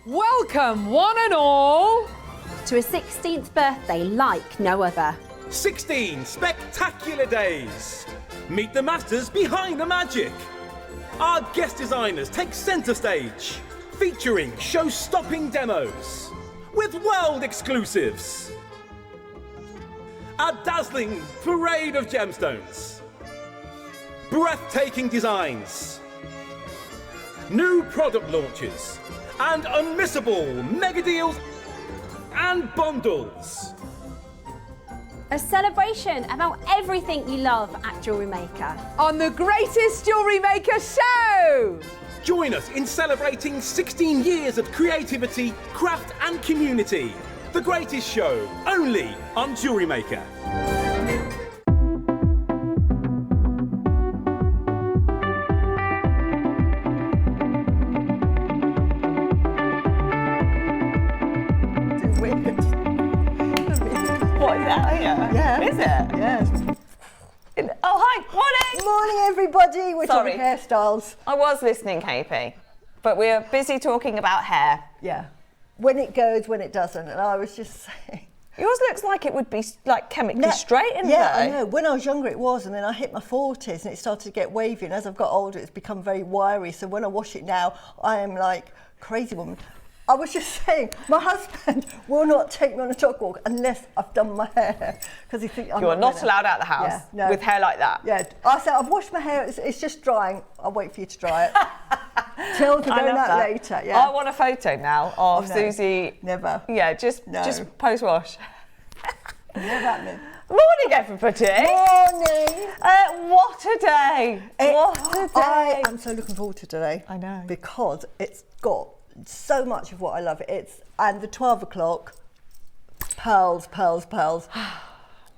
Welcome, one and all, to a 16th birthday like no other. 16 spectacular days. Meet the masters behind the magic. Our guest designers take centre stage, featuring show-stopping demos with world exclusives. A dazzling parade of gemstones, breathtaking designs, new product launches, and unmissable mega deals and bundles. A celebration about everything you love at Jewellery Maker. on the greatest Jewellery Maker show. Join us in celebrating 16 years of creativity, craft and community. The greatest show, only on Jewellery Maker. What is that here? Yeah. Is it? Yes. Oh, hi. Morning. Morning, everybody. We're Sorry. talking hairstyles. I was listening, KP, but we're busy talking about hair. Yeah. When it goes, when it doesn't. And I was just saying. Yours looks like it would be like chemically straightened, Yeah, though. I know. When I was younger, it was, and then I hit my 40s, and it started to get wavy. And as I've got older, it's become very wiry. So when I wash it now, I am like a crazy woman. I was just saying, my husband will not take me on a dog walk unless I've done my hair, because he thinks You are not allowed out of the house Yeah, no. with hair like that. Yeah, I said I've washed my hair. It's just drying. I'll wait for you to dry it. Till to I go love that that. later. Yeah. I want a photo now of no. Suzie. Never. Yeah, just post wash. Never happening. Morning, everybody. Morning. What a day. What a day. I am so looking forward to today. I know. Because it's got so much of what I love. And the 12 o'clock, pearls.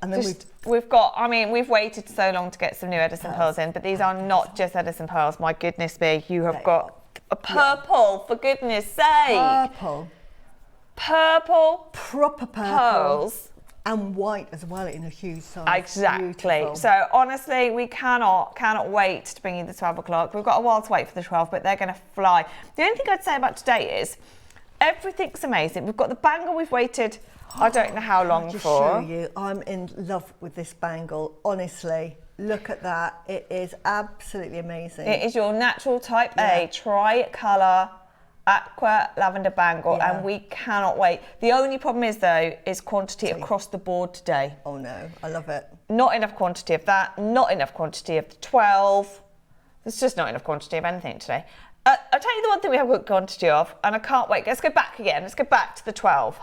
And then We've got, I mean, we've waited so long to get some new Edison pearls in, but these are not just Edison pearls. My goodness me, you have got a purple, for goodness sake. Purple proper purple. pearls. And white as well in a huge size. Exactly. Beautiful. So honestly, we cannot wait to bring you the 12 o'clock. We've got a while to wait for the 12, but they're going to fly. The only thing I'd say about today is everything's amazing. We've got the bangle we've waited, I don't know how long Just for. show you, I'm in love with this bangle. Honestly, look at that. It is absolutely amazing. It is your natural type A, tri-colour Aqua Lavender Bangle, Yeah. and we cannot wait. The only problem is, though, is quantity across the board today. Oh no, I love it. Not enough quantity of that, not enough quantity of the 12. There's just not enough quantity of anything today. I'll tell you the one thing we have got quantity of, and I can't wait. Let's go back again. Let's go back to the 12.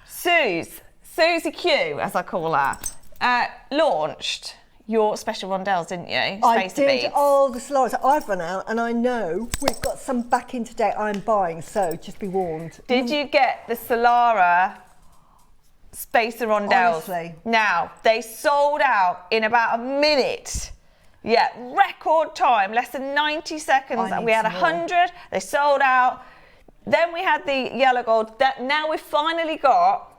Suzie Q, as I call her, launched your special rondelles, didn't you? I Spacer did beads. all the Solaris. I've run out, and I know we've got some back in today. I'm buying, so just be warned. Did you get the Solara Spacer rondelles? Honestly. Now, they sold out in about a minute. Yeah, record time, less than 90 seconds. I need We had some more. 100, they sold out. Then we had the yellow gold. Now we've finally got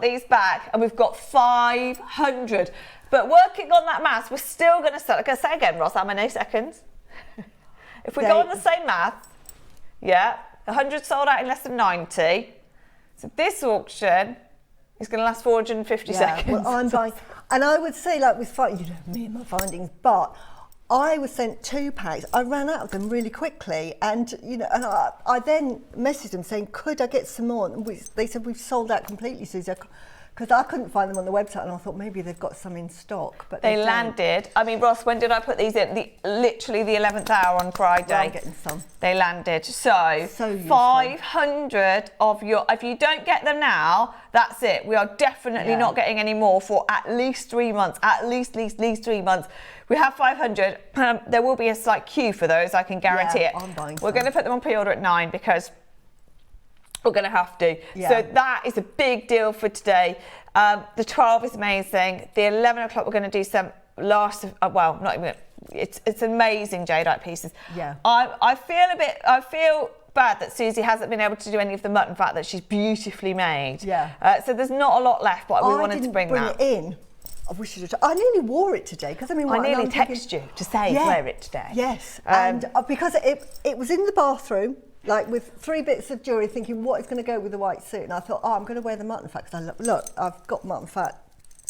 these back, and we've got 500. But working on that math, we're still going to sell. I'm going to say again, Ross, how many seconds? If we go on the same math, yeah, 100 sold out in less than 90. So this auction is going to last 450 seconds. Well, I'm buying, and I would say, like with me and my findings, but I was sent 2 packs. I ran out of them really quickly, and and I then messaged them saying, could I get some more? And they said we've sold out completely, Suzie, because I couldn't find them on the website, and I thought maybe they've got some in stock, but They don't. landed. I mean, Ross, when did I put these in? Literally the 11th hour on Friday. Well, I'm getting some. They landed. So useful. 500 of your. If you don't get them now, that's it. We are definitely not getting any more for at least 3 months. At least 3 months. We have 500. There will be a slight queue for those. I can guarantee it. I'm buying We're some. going to put them on pre-order at 9 because we're going to have to. Yeah. So that is a big deal for today. The 12 is amazing. The 11 o'clock, we're going to do some it's amazing jadeite pieces. Yeah. I feel bad that Suzie hasn't been able to do any of the mutton fat that she's beautifully made. Yeah. So there's not a lot left, but we wanted to bring that. I didn't bring it in I wish I nearly wore it today because I mean, I nearly texted you to say wear it today. Yes, and because it was in the bathroom, like with 3 bits of jewellery, thinking what is going to go with the white suit, and I thought, I'm going to wear the mutton fat because look, I've got mutton fat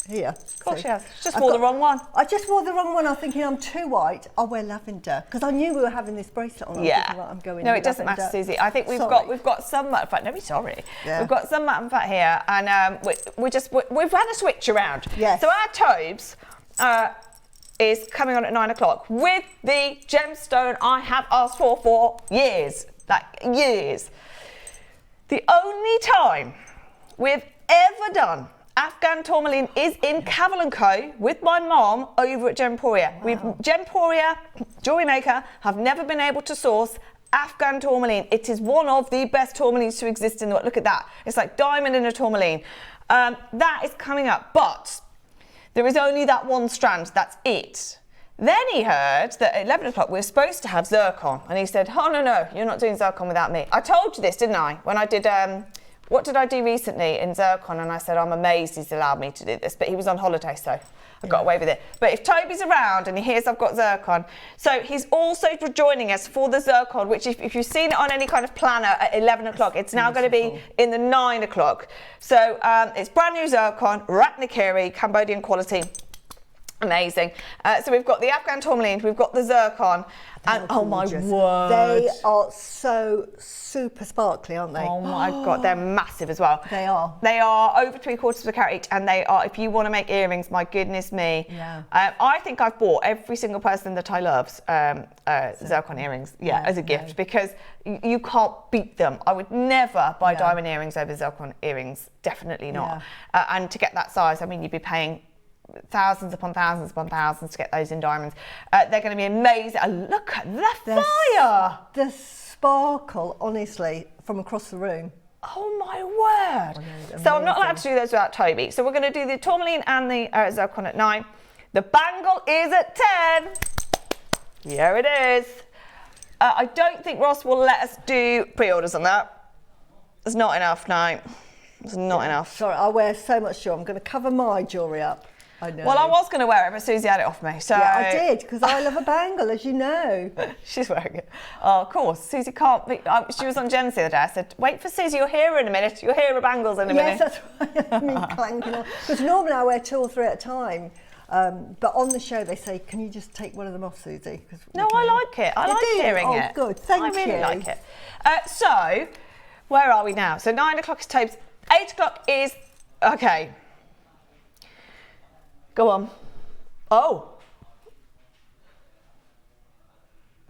here. Of course she has. Just wore the wrong one. I just wore the wrong one. I was thinking I'm too white. I'll wear lavender because I knew we were having this bracelet on. Yeah. Thinking, right, I'm going. No, it doesn't matter, Susie. I think we've got some mutton fat. No, be sorry. Yeah. We've got some mutton fat here, and we've had a switch around. Yes. So our Tobes is coming on at 9 o'clock with the gemstone I have asked for years, like years. The only time we've ever done Afghan Tourmaline is in Cavill & Co. with my mom over at Gemporia. Wow. Gemporia, Jewellery Maker, have never been able to source Afghan Tourmaline. It is one of the best tourmalines to exist in the world. Look at that. It's like diamond in a tourmaline. That is coming up, but there is only that one strand. That's it. Then he heard that at 11 o'clock we were supposed to have Zircon, and he said, oh, no, you're not doing Zircon without me. I told you this, didn't I? When I did... what did I do recently in Zircon? And I said, I'm amazed he's allowed me to do this. But he was on holiday, so I got away with it. But if Toby's around and he hears I've got Zircon, so he's also joining us for the Zircon, which if you've seen it on any kind of planner at 11 o'clock, it's now going to be in the 9 o'clock. So it's brand new Zircon, Ratnakiri, Cambodian quality. Amazing. So we've got the Afghan Tourmaline, we've got the Zircon, and oh my word. They are so super sparkly, aren't they? Oh my God, they're massive as well. They are. They are over 3/4 of a carat each, and they are, if you want to make earrings, my goodness me. Yeah. I think I've bought every single person that I love's Zircon earrings, as a gift, because you can't beat them. I would never buy diamond earrings over Zircon earrings, definitely not. And to get that size, I mean, you'd be paying thousands upon thousands upon thousands to get those in diamonds. They're going to be amazing. Look at the fire! The sparkle, honestly, from across the room. Oh my word! So I'm not allowed to do those without Toby. So we're going to do the tourmaline and the Zircon at 9. The bangle is at 10. Here it is. I don't think Ross will let us do pre-orders on that. There's not enough, no. There's not enough. Sorry, I wear so much jewelry. I'm going to cover my jewellery up. I know. Well, I was going to wear it, but Susie had it off me. So yeah, I did, because I love a bangle, as you know. She's wearing it. Oh, of course. Susie can't be... she was on Jen's the other day. I said, wait for Susie, you'll hear her in a minute. You'll hear her bangles in a minute. Yes, that's right. I mean, clanking on. Because normally I wear 2 or 3 at a time. But on the show they say, can you just take one of them off, Susie? No, I like it. I like hearing it. Oh, good. Thank you. I really like it. So, where are we now? So 9 o'clock is Toby's. 8 o'clock is... Okay. Go on. Oh.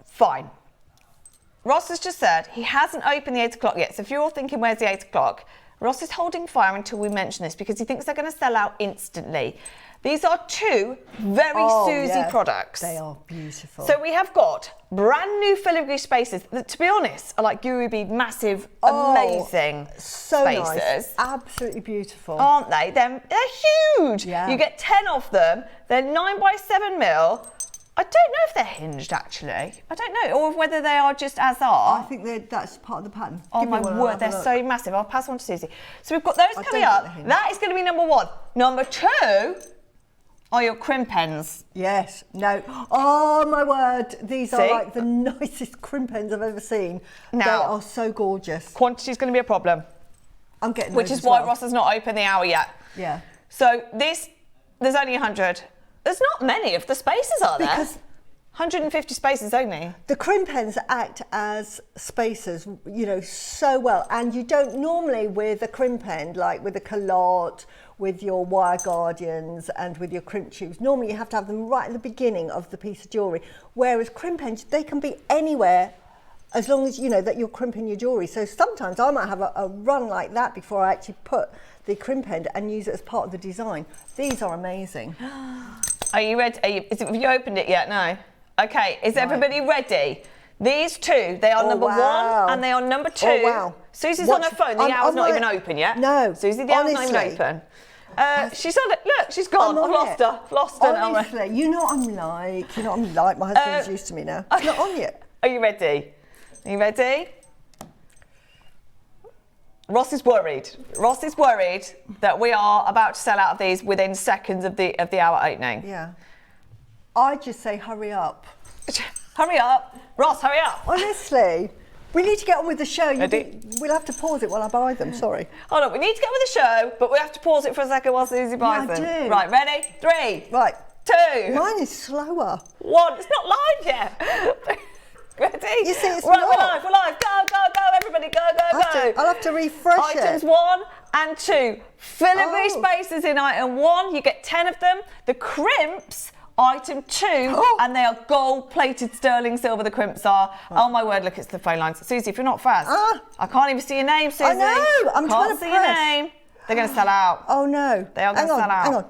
Fine. Ross has just said he hasn't opened the 8 o'clock yet. So if you're all thinking, where's the 8 o'clock? Ross is holding fire until we mention this because he thinks they're going to sell out instantly. These are 2 very Susie products. They are beautiful. So we have got brand new Filigree Spacers that, to be honest, are like Guru Bead, massive, amazing so spacers. Nice. Absolutely beautiful. Aren't they? They're huge. Yeah. You get 10 of them. They're 9x7 mil. I don't know if they're hinged, actually. I don't know. Or whether they are just as are. I think that's part of the pattern. Oh my word, they're so massive. I'll pass on to Susie. So we've got those coming up. That is going to be number 1. Number 2 are your crimp pens. Yes. No. Oh my word. These are like the nicest crimp pens I've ever seen. Now, they are so gorgeous. Quantity is going to be a problem. I'm getting which is why Ross has not opened the hour yet. Yeah. So there's only 100. There's not many of the spacers, are there? Because 150 spacers only. The crimp pens act as spacers, so well. And you don't normally with a crimp pen, like with a calotte, with your wire guardians and with your crimp tubes, normally you have to have them right at the beginning of the piece of jewellery. Whereas crimp pens, they can be anywhere as long as you know that you're crimping your jewellery. So sometimes I might have a run like that before I actually put the crimp end and use it as part of the design. These are amazing. Are you ready? Have you opened it yet? No. Okay, is everybody ready? These 2, they are number 1 and they are number 2. Oh, wow. Susie's on her phone, the hour's not even open yet. No. Susie, the hour's not even open. She's on it. Look, she's gone. I've lost her. Lost her. Honestly, you know what I'm like. My husband's used to me now. It's not on yet. Are you ready? Are you ready? Ross is worried. Ross is worried that we are about to sell out of these within seconds of the hour opening. Yeah. I just say hurry up. Hurry up. Ross, hurry up. Honestly, we need to get on with the show. Ready? We'll have to pause it while I buy them, sorry. Hold on, we need to get with the show, but we have to pause it for a second while Susie buys I them. do. Right, ready? 3, Right. 2, Mine is slower. 1. It's not live yet. Ready? You see, it's right, not. we're live. Go, go, go, everybody, go, go, go. I'll have to refresh Items it. 1 and 2. Filigree Oh. spacers in item 1. You get 10 of them. The crimps, item 2, and they are gold-plated sterling silver. The crimps are. Oh my word! Look, it's the phone lines. Susie, if you're not fast, I can't even see your name, Susie. I know. I'm trying can't to see press. your name. They're going to sell out. Oh no. They are going to sell out. Hang on.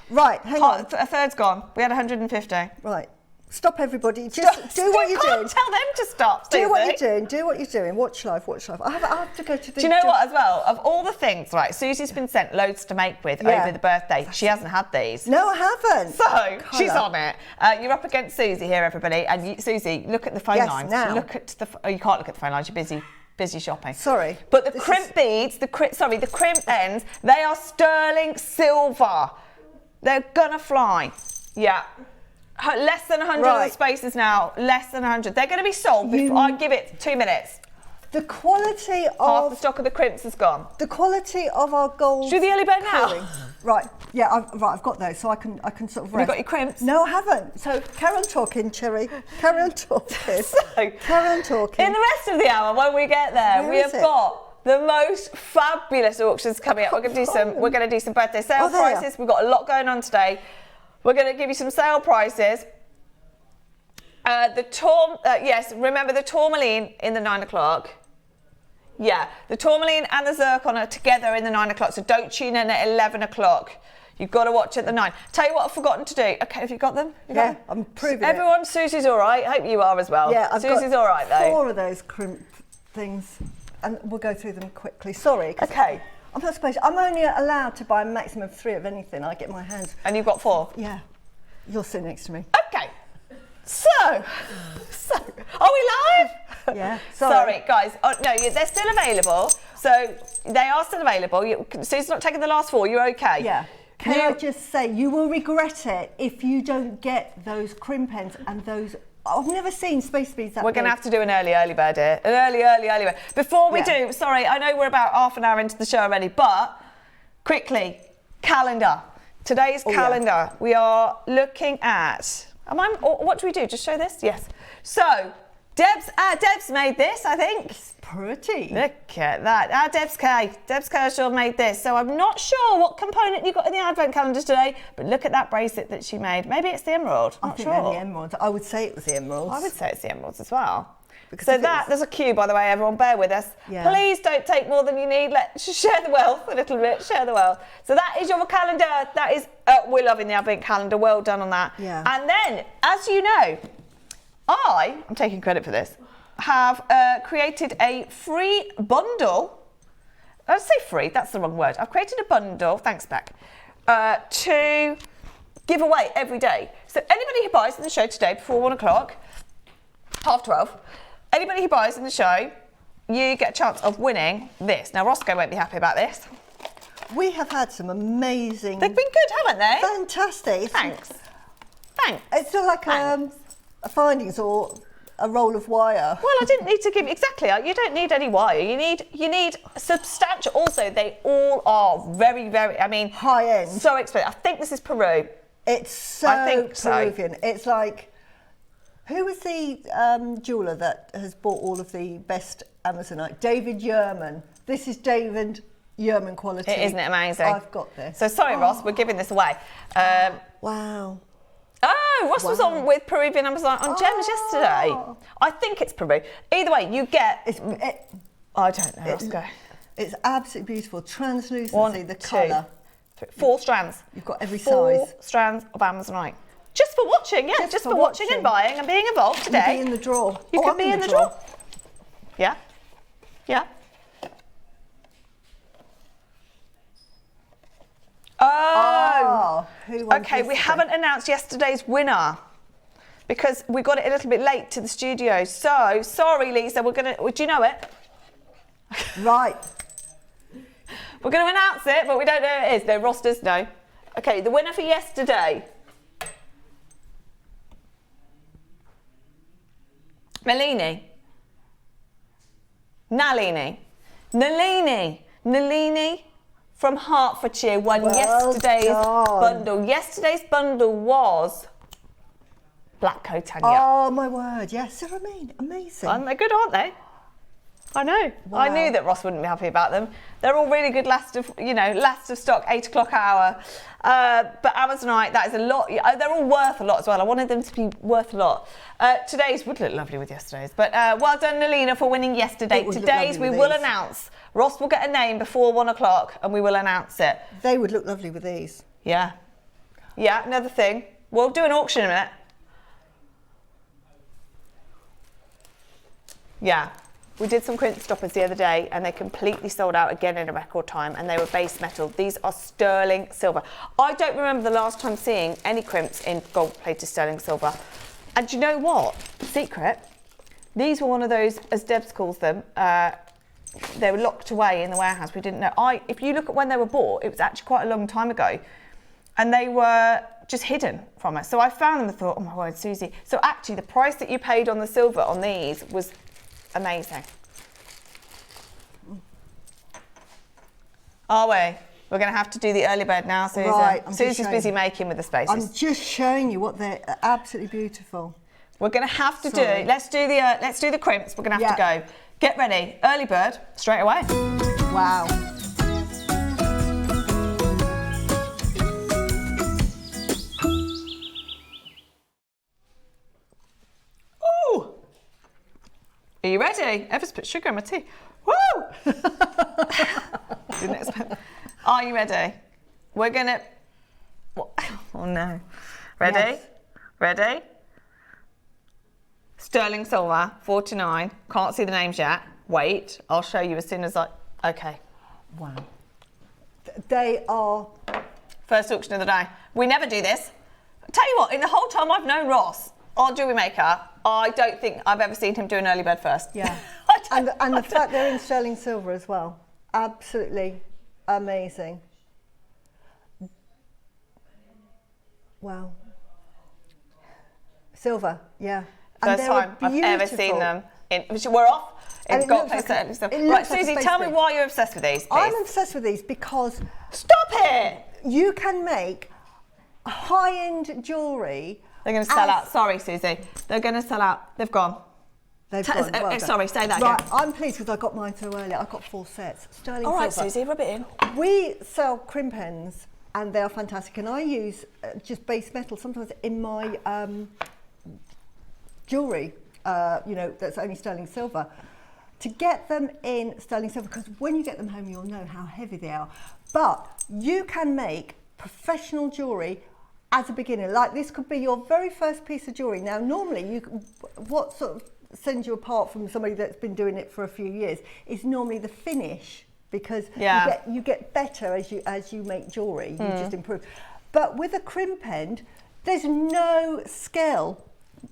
Right, hang on. A third's gone. We had 150. Right. Stop, everybody. Just do what you're doing. Tell them to stop. Do what Susie. you're doing. Do what you're doing. Watch live. Watch live. I have to go to the. Do you know what, as well? Of all the things, right, Susie's been sent loads to make with Yeah. over the birthday. She hasn't had these. No, I haven't. So, she's Colour. on it. You're up against Susie here, everybody. And Susie, look at the phone Yes, lines. now. Look at the... Oh, you can't look at the phone lines. You're busy shopping. Sorry. But the This crimp is- beads, the crimp ends, they are sterling silver. They're gonna fly. Yeah. Less than 100 on the Right. spaces now. Less than 100. They're going to be sold before I give it 2 minutes. The quality Half the of stock of the crimps is gone. our gold. Should we do the early bird now? coloring. Right. Yeah. I've got those, so I can sort of. Have you got your crimps? No, I haven't. So carry on talking, Cherry. Carry on talking. So, Carry on talking. in the rest of the hour, when we get there, Where we is have it? got the most fabulous auctions coming up. We're going to do some birthday sale Oh, there. prices. We've got a lot going on today. We're going to give you some sale prices. Yes, remember the tourmaline in the 9 o'clock. Yeah, the tourmaline and the zircon are together in the 9 o'clock, so don't tune in at 11 o'clock. You've got to watch at the 9. Tell you what I've forgotten to do. Okay, have you got them? You got Yeah, them? I'm proving Everyone, Susie's all right. I hope you are as well. Yeah, I've Susie's got all right, though. 4 of those crimp things, and we'll go through them quickly. Sorry. 'cause Okay. I'm not supposed. I'm only allowed to buy a maximum of 3 of anything. I get my hands. And you've got 4? Yeah. You'll sit next to me. Okay. So, are we live? Yeah. Sorry, guys. Oh, no, they're still available. So they are still available. Susie's not taking the last 4. You're okay. Yeah. Can I just say, you will regret it if you don't get those crimp ends and those. I've never seen space beads that We're going to big. have to do an early bird here. An early bird. Before we Yeah. do, sorry, I know we're about half an hour into the show already, but quickly, calendar. Today's calendar. We are looking at. What do we do? Just show this? Yes. So, Deb's made this, I think. Pretty. Look at that. Deb's Kershaw made this. So I'm not sure what component you got in the advent calendar today, but look at that bracelet that she made. Maybe it's the emerald. I Not think sure. they're the emeralds. I would say it was the emeralds. I would say it's the emeralds as well. Because So if it was- there's a cue, by the way, everyone, bear with us. Yeah. Please don't take more than you need. Let's share the wealth a little bit, share the wealth. So that is your calendar. That is, we're loving the advent calendar. Well done on that. Yeah. And then, as you know, I'm taking credit for this, have created a free bundle. I'd say free, that's the wrong word. I've created a bundle, thanks Beck, to give away every day. So anybody who buys in the show today before 1 o'clock, 11:30, anybody who buys in the show, you get a chance of winning this. Now Roscoe won't be happy about this. We have had some amazing. They've been good, haven't they? Fantastic. Thanks. It's not like a findings or a roll of wire. Well, I didn't need to give exactly. You don't need any wire. You need substantial. Also, they all are very, very. I mean, High end. So expensive. I think this is Peru. It's so I think so. Peruvian. It's like, who was the jeweller that has bought all of the best Amazonite? David Yerman. This is David Yerman quality. Isn't it amazing? I've got this. So sorry, Ross, we're giving this away. Wow. Oh, Ross was on with Peruvian Amazon on Gems yesterday. I think it's Peru. Either way, you get. I don't know. Let's go. It's absolutely beautiful. Translucency, 1, the 2, colour. 3, 4 strands. You've got every 4 size. strands of Amazonite. Just for watching, yeah. Just for watching and buying and being involved You today. can be in the draw. You could I'm be in the draw. Yeah. Yeah. Oh. Who won Okay, we yesterday? haven't announced yesterday's winner because we got it a little bit late to the studio. So, sorry, Lisa, do you know it? Right. We're going to announce it, but we don't know who it is. No, Ross does know. Okay, the winner for yesterday. Nalini from Hertfordshire won yesterday's bundle. Yesterday's bundle was Black Cotania. Oh my word, yes, I mean, amazing. They're good, aren't they? I know. Wow. I knew that Ross wouldn't be happy about them. They're all really good last of stock, 8 o'clock hour. But Amazonite, that is a lot. They're all worth a lot as well. I wanted them to be worth a lot. Today's would look lovely with yesterday's. But well done, Nalina, for winning yesterday. Today's we will announce. Ross will get a name before 1 o'clock and we will announce it. They would look lovely with these. Yeah. Yeah, another thing. We'll do an auction in a minute. Yeah. We did some crimp stoppers the other day and they completely sold out again in a record time, and they were base metal. These are sterling silver. I don't remember the last time seeing any crimps in gold-plated sterling silver. And do you know what? Secret. These were one of those, as Debs calls them, they were locked away in the warehouse. We didn't know. If you look at when they were bought, it was actually quite a long time ago. And they were just hidden from us. So I found them and thought, oh my word, Susie. So actually the price that you paid on the silver on these was amazing. Are we? We're going to have to do the early bird now, Susie. Right, Susie's busy making with the spaces. I'm just showing you what they're absolutely beautiful. We're going to have to do. Let's do the crimps. We're going to have to go. Get ready. Early bird straight away. Wow. Ooh. Are you ready? Ever's put sugar in my tea. Woo! Didn't expect. Are you ready? We're gonna. Oh no. Ready? Yes. Ready? Sterling silver, 49. Can't see the names yet. Wait, I'll show you as soon as I. Okay. Wow. They are. First auction of the day. We never do this. Tell you what, in the whole time I've known Ross, our jewellery maker, I don't think I've ever seen him do an early bird first. Yeah. and the fact they're in sterling silver as well. Absolutely amazing. Wow. Silver, yeah. First time I've ever seen them. We're off. And Right, Susie, tell me why you're obsessed with these, please. I'm obsessed with these because... Stop it! You can make high-end jewellery... They're going to sell out. Sorry, Susie. They're going to sell out. They've gone. They've gone. Well sorry, say that right, again. I'm pleased because I got mine so early. I got 4 sets. Sterling silver. All right, Susie, rub it in. We sell crimp ends and they are fantastic. And I use just base metal sometimes in my jewellery, that's only sterling silver. To get them in sterling silver, because when you get them home, you'll know how heavy they are. But you can make professional jewellery as a beginner. Like this could be your very first piece of jewellery. Now, normally, what sort of sends you apart from somebody that's been doing it for a few years is normally the finish, because you get better as you make jewellery. You just improve. But with a crimp end, there's no skill.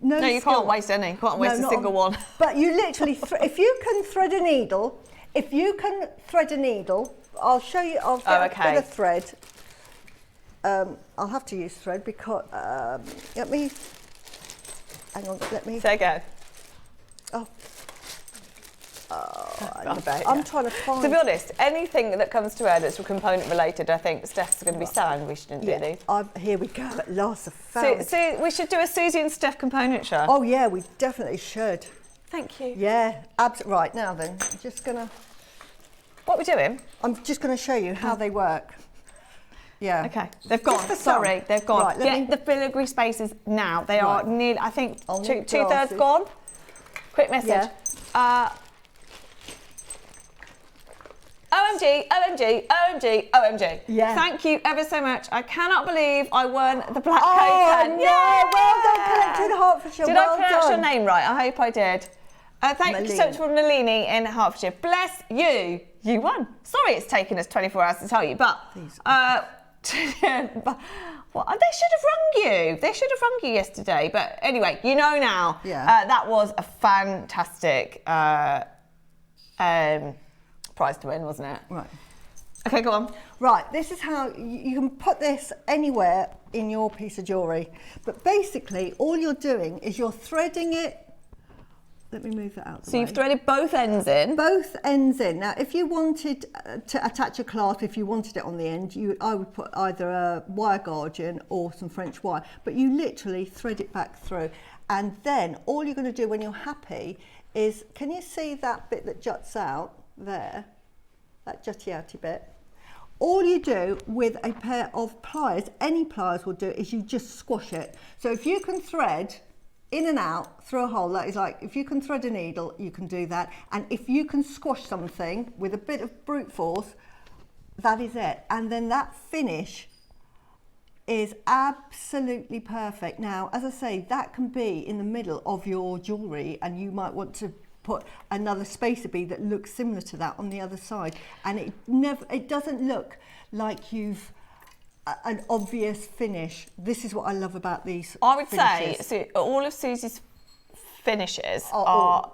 No, you can't waste any. You can't waste a single one. But you literally, if you can thread a needle, I'll show you. I'll get a bit of thread. I'll have to use thread because let me. Say again. I'm trying to find. To be honest, anything that comes to air that's component related, I think Steph's going to be sad we shouldn't do these. Here we go. At last, I found. So we should do a Susie and Steph component show. Oh yeah, we definitely should. Thank you. Yeah, absolutely. Right now then, I'm just gonna. What are we doing? I'm just going to show you how they work. Yeah. Okay. They've gone. Sorry, they've gone. Right, Get the filigree spacers now. They are nearly, I think, two-thirds gone. Quick message. Yeah. OMG, OMG, OMG, OMG. Yeah. Thank you ever so much. I cannot believe I won the black coat pen. Yeah, well done, Collected Hertfordshire. Did I pronounce your name right? I hope I did. Thank you so much from Nalini in Hertfordshire. Bless you. You won. Sorry it's taken us 24 hours to tell you, but they should have rung you. They should have rung you yesterday. But anyway, you know now. Yeah. That was a fantastic prize to win, wasn't it? Right. Okay, go on. Right, this is how you can put this anywhere in your piece of jewellery. But basically, all you're doing is you're threading it. Let me move that out. So you've threaded both ends in. Both ends in. Now, if you wanted to attach a clasp, if you wanted it on the end, I would put either a wire guardian or some French wire. But you literally thread it back through. And then all you're going to do when you're happy is, can you see that bit that juts out there? That jutty-outy bit? All you do with a pair of pliers, any pliers will do, is you just squash it. So if you can thread in and out through a hole, that is like, if you can thread a needle, you can do that. And if you can squash something with a bit of brute force, that is it. And then that finish is absolutely perfect. Now, as I say, that can be in the middle of your jewellery, and you might want to put another spacer bead that looks similar to that on the other side, and it doesn't look like you've an obvious finish. This is what I love about these I would finishes. say, so all of Susie's finishes are,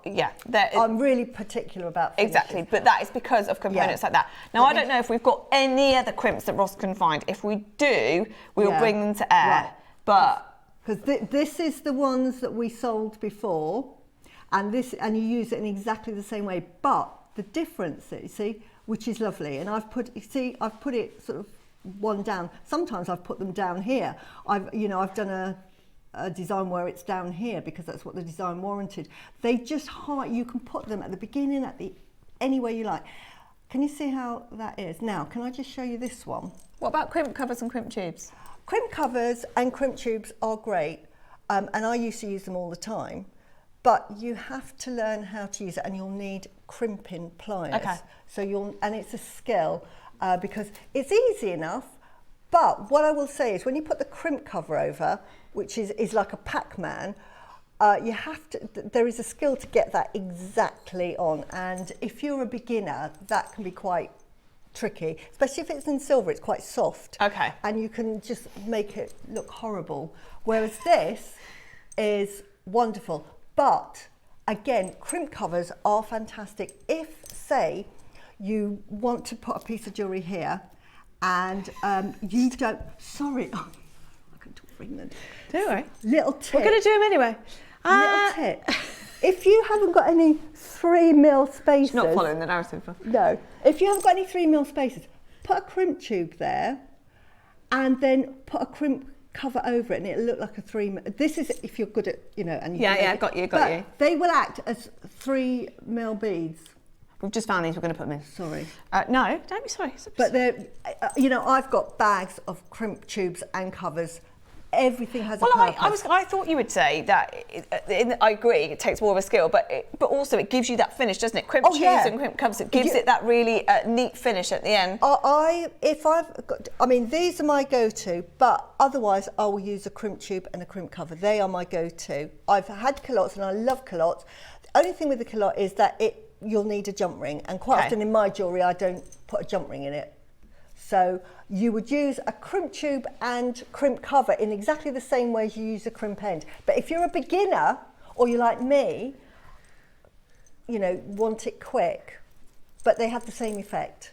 I'm really particular about finishes. Exactly, but that is because of components like that. Now, I don't know if we've got any other crimps that Ross can find. If we do, we'll bring them to air. Right. But because this is the ones that we sold before, and you use it in exactly the same way. But the difference, you see, which is lovely, and I've put it sort of one down. Sometimes I've put them down here. I've done a design where it's down here because that's what the design warranted. They just you can put them at the beginning, anywhere you like. Can you see how that is? Now, can I just show you this one? what about crimp covers and crimp tubes? Crimp covers and crimp tubes are great, and I used to use them all the time. But you have to learn how to use it, and you'll need crimping pliers. Okay. And it's a skill because it's easy enough. But what I will say is, when you put the crimp cover over, which is like a Pac-Man, you have to. There is a skill to get that exactly on. And if you're a beginner, that can be quite tricky, especially if it's in silver. It's quite soft. Okay. And you can just make it look horrible. Whereas this is wonderful. But again, crimp covers are fantastic. If, say, you want to put a piece of jewellery here and you don't, sorry, I can talk for England. Don't worry. Little tip. We're going to do them anyway. Little tip. If you haven't got any 3mm spacers. She's not following the narrative. No. If you haven't got any 3mm spacers, put a crimp tube there and then put a crimp cover over it, and it'll look like a 3mm. This is if you're good at, and you got you. They will act as 3mm beads. We've just found these. We're going to put them in. Sorry. No, don't be sorry. But they're, I've got bags of crimp tubes and covers. Everything has a purpose. I thought you would say that. I agree. It takes more of a skill, but also it gives you that finish, doesn't it? Crimp tubes and crimp covers. It gives it that really neat finish at the end. These are my go-to, but otherwise I will use a crimp tube and a crimp cover. They are my go-to. I've had culottes and I love culottes. The only thing with the culotte is that you'll need a jump ring, and quite often in my jewellery I don't put a jump ring in it. So you would use a crimp tube and crimp cover in exactly the same way as you use a crimp end. But if you're a beginner, or you're like me, want it quick, but they have the same effect.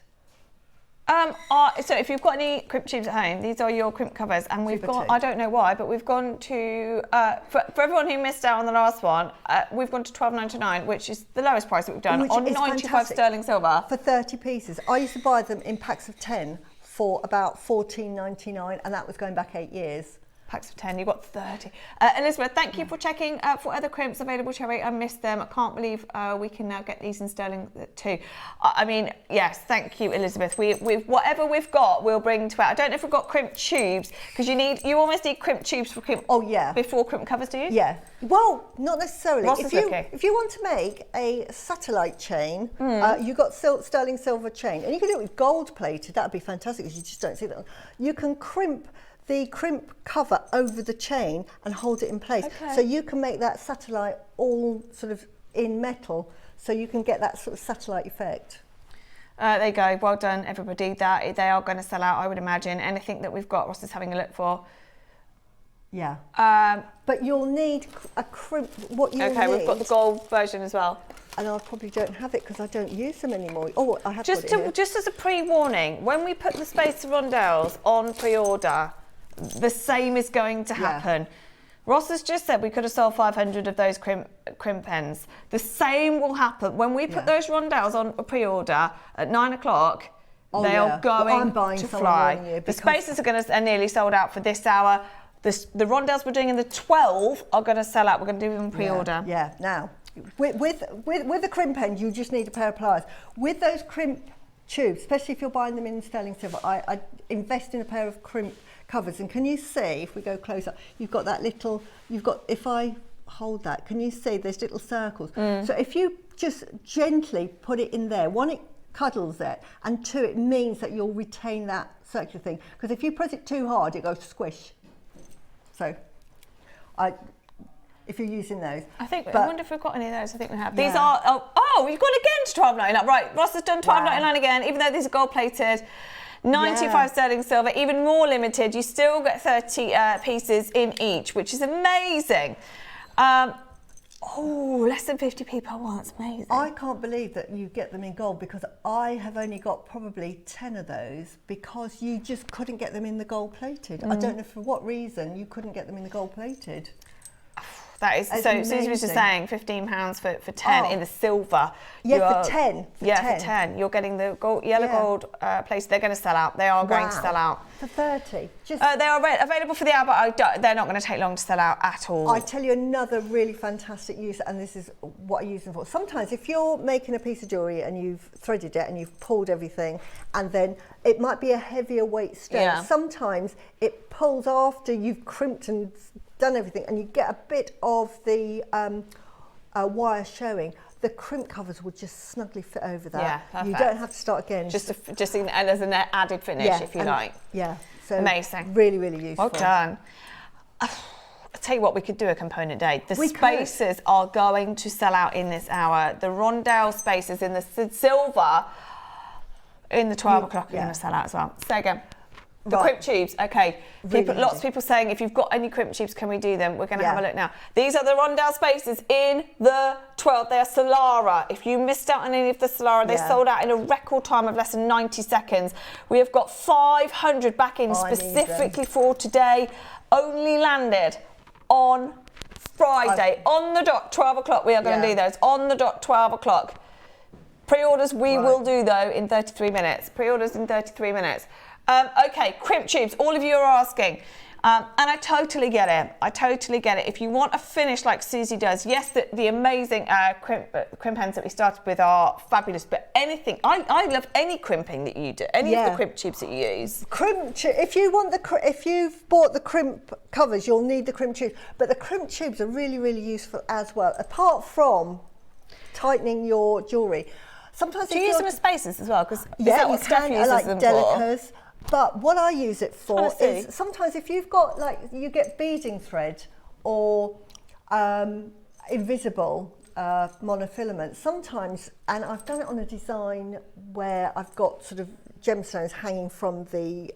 So if you've got any crimp tubes at home, these are your crimp covers, and we've gone, two. I don't know why, but we've gone to, for everyone who missed out on the last one, we've gone to $12.99, which is the lowest price that we've done, Which on is 95 fantastic. sterling silver. For 30 pieces. I used to buy them in packs of 10 for about $14.99, and that was going back 8 years. Packs of 10, you got 30. Elizabeth, thank you for checking for other crimps available, Cherry. I missed them. I can't believe we can now get these in sterling too. Yes, thank you, Elizabeth. We've whatever we've got, we'll bring to it. I don't know if we've got crimp tubes, because you almost need crimp tubes for crimp. Oh yeah. Before crimp covers, do you? Yeah. Well, not necessarily. Ross is looking. If you want to make a satellite chain, you've got sterling silver chain, and you can do it with gold plated. That would be fantastic, because you just don't see that. You can crimp the crimp cover over the chain and hold it in place. Okay. So you can make that satellite all sort of in metal, so you can get that sort of satellite effect. There you go. Well done, everybody. They are going to sell out, I would imagine. Anything that we've got, Ross is having a look for. Yeah. But you'll need a crimp. Okay, we've got the gold version as well. and I probably don't have it because I don't use them anymore. Oh, I have Just got it here. just as a pre-warning, when we put the Spacer rondelles on pre-order, the same is going to happen. Ross has just said we could have sold 500 of those crimp pens. The same will happen when we put those rondelles on a pre-order at 9 o'clock. They are going to fly. The Spacers are nearly sold out for this hour. The rondelles we're doing in the 12 are going to sell out. We're going to do them in pre-order. Yeah. Now, with the crimp pen, you just need a pair of pliers. With those crimp tubes, especially if you're buying them in sterling silver, I invest in a pair of crimp covers. And can you see, if we go close up, you've got that little, if I hold that, can you see there's little circles? So if you just gently put it in there, one, it cuddles it, and two, it means that you'll retain that circular thing. Because if you press it too hard, it goes squish. So, if you're using those. I wonder if we've got any of those. I think we have. These are, you've gone again to $12.99. Right, Ross has done $12.99 again, even though these are gold plated. 95 sterling silver, even more limited. You still get 30 pieces in each, which is amazing. Less than 50p per one, that's amazing. I can't believe that you get them in gold, because I have only got probably 10 of those, because you just couldn't get them in the gold plated. I don't know for what reason you couldn't get them in the gold plated. That is, so Suzie was just saying £15 for 10 in the silver. Yeah, for 10. For 10. You're getting the gold, yellow gold place. They're going to sell out. They are going to sell out. For 30. They are available for the hour, but they're not going to take long to sell out at all. I tell you another really fantastic use, and this is what I use them for. Sometimes if you're making a piece of jewellery and you've threaded it and you've pulled everything, and then it might be a heavier weight stone. Yeah. Sometimes it pulls after you've crimped and done everything, and you get a bit of the wire showing. The crimp covers will just snugly fit over that. Yeah, perfect. You don't have to start again. Just as an added finish, if you like. Yeah, so amazing. Really, really useful. Well done. I'll tell you what, we could do a component day. The Spacers are going to sell out in this hour. The rondelle Spacers in the silver in the 12 o'clock are going to sell out as well. Say again. The crimp tubes, okay. Lots of people saying, if you've got any crimp tubes, can we do them? We're going to have a look now. These are the rondelle Spacers in the 12. They are Solara. If you missed out on any of the Solara, they sold out in a record time of less than 90 seconds. We have got 500 back in specifically for today. Only landed on Friday. On the dot, 12 o'clock, we are going to do those. On the dot, 12 o'clock. Pre-orders we will do, though, in 33 minutes. Pre-orders in 33 minutes. Okay, crimp tubes, all of you are asking. And I totally get it. I totally get it. If you want a finish like Suzie does, yes, the amazing crimp pens that we started with are fabulous, but anything, I love any crimping that you do, any of the crimp tubes that you use. If you've bought the crimp covers, you'll need the crimp tubes, but the crimp tubes are really, really useful as well, apart from tightening your jewellery. Sometimes do you use them as spacers as well? Because is that what Steph uses like them delicas. For? But what I use it for is sometimes if you've got, like, you get beading thread or invisible monofilament, sometimes, and I've done it on a design where I've got sort of gemstones hanging from the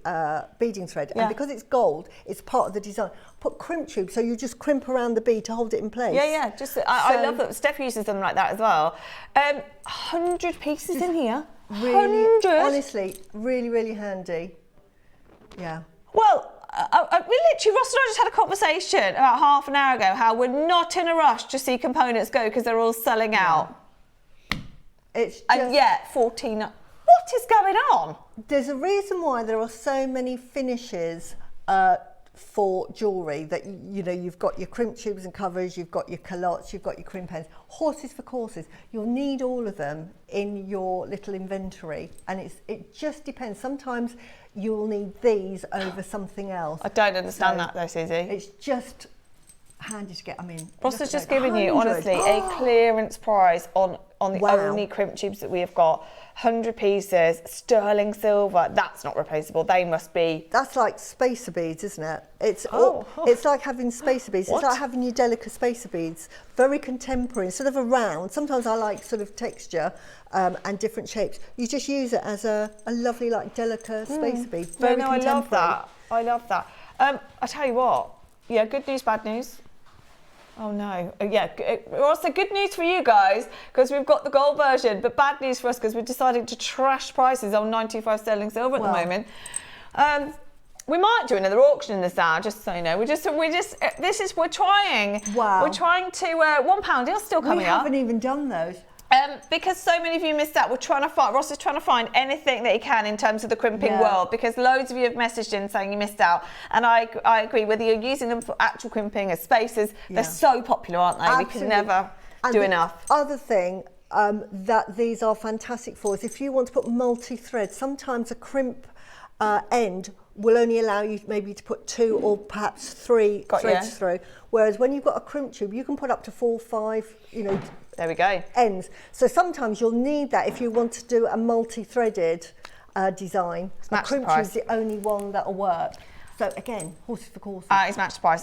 beading thread, and because it's gold, it's part of the design. Put crimp tubes, so you just crimp around the bead to hold it in place. I love that. Steph uses them like that as well. 100 pieces in here. Really, 100. honestly, really, really handy. Yeah. Well, we literally, Ross and I just had a conversation about half an hour ago how we're not in a rush to see components go because they're all selling out. It's just, and yet 14. What is going on? There's a reason why there are so many finishes for jewellery, that you've got your crimp tubes and covers, you've got your culottes, you've got your crimp pens, horses for courses. You'll need all of them in your little inventory, and it just depends. Sometimes you'll need these over something else. I don't understand that though, Suzie. It's just handy to get. I mean, Ross has just given you, honestly, a clearance price on the only crimp tubes that we have got. 100 pieces, sterling silver. That's not replaceable. They must be. That's like spacer beads, isn't it? It's like having spacer beads. What? It's like having your delicate spacer beads. Very contemporary. Instead of a round, sometimes I like sort of texture and different shapes. You just use it as a lovely, like, delicate spacer bead. Very contemporary. I love that. I love that. I tell you what. Yeah, good news, bad news. Oh no. Yeah, also good news for you guys because we've got the gold version, but bad news for us because we're deciding to trash prices on 925 sterling silver at the moment. We might do another auction in this hour, just so you know. We're trying. Wow. We're trying to £1 deal's still coming up. We haven't even done those. Because so many of you missed out, Ross is trying to find anything that he can in terms of the crimping world, because loads of you have messaged in saying you missed out, and I agree, whether you're using them for actual crimping as spacers, they're so popular, aren't they? Absolutely. We can never do enough. Other thing that these are fantastic for is if you want to put multi-thread, sometimes a crimp end will only allow you maybe to put 2 or perhaps 3 threads through, whereas when you've got a crimp tube you can put up to 4 or 5, there we go, ends. So sometimes you'll need that if you want to do a multi-threaded design. A crimp tube is the only one that'll work. So again, horses for courses. It's match the price.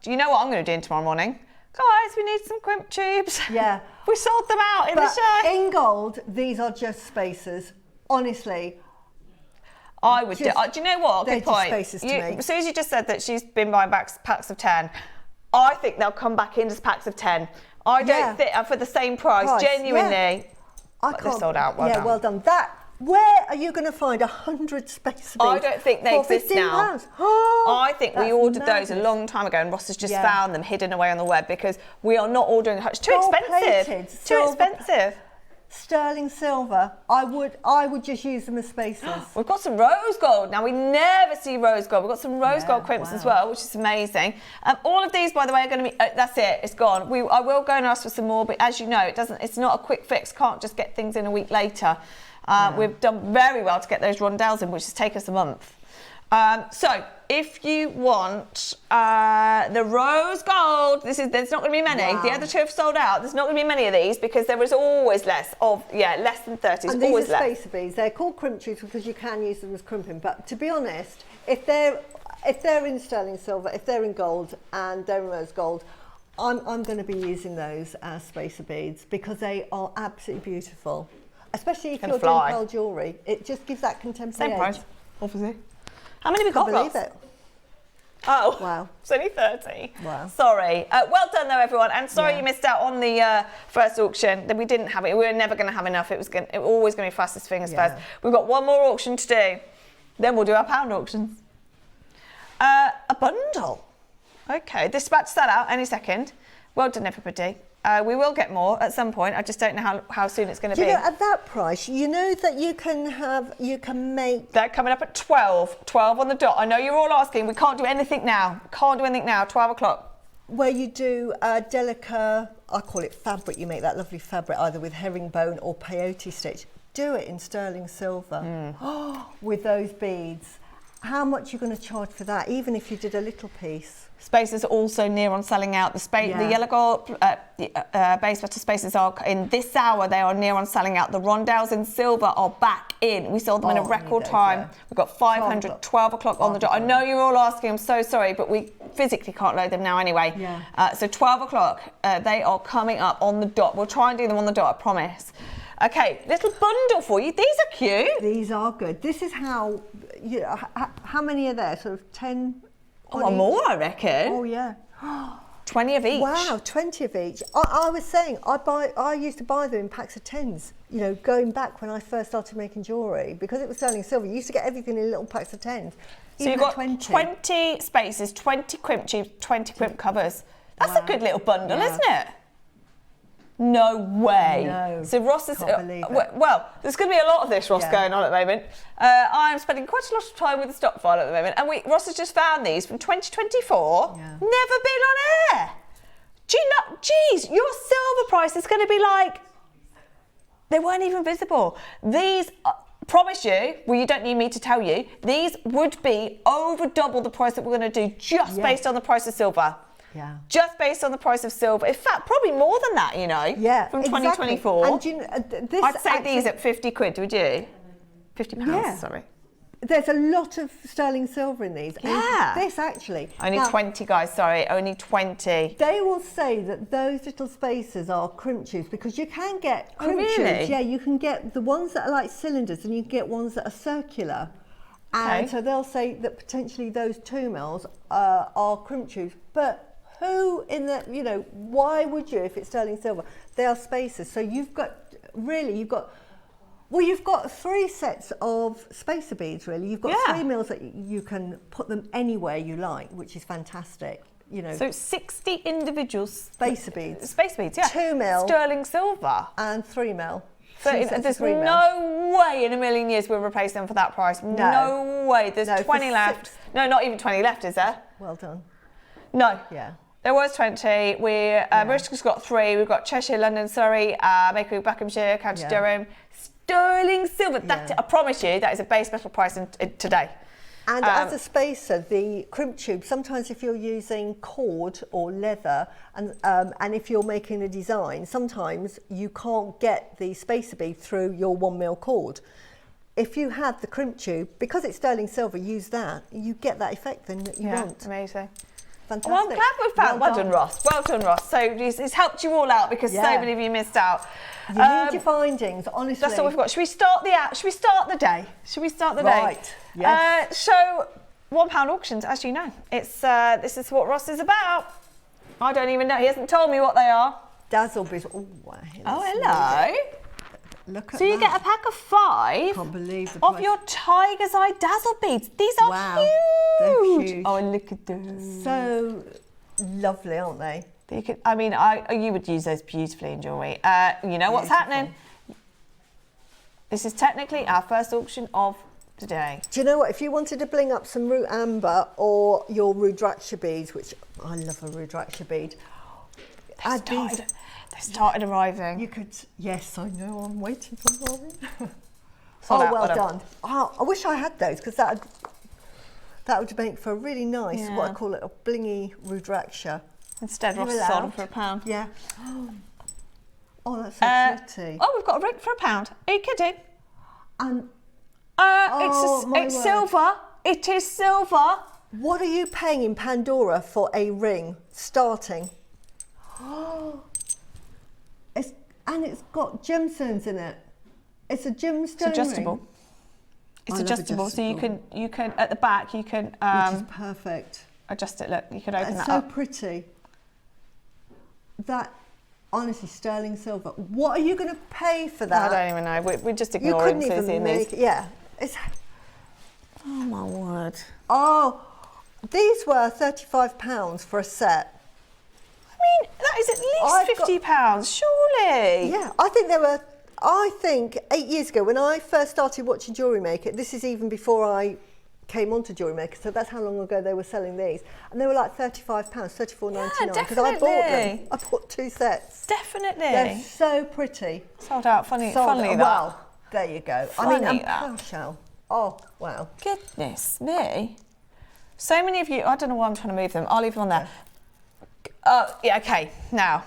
Do you know what I'm going to do tomorrow morning? Guys, we need some crimp tubes. Yeah. We sold them out in the show. In gold, these are just spacers. Honestly, I would do you know what? Good point. Spacers to me. Suzie just said that she's been buying packs of 10. I think they'll come back in as packs of 10. I don't think for the same price. Genuinely. They're sold out. Well done. Where are you going to find 100 spacer beads? I don't think they exist now. I think we ordered those a long time ago, and Ross has just found them hidden away on the web because we are not ordering. It's too expensive. Too expensive. Sterling silver, I would just use them as spacers. We've got some rose gold. Now, we never see rose gold. We've got some rose gold crimps as well, which is amazing. All of these, by the way, are going to be, that's it, it's gone. I will go and ask for some more, but as you know, it's not a quick fix. Can't just get things in a week later. We've done very well to get those rondelles in, which has taken us a month. So if you want the rose gold, there's not going to be many. The other two have sold out. There's not going to be many of these because there is always less than 30. And these are spacer beads. They're called crimp tubes because you can use them as crimping. But to be honest, if they're in sterling silver, if they're in gold and they're in rose gold, I'm going to be using those as spacer beads because they are absolutely beautiful. Especially if you're doing pearl jewellery, it just gives that contemporary edge. Same price, obviously. How many have we got? Believe it. Oh, wow. It's only 30. Wow. Sorry. Well done though, everyone. And sorry you missed out on the first auction. That we didn't have it. We were never going to have enough. It was always going to be fastest fingers first. We've got one more auction to do. Then we'll do our pound auctions. A bundle. Okay, this is about to start out any second. Well done, everybody. We will get more at some point. I just don't know how soon it's going to be. At that price, you know that you can make... They're coming up at 12 on the dot. I know you're all asking, we can't do anything now. 12 o'clock. Where you do a delicate, I call it fabric, you make that lovely fabric either with herringbone or peyote stitch. Do it in sterling silver with those beads. How much are you going to charge for that, even if you did a little piece? Spacers are also near on selling out. The yellow gold base metal spacers are in this hour. They are near on selling out. The rondelles in silver are back in. We sold them in a record time. We've got 500, 12 o'clock on the dot. I know you're all asking. I'm so sorry, but we physically can't load them now anyway. So 12 o'clock, they are coming up on the dot. We'll try and do them on the dot, I promise. Okay, little bundle for you. These are cute. These are good. This is how many are there? Sort of 10. Oh, more, I reckon. Oh, yeah. 20 of each. Wow, 20 of each. I was saying, I used to buy them in packs of 10s, going back when I first started making jewellery, because it was sterling silver. You used to get everything in little packs of 10s. So you've got 20 spacers, 20 crimp tubes, 20 crimp covers. That's a good little bundle, isn't it? No way. No. So Ross is... Can't believe it. Well, there's going to be a lot of this, Ross, going on at the moment. I'm spending quite a lot of time with the stock file at the moment. And Ross has just found these from 2024. Never been on air. Do you know... Geez, your silver price is going to be like... They weren't even visible. These... promise you, well, you don't need me to tell you, these would be over double the price that we're going to do just based on the price of silver. Yeah. Just based on the price of silver. In fact, probably more than that, Yeah, from 2024. And I'd say these at 50 quid, would you? £50, sorry. There's a lot of sterling silver in these. Yeah. This actually. Only 20, guys, sorry, only 20. They will say that those little spacers are crimp tubes because you can get crimp tubes. Yeah, you can get the ones that are like cylinders and you can get ones that are circular. And so they'll say that potentially those 2 mils are crimp tubes. But who in the, you know, why would you if it's sterling silver? They are spacers. So you've got 3 sets of spacer beads really. You've got 3 mils that you can put them anywhere you like, which is fantastic. You know. So 60 individual spacer beads. Spacer beads, yeah. 2 mil. Sterling silver. And 3 mil. There's no way in a million years we'll replace them for that price. No way. There's 20 left. No, not even 20 left, is there? Well done. No. Yeah. There was 20. Bristol's got 3. We've got Cheshire, London, Surrey, Maker, Buckinghamshire, County Durham. Sterling silver. That, I promise you, that is a base metal price today. And as a spacer, the crimp tube, sometimes if you're using cord or leather and if you're making a design, sometimes you can't get the spacer bead through your 1 mil cord. If you have the crimp tube, because it's sterling silver, use that, you get that effect then that you want. Amazing. Fantastic. Well, I'm glad we found. Well done, Ross. Well done, Ross. So it's helped you all out because so many of you missed out. You need your findings, honestly. That's all we've got. Should we start the day? Should we start the day? Right. Yes. So £1 auctions, as you know, it's this is what Ross is about. I don't even know. He hasn't told me what they are. Dazzle beads. Oh, wow. Hello. Look at so you get a pack of 5 can't believe of your Tiger's Eye dazzle beads. These are huge. They're huge. Oh, and look at those. So lovely, aren't they? You could, I mean, you would use those beautifully in jewellery. You know what's happening. This is technically our first auction of the day. Do you know what? If you wanted to bling up some root amber or your Rudraksha beads, which I love a Rudraksha bead, They started arriving. You could, yes, I know, I'm waiting for mine. Well done. Oh, I wish I had those because that would make for a really nice, what I call it, a blingy Rudraksha. Instead, Ross sold them for £1. Yeah. Oh, that's so pretty. Oh, we've got a ring for £1. Are you kidding? And it's silver. It is silver. What are you paying in Pandora for a ring starting? Oh, it's got gemstones in it. It's a gemstone It's adjustable. ring. It's adjustable, so you can at the back you can which is perfect. Adjust it. Look, you can open that up. up. It's so pretty. That honestly, sterling silver. What are you going to pay for that? I don't even know. We just ignore him. You couldn't even make it. Yeah. Oh my word. Oh, these were £35 for a set. I mean, that is at least £50, surely. Yeah, I think 8 years ago when I first started watching JewelleryMaker, this is even before I came onto JewelleryMaker, so that's how long ago they were selling these, and they were like £35, $34.99 because I bought them. I bought 2 sets. Definitely. They're so pretty. Sold out. Funnily that. Well, there you go. Funny I mean, clamshell. Oh, wow. Goodness me. So many of you, I don't know why I'm trying to move them. I'll leave them on there. Yeah, okay, now.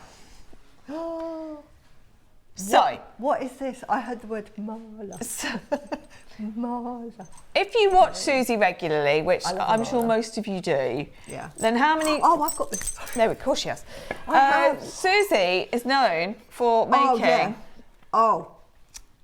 So. What is this? I heard the word Marla. Marla. If you watch Suzie regularly, which I'm sure most of you do, then how many... Oh, I've got this. No, of course she has. Suzie is known for making...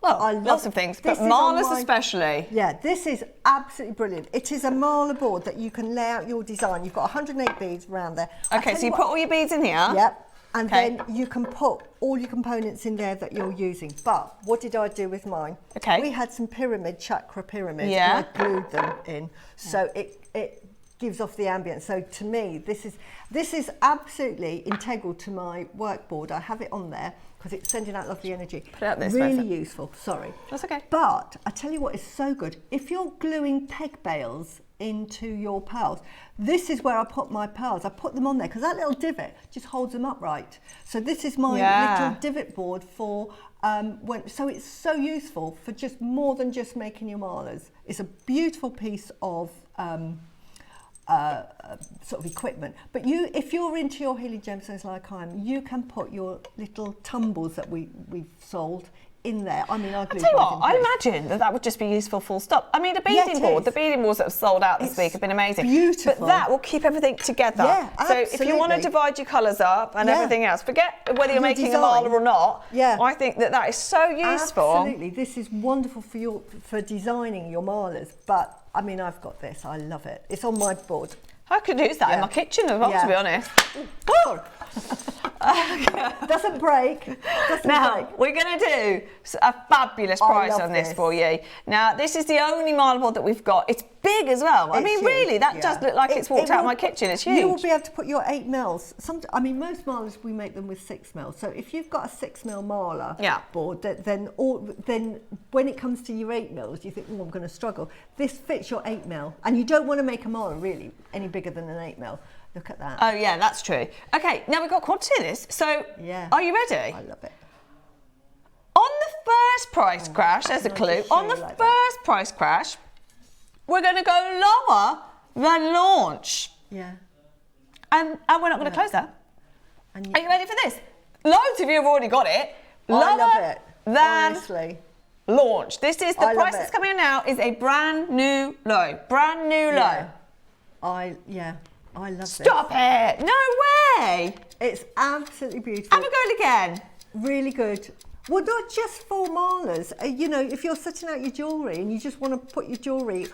Well, lots of things, but marlers especially. Yeah, this is absolutely brilliant. It is a marler board that you can lay out your design. You've got 108 beads around there. Okay, so you put all your beads in here. Yep. And then you can put all your components in there that you're using. But what did I do with mine? Okay. We had some chakra pyramids, and I glued them in. So it gives off the ambience. So to me, this is absolutely integral to my work board. I have it on there because it's sending out lovely energy. Put it out this really way, useful. Sorry. That's okay. But I tell you what is so good. If you're gluing peg bales into your pearls, this is where I put my pearls. I put them on there because that little divot just holds them upright. So this is my little divot board for so it's so useful for just more than just making your marlers. It's a beautiful piece of sort of equipment. But if you're into your healing gemstones like I am, you can put your little tumbles that we've sold in there. I mean, I'll tell you what, I imagine that would just be useful full stop. I mean, the beading board that have sold out this week have been amazing. Beautiful. But that will keep everything together. Yeah, so if you want to divide your colours up and everything else, forget whether you're making a marler or not. Yeah. I think that is so useful. Absolutely. This is wonderful for designing your marlers. But I mean, I've got this. I love it. It's on my board. I could use that in my kitchen as well, to be honest. Doesn't break. Now, we're going to do a fabulous price on this for you. Now, this is the only marble that we've got. It's big as well. I mean, really, that does look like it's walked out of my kitchen. It's huge. You will be able to put your 8 mils. I mean, most marlers, we make them with 6 mils. So if you've got a 6 mil marler board, then when it comes to your 8 mils, you think, oh, I'm going to struggle. This fits your 8 mil. And you don't want to make a marler, really, any bigger than an 8 mil. Look at that. Oh, yeah, that's true. Okay, now we've got quantity of this. So, are you ready? I love it. On the first price crash, there's a clue. On the first price crash, we're going to go lower than launch. Yeah. And we're not going to close that. Are you ready for this? Loads of you have already got it. I love it. Than honestly. Launch. This is the price that's coming in now is a brand new low. Brand new low. I love this. Stop it! No way! It's absolutely beautiful. Have a go again. Really good. Well, not just for marlers. You know, if you're setting out your jewellery and you just want to put your jewellery.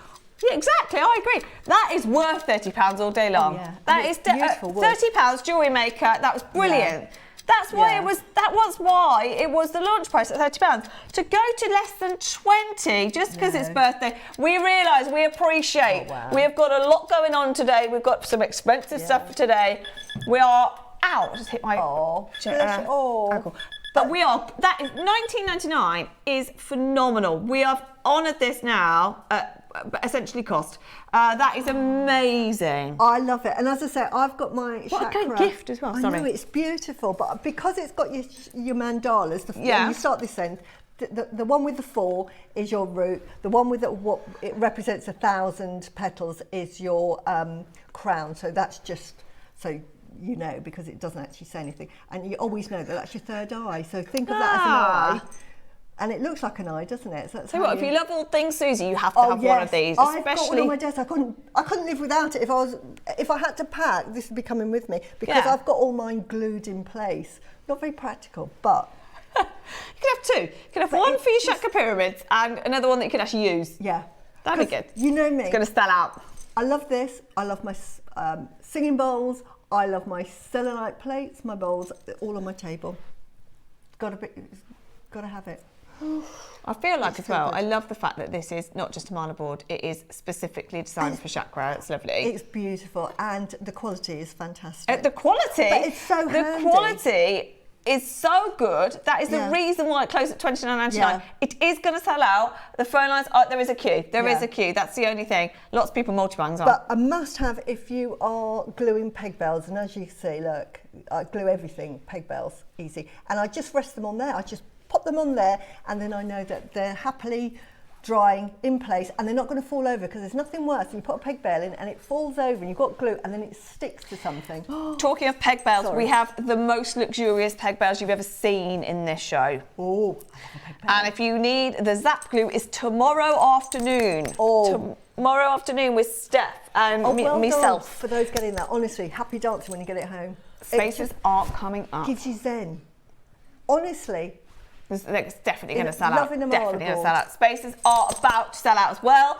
Yeah, exactly. I agree. That is worth £30 all day long. Yeah. That is beautiful. £30 Jewellery Maker. That was brilliant. Yeah. That's why it was. That was why it was the launch price at £30. To go to less than 20 just because it's birthday, we realise, we appreciate. We have got a lot going on today. We've got some expensive stuff for today. We are out. Just hit my ankle. But we are. That is $19.99 is phenomenal. We have honoured this now at essentially cost. That is amazing. I love it. And as I say, I've got my What a great gift as well. I know, it's beautiful, but because it's got your mandalas, you start this end. The one with the 4 is your root. The one with what it represents 1,000 petals is your crown. So that's just so you know, because it doesn't actually say anything. And you always know that that's your third eye. So think of that as an eye. And it looks like an eye, doesn't it? So what, if you love all things Susie, you have to have one of these. I've got one on my desk. I couldn't live without it. If I had to pack, this would be coming with me because I've got all mine glued in place. Not very practical, but you can have 2. You can have one for your chakra pyramids and another one that you can actually use. Yeah, that'd be good. You know me. It's going to stand out. I love this. I love my singing bowls. I love my selenite plates, my bowls, all on my table. Got to have it. I feel like as well, I love the fact that this is not just a marble board, it is specifically designed for chakra. It's lovely. It's beautiful and the quality is fantastic. The quality? But it's so handy. The quality is so good. That is the reason why it closed at $29.99. Yeah. It is going to sell out. The phone lines, there is a queue. There is a queue. That's the only thing. Lots of people multi-bangs on. But a must-have if you are gluing peg bells, and as you see, look, I glue everything, peg bells, easy. And I just rest them on there. I just pop them on there and then I know that they're happily drying in place and they're not going to fall over, because there's nothing worse than you put a peg bell in and it falls over and you've got glue and then it sticks to something. Talking of peg bells, we have the most luxurious peg bells you've ever seen in this show. Oh, I love a peg bell. And if you need, the zap glue is tomorrow afternoon. Tomorrow afternoon with Steph and myself. For those getting that, honestly, happy dancing when you get it home. Spaces are coming up. Gives you zen. Honestly. It's definitely going to sell out. Definitely going to sell out. Spaces are about to sell out as well.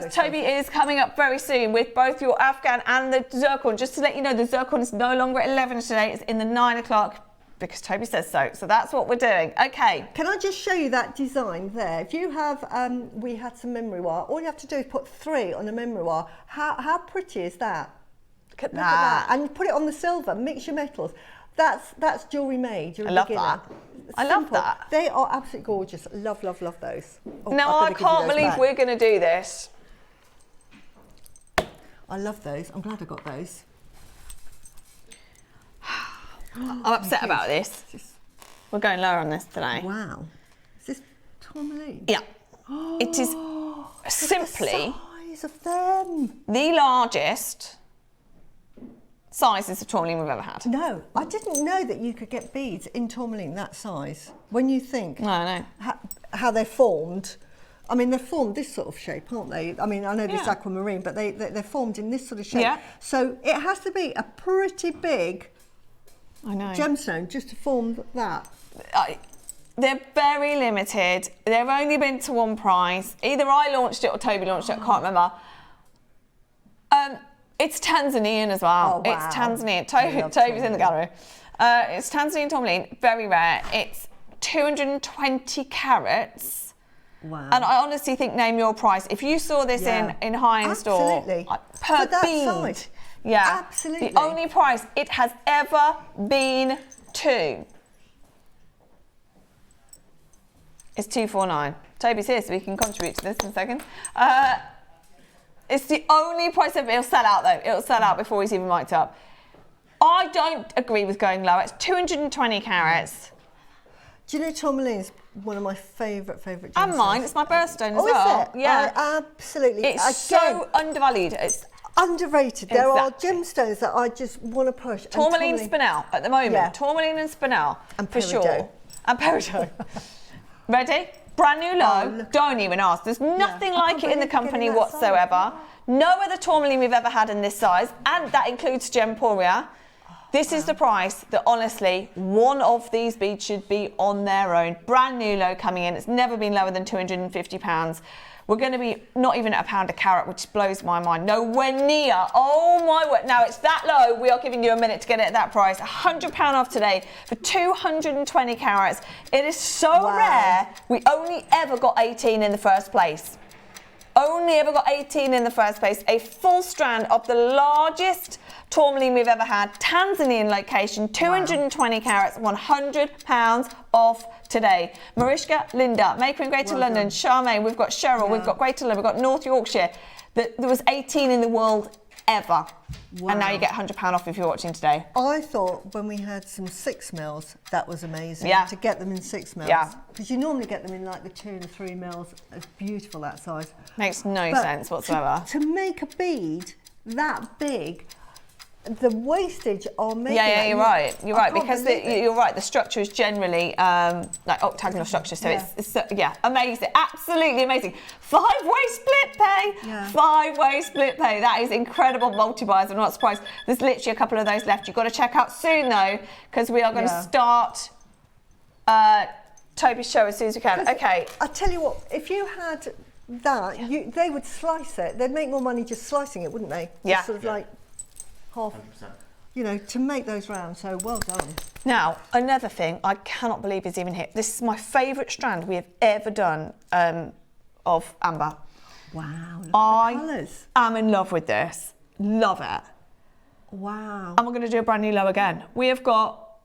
Toby is coming up very soon with both your Afghan and the Zircon. Just to let you know, the Zircon is no longer at 11 today. It's in the 9 o'clock because Toby says so. So that's what we're doing. Okay. Can I just show you that design there? If you have, we had some memory wire. All you have to do is put 3 on a memory wire. How pretty is that? Look at that. And you put it on the silver. Mix your metals. That's jewellery made. You're I love that. I love that. They are absolutely gorgeous. Love, love, love those. Now I can't believe we're going to do this. I love those. I'm glad I got those. I'm upset about this. We're going lower on this today. Wow. Is this tourmaline? Yeah. It is simply the size of them. The largest sizes of tourmaline we've ever had. No, I didn't know that you could get beads in tourmaline that size. When you think how they're formed, I mean, they're formed this sort of shape, aren't they? I mean, I know this aquamarine, but they're formed in this sort of shape. Yeah. So it has to be a pretty big gemstone just to form that. They're very limited. They've only been to one price. Either I launched it or Toby launched it, I can't remember. It's Tanzanian as well. Oh, wow. It's Tanzanian. I love Toby's in the tourmaline. gallery. It's Tanzanian tourmaline, very rare. It's 220 carats. Wow. And I honestly think, name your price. If you saw this in high-end store, Absolutely. per For that bead, size. yeah, Absolutely. the only price it has ever been to is $249. Toby's here, so we can contribute to this in a second. It's the only price of it. It'll sell out though. It'll sell out before he's even mic'd up. I don't agree with going lower. It's 220 carats. Do you know tourmaline is one of my favourite gemstones? And mine. It's my birthstone as Oh, well. is it? Yeah. I absolutely. It's so undervalued. It's underrated. There are Exactly. gemstones that I just want to push. And tourmaline spinel at the moment. Yeah. Tourmaline and spinel And for peridot. sure. And peridot. Ready? Brand new low. look. Don't even ask. There's nothing I like can't it in the believe you're company getting that size. whatsoever. No other tourmaline we've ever had in this size, and that includes Gemporia. This is the price that, honestly, one of these beads should be on their own. Brand new low coming in. It's never been lower than £250. We're going to be not even at £1 a carat, which blows my mind. Nowhere near. Oh my word. Now it's that low. We are giving you a minute to get it at that price. £100 off today for 220 carats. It is so rare. We only ever got 18 in the first place. Only ever got 18 in the first place. A full strand of the largest tourmaline we've ever had. Tanzanian location, 220 carats, £100 off today. Mariska, Linda, Maker in Greater London, Charmaine, we've got Cheryl, we've got Greater London, we've got North Yorkshire. There was 18 in the world ever. And now you get £100 off if you're watching today. I thought when we had some 6mm, that was amazing. Yeah. To get them in 6mm. Yeah. Because you normally get them in like the 2 and the 3mm. It's beautiful, that size. Makes no But sense whatsoever. To make a bead that big, the wastage on making Yeah, it, you're right. You're right, can't because believe it. you're right. The structure is generally like octagonal structure, so it's amazing, absolutely amazing. 5-way split pay, 5-way split pay. That is incredible. Multi-buys. I'm not surprised. There's literally a couple of those left. You've got to check out soon though, because we are going to start Toby's show as soon as we can. Okay. I tell you what, if you had that, they would slice it. They'd make more money just slicing it, wouldn't they? Yeah. Just sort of like half. 100%. You know, to make those round. So well done. Now, another thing I cannot believe is even here. This is my favourite strand we have ever done of amber. Wow. Look I at the colours. am in love with this. Love it. Wow. And we're going to do a brand new low again. We have got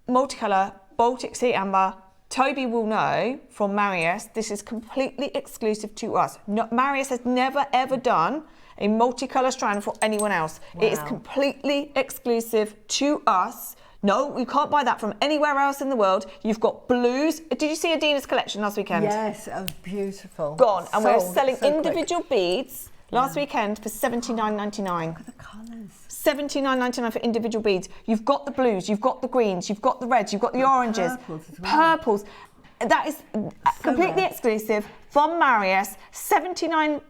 multicolour Baltic Sea amber. Toby will know from Marius, this is completely exclusive to us. No, Marius has never ever done a multicolour strand for anyone else. It is completely exclusive to us. No, you can't buy that from anywhere else in the world. You've got blues. Did you see Adina's collection last weekend? Yes, it was beautiful. Gone. And we're Sold selling so quick. individual beads last weekend for $79.99. Look at the colours. $79.99 for individual beads. You've got the blues, you've got the greens, you've got the reds, you've got the oranges, purples as well. purples. That is completely rare. exclusive from Marius. £79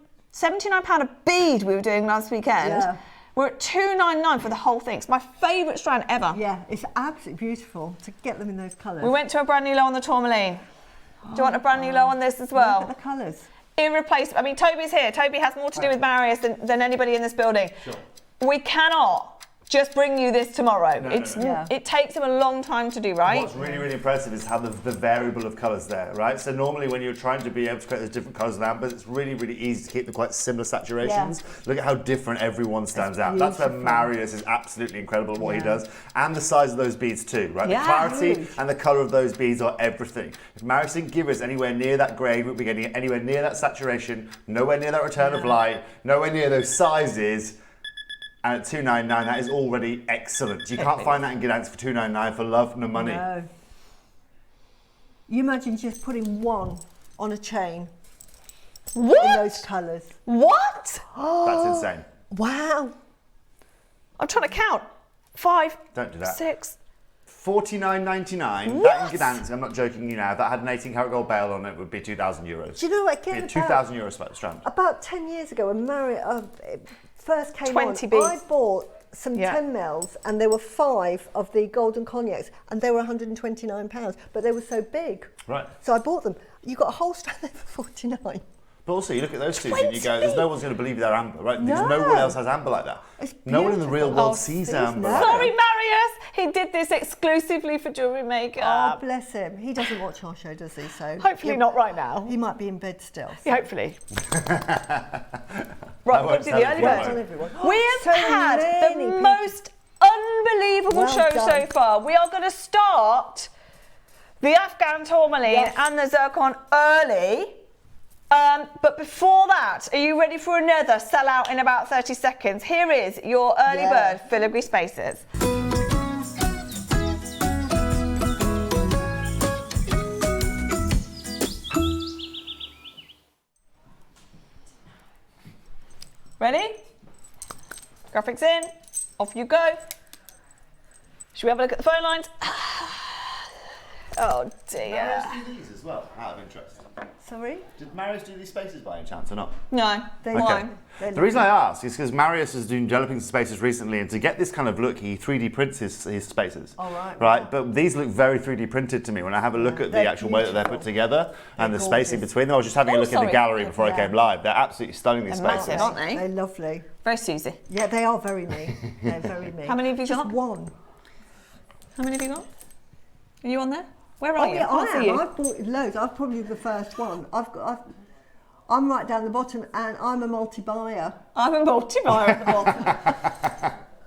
a bead we were doing last weekend. Yeah. We're at $2.99 for the whole thing. It's my favourite strand ever. Yeah, it's absolutely beautiful to get them in those colours. We went to a brand new low on the tourmaline. Do you want a brand new low on this as well? Look at the colours. Irreplaceable. I mean, Toby's here. Toby has more to do with Marius than anybody in this building. Sure. We cannot just bring you this tomorrow. No. It takes them a long time to do, right? What's really, really impressive is how the variable of colours there, right? So normally when you're trying to be able to create those different colours of ambers, it's really, really easy to keep the quite similar saturations. Look at how different everyone stands out. That's where Marius is absolutely incredible at what he does. And the size of those beads too, right? Yeah. The clarity and the colour of those beads are everything. If Marius didn't give us anywhere near that grade, we'd be getting anywhere near that saturation, nowhere near that return of light, nowhere near those sizes. And at $2.99, that is already excellent. You can't find that in Gdansk for $2.99 for love nor money. No. You imagine just putting one on a chain in those colours. What? That's insane. Wow. I'm trying to count. 5, Don't do that. 6. $49.99. That in Gdansk, I'm not joking you now, if that had an 18 karat gold bail on it, would be €2,000. Do you know what? Be Again, €2,000 strand. about 10 years ago when it first came 20 on, beads. I bought some 10mm and there were 5 of the golden cognacs and they were £129, but they were so big. Right. So I bought them. You got a whole strand there for 49. But also, you look at those two and you go, there's no one's going to believe they're amber, right? Because no one else has amber like that. It's No one in the real world beautiful. sees It is amber. now. Sorry, Marius. He did this exclusively for Jewellery Maker. Oh, bless him. He doesn't watch our show, does he? So Hopefully not right now. He might be in bed still. Yeah, hopefully. Right, Right, we've got to do the early Well bird. done, everyone. We have So had many the people. most unbelievable Well show so done. far. We are going to start the Afghan Tourmaline Yes. and the Zircon early. But before that, are you ready for another sellout in about 30 seconds? Here is your early Yeah. bird Filigree Spacers. Ready? Graphics in. Off you go. Should we have a look at the phone lines? Oh dear. do these as well, out of interest. Sorry? Did Marius do these spaces by any chance or not? No. They Why? They're The reason I ask is because Marius has been developing some spaces recently, and to get this kind of look, he 3D prints his spaces. Oh, right. Right, but these look very 3D printed to me when I have a look at the They're actual way that they're put beautiful. together and the They're spacing gorgeous. between them. I was just having a Oh, look in the sorry. gallery before I Yeah. came live. They're absolutely stunning, these They're spaces. massive, aren't they? They're lovely. Very Suzie. Yeah, they are very me. They're very me. How many have you Just got? one. How many have you got? Are you on there? Where Oh, are you? yeah, can't see I am. you. I've bought loads. I'm probably the first one. I'm right down the bottom, and I'm a multi-buyer. I'm a multi-buyer at the bottom.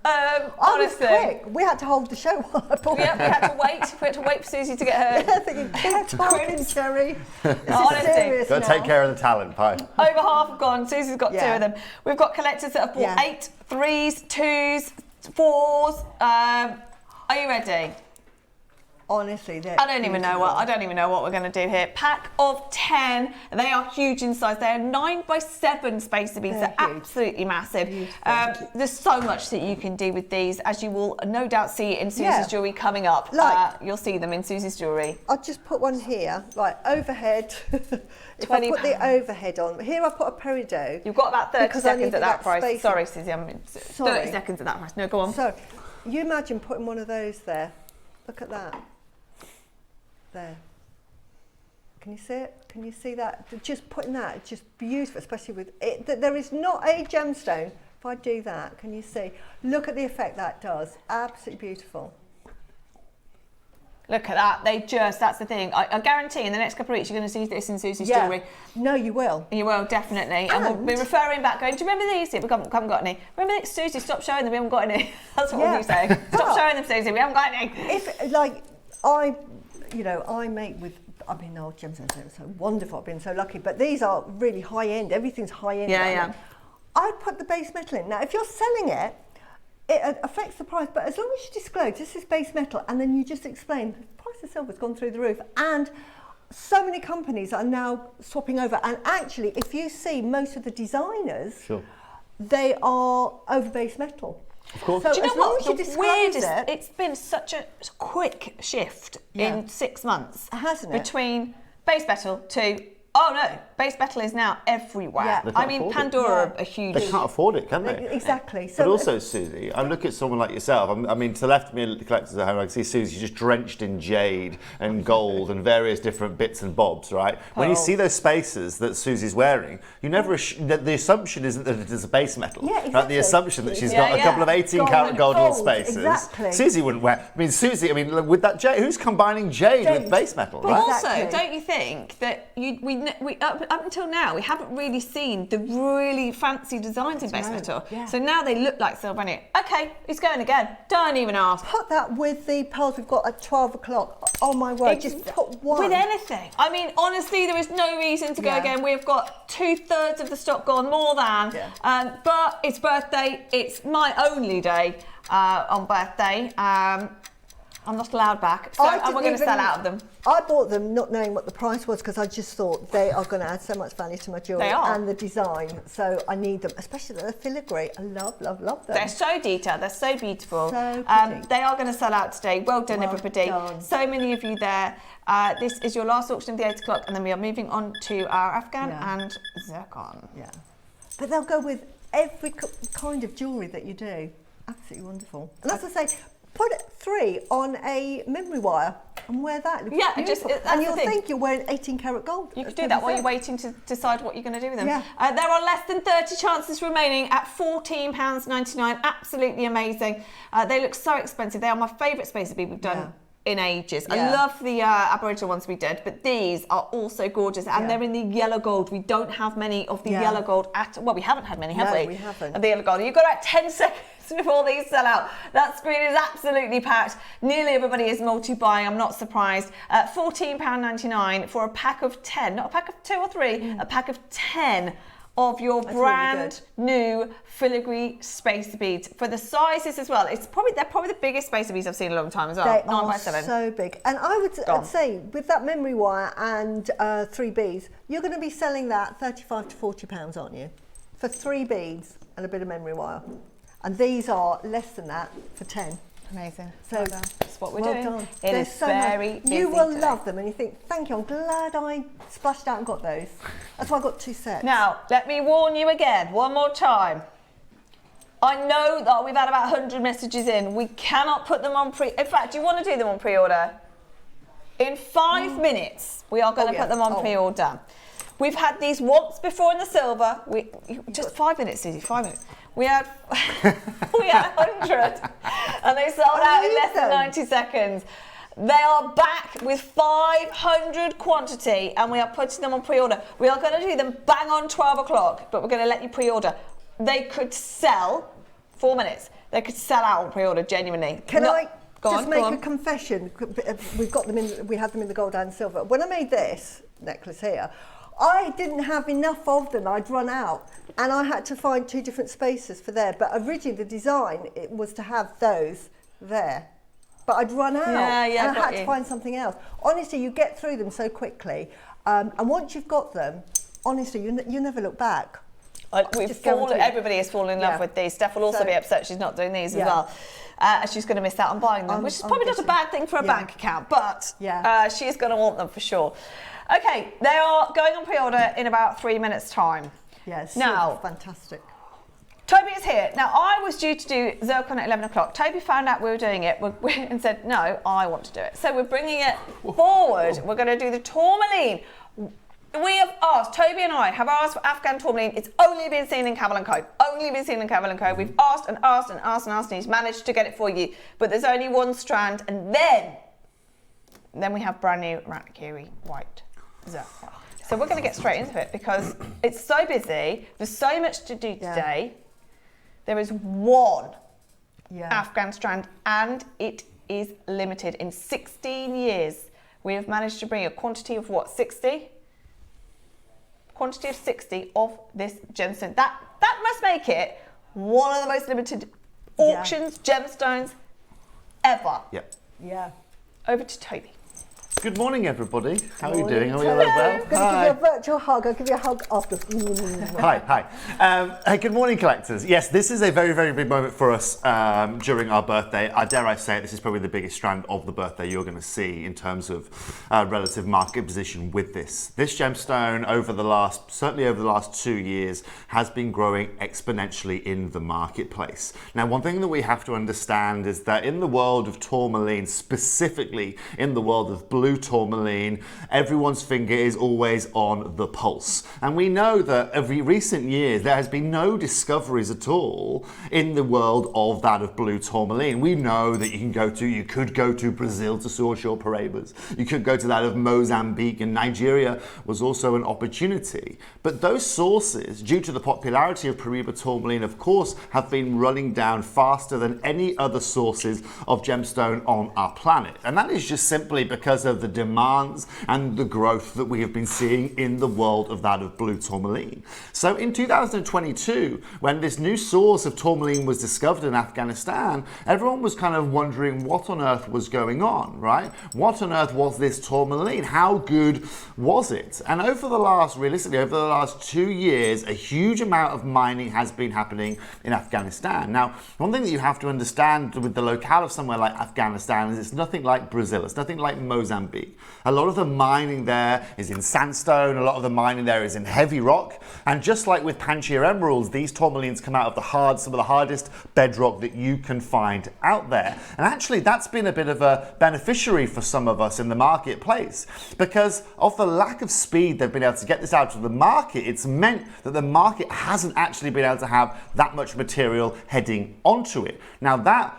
I was Honestly. quick. We had to hold the show while I bought Yeah, we had to wait. We had to wait for Suzie to get her. I'm thinking, keep talking, Cherry. This is Honestly. serious Got to take now. care of the talent, Pie. Over half have gone. Susie's got two Yeah. of them. We've got collectors that have bought Yeah. 8, 3s, 2s, 4s. Are you ready? Honestly, they're I don't even know what we're going to do here. Pack of 10. They are huge in size. They are 9x7 spacer beads. They're They're huge. absolutely massive. Beautiful. There's so much that you can do with these, as you will no doubt see in Susie's Yeah. jewellery coming up. Like- You'll see them in Susie's jewellery. I'll just put one here, like overhead. If I £20. put the overhead on, here I put a peridot. You've got about 30 Because I seconds needed at that that price. spacing. Sorry, Suzie, I'm 30 Sorry. seconds at that price. No, go on. So, you imagine putting one of those there. Look at that. There. Can you see it? Can you see that? Just putting that, it's just beautiful, especially with it. There is not a gemstone. If I do that, can you see? Look at the effect that does. Absolutely beautiful. Look at that. That's the thing. I guarantee in the next couple of weeks you're going to see this in Susie's jewellery. No, you will. You will, definitely. And we'll be And- referring back, going, do you remember these? Yeah, we haven't got any. Remember these? Suzie, stop showing them, we haven't got any. That's what Yeah. you say. Stop But- showing them, Suzie, we haven't got any. If, like, I make with, I mean, old gemstones are so wonderful. I've been so lucky. But these are really high end. Everything's high end. Yeah, about yeah. them. I'd put the base metal in. Now, if you're selling it, it affects the price. But as long as you disclose this is base metal, and then you just explain the price of silver's gone through the roof, and so many companies are now swapping over. And actually, if you see most of the designers, Sure. they are over base metal. Of course. So Do you know as long what? as you The disclose weirdest, it, it's been such a quick shift Yeah. in 6 months. Hasn't it? Between base metal to, oh no, base metal is now everywhere. Yeah. They I can't mean, afford it. Pandora Yeah. are huge. They can't afford it, can they? exactly. But So also, Suzie, I look at someone like yourself. I mean, to the left of me, the collectors at home, I can see Suzie just drenched in jade and gold and various different bits and bobs, right? When you see those spacers that Susie's wearing, you never the assumption isn't that it is a base metal. Yeah, Right? exactly. The assumption that she's Yeah, got a yeah. couple of 18-karat gold Gold, spacers. exactly. Suzie wouldn't wear. I mean, Suzie. I mean, look, with that jade, who's combining jade with Jade. base metal, But right? exactly. Also, don't you think that we up until now we haven't really seen the really fancy designs in base right, metal? yeah. So now they look like silver. And okay, he's going again. Don't even ask. put that with the pearls we've got at 12 o'clock. Oh my word, just put one. With anything. I mean, honestly, there is no reason to go Yeah. again. We've got 2/3 of the stock gone, more than. Yeah. But it's birthday. It's my only day on birthday. I'm not allowed back, so I and we're didn't going to sell even- out of them. I bought them not knowing what the price was because I just thought they are going to add so much value to my jewellery They are. and the design. So I need them, especially the filigree. I love them. They're so detailed, they're so beautiful. So pretty. They are going to sell out today. Well done, Well everybody. done. So many of you there. This is your last auction of the 8 o'clock, and then we are moving on to our Afghan Yeah. and Zircon. Yeah. But they'll go with every kind of jewellery that you do. Absolutely wonderful. And as I say, put 3 on a memory wire. and wear that. It looks Yeah, beautiful. that's and the you'll thing. think you're wearing 18 karat gold. You could as do Toby that while said. you're waiting to decide what you're going to do with them. Yeah. There are less than 30 chances remaining at £14.99. Absolutely amazing. They look so expensive. They are my favourite spacer bead we've done in ages. I Yeah. love the Aboriginal ones we did, but these are also gorgeous, and they're in the yellow gold. We don't have many of the yellow gold well, we haven't had many, have we? No, we haven't. Of the yellow gold. You've got about 10 seconds before these sell out. That screen is absolutely packed. Nearly everybody is multi-buying. I'm not surprised. £14.99 for a pack of 10, not a pack of 2 or 3, a pack of 10 of your That's brand new filigree spacer beads for the sizes as well. They're probably the biggest spacer beads I've seen in a long time as well. They 9x7. are so big. And I'd say with that memory wire and 3 beads, you're going to be selling that £35 to £40, aren't you? For 3 beads and a bit of memory wire. And these are less than that for 10. Amazing. So that's what we're well doing. done. It There's is so very much. busy You will today. love them, and you think, thank you, I'm glad I splashed out and got those. That's why I got 2 sets. Now, let me warn you again, one more time. I know that we've had about 100 messages in. We cannot put them on In fact, do you want to do them on pre-order? In 5 minutes, we are going to put them on pre-order. We've had these once before in the silver. Just 5 minutes, Suzie, 5 minutes. We had 100, and they sold out in less than 90 seconds. They are back with 500 quantity, and we are putting them on pre-order. We are going to do them bang on 12 o'clock, but we're going to let you pre-order. They could sell 4 minutes. They could sell out on pre-order, genuinely. Can I Go just on, make go on. a confession? We had them in the gold and silver. When I made this necklace here, I didn't have enough of them. I'd run out, and I had to find 2 different spaces for there. But originally, the design it was to have those there. But I'd run out, and I had to find something else. Honestly, you get through them so quickly, and once you've got them, honestly, you never look back. Everybody has fallen in love with these. Steph will also be upset she's not doing these as well. She's going to miss out on buying them, which is probably not a bad thing for a bank account, but she is going to want them for sure. Okay, they are going on pre-order in about 3 minutes' time. Yes, now, fantastic. Toby is here. Now, I was due to do Zircon at 11 o'clock. Toby found out we were doing it and said, no, I want to do it. So we're bringing it forward. We're going to do the Tourmaline. We have asked, Toby and I have asked for Afghan Tourmaline. It's only been seen in Cavill & Co. Only been seen in Cavill & Co. We've asked and asked and asked and asked, and he's managed to get it for you. But there's only 1 strand, and then we have brand new Rakiri white Zircon. So we're going to get straight into it because it's so busy. There's so much to do today. There is 1 Afghan strand, and it is limited. In 16 years, we have managed to bring a quantity of what, 60? Quantity of 60 of this gemstone. That must make it one of the most limited auctions, gemstones ever. Yep. Yeah. Over to Toby. Good morning, everybody. How are you doing? Are we all Hello. well? I'm going to give you a virtual hug. I'll give you a hug after. Hi. Good morning, collectors. Yes, this is a very, very big moment for us during our birthday. Dare I say it, this is probably the biggest strand of the birthday you're going to see in terms of relative market position with this. This gemstone certainly over the last 2 years, has been growing exponentially in the marketplace. Now, one thing that we have to understand is that in the world of tourmaline, specifically in the world of blue tourmaline, everyone's finger is always on the pulse. And we know that over recent years, there has been no discoveries at all in the world of that of blue tourmaline. We know that you could go to Brazil to source your Parabas. You could go to that of Mozambique, and Nigeria was also an opportunity. But those sources, due to the popularity of Paraiba tourmaline, of course, have been running down faster than any other sources of gemstone on our planet. And that is just simply because of the demands and the growth that we have been seeing in the world of that of blue tourmaline. So in 2022, when this new source of tourmaline was discovered in Afghanistan, everyone was kind of wondering what on earth was going on, right? What on earth was this tourmaline? How good was it? And realistically, over the last 2 years, a huge amount of mining has been happening in Afghanistan. Now, one thing that you have to understand with the locale of somewhere like Afghanistan is it's nothing like Brazil, it's nothing like Mozambique. be. A lot of the mining there is in sandstone, a lot of the mining there is in heavy rock, and just like with Pangaea emeralds, these tourmalines come out of some of the hardest bedrock that you can find out there. And actually that's been a bit of a beneficiary for some of us in the marketplace, because of the lack of speed they've been able to get this out to the market. It's meant that the market hasn't actually been able to have that much material heading onto it. Now that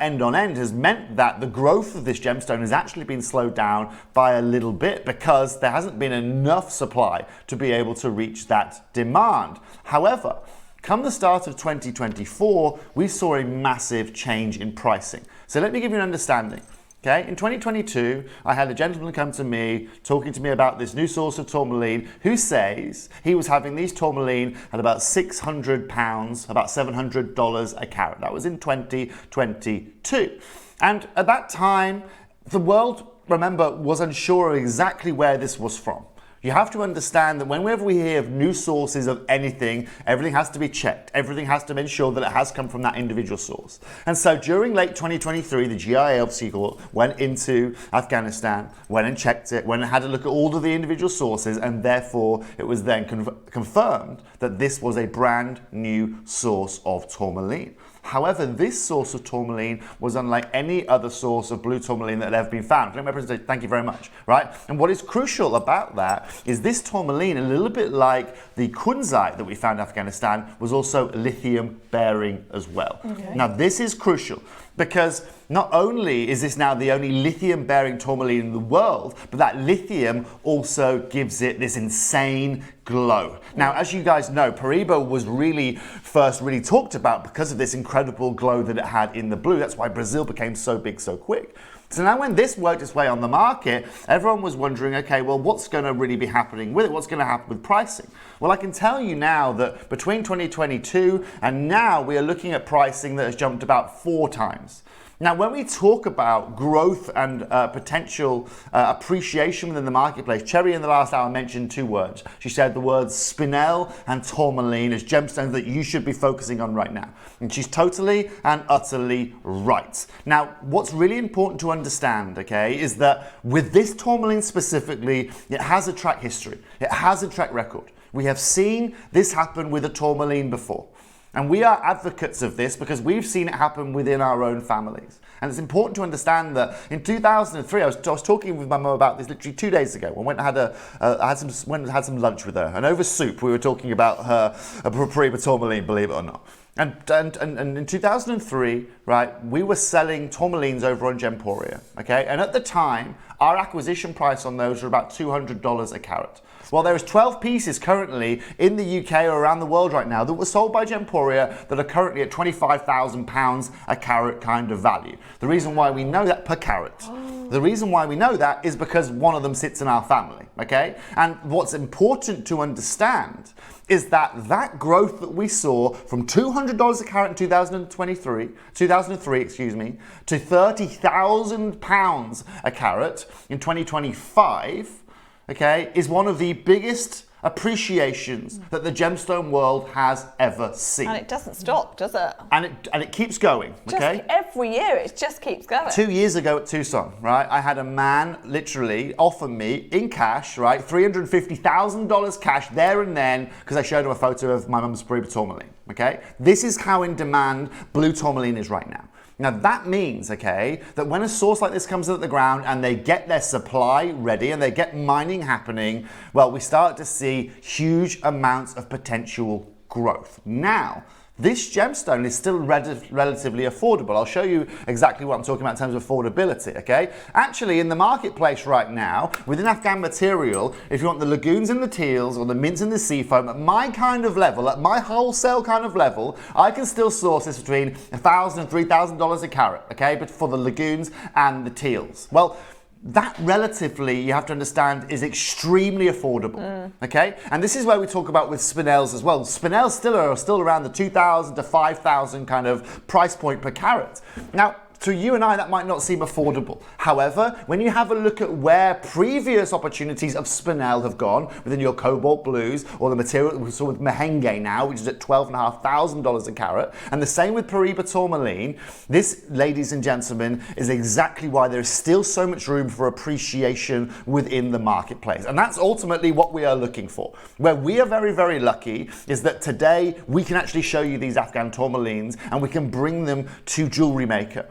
end on end has meant that the growth of this gemstone has actually been slowed down by a little bit, because there hasn't been enough supply to be able to reach that demand. However, come the start of 2024, we saw a massive change in pricing. So let me give you an understanding. Okay, in 2022, I had a gentleman come to me, talking to me about this new source of tourmaline, who says he was having these tourmaline at about £600, about $700 a carat. That was in 2022. And at that time, the world, remember, was unsure of exactly where this was from. You have to understand that whenever we hear of new sources of anything, everything has to be checked. Everything has to be ensured that it has come from that individual source. And so during late 2023, the GIA obviously went into Afghanistan, went and checked it, went and had a look at all of the individual sources, and therefore it was then confirmed that this was a brand new source of tourmaline. However, this source of tourmaline was unlike any other source of blue tourmaline that had ever been found. Let me present, thank you very much, right? And what is crucial about that is this tourmaline, a little bit like the kunzite that we found in Afghanistan, was also lithium bearing as well. Okay. Now this is crucial, because not only is this now the only lithium bearing tourmaline in the world, but that lithium also gives it this insane glow. Now, as you guys know, Paraiba was first really talked about because of this incredible glow that it had in the blue. That's why Brazil became so big so quick. So now when this worked its way on the market, everyone was wondering, okay, well, what's going to really be happening with it? What's going to happen with pricing? Well, I can tell you now that between 2022 and now, we are looking at pricing that has jumped about 4 times. Now, when we talk about growth and potential appreciation within the marketplace, Cherry in the last hour mentioned 2 words. She said the words spinel and tourmaline as gemstones that you should be focusing on right now. And she's totally and utterly right. Now, what's really important to understand, okay, is that with this tourmaline specifically, it has a track history. It has a track record. We have seen this happen with a tourmaline before. And we are advocates of this because we've seen it happen within our own families. And it's important to understand that in 2003, I was talking with my mum about this literally 2 days ago. I went and had some lunch with her. And over soup, we were talking about her Paraiba tourmaline, believe it or not. And in 2003, right, we were selling tourmalines over on Gemporia, okay? And at the time, our acquisition price on those were about $200 a carat. Well, there is 12 pieces currently in the UK or around the world right now that were sold by Gemporia that are currently at £25,000 a carat kind of value. The reason why we know that per carat, the reason why we know that is because one of them sits in our family, okay? And what's important to understand is that growth that we saw from $200 a carat in 2003, to £30,000 a carat in 2025, okay, is one of the biggest appreciations that the gemstone world has ever seen. And it doesn't stop, does it? And it keeps going, okay? Just every year, it just keeps going. 2 years ago at Tucson, right, I had a man literally offer me in cash, right, $350,000 cash there and then, because I showed him a photo of my mum's Paraiba tourmaline, okay? This is how in demand blue tourmaline is right now. Now that means, okay, that when a source like this comes out of the ground and they get their supply ready and they get mining happening, well, we start to see huge amounts of potential growth. Now, this gemstone is still relatively affordable. I'll show you exactly what I'm talking about in terms of affordability, okay? Actually, in the marketplace right now, within Afghan material, if you want the lagoons and the teals or the mints and the seafoam, at my kind of level, at my wholesale kind of level, I can still source this between $1,000 and $3,000 a carat, okay? But for the lagoons and the teals. Well, that relatively, you have to understand, is extremely affordable, okay? And this is where we talk about with spinels as well. Spinels are still around the 2,000 to 5,000 kind of price point per carat. Now, To you and I, that might not seem affordable. However, when you have a look at where previous opportunities of spinel have gone, within your cobalt blues, or the material that we saw with Mehenge now, which is at $12,500 a carat, and the same with Paribas Tourmaline, this, ladies and gentlemen, is exactly why there is still so much room for appreciation within the marketplace. And that's ultimately what we are looking for. Where we are very, very lucky is that today we can actually show you these Afghan tourmalines and we can bring them to JewelleryMaker.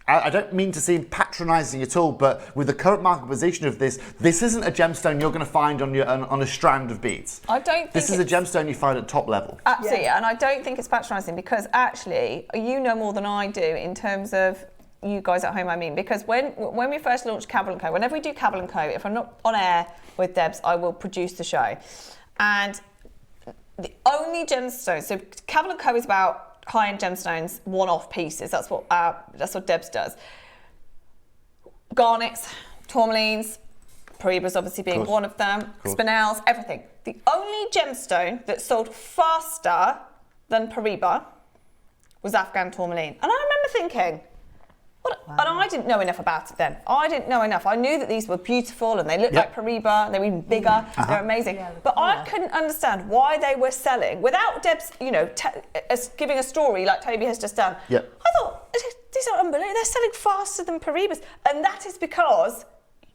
I don't mean to seem patronising at all, but with the current market position of this isn't a gemstone you're going to find on a strand of beads. I don't think this is a gemstone you find at top level. Absolutely, and I don't think it's patronising because actually, you know more than I do in terms of you guys at home, I mean, because when we first launched Cavill & Co, whenever we do Cavill & Co, if I'm not on air with Debs, I will produce the show. And the only gemstone, so Cavill & Co is about high-end gemstones, one-off pieces. That's what Debs does. Garnets, tourmalines, Paribas obviously being one of them, spinels, everything. The only gemstone that sold faster than Paribas was Afghan tourmaline. And I remember thinking, and I didn't know enough about it then. I didn't know enough. I knew that these were beautiful and they looked like Paribas and they were even bigger. They're amazing. But I couldn't understand why they were selling without Debs, giving a story like Toby has just done. I thought, these are unbelievable. They're selling faster than Paribas. And that is because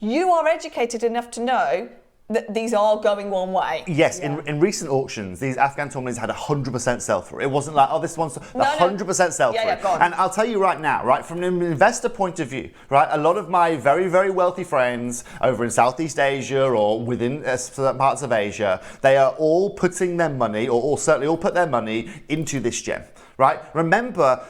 you are educated enough to know that these are going one way. Yes, in recent auctions, these Afghan tourmalines had 100% sell-through. It wasn't like, oh, this one's 100% sell-through. And I'll tell you right now, right, from an investor point of view, right, a lot of my very, very wealthy friends over in Southeast Asia or within certain parts of Asia, they are all putting their money, or certainly all put their money into this gem, right? Remember,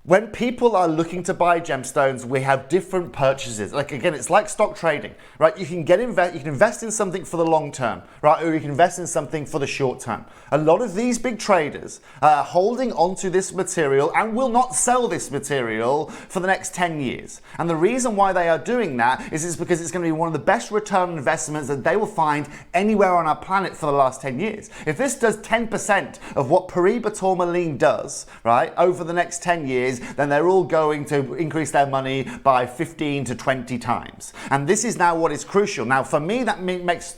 when people are looking to buy gemstones, we have different purchases. Like again, it's like stock trading, right? You can invest in something for the long term, right? Or you can invest in something for the short term. A lot of these big traders are holding onto this material and will not sell this material for the next 10 years. And the reason why they are doing that is because it's going to be one of the best return on investments that they will find anywhere on our planet for the last 10 years. If this does 10% of what Paribas Tourmaline does, right, over the next 10 years, then they're all going to increase their money by 15 to 20 times. And this is now what is crucial. Now, for me, that makes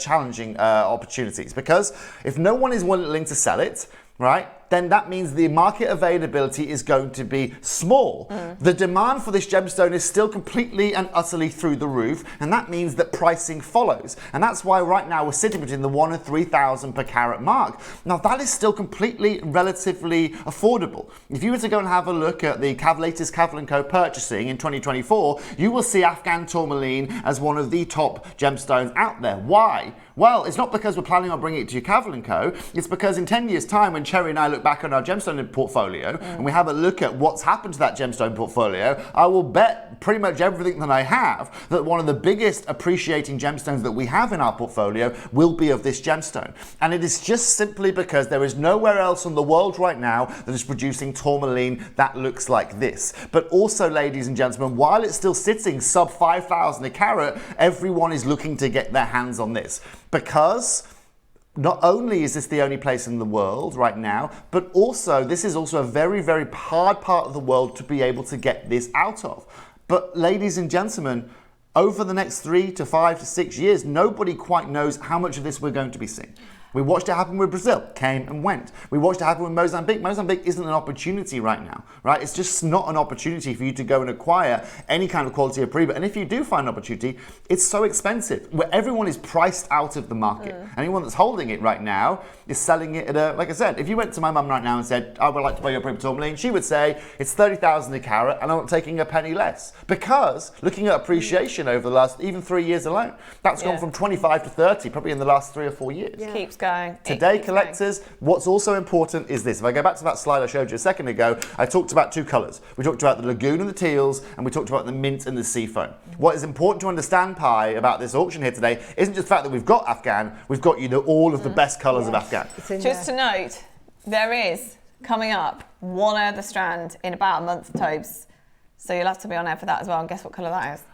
challenging opportunities, because if no one is willing to sell it, right, then that means the market availability is going to be small. The demand for this gemstone is still completely and utterly through the roof, and that means that pricing follows. And that's why right now we're sitting between the 1,000 and 3,000 per carat mark. Now that is still completely relatively affordable. If you were to go and have a look at the latest Cavill & Co purchasing in 2024, you will see Afghan tourmaline as one of the top gemstones out there. Why? Well, it's not because we're planning on bringing it to Cavill & Co. It's because in 10 years' time, when Cherry and I look back on our gemstone portfolio and we have a look at what's happened to that gemstone portfolio, I will bet pretty much everything that I have that one of the biggest appreciating gemstones that we have in our portfolio will be of this gemstone. And it is just simply because there is nowhere else in the world right now that is producing tourmaline that looks like this. But also, ladies and gentlemen, while it's still sitting sub 5,000 a carat, everyone is looking to get their hands on this, because not only is this the only place in the world right now, but also this is also a very, very hard part of the world to be able to get this out of. But ladies and gentlemen, over the next 3 to 5 to 6 years, nobody quite knows how much of this we're going to be seeing. We watched it happen with Brazil, came and went. We watched it happen with Mozambique. Mozambique isn't an opportunity right now, right? It's just not an opportunity for you to go and acquire any kind of quality of Paribas. And if you do find an opportunity, it's so expensive. Where everyone is priced out of the market. Anyone that's holding it right now is selling it at a, like I said, if you went to my mum right now and said, I would like to buy your Paribas tourmaline, she would say, it's 30,000 a carat and I'm not taking a penny less. Because looking at appreciation over the last, even 3 years alone, that's gone from 25 to 30, probably in the last 3 or 4 years. Keeps going. Today, collectors, what's also important is this. If I go back to that slide I showed you a second ago, I talked about 2 colours. We talked about the lagoon and the teals, and we talked about the mint and the seafoam. What is important to understand, Pi, about this auction here today isn't just the fact that we've got Afghan, we've got, you know, all of the best colours of Afghan. Just to note, there is coming up one other strand in about a month, Tobes. So you'll have to be on air for that as well, and guess what colour that is?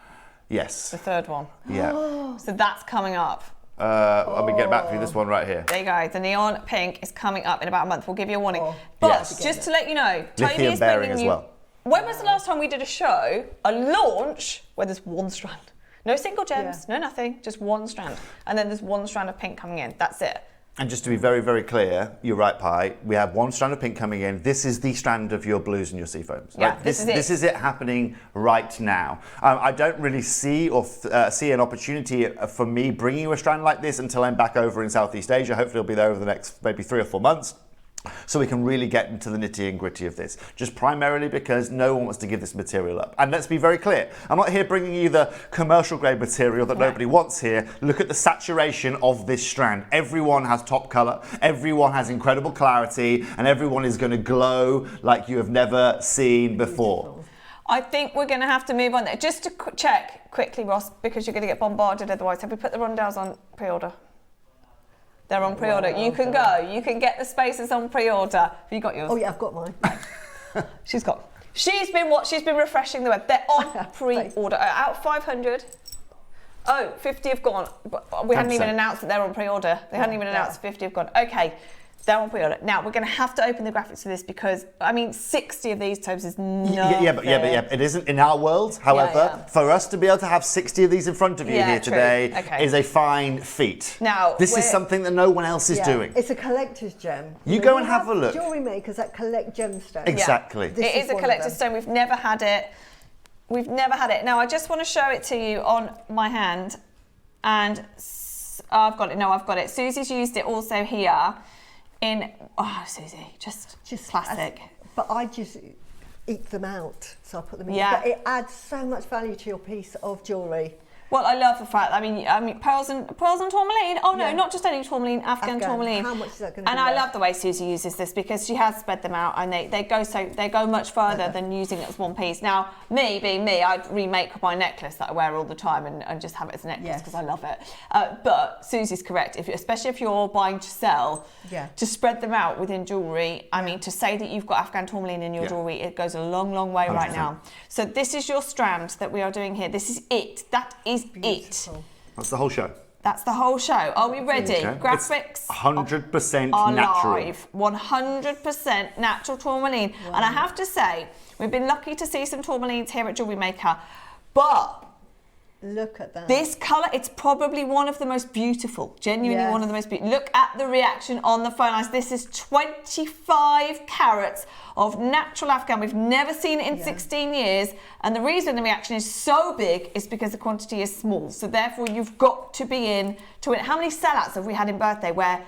Yes. The third one. Yeah. So that's coming up. Let me get back to you, this one right here. There you go. The neon pink is coming up in about a month. We'll give you a warning. But just to let you know, Toby is bringing as you... well. when was the last time we did a launch, where there's one strand? No single gems, no nothing, just one strand. And then there's one strand of pink coming in, that's it. And just to be very, very clear, you're right, Pi. We have one strand of pink coming in. This is the strand of your blues and your sea foams. Yeah, right? this is it. This is it happening right now. I don't really see see an opportunity for me bringing you a strand like this until I'm back over in Southeast Asia. Hopefully, I'll be there over the next maybe 3 or 4 months. So we can really get into the nitty and gritty of this, just primarily because no one wants to give this material up. And let's be very clear, I'm not here bringing you the commercial grade material that nobody wants here. Look at the saturation of this strand. Everyone has top color, everyone has incredible clarity, and everyone is going to glow like you have never seen before. I think we're going to have to move on there. Just to check quickly, Ross, because you're going to get bombarded otherwise. Have we put the rundowns on pre-order? They're on pre-order. You can go. You can get the spacers on pre-order. Have you got yours? Oh yeah, I've got mine. She's been refreshing the web. They're on pre-order. Out 500. Oh, 50 have gone. But we hadn't even announced that they're on pre-order. They hadn't even announced 50 have gone. Okay. They're on pre-order. Now we're going to have to open the graphics for this because I mean 60 of these Tobes is nothing. Yeah, but it isn't in our world. However, for us to be able to have 60 of these in front of you here today is a fine feat. Now this is something that no one else is doing. It's a collector's gem. You go and have a look. Jewellery makers that collect gemstones. Exactly. It is a collector's stone. We've never had it. We've never had it. Now I just want to show it to you on my hand, and I've got it. No, I've got it. Susie's used it also here. Suzie, just classic. But I just eke them out, so I put them in. Yeah. But it adds so much value to your piece of jewellery. Well, I love the fact. I mean, pearls and tourmaline. Oh no, not just any tourmaline, Afghan tourmaline. How much is that going to be? And I love the way Suzie uses this because she has spread them out, and they go much further than using it as one piece. Now, me being me, I'd remake my necklace that I wear all the time and just have it as a necklace because I love it. But Susie's correct. Especially if you're buying to sell, to spread them out within jewellery. I mean, to say that you've got Afghan tourmaline in your jewellery, it goes a long, long way 100%. Right now. So this is your strand that we are doing here. This is it. That is beautiful. it. That's the whole show. That's the whole show. Are we ready? Okay. Graphics 100% are natural. live. 100% natural tourmaline. Wow. And I have to say, we've been lucky to see some tourmalines here at Jewellery Maker, but look at that. This colour, it's probably one of the most beautiful. Genuinely one of the most beautiful. Look at the reaction on the phone lines. This is 25 carats of natural Afghan. We've never seen it in 16 years. And the reason the reaction is so big is because the quantity is small. So therefore you've got to be in to win. How many sellouts have we had in birthday where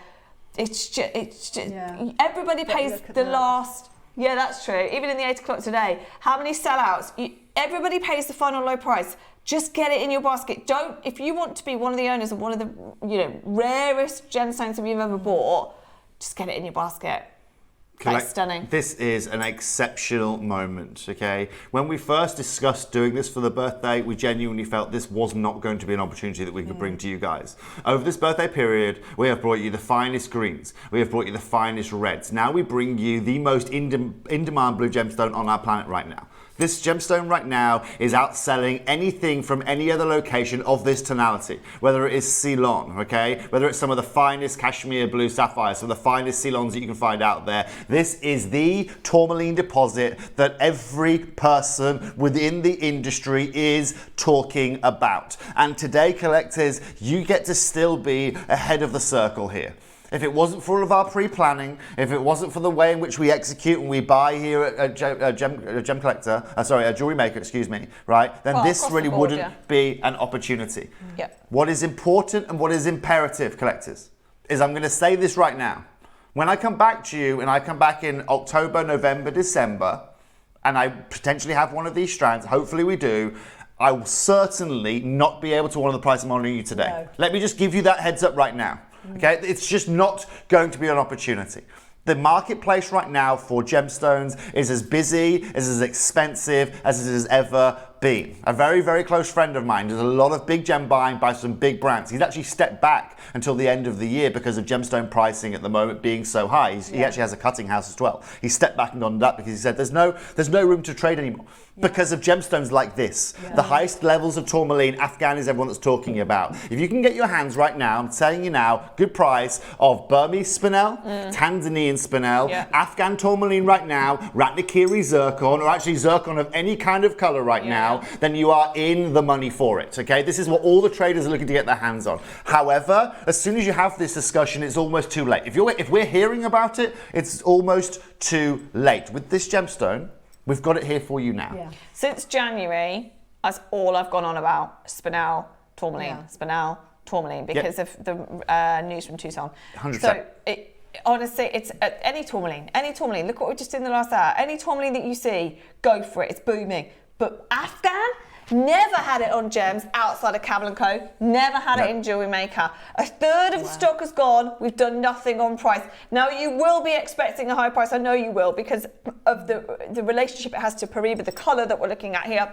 it's just everybody pays the last. Yeah, that's true. Even in the 8 o'clock today, how many sellouts? Everybody pays the final low price. Just get it in your basket. Don't, if you want to be one of the owners of one of the rarest gemstones that you've ever bought, just get it in your basket. That's stunning. This is an exceptional moment, okay? When we first discussed doing this for the birthday, we genuinely felt this was not going to be an opportunity that we could bring to you guys. Over this birthday period, we have brought you the finest greens. We have brought you the finest reds. Now we bring you the most in-demand blue gemstone on our planet right now. This gemstone right now is outselling anything from any other location of this tonality, whether it is Ceylon, okay? Whether it's some of the finest cashmere blue sapphires, some of the finest Ceylons that you can find out there. This is the tourmaline deposit that every person within the industry is talking about. And today, collectors, you get to still be ahead of the circle here. If it wasn't for all of our pre-planning, if it wasn't for the way in which we execute and we buy here at Jewellery Maker, excuse me, right? Then this really wouldn't be an opportunity. What is important and what is imperative, collectors, is I'm going to say this right now. When I come back to you and I come back in October, November, December, and I potentially have one of these strands, hopefully we do, I will certainly not be able to honor the price I'm honoring you today. No. Let me just give you that heads up right now. Okay, it's just not going to be an opportunity. The marketplace right now for gemstones is as busy, is as expensive as it has ever been. A very, very close friend of mine does a lot of big gem buying by some big brands. He's actually stepped back until the end of the year because of gemstone pricing at the moment being so high. He actually has a cutting house as well. He stepped back and done that because he said there's no room to trade anymore because of gemstones like this. The highest levels of tourmaline, Afghan is everyone that's talking about. If you can get your hands right now, I'm telling you now, good price of Burmese spinel, Tanzanian spinel, Afghan tourmaline right now, Ratnakiri zircon, or actually zircon of any kind of color right now, then you are in the money for it, okay? This is what all the traders are looking to get their hands on. However, as soon as you have this discussion, it's almost too late. If we're hearing about it, it's almost too late. With this gemstone, we've got it here for you now. Since January, that's all I've gone on about. Spinel, tourmaline, spinel, tourmaline, because of the news from Tucson. 100%. So honestly, it's any tourmaline. Look what we just did in the last hour. Any tourmaline that you see, go for it. It's booming. But Afghan, never had it on gems outside of Cavill & Co. Never had it in Jewelry Maker. A third of the stock has gone. We've done nothing on price. Now, you will be expecting a high price. I know you will, because of the relationship it has to Pariba, the colour that we're looking at here.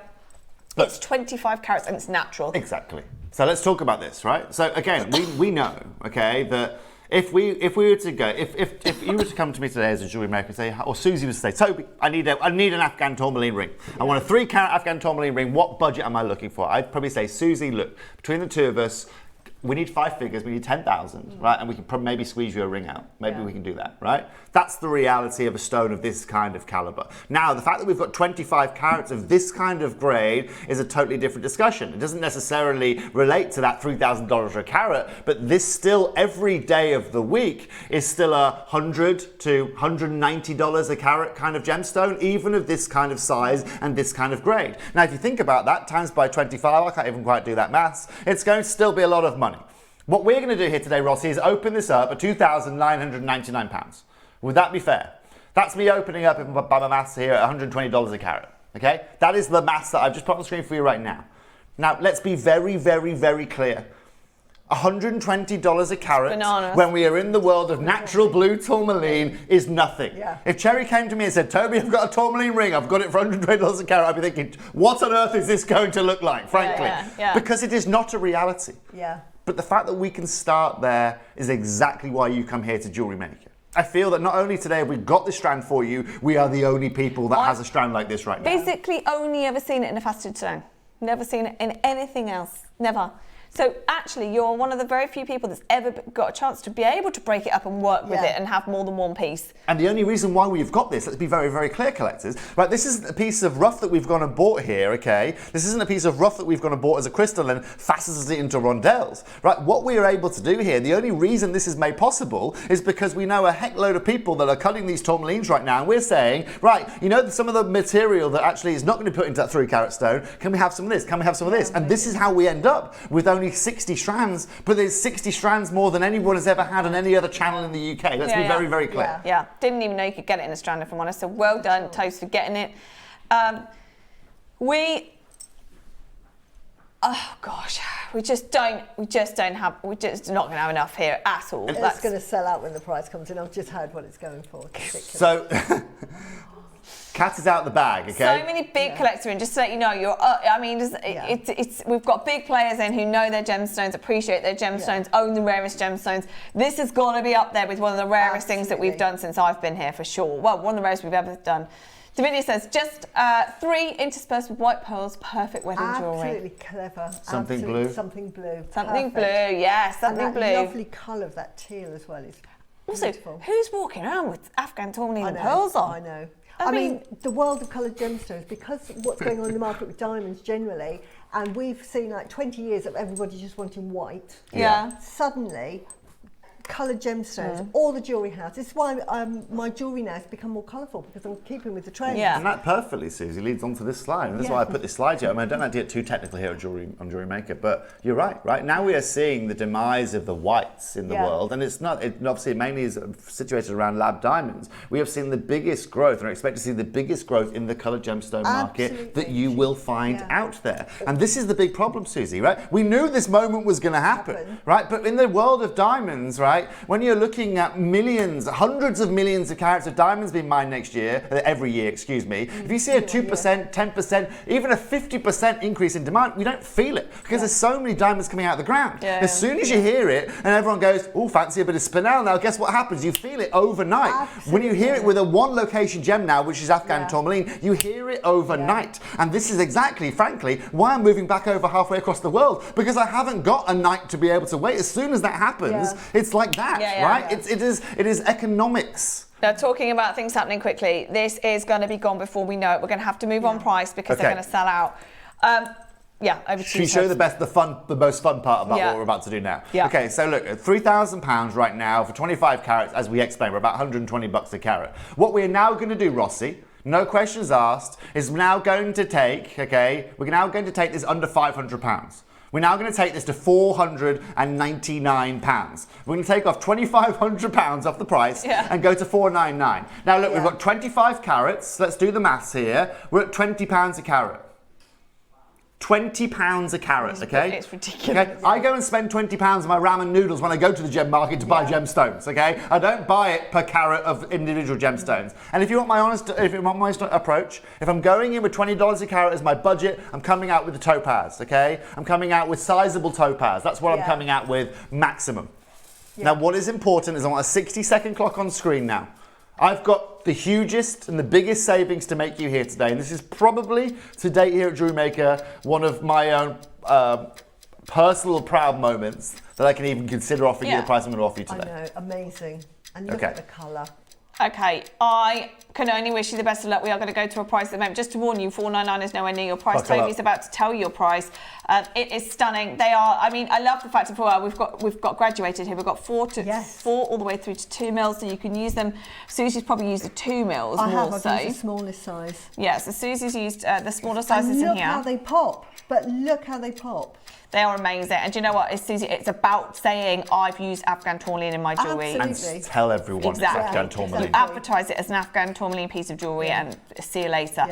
Look, it's 25 carats and it's natural. Exactly. So let's talk about this, right? So again, we know, okay, that if we were to go, if you were to come to me today as a jewelry maker and say, or Suzie was to say, Toby, I need an Afghan tourmaline ring. I want a 3-carat Afghan tourmaline ring. What budget am I looking for? I'd probably say, Suzie, look, between the two of us, we need 5 figures, we need 10,000, right? And we can maybe squeeze you a ring out. Maybe we can do that, right? That's the reality of a stone of this kind of caliber. Now, the fact that we've got 25 carats of this kind of grade is a totally different discussion. It doesn't necessarily relate to that $3,000 a carat, but this still, every day of the week, is still $100 to $190 a carat kind of gemstone, even of this kind of size and this kind of grade. Now, if you think about that, times by 25, I can't even quite do that maths, it's going to still be a lot of money. What we're going to do here today, Rossi, is open this up at £2,999. Would that be fair? That's me opening up by my maths here at $120 a carat. Okay? That is the maths that I've just put on the screen for you right now. Now, let's be very, very, very clear. $120 a carat Bananas. when we are in the world of natural blue tourmaline is nothing. If Cherry came to me and said, Toby, I've got a tourmaline ring, I've got it for $120 a carat, I'd be thinking, what on earth is this going to look like, frankly? Because it is not a reality. But the fact that we can start there is exactly why you come here to Jewelry Maker. I feel that not only today have we got this strand for you, we are the only people that has a strand like this right now. Basically only ever seen it in a faceted stone. Never seen it in anything else. Never. So actually, you're one of the very few people that's ever got a chance to be able to break it up and work with it and have more than one piece. And the only reason why we've got this, let's be very, very clear, collectors, right? This isn't a piece of rough that we've gone and bought here, okay? This isn't a piece of rough that we've gone and bought as a crystal and facets it into rondelles, right? What we are able to do here, the only reason this is made possible is because we know a heck load of people that are cutting these tourmalines right now, and we're saying, right, you know, some of the material that actually is not going to be put into that 3-carat stone, can we have some of this? Can we have some of this? And this is how we end up with only 60 strands, but there's 60 strands more than anyone has ever had on any other channel in the UK. Let's be very, very clear. Didn't even know you could get it in a strand, if I'm honest. So well done, Toast, for getting it. Oh gosh, we're just not going to have enough here at all. And it's going to sell out when the price comes in. I've just heard what it's going for. So, cat is out the bag, okay? So many big collectors in. Just to let you know, we've got big players in who know their gemstones, appreciate their gemstones, own the rarest gemstones. This has got to be up there with one of the rarest things that we've done since I've been here, for sure. Well, one of the rarest we've ever done. Davinia says, just 3 interspersed with white pearls, perfect wedding jewellery. Absolutely clever. Something blue. Something blue. Something blue, yes, something blue. Lovely colour of that teal as well is beautiful. Also, who's walking around with Afghan tourmaline pearls on? I know. I mean, the world of coloured gemstones, because of what's going on in the market with diamonds generally, and we've seen like 20 years of everybody just wanting white. Suddenly, coloured gemstones, all the jewellery houses. This is why my jewellery now has become more colourful, because I'm keeping with the trend. And that perfectly, Suzie, leads on to this slide. And that's why I put this slide here. I mean, I don't like to get too technical here on Jewelry Maker, but you're right. Right now we are seeing the demise of the whites in the world, and it's not. It obviously mainly is situated around lab diamonds. We have seen the biggest growth, and I expect to see the biggest growth in the coloured gemstone market that you will find out there. And this is the big problem, Suzie. Right? We knew this moment was going to happen, right? But in the world of diamonds, right? right? When you're looking at millions, hundreds of millions of carats of diamonds being mined next year, every year, excuse me, if you see a 2%, 10%, even a 50% increase in demand, we don't feel it because there's so many diamonds coming out of the ground. As soon as you hear it and everyone goes, oh, fancy a bit of spinel now, guess what happens? You feel it overnight. Absolutely. When you hear it with a one location gem now, which is Afghan Tourmaline, you hear it overnight. And this is exactly, frankly, why I'm moving back over halfway across the world, because I haven't got a night to be able to wait. As soon as that happens, it's like that, right? It is economics. Now, talking about things happening quickly, this is going to be gone before we know it. We're going to have to move on price because they're going to sell out. Over to Should we show the most fun part about what we're about to do now? Okay, so look, at £3,000 right now for 25 carats, as we explained, we're about 120 bucks a carat. What we're now going to do, Rossi, no questions asked, is now going to take, we're now going to take this under £500. We're now going to take this to £499. We're going to take off £2,500 off the price and go to £499. Now look, we've got 25 carats. Let's do the maths here. We're at £20 a carat. £20 a carat, okay? It's ridiculous. Okay? I go and spend £20 on my ramen noodles when I go to the gem market to buy gemstones, okay? I don't buy it per carat of individual gemstones. And if you want my honest approach, if I'm going in with $20 a carat as my budget, I'm coming out with the topaz, okay? I'm coming out with sizable topaz. That's what I'm coming out with maximum. Now, what is important is I want a 60-second clock on screen now. I've got the hugest and the biggest savings to make you here today. And this is probably, to date here at JewelleryMaker, one of my own personal proud moments that I can even consider offering you the price I'm going to offer you today. I know, amazing. And look at the colour. Okay, I can only wish you the best of luck. We are going to go to a price at the moment. Just to warn you, $499 is nowhere near your price. Toby's about to tell you your price. It is stunning. They are. I mean, I love the fact that we've got graduated here. We've got 4 all the way through to 2 mils, so you can use them. Susie's probably used the 2 mils I've more so. used the smallest size. Yeah, so Susie's used the smaller sizes in here. Look how they pop. But look how they pop. They are amazing. And do you know what, Susie, it's about saying I've used Afghan tourmaline in my jewellery. Absolutely. And tell everyone it's Afghan tourmaline. You advertise it as an Afghan tourmaline piece of jewellery and see you later.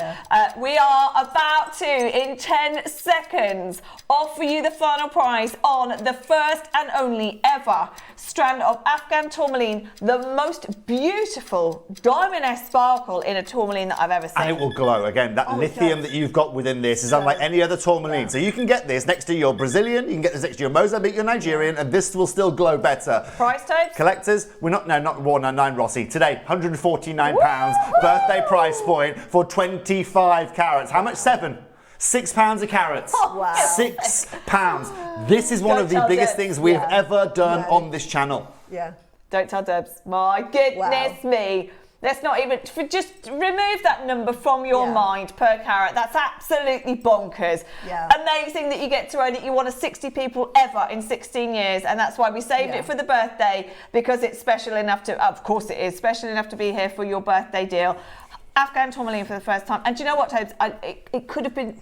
We are about to, in 10 seconds, offer you the final price on the first and only ever strand of Afghan tourmaline, the most beautiful diamond-esque sparkle in a tourmaline that I've ever seen. And it will glow. Again, that lithium that you've got within this is unlike any other tourmaline. So you can get this next to your Brazilian, you can get this next to your Mozambique, your Nigerian, and this will still glow better. Price tags? Collectors, not $499, Rossi. Today, £149, birthday price point for 25 carats. How much? £6 a carat. Wow. £6. This is one of the biggest things we have ever done on this channel. Yeah. Don't tell Debs. My goodness me. Let's not even, just remove that number from your mind per carat. That's absolutely bonkers. Amazing that you get to own it. You want 60 people ever in 16 years. And that's why we saved it for the birthday, because it's special enough to, of course it is, special enough to be here for your birthday deal. Afghan tourmaline for the first time. And do you know what, Toads? It could have been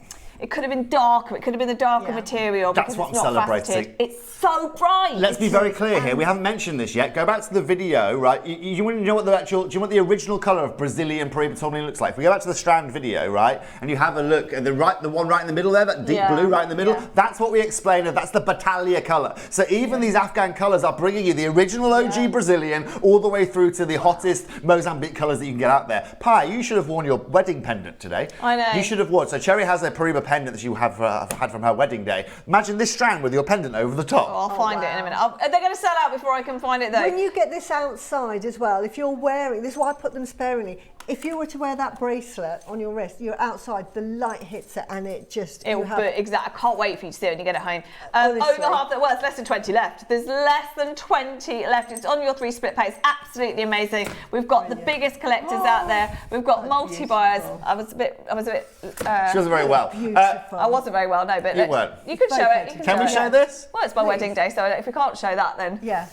darker. It could have been the darker material. That's what I'm celebrating. It's so bright. Let's be very clear here. We haven't mentioned this yet. Go back to the video, right? You want to know what the actual? Do you want the original colour of Brazilian Paraiba tourmaline looks like? If we go back to the strand video, right, and you have a look at the one right in the middle there, that deep blue right in the middle. That's what we explained. That's the battaglia colour. So even these Afghan colours are bringing you the original OG Brazilian all the way through to the hottest Mozambique colours that you can get out there. Pi, you should have worn your wedding pendant today. I know. You should have worn. So Cherry has a Paraiba pendant that you have had from her wedding day. Imagine this strand with your pendant over the top. I'll find it in a minute. They're going to sell out before I can find it though. When you get this outside as well, if you're wearing, this is why I put them sparingly, if you were to wear that bracelet on your wrist, you're outside, the light hits it and it just... Exactly. I can't wait for you to see it when you get it home. Over half the... Well, it's less than 20 left. There's less than 20 left. It's on your 3 split pay. It's absolutely amazing. We've got the biggest collectors out there. We've got multi-buyers. I was a bit... She wasn't very well. I wasn't very well, no, but... You weren't. You could show it. Can we show this? Well, it's my wedding day, so if we can't show that, then... Yeah.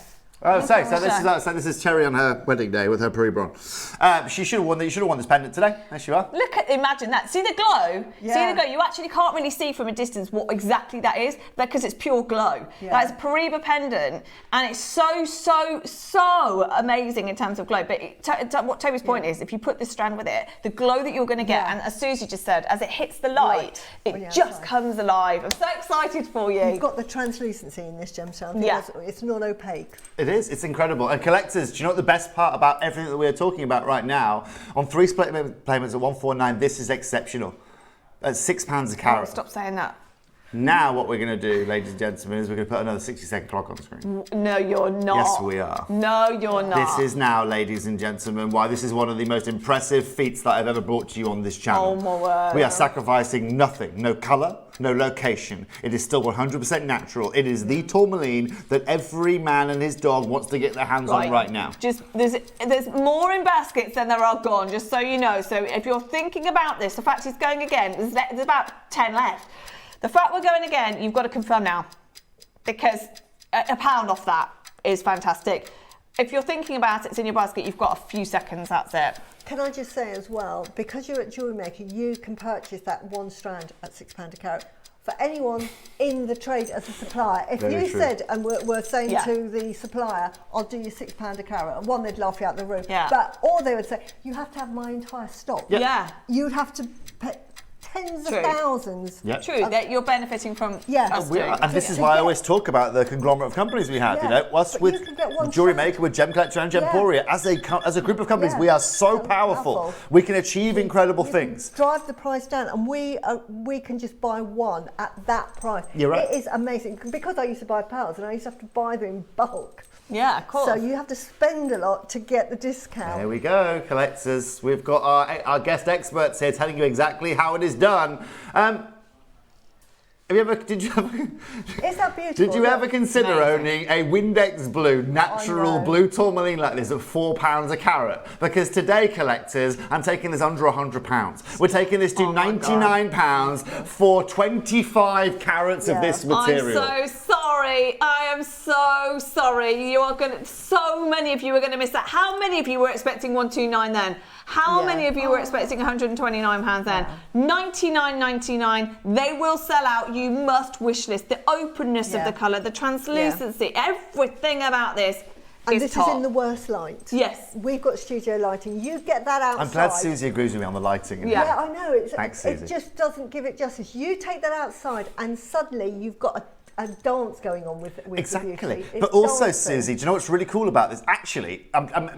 Oh, so this is Cherry on her wedding day with her Paraiba on. She should have won. You should have won this pendant today. There you are. Imagine that. See the glow. Yeah. See the glow. You actually can't really see from a distance what exactly that is, because it's pure glow. Yeah. That is a Paraiba pendant, and it's so amazing in terms of glow. But what Toby's point is, if you put this strand with it, the glow that you're going to get, and as Susie just said, as it hits the light, it just comes alive. I'm so excited for you. You've got the translucency in this gemstone. It's not opaque. It is. It's incredible. And collectors, do you know what the best part about everything that we're talking about right now? On 3 split payments at 149, this is exceptional. At £6 a carat. Stop saying that. Now what we're going to do, ladies and gentlemen, is we're going to put another 60-second clock on the screen. No, you're not. Yes, we are. No, you're not. This is now, ladies and gentlemen, why this is one of the most impressive feats that I've ever brought to you on this channel. Oh my word. We are sacrificing nothing, no colour, no location. It is still 100% natural. It is the tourmaline that every man and his dog wants to get their hands on right now. Just there's more in baskets than there are gone, just so you know. So if you're thinking about this, the fact it's going again, there's about 10 left. The fact we're going again, you've got to confirm now, because a pound off that is fantastic. If you're thinking about it, it's in your basket, you've got a few seconds, that's it. Can I just say as well, because you're at JewelleryMaker, you can purchase that 1 strand at £6 a carat. For anyone in the trade as a supplier, if Very you true. said, and we're saying to the supplier, I'll do you £6 a carat, and one, they'd laugh you out the room. Yeah. Or they would say, you have to have my entire stock. Yeah. You'd have to pay tens True. of thousands. True, that you're benefiting from us We doing are, and this is why I always talk about the conglomerate of companies we have. You know, us But with you can get one JewelleryMaker, with Gem Collector and Gemporia, as a group of companies, we are so powerful. We can achieve incredible things. Drive the price down, and we can just buy one at that price. You're right. It is amazing, because I used to buy pearls and I used to have to buy them in bulk. Yeah, of course. So you have to spend a lot to get the discount. There we go, collectors. We've got our guest experts here telling you exactly how it is done. Did you ever consider owning a Windex Blue natural blue tourmaline like this at £4 a carat? Because today, collectors, I'm taking this under £100. We're taking this to £99 for 25 carats of this material. I'm so sorry. I am so sorry. You are going to. So many of you are going to miss that. How many of you were expecting 129 then? How many of you were expecting £129 then? $99.99. They will sell out. You must wish list. The openness of the colour, the translucency, everything about this. And this is in the worst light. Yes. We've got studio lighting. You get that outside. I'm glad Suzie agrees with me on the lighting. Yeah, I know. Thanks, it Suzie. just doesn't give it justice. You take that outside and suddenly you've got a dance going on with Exactly. the beauty. But also, dancing. Suzie, do you know what's really cool about this? Actually,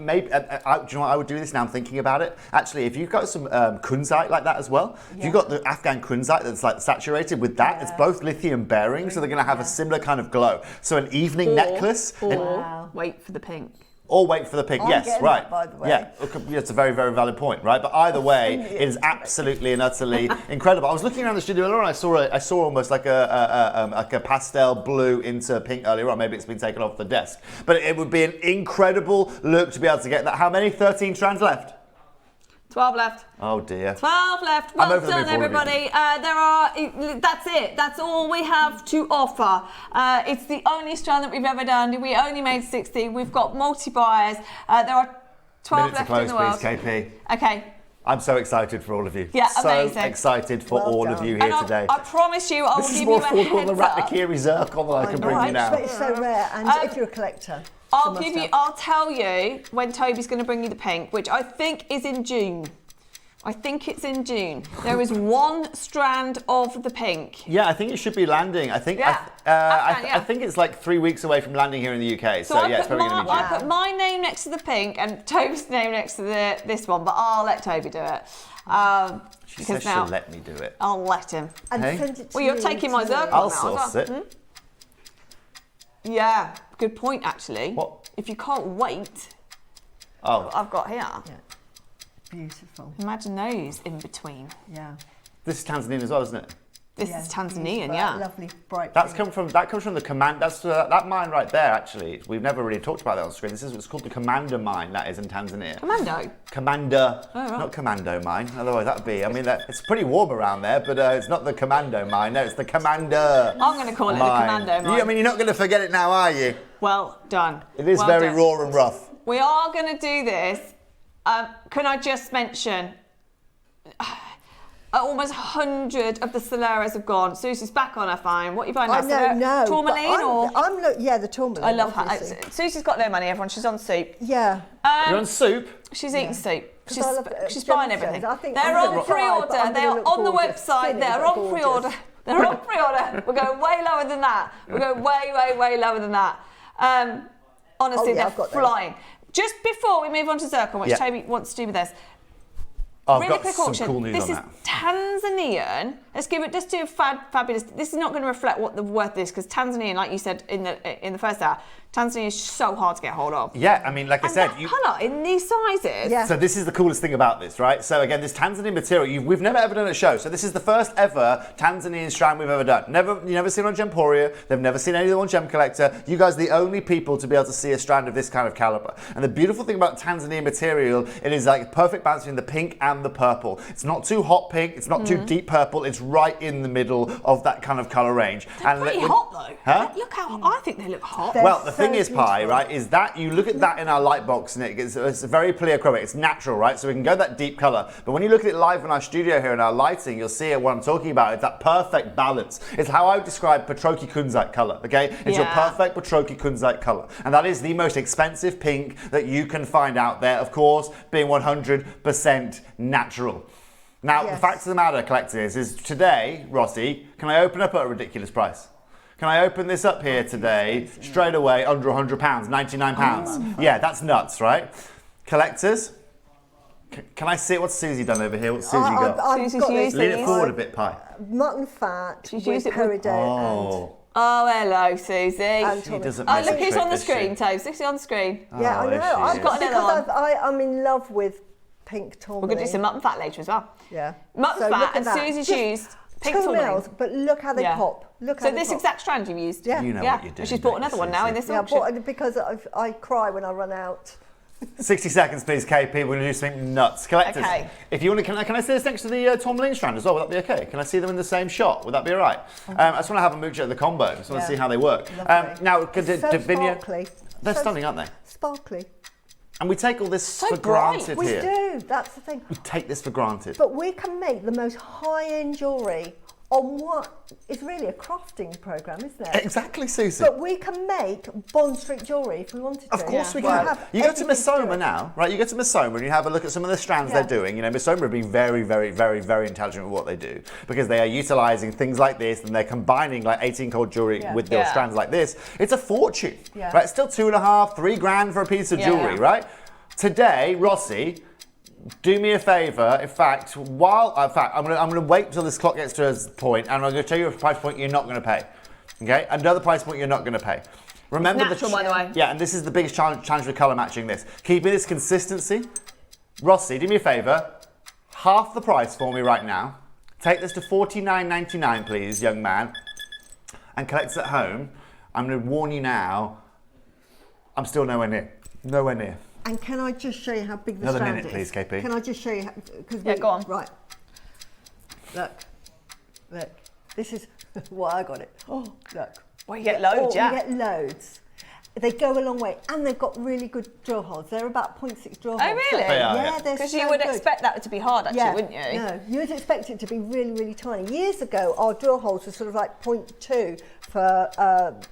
maybe, do you know what I would do this now? I'm thinking about it. Actually, if you've got some kunzite like that as well, if you've got the Afghan kunzite that's like saturated with that, it's both lithium bearing, so they're going to have a similar kind of glow. So an evening necklace. Or wait for the pink. Or wait for the pink. I'm Yes, getting right. that, by the way. Yeah, it's a very, very valid point, right? But either way, it is absolutely and utterly incredible. I was looking around the studio earlier and I saw almost like a pastel blue into pink earlier on. Maybe it's been taken off the desk. But it would be an incredible look to be able to get that. How many? 13 strands left? 12 left. Oh dear. 12 left. I'm Well over the moon done, for all of you. everybody. That's it. That's all we have to offer. It's the only strand that we've ever done. We only made 60. We've got multi-buyers. There are 12 Minute to left close, in the world. please, KP. Okay. I'm so excited for all of you. Yeah, so amazing. excited for Well all done. of you here And today. I promise you, I will This is give more you a affordable than the heads up. Ratnakiri Zircon that I can bring you now. But it's so rare, and if you're a collector, I'll tell you when Toby's going to bring you the pink, which I think is in June. I think it's in June. There is 1 strand of the pink. Yeah, I think it should be landing. I think I think it's like 3 weeks away from landing here in the UK. So yeah, it's probably going to be June. I put my name next to the pink and Toby's name next to this one, but I'll let Toby do it. She says she'll let me do it. I'll let him. and Hey? send it to Well, you're me taking my too. Zircon I'll now. source it. Yeah, good point actually. What? If you can't wait, Oh, I've got here. Beautiful. Imagine those in between. Yeah. this is Tanzanian as well, isn't it? This Yeah, is Tanzanian, beautiful. yeah. Lovely, bright. That pink. comes from the command. That's that mine right there. Actually, we've never really talked about that on screen. This is what's called the Commander mine. That is in Tanzania. Commando. Commander, right. not Commando mine. Otherwise, that'd be. I mean, it's pretty warm around there, but it's not the Commando mine. No, it's the Commander. I'm going to call it the Commando mine. I mean, you're not going to forget it now, are you? Well done. It is Well very done. raw and rough. We are going to do this. Can I just mention, almost 100 of the Soleras have gone. Susie's back on her phone. What are you buying now? No. Tourmaline or? Yeah, the tourmaline. I love her. obviously. Susie's got no money, everyone. She's on soup. Yeah. You're on soup. She's eating soup. She's, I love she's gemstones. buying everything. I think They're I'm on gonna try, pre-order. but I'm They gonna are look on the gorgeous. website. Skinny, They're but on gorgeous. pre-order. They're on pre-order. We're going way lower than that. We're going way, way, way lower than that. Honestly, I've they're got those. flying. Just before we move on to Zircon, which Toby wants to do with this, I've really got quick some auction. cool news This on is that. Tanzanian. Let's give it, just do fabulous. This is not going to reflect what the worth is, because Tanzanian, like you said in the first hour, Tanzania is so hard to get hold of. Yeah, I mean, like I And said, that colour in these sizes. Yeah. So this is the coolest thing about this, right? So again, this Tanzanian material, we've never ever done a show. So this is the first ever Tanzanian strand we've ever done. You've never seen it on Gemporia. They've never seen anyone on Gem Collector. You guys are the only people to be able to see a strand of this kind of caliber. And the beautiful thing about Tanzanian material, it is like a perfect balance between the pink and the purple. It's not too hot pink. It's not too deep purple. It's right in the middle of that kind of color range. They're pretty hot though. Huh? Look how I think they look hot. They're Well, the so thing is, Pi, beautiful. right, is that you look at that in our light box and it's a very pleochromic. It's natural, right? So we can go that deep color. But when you look at it live in our studio here in our lighting, you'll see what I'm talking about. It's that perfect balance. It's how I would describe Petroki Kunzite color, okay? It's your perfect Petroki Kunzite color. And that is the most expensive pink that you can find out there, of course, being 100% natural. Now, the fact of the matter, collectors, is today, Rossi, can I open up at a ridiculous price? Can I open this up here today, straight away, under £100, £99? Yeah, that's nuts, right? Collectors, can I see what's Suzie done over here? What's Suzie got? I've Susie's got used this. Lean it forward a bit, Pi. Mutton fat She's with used it with- peridot Oh, hello, Suzie. and She Tommy. doesn't Oh, miss look a who's trick, on the does she? screen, Tobes. Look who's on the screen. Yeah, I there know. she I've is. got Got another because I'm in love with pink tourmaline. We're going to do some mutton fat later as well. Yeah. Mutton So fat look at and that. Susie's Just used pink 2 tourmaline. mils, but look how they Yeah. pop. Look how So they this pop. exact strand you've used? Yeah. You know Yeah. what you're doing. And she's bought don't another you, one now Suzie? in this Yeah, auction. but because I cry when I run out. 60 seconds, please, KP. We're going to do something nuts. Collectors, Okay. if you want to, can I see this next to the tourmaline strand as well? Would that be okay? Can I see them in the same shot? Would that be all right? I just want to have a mooch at the combo. I just want to see how they work. Lovely. Now, It's so Davinia, sparkly. they're So stunning, aren't they? Sparkly. And we take all this for bright. granted We here. do. That's the thing. We take this for granted. But we can make the most high-end jewellery on what is really a crafting programme, isn't it? Exactly, Susie. But we can make Bond Street jewellery if we wanted to. Of course we Well, can. have You go to everything do Misoma it. now, right? You go to Misoma and you have a look at some of the strands Yeah. they're doing. You know, Misoma are being very, very, very, very intelligent with what they do because they are utilising things like this and they're combining like 18-karat jewellery with their Yeah. strands like this. It's a fortune, Yeah. right? It's still 2.5, 3 grand for a piece of Yeah. jewellery, right? Today, Rossi, do me a favour. In fact, I'm gonna wait until this clock gets to a point, and I'm gonna tell you a price point you're not gonna pay. Okay, another price point you're not gonna pay. Remember natural, by the way. Yeah, and this is the biggest challenge with colour matching. This keeping this consistency. Rossi, do me a favour. Half the price for me right now. Take this to $49.99, please, young man, and collect it at home. I'm gonna warn you now. I'm still nowhere near. Nowhere near. And can I just show you how big the Another strand minute, is? please, KP. Can I just show you? Because Yeah, go on. Right. Look. This is why I got it. Oh, look. Well, you get loads, yeah. You get loads. They go a long way, and they've got really good drill holes. They're about 0.6 drill holes. really? They are, yeah, yeah. they're Because so you would good. expect that to be hard, actually, wouldn't you? No, you would expect it to be really, really tiny. Years ago, our drill holes were sort of like 0.2 for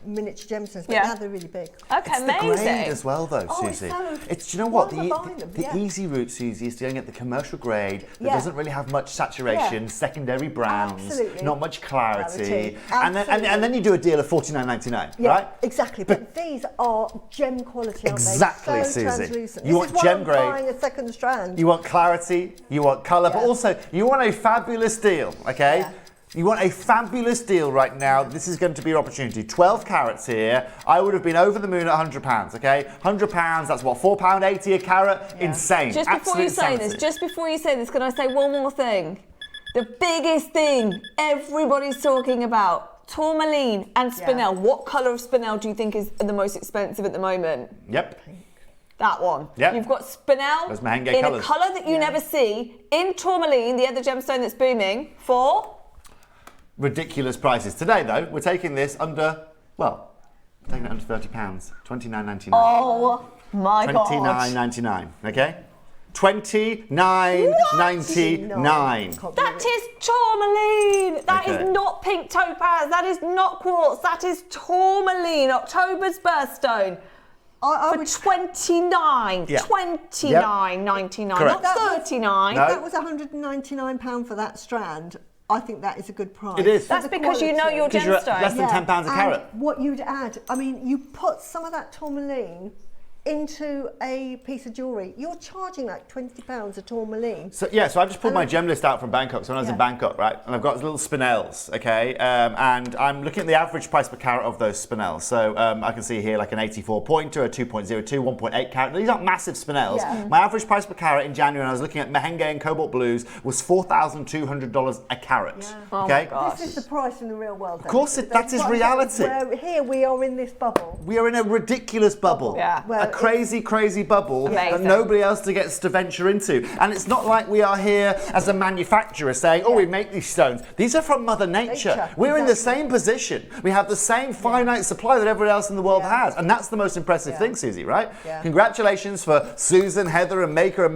miniature gemstones, but Yeah. now they're really big. Okay, It's the amazing. grade as well, though, Oh, it's Susie. so- It's, do you know what? why am I buying them? The Yeah. easy route, Susie, is to go and get the commercial grade that Yeah. doesn't really have much saturation, Yeah. secondary browns, Absolutely. not much clarity, Clarity. and then you do a deal of $49.99, Yeah, right? exactly. But these are gem quality, aren't Exactly, they? So Susie. translucent. You This want is why gem I'm grade. buying a second strand. You want clarity, you want colour, but Yeah. also you want a fabulous deal, okay? Yeah. You want a fabulous deal right now. This is going to be your opportunity. 12 carats here. I would have been over the moon at £100, okay? £100, that's what, £4.80 a carat? Yeah. Insane. Just before Absolute you say insanity. this, can I say one more thing? The biggest thing everybody's talking about, tourmaline and spinel. Yeah. What colour of spinel do you think is the most expensive at the moment? Yep. That one. Yep. You've got spinel Those Mahenge in colours. a colour that you never see, in tourmaline, the other gemstone that's booming, for... Ridiculous prices. Today, though, we're taking this under, well, taking it under £30. $29.99. Oh my God. $29.99, okay? $29.99. That is tourmaline. That is Okay. not pink topaz. That is not quartz. That is tourmaline. October's birthstone. I For would, 29. Yeah. 29.99. Correct. Not 39. No. that was £199 for that strand. I think that is a good price. It is. That's because you know your Because you're at gemstone. less than £10 a carat. And what you'd add, I mean, you put some of that tourmaline into a piece of jewellery, you're charging like £20 a tourmaline. So yeah, so I've just pulled my gem list out from Bangkok. So when I was in Bangkok, right, and I've got little spinels, okay, and I'm looking at the average price per carat of those spinels. So I can see here like an 84 pointer, a 2.02, 1.8 carat. These aren't massive spinels. Yeah. My average price per carat in January, when I was looking at Merengue and Cobalt Blues, was $4,200 a carat. Yeah. Okay. This is the price in the real world. Of course, that is reality. Where here we are in this bubble. We are in a ridiculous bubble. Yeah. Well, A crazy bubble that Amazing. nobody else gets to venture into. And it's not like we are here as a manufacturer saying, oh, we make these stones. These are from Mother Nature. We're in the same position. We have the same finite supply that everyone else in the world has. And that's the most impressive thing, Suzie, right? Yeah. Congratulations for Susan, Heather, and Maker,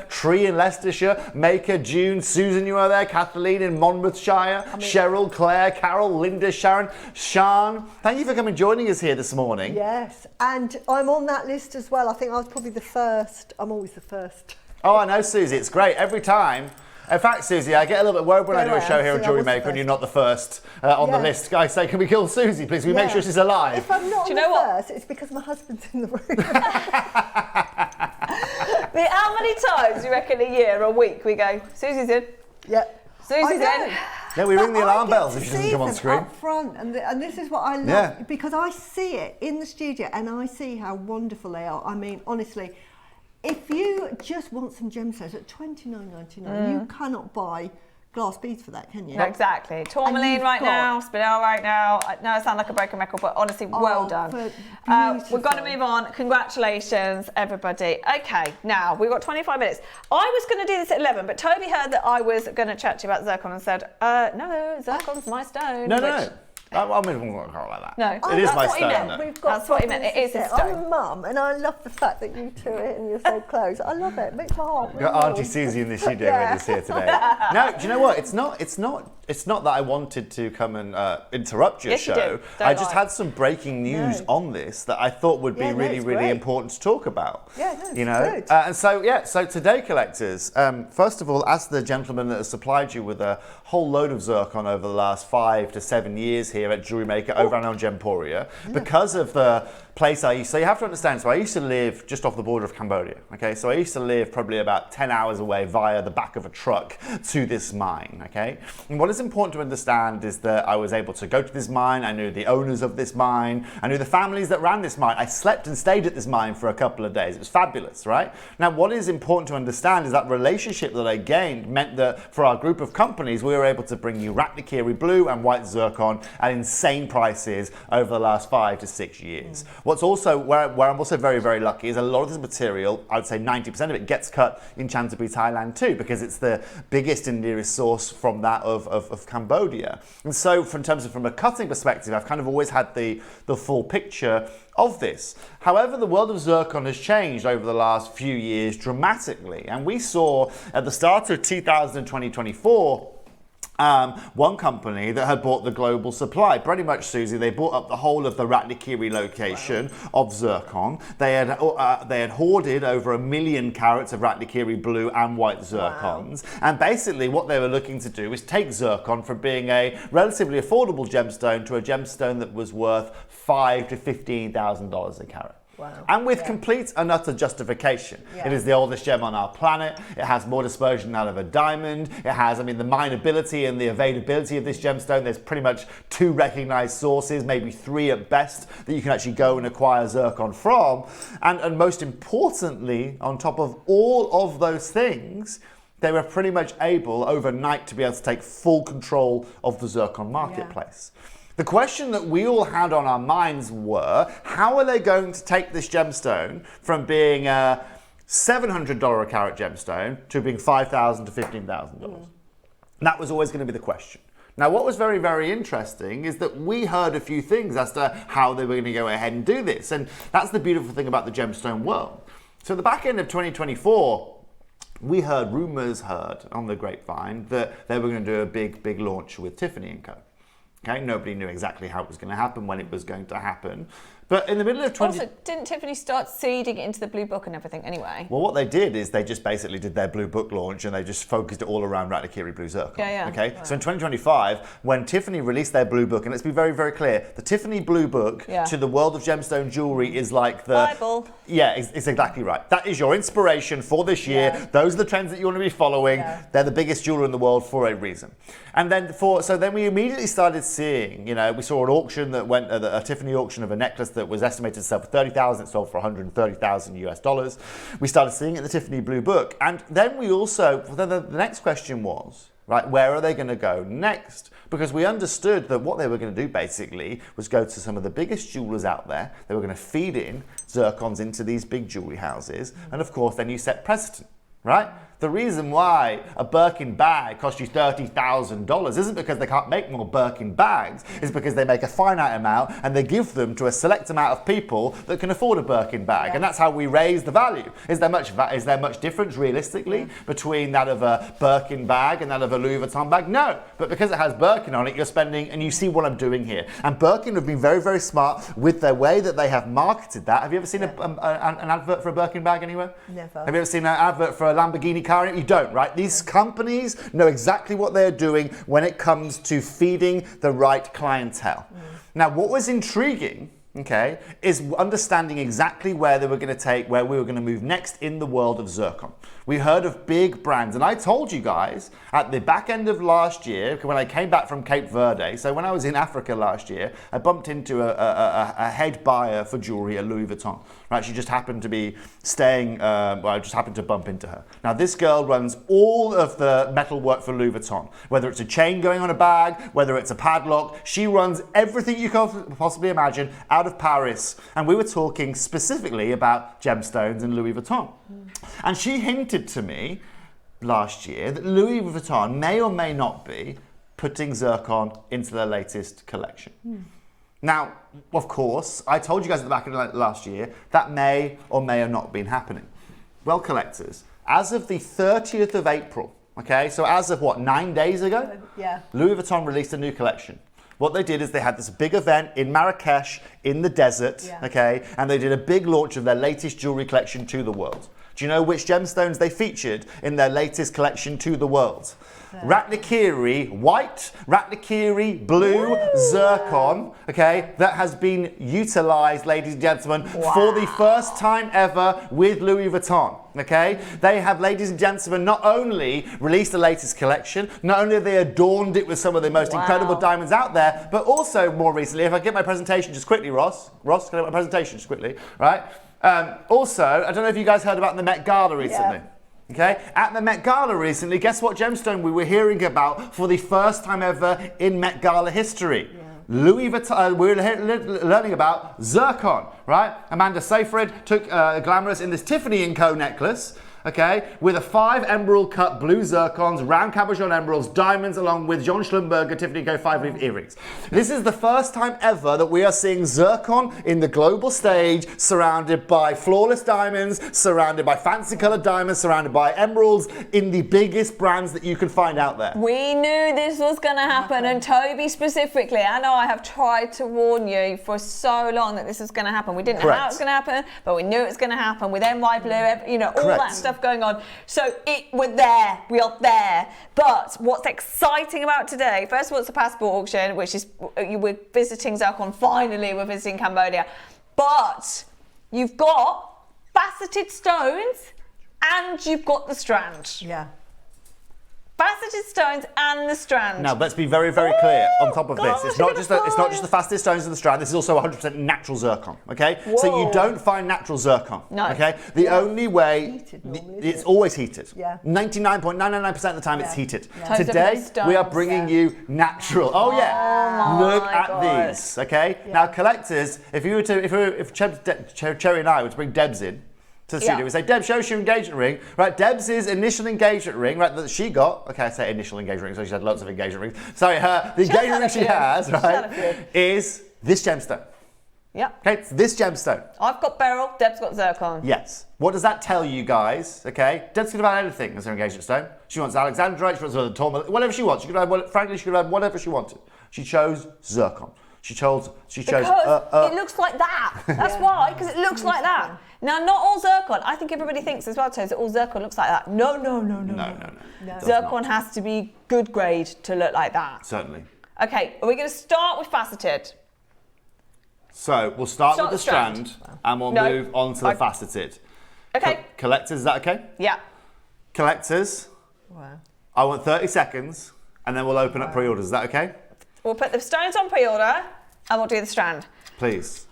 Tree in Leicestershire, Maker, June, Susan, you are there, Kathleen in Monmouthshire, Cheryl, Claire, Carol, Linda, Sharon, Sian. Thank you for coming and joining us here this morning. Yes, and I'm on that list as well. I think I was probably the first. I'm always the first. Oh, I know, Suzie. It's great every time. In fact, Suzie, I get a little bit worried when I do a show here on Jewellery Maker and you're not the first on the list. Guys say, can we kill Suzie, please? Can we make sure she's alive? If I'm not first, it's because my husband's in the room. How many times do you reckon a year or a week we go, Susie's in? Yeah. Susie's in. Yeah, we ring the alarm bells if if she doesn't come on screen. Up front, and this is what I love because I see it in the studio and I see how wonderful they are. I mean, honestly, if you just want some gemstones at $29.99, you cannot buy glass beads for that, can you? No, exactly. Tourmaline right now, spinel right now. I know I sound like a broken record, but honestly, well done. We've got to move on. Congratulations, everybody. Okay, now we've got 25 minutes. I was going to do this at 11, but Toby heard that I was going to chat to you about Zircon and said, no, Zircon's my stone. No. I mean, I'm not like that. No, it is that's my what he stone. meant. Though. That's what he meant. It is his stone. I'm a mum, and I love the fact that you two are it and you're so close. I love it. It makes my heart. We've got Auntie Suzie in the studio with us here today. No, do you know what? It's not that I wanted to come and interrupt your show. You do. I just had some breaking news on this that I thought would be really important to talk about. Yeah, no, you know. good. So today, collectors. First of all, as the gentleman that has supplied you with a whole load of zircon over the last 5 to 7 years here at Jewellery Maker over and on Gemporia, because of the place I used. So you have to understand. So I used to live just off the border of Cambodia. Okay, so I used to live probably about 10 hours away via the back of a truck to this mine. Okay, and what is important to understand is that I was able to go to this mine. I knew the owners of this mine. I knew the families that ran this mine. I slept and stayed at this mine for a couple of days. It was fabulous, right? Now, what is important to understand is that relationship that I gained meant that for our group of companies, we were able to bring you Ratnakiri blue and white zircon at insane prices over the last 5 to 6 years. What's also where I'm also very lucky is a lot of this material, I would say 90% of it, gets cut in Chantaburi, Thailand too, because it's the biggest and nearest source from that of Cambodia. And so from a cutting perspective, I've kind of always had the full picture of this. However, the world of zircon has changed over the last few years dramatically, and we saw at the start of 2024 one company that had bought the global supply. Pretty much, Suzie, they bought up the whole of the Ratnakiri location of zircon. They had hoarded over 1 million carats of Ratnakiri blue and white zircons. And basically what they were looking to do is take zircon from being a relatively affordable gemstone to a gemstone that was worth $5,000 to $15,000 a carat. Wow. And with complete and utter justification. It is the oldest gem on our planet. It has more dispersion out of a diamond. It has, the mineability and the availability of this gemstone. There's pretty much 2 recognized sources, maybe 3 at best, that you can actually go and acquire zircon from. And most importantly, on top of all of those things, they were pretty much able overnight to be able to take full control of the zircon marketplace. The question that we all had on our minds were, how are they going to take this gemstone from being a $700 a carat gemstone to being $5,000 to $15,000? That was always going to be the question. Now, what was very interesting is that we heard a few things as to how they were going to go ahead and do this. And that's the beautiful thing about the gemstone world. So at the back end of 2024, we heard rumours on the grapevine that they were going to do a big launch with Tiffany & Co. Okay, nobody knew exactly how it was going to happen, when it was going to happen. But in the middle of 20... Also, didn't Tiffany start seeding it into the Blue Book and everything anyway? Well, what they did is they just basically did their Blue Book launch and they just focused it all around Ratakiri Blue Zircon. Yeah. Okay? Wow. So in 2025, when Tiffany released their Blue Book, and let's be very, very clear, the Tiffany Blue Book to the world of gemstone jewellery is like the... Bible. Yeah, it's exactly right. That is your inspiration for this year. Yeah. Those are the trends that you want to be following. Yeah. They're the biggest jeweller in the world for a reason. And then then we immediately started seeing, we saw an auction that went, a Tiffany auction of a necklace that was estimated to sell for $30,000. It sold for $130,000 US. We started seeing it in the Tiffany Blue Book. And then we also, the next question was, right, where are they going to go next? Because we understood that what they were going to do basically was go to some of the biggest jewelers out there. They were going to feed in zircons into these big jewelry houses. And of course, then you set precedent, right? The reason why a Birkin bag costs you $30,000 isn't because they can't make more Birkin bags, it's because they make a finite amount and they give them to a select amount of people that can afford a Birkin bag. And that's how we raise the value. Is there much difference realistically between that of a Birkin bag and that of a Louis Vuitton bag? No, but because it has Birkin on it, you're spending, and you see what I'm doing here. And Birkin have been very, very smart with their way that they have marketed that. Have you ever seen an advert for a Birkin bag anywhere? Never. Have you ever seen an advert for a Lamborghini car? You don't, right? These companies know exactly what they're doing when it comes to feeding the right clientele. Now, what was intriguing, okay, is understanding exactly where we were going to move next in the world of zircon. We heard of big brands, and I told you guys at the back end of last year, when I came back from Cape Verde, so when I was in Africa last year, I bumped into a head buyer for jewelry at Louis Vuitton. Right, she just happened to be staying, I just happened to bump into her. Now, this girl runs all of the metal work for Louis Vuitton, whether it's a chain going on a bag, whether it's a padlock, she runs everything you can possibly imagine out of Paris. And we were talking specifically about gemstones and Louis Vuitton. And she hinted to me last year that Louis Vuitton may or may not be putting zircon into their latest collection. Now, of course, I told you guys at the back of last year that may or may have not been happening. Well, collectors, as of the 30th of April, okay, so as of 9 days ago? Yeah. Louis Vuitton released a new collection. What they did is they had this big event in Marrakesh in the desert, okay, and they did a big launch of their latest jewelry collection to the world. Do you know which gemstones they featured in their latest collection to the world? Ratakiri white, Ratakiri blue zircon, okay, that has been utilized, ladies and gentlemen, for the first time ever with Louis Vuitton. Okay, they have, ladies and gentlemen, not only released the latest collection, not only have they adorned it with some of the most incredible diamonds out there, but also more recently, if I get my presentation just quickly, Ross, can I get my presentation just quickly, right? Also, I don't know if you guys heard about the Met Gala recently. Okay, at the Met Gala recently, guess what gemstone we were hearing about for the first time ever in Met Gala history? Louis Vuitton, we're learning about zircon, right? Amanda Seyfried took Glamorous in this Tiffany & Co necklace, okay, with a 5 emerald cut blue zircons, round cabochon emeralds, diamonds, along with John Schlumberger Tiffany & Co 5 earrings. This is the first time ever that we are seeing zircon in the global stage, surrounded by flawless diamonds, surrounded by fancy colored diamonds, surrounded by emeralds, in the biggest brands that you can find out there. We knew this was going to happen, and Toby specifically, I know I have tried to warn you for so long that this was going to happen. We didn't know how it was going to happen, but we knew it was going to happen with NY Blue, you know, all that stuff going on. So we are there. But what's exciting about today, first of all, it's the passport auction, which is, we're visiting Zircon, finally we're visiting Cambodia. But you've got faceted stones and you've got the strand. Yeah. Faceted stones and the strand. Now, let's be very, very clear on top of this. It's not just the faceted stones and the strand. This is also 100% natural zircon, okay? Whoa. So you don't find natural zircon, okay? The only way, it's always heated. Yeah. 99.999% of the time it's heated. Yeah. Today, we are bringing you natural. Oh yeah, look at God. these, okay? Now, collectors, if Cherry and I were to bring Debs in to the studio, we say, Deb, show us your engagement ring. Right, Deb's initial engagement ring, right, that she got. Okay, I say initial engagement ring, so she had lots of engagement rings. Sorry, the engagement ring she has, right, is this gemstone. Yep. Okay, it's this gemstone. I've got beryl, Deb's got zircon. Yes. What does that tell you guys? Okay, Deb's could have had anything as her engagement stone. She wants alexandrite, she wants tourmaline, whatever she wants. Frankly, she could have had whatever she wanted. She chose zircon. She chose. Because it looks like that. That's why, because it looks like that. Now, not all zircon. I think everybody thinks as well, Toes, that all zircon looks like that. No. Zircon has to be good grade to look like that. Certainly. Okay, are we going to start with faceted? So we'll start with the strand and we'll move on to the faceted. Okay. Collectors, is that okay? Yeah. Collectors. Wow. I want 30 seconds and then we'll open up pre-orders. Is that okay? We'll put the stones on pre-order and we'll do the strand. Please.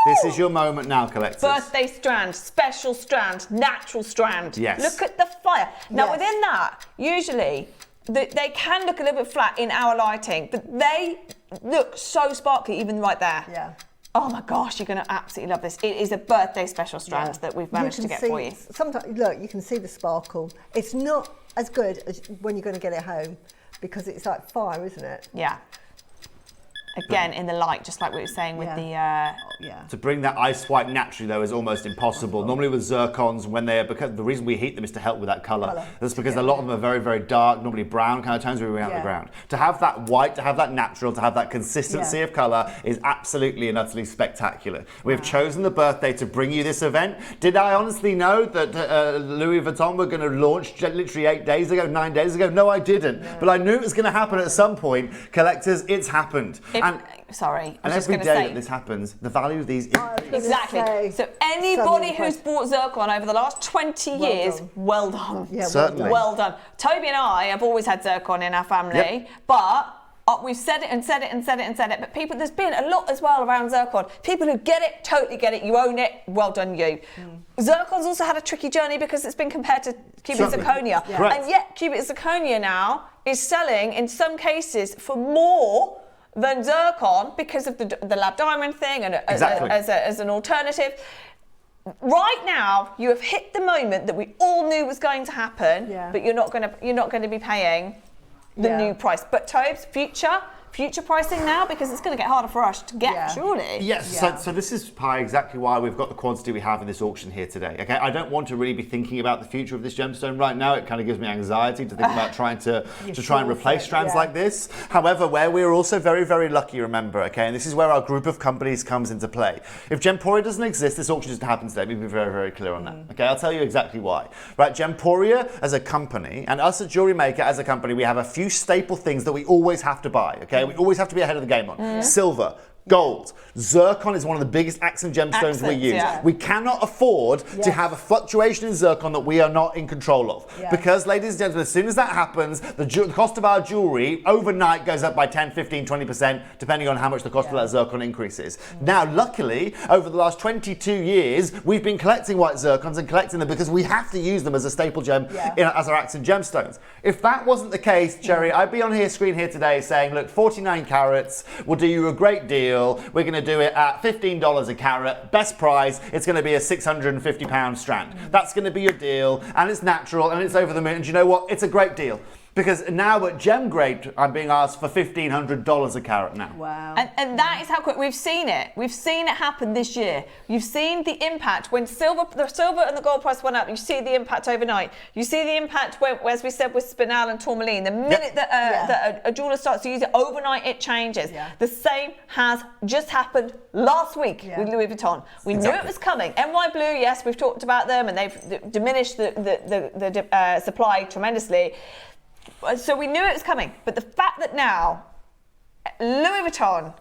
This is your moment now, collectors. Birthday strand, special strand, natural strand. Yes. Look at the fire. Now, within that, usually, they can look a little bit flat in our lighting, but they look so sparkly even right there. Yeah. Oh my gosh, you're going to absolutely love this. It is a birthday special strand that we've managed to get for you. Sometimes, look, you can see the sparkle. It's not as good as when you're going to get it home because it's like fire, isn't it? Yeah. Again, in the light, just like we were saying with the... To bring that ice white naturally, though, is almost impossible. Normally with zircons, when they are, because the reason we heat them is to help with that colour. That's because a lot of them are very, very dark, normally brown kind of tones we bring out of the ground. To have that white, to have that natural, to have that consistency of colour is absolutely and utterly spectacular. We have chosen the birthday to bring you this event. Did I honestly know that Louis Vuitton were going to launch literally 8 days ago, 9 days ago? No, I didn't. But I knew it was going to happen at some point. Collectors, it's happened. And every day that this happens, the value of these increases. Exactly. So anybody who's bought zircon over the last 20 years, well done. Yeah, certainly. Well done. Toby and I have always had zircon in our family, but we've said it and said it and said it and said it. But people, there's been a lot as well around zircon. People who get it, totally get it. You own it. Well done, you. Zircon's also had a tricky journey because it's been compared to cubic zirconia, and yet cubic zirconia now is selling in some cases for more than zircon because of the lab diamond thing and as an alternative. Right now, you have hit the moment that we all knew was going to happen, but you're not going to be paying the new price. But Tobes, future pricing now, because it's going to get harder for us to get, surely. Yes, so this is exactly why we've got the quantity we have in this auction here today. Okay, I don't want to really be thinking about the future of this gemstone right now. It kind of gives me anxiety to think about trying to try and replace strands like this. However, where we're also very, very lucky, remember, okay, and this is where our group of companies comes into play. If Gemporia doesn't exist, this auction doesn't happen today. We'll be very, very clear on that. Okay, I'll tell you exactly why. Right, Gemporia as a company and us at JewelleryMaker as a company, we have a few staple things that we always have to buy. Okay, we always have to be ahead of the game on. Silver, gold, zircon is one of the biggest accent gemstones we use. We cannot afford to have a fluctuation in zircon that we are not in control of. Because, ladies and gentlemen, as soon as that happens, the cost of our jewellery overnight goes up by 10, 15, 20%, depending on how much the cost of that zircon increases. Now, luckily, over the last 22 years, we've been collecting white zircons and collecting them because we have to use them as a staple gem as our accent gemstones. If that wasn't the case, Cherry, I'd be on screen here today saying, look, 49 carats, we'll do you a great deal. We're going to do it at $15 a carat, best price. It's going to be a £650 strand. That's going to be your deal, and it's natural, and it's over the moon. And you know what? It's a great deal. Because now at gem grade, I'm being asked for $1,500 a carat now. Wow. And that is how quick we've seen it. We've seen it happen this year. You've seen the impact when the silver and the gold price went up. You see the impact overnight. You see the impact when, as we said with Spinel and Tourmaline. The minute that a jeweler starts to use it overnight, it changes. The same has just happened last week with Louis Vuitton. We knew it was coming. NY Blue, yes, we've talked about them, and they've diminished the supply tremendously. So we knew it was coming, but the fact that now Louis Vuitton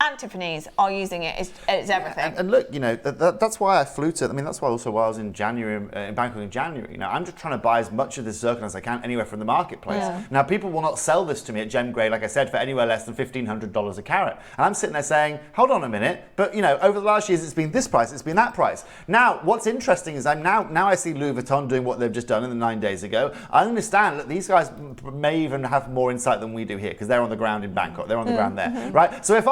and Tiffany's are using it is everything. And look, you know, that's why I flew to. I mean, that's why also while I was in January in Bangkok in January. You know, I'm just trying to buy as much of this zircon as I can anywhere from the marketplace. Now, people will not sell this to me at gem grade, like I said, for anywhere less than $1,500 a carat. And I'm sitting there saying, hold on a minute, but you know, over the last years, it's been this price, it's been that price. Now, what's interesting is now I see Louis Vuitton doing what they've just done in the 9 days ago. I understand that these guys may even have more insight than we do here because they're on the ground in Bangkok. They're on the ground there, right? So if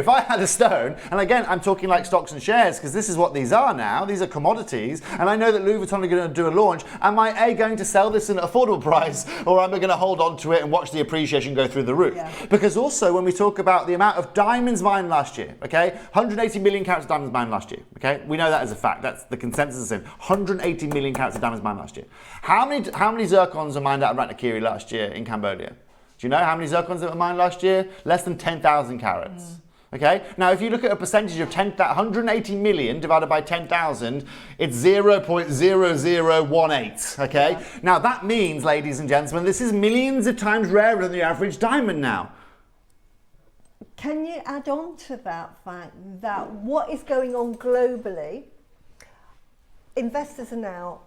I had a stone, and again, I'm talking like stocks and shares because this is what these are now. These are commodities, and I know that Louis Vuitton are going to do a launch. Am I going to sell this at an affordable price, or am I going to hold on to it and watch the appreciation go through the roof? Because also, when we talk about the amount of diamonds mined last year, okay, 180 million carats of diamonds mined last year, okay, we know that as a fact. That's the consensus is 180 million carats of diamonds mined last year. How many zircons are mined out of Ratnakiri last year in Cambodia? Do you know how many zircons that were mined last year? Less than 10,000 carats. Okay, now if you look at a percentage of 180 million divided by 10,000, it's 0.0018. Okay, now that means, ladies and gentlemen, this is millions of times rarer than the average diamond now. Can you add on to that fact that what is going on globally, investors are now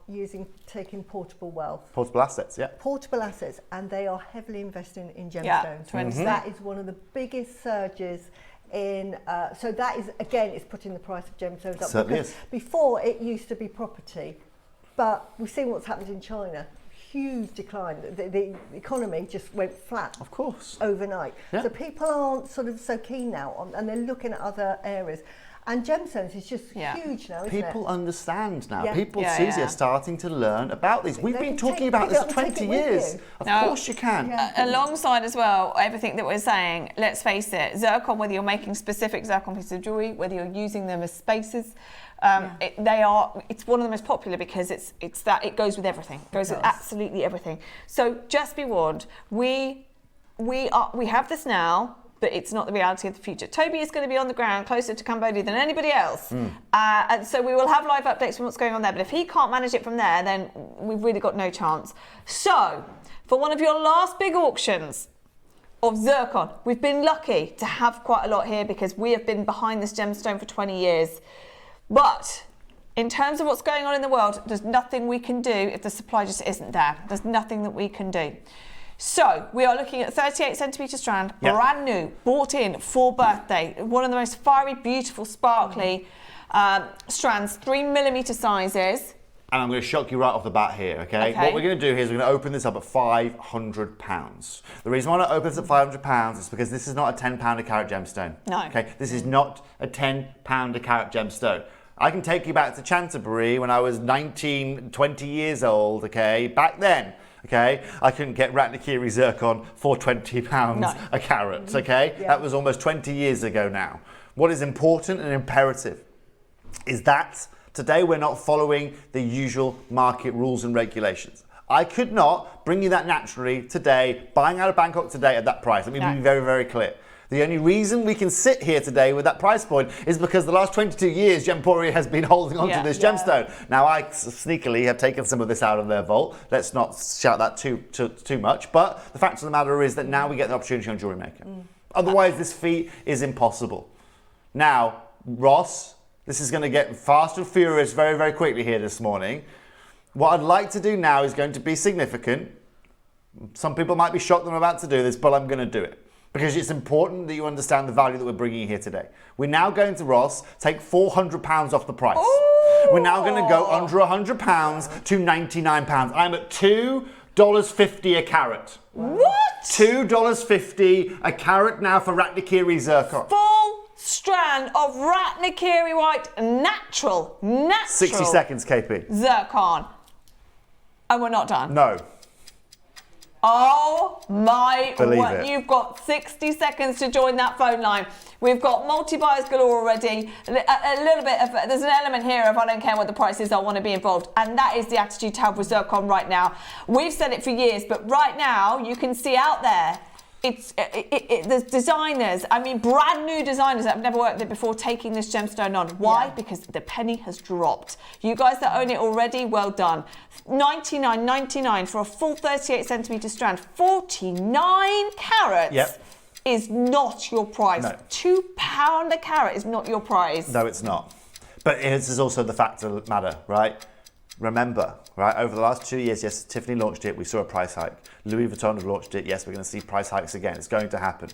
taking portable wealth. Portable assets, yeah. Portable assets, and they are heavily investing in gemstones. Yeah, That is one of the biggest surges in, so that is, again, it's putting the price of gemstones up. Certainly because is. before it used to be property, but we've seen what's happened in China. Huge decline. The economy just went flat. Of course. Overnight. Yeah. So people aren't sort of so keen now on, and they're looking at other areas. And gemstones is just huge now, isn't it? People understand now. Yeah. People, Yeah, Suzie, yeah. are starting to learn about these. We've They been can talking pick about this up and 20 take it with years. you. Of Now, course you can. Yeah. Alongside as well, everything that we're saying, let's face it, zircon, whether you're making specific zircon pieces of jewellery, whether you're using them as spacers, it's one of the most popular because it goes with everything. It goes with absolutely everything. So just be warned, we have this now, but it's not the reality of the future. Toby is going to be on the ground closer to Cambodia than anybody else. And so we will have live updates from what's going on there. But if he can't manage it from there, then we've really got no chance. So for one of your last big auctions of zircon, we've been lucky to have quite a lot here because we have been behind this gemstone for 20 years. But in terms of what's going on in the world, there's nothing we can do if the supply just isn't there. There's nothing that we can do. So we are looking at 38 centimetre strand, brand new, bought in for birthday. One of the most fiery, beautiful, sparkly strands, 3mm sizes. And I'm going to shock you right off the bat here, okay? What we're going to do here is we're going to open this up at £500. The reason why I open this at £500 is because this is not a £10 a carat gemstone. No. Okay, this is not a £10 a carat gemstone. I can take you back to Canterbury when I was 19, 20 years old, okay? Back then, okay, I couldn't get Ratnakiri zircon for £20 a carat, okay? That was almost 20 years ago now. What is important and imperative is that today we're not following the usual market rules and regulations. I could not bring you that naturally today, buying out of Bangkok today at that price. Let me be very, very clear. The only reason we can sit here today with that price point is because the last 22 years Gemporia has been holding on to this gemstone. Now I sneakily have taken some of this out of their vault. Let's not shout that too much. But the fact of the matter is that now we get the opportunity on JewelleryMaker. Otherwise this feat is impossible. Now, Ross, this is going to get fast and furious very, very quickly here this morning. What I'd like to do now is going to be significant. Some people might be shocked that I'm about to do this, but I'm going to do it. Because it's important that you understand the value that we're bringing here today. We're now going to Ross, take £400 off the price. Ooh. We're now going to go under £100 to £99. I'm at $2.50 a carat. What? $2.50 a carat now for Ratnakiri Zircon. Full strand of Ratnakiri white natural 60 seconds, KP. Zircon. And we're not done. No. Oh my word. You've got 60 seconds to join that phone line. We've got multi-buyers galore already. A little bit of, there's an element here of I don't care what the price is, I want to be involved. And that is the attitude to have with Zircon right now. We've said it for years, but right now you can see out there, there's designers, I mean brand new designers that have never worked there before taking this gemstone on. Why? Yeah. Because the penny has dropped. You guys that own it already, well done. $99.99 for a full 38 centimetre strand, 49 carats. Yep. Is not your price. No. £2 a carat is not your price. No, it's not. But this is also the fact of the matter, right? Remember, right, over the last 2 years, yes, Tiffany launched it, we saw a price hike. Louis Vuitton have launched it, yes, we're going to see price hikes again. It's going to happen.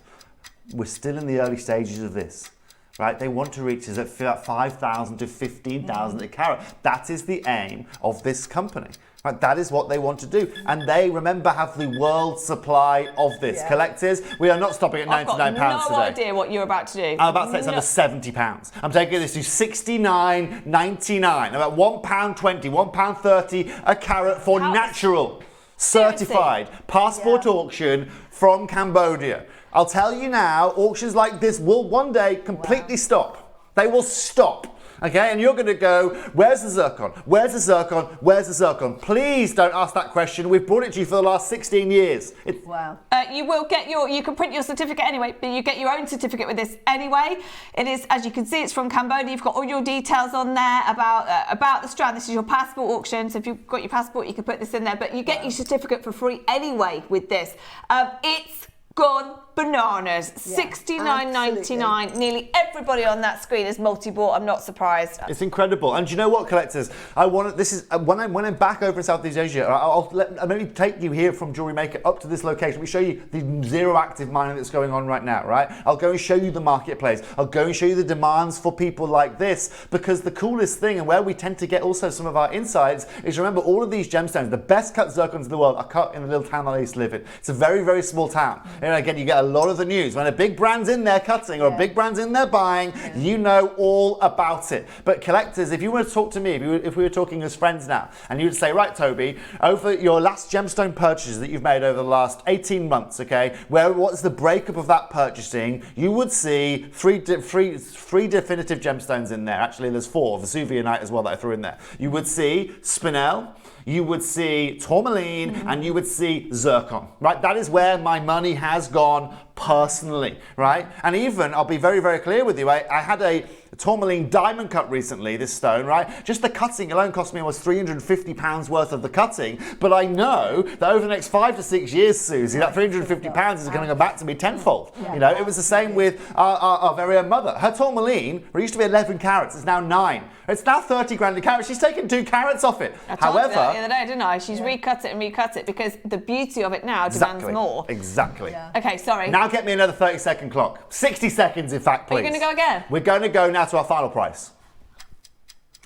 We're still in the early stages of this, right? They want to reach us at 5,000 to 15,000 a carat. That is the aim of this company. Right, that is what they want to do. And they, remember, have the world supply of this. Yeah. Collectors, we are not stopping at £99 today. I've got no idea what you're about to do. I'm about to say it's under £70. I'm taking this to $69.99. About £1.20, £1.30 a carat for natural, certified, passport auction from Cambodia. I'll tell you now, auctions like this will one day completely stop. They will stop. Okay, and you're going to go, where's the zircon? Where's the zircon? Where's the zircon? Please don't ask that question. We've brought it to you for the last 16 years. Wow. You can print your certificate anyway, but you get your own certificate with this anyway. It is, as you can see, it's from Cambodia. You've got all your details on there about the strand. This is your passport auction, so if you've got your passport, you can put this in there, but you get your certificate for free anyway with this. It's gone bananas. $69.99. Nearly everybody on that screen is multi-bought. I'm not surprised. It's incredible. And do you know what, collectors? When I'm back over in Southeast Asia, I'll maybe take you here from JewelleryMaker up to this location. We show you the zero active mining that's going on right now, right? I'll go and show you the marketplace. I'll go and show you the demands for people like this, because the coolest thing, and where we tend to get also some of our insights, is remember all of these gemstones, the best cut zircons in the world, are cut in a little town that I used to live in. It's a very, very small town. And again, you get a lot of the news. When a big brand's in there cutting or a big brand's in there buying, you know all about it. But collectors, if you were to talk to me, if we were talking as friends now, and you would say, right, Toby, over your last gemstone purchases that you've made over the last 18 months, okay, what's the breakup of that purchasing, you would see three definitive gemstones in there. Actually, there's 4, the Suzie as well that I threw in there. You would see Spinel, you would see tourmaline, and you would see zircon, right? That is where my money has gone personally, right? And even, I'll be very, very clear with you, I had a tourmaline diamond cut recently, this stone, right? Just the cutting alone cost me almost £350 worth of the cutting, but I know that over the next 5 to 6 years, Susie, that £350 is going to go back to me tenfold. You know, it was the same with our very own mother. Her tourmaline, where it used to be 11 carats, is now 9. It's now 30 grand a carat. She's taken 2 carats off it. I told you that the other day, didn't I? She's recut it and recut it because the beauty of it now demands more. Exactly. Okay, sorry. Now get me another 30-second clock. 60 seconds, in fact, please. Are you going to go again? We're going to go now to our final price.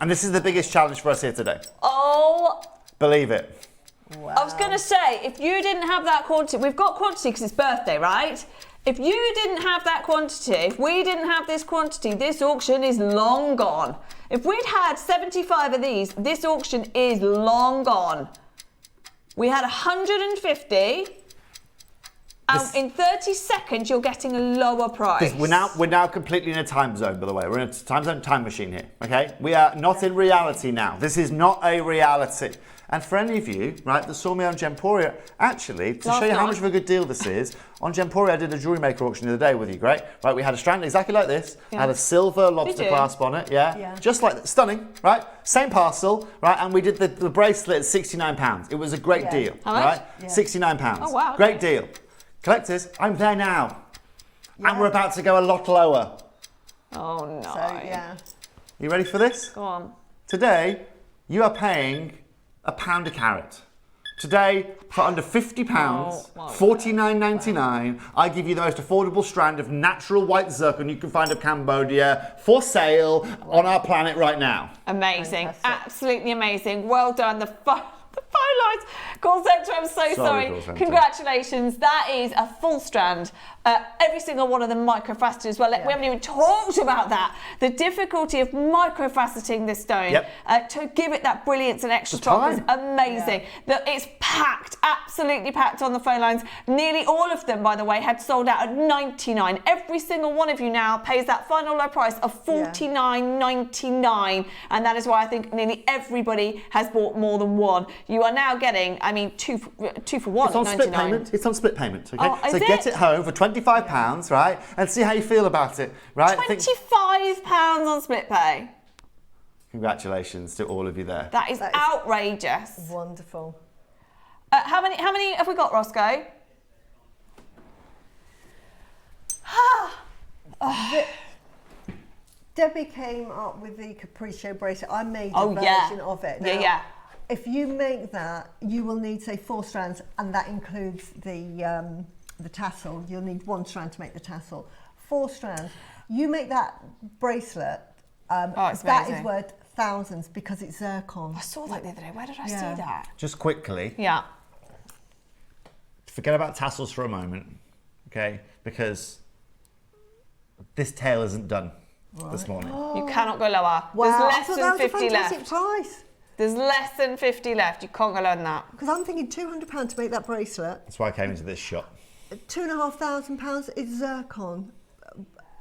And this is the biggest challenge for us here today. Oh. Believe it. Wow. I was going to say, if you didn't have that quantity, we've got quantity because it's birthday, right? If you didn't have that quantity, if we didn't have this quantity, this auction is long gone. If we'd had 75 of these, this auction is long gone. We had 150. In 30 seconds, you're getting a lower price. We're now completely in a time zone, by the way. We're in a time zone time machine here, okay? We are not in reality now. This is not a reality. And for any of you, right, that saw me on Gemporia, actually, to show you how much of a good deal this is, on Gemporia I did a JewelleryMaker auction the other day with you, great? Right, we had a strand exactly like this, had a silver lobster clasp on it, just like that, stunning, right? Same parcel, right? And we did the bracelet at £69. It was a great deal, right? £69. Oh, wow. Great deal. Collectors, I'm there now. And we're about to go a lot lower. Oh, no. So, You ready for this? Go on. Today, you are paying £1 a carat. Today, for under £50, $49.99, I give you the most affordable strand of natural white zircon you can find of Cambodia for sale on our planet right now. Amazing. Fantastic. Absolutely amazing. Well done. The phone lines. Call centre, I'm so sorry. Congratulations. That is a full strand. Every single one of them microfaceted as well. We haven't even talked about that. The difficulty of microfaceting this stone to give it that brilliance and extra strong is amazing. That it's packed, absolutely packed on the phone lines. Nearly all of them, by the way, had sold out at $99. Every single one of you now pays that final low price of $49.99, and that is why I think nearly everybody has bought more than one. You are now getting, I mean, two for one. It's on split payment. It's on split payment. Okay, so get it home for £25, right, and see how you feel about it, right? £25 on split pay. Congratulations to all of you there. That is outrageous. Wonderful. How many have we got, Roscoe? Debbie came up with the Capriccio bracelet. I made a version of it. Now, if you make that, you will need, say, 4 strands, and that includes the tassel. You'll need 1 strand to make the tassel. 4 strands. You make that bracelet, that is worth thousands because it's zircon. I saw that the other day. Where did I see that? Just quickly. Yeah. Forget about tassels for a moment, okay? Because this tail isn't done this morning. You cannot go lower. Wow. There's less than 50 left. Price. There's less than 50 left. You can't go lower than that. Because I'm thinking £200 to make that bracelet. That's why I came into this shop. £2,500 is zircon,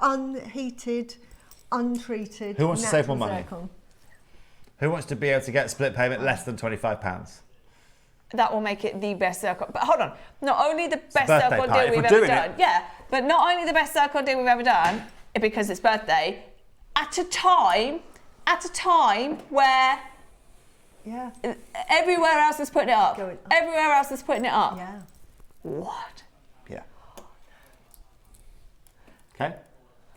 unheated, untreated. Who wants to save more natural money? zircon. Who wants to be able to get a split payment less than £25? That will make it the best zircon. But hold on, not only the best birthday zircon party. deal If we've we're ever doing done, it. yeah, but not only the best zircon deal we've ever done, because it's birthday, at a time where Yeah. everywhere else is putting it up. Going up. Everywhere else is putting it up. Yeah. What? Yeah. Okay.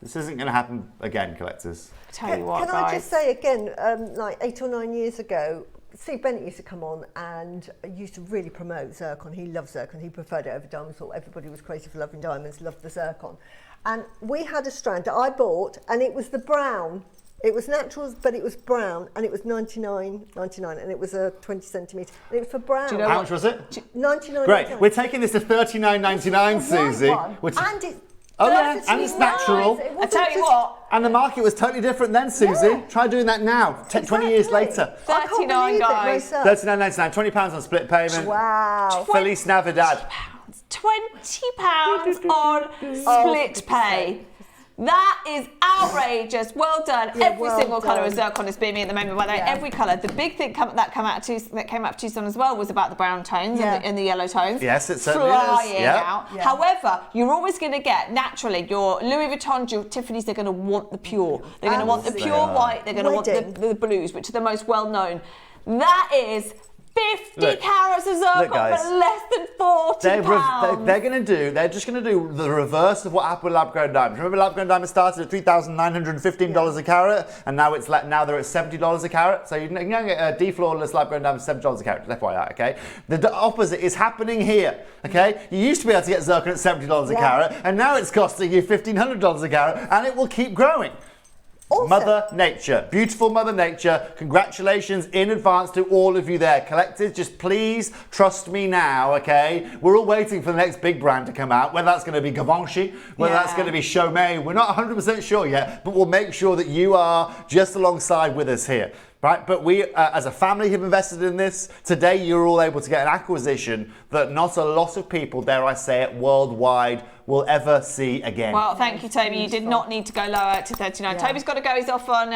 This isn't going to happen again, collectors. Tell you what, Can guys. I just say again, like 8 or 9 years ago, Steve Bennett used to come on and used to really promote zircon. He loved zircon. He preferred it over diamonds. Thought everybody was crazy for loving diamonds, loved the zircon. And we had a strand that I bought, and it was the brown. It was naturals, but it was brown, and it was $99.99, and it was a 20 centimetre. And it was for brown. Do you know How what? much was it? $99. Great. We're taking this to $39.99, Susie. Which, And it's oh yeah, and it's natural. It I wasn't tell you just- what, And the market was totally different then, Susie. Yeah. Try doing that now. 20 years Exactly. later. I can't 39 believe it guys. myself. £39.99, £20 on split payment. Wow. Feliz Navidad. £20 on split pay. That is outrageous. Well done. Yeah, Every well single colour of done. zircon is beaming at the moment. By the way, Yeah. every colour. The big thing that came out of Tucson as well was about the brown tones Yeah. and the yellow tones. Yes, it certainly is. Flying Yeah. out. Yeah. However, you're always going to get, naturally, your Louis Vuittons, your Tiffany's, they're going to want the pure. They're going to want the Absolutely. pure white. They're going to want Wedding. the blues, which are the most well known. That is 50 Look, carats of zircon guys. for less than £40. They're going to do the reverse of what happened with lab-grown diamonds. Remember, lab-grown diamonds started at $3,915 a carat, and now they're at $70 a carat. So you can get a deflawless lab-grown diamond for $70 a carat. Just FYI, okay? The opposite is happening here, okay? You used to be able to get zircon at $70 a Yeah. carat, and now it's costing you $1,500 a carat, and it will keep growing. Also- Mother Nature, beautiful Mother Nature. Congratulations in advance to all of you there. Collectors, just please trust me now, okay? We're all waiting for the next big brand to come out, whether that's going to be Givenchy, whether that's Yeah. going to be Chaumet. We're not 100% sure yet, but we'll make sure that you are just alongside with us here. Right, but we, as a family, have invested in this. Today, you're all able to get an acquisition that not a lot of people, dare I say it, worldwide, will ever see again. Well, thank you, Toby. You did not need to go lower to 39. Yeah. Toby's got to go. He's off on.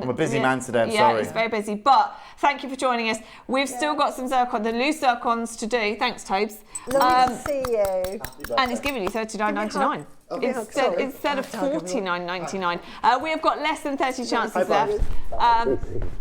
I'm a busy man today, I'm yeah, sorry. he's very busy. But thank you for joining us. We've still got some zircon, the loose zircons to do. Thanks, Tobes. Lovely to see you. And it's giving you $39.99 instead of $49.99. We have got less than 30 chances left.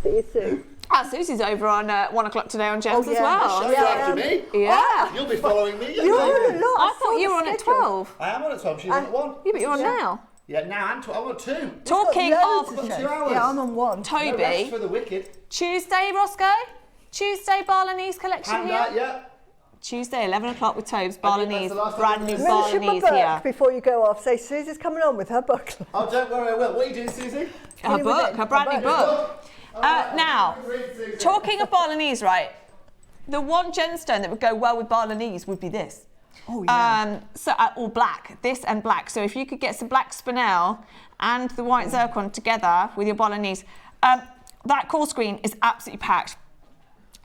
See you soon. Susie's over on 1 o'clock today on Gems Oh, as yeah. well. Yeah. After me? Yeah. You'll be following me. You're on a lot. I thought you were on at 12. I am on at 12. She's on at 1. Yeah, but you're on now. Yeah, now I'm on 2. Talking Loads of of shows. 2 hours. Yeah, I'm on 1. No rest for Toby, the wicked. Tuesday, Roscoe? Tuesday, Balinese collection Hand here? that, yeah. Tuesday, 11 o'clock with Tobes, think Balinese, that's the last brand one. new Mention my Balinese book here. before you go off. Say, Susie's coming on with her book. Oh, don't worry, I will. What are you doing, Susie? Her book, her brand new book. Now, talking of Balinese, right? The one gemstone that would go well with Balinese would be this. Oh, yeah. Or black, this and black. So if you could get some black spinel and the white zircon together with your Balinese, that call screen is absolutely packed.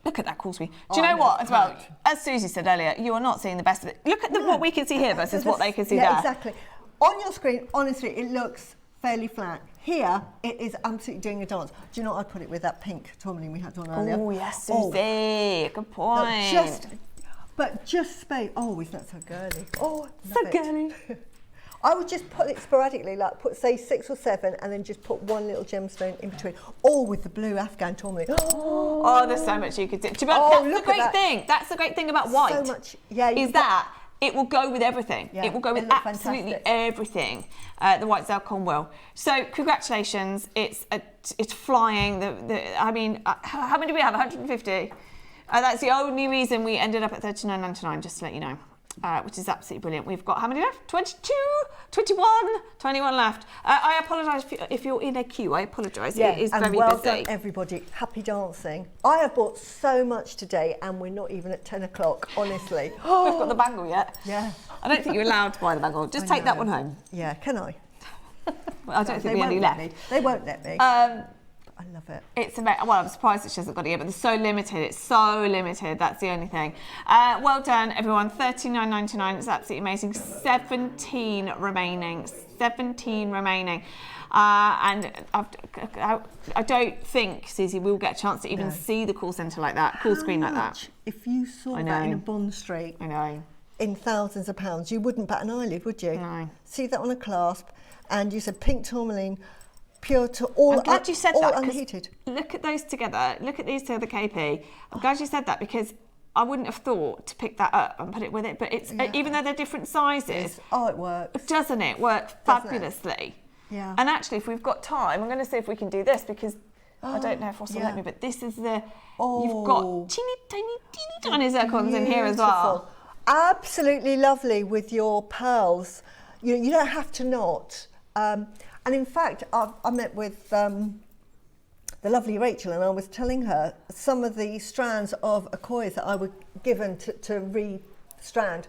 Look at that call screen. Do you know what, as well? As Susie said earlier, you are not seeing the best of it. Look at what we can see here versus what they can see there. Exactly. On your screen, honestly, it looks fairly flat. Here, it is absolutely doing a dance. Do you know what I put it with? That pink tourmaline we had on earlier. Oh, yes, Susie. Good point. Just space. Oh, isn't that so girly? Oh, So love it. girly. I would just put it sporadically, like put say 6 or 7, and then just put one little gemstone in between, all with the blue Afghan tourmaline. Oh, there's so much you could do. Oh, That's the look at great that. thing. That's the great thing about white. So much, yeah. Is that it will go with everything. Yeah, It will go with it looks absolutely fantastic. everything. The white zircon will. So congratulations. It's flying. How many do we have? 150. That's the only reason we ended up at $39.99. Just to let you know. Which is absolutely brilliant. We've got how many left? 22, 21 left. I apologise if you're in a queue. I apologise. Yeah, It is and very well busy. done, everybody. Happy dancing. I have bought so much today, and we're not even at 10 o'clock, honestly. We've got the bangle yet. Yeah. I don't think you're allowed to buy the bangle. Just I take that know. one home. Yeah, can I? I don't think we won't any let left. me. They won't let me. Um, I love it. It's amazing. Well, I'm surprised that she hasn't got it yet, but they're so limited. It's so limited. That's the only thing. Well done, everyone. $39.99. It's absolutely amazing. 17 remaining. 17 remaining. And I don't think, Susie, we'll get a chance to even see the call centre like that, call screen like that. If you saw that in a Bond Street, I know, in thousands of pounds, you wouldn't bat an eyelid, would you? No. See that on a clasp, and you said pink tourmaline, pure to all. I'm glad you said all that. 'Cause unheated. Look at those together. Look at these together, KP. I'm glad you said that because I wouldn't have thought to pick that up and put it with it. But it's even though they're different sizes, it works. Doesn't it work fabulously? Yeah. And actually, if we've got time, I'm going to see if we can do this because I don't know if Ross will let me, but this is the, you've got teeny tiny zircons in here as well. Absolutely lovely with your pearls. You don't have to knot. And in fact, I met with the lovely Rachel, and I was telling her some of the strands of Akoyas that I were given to re-strand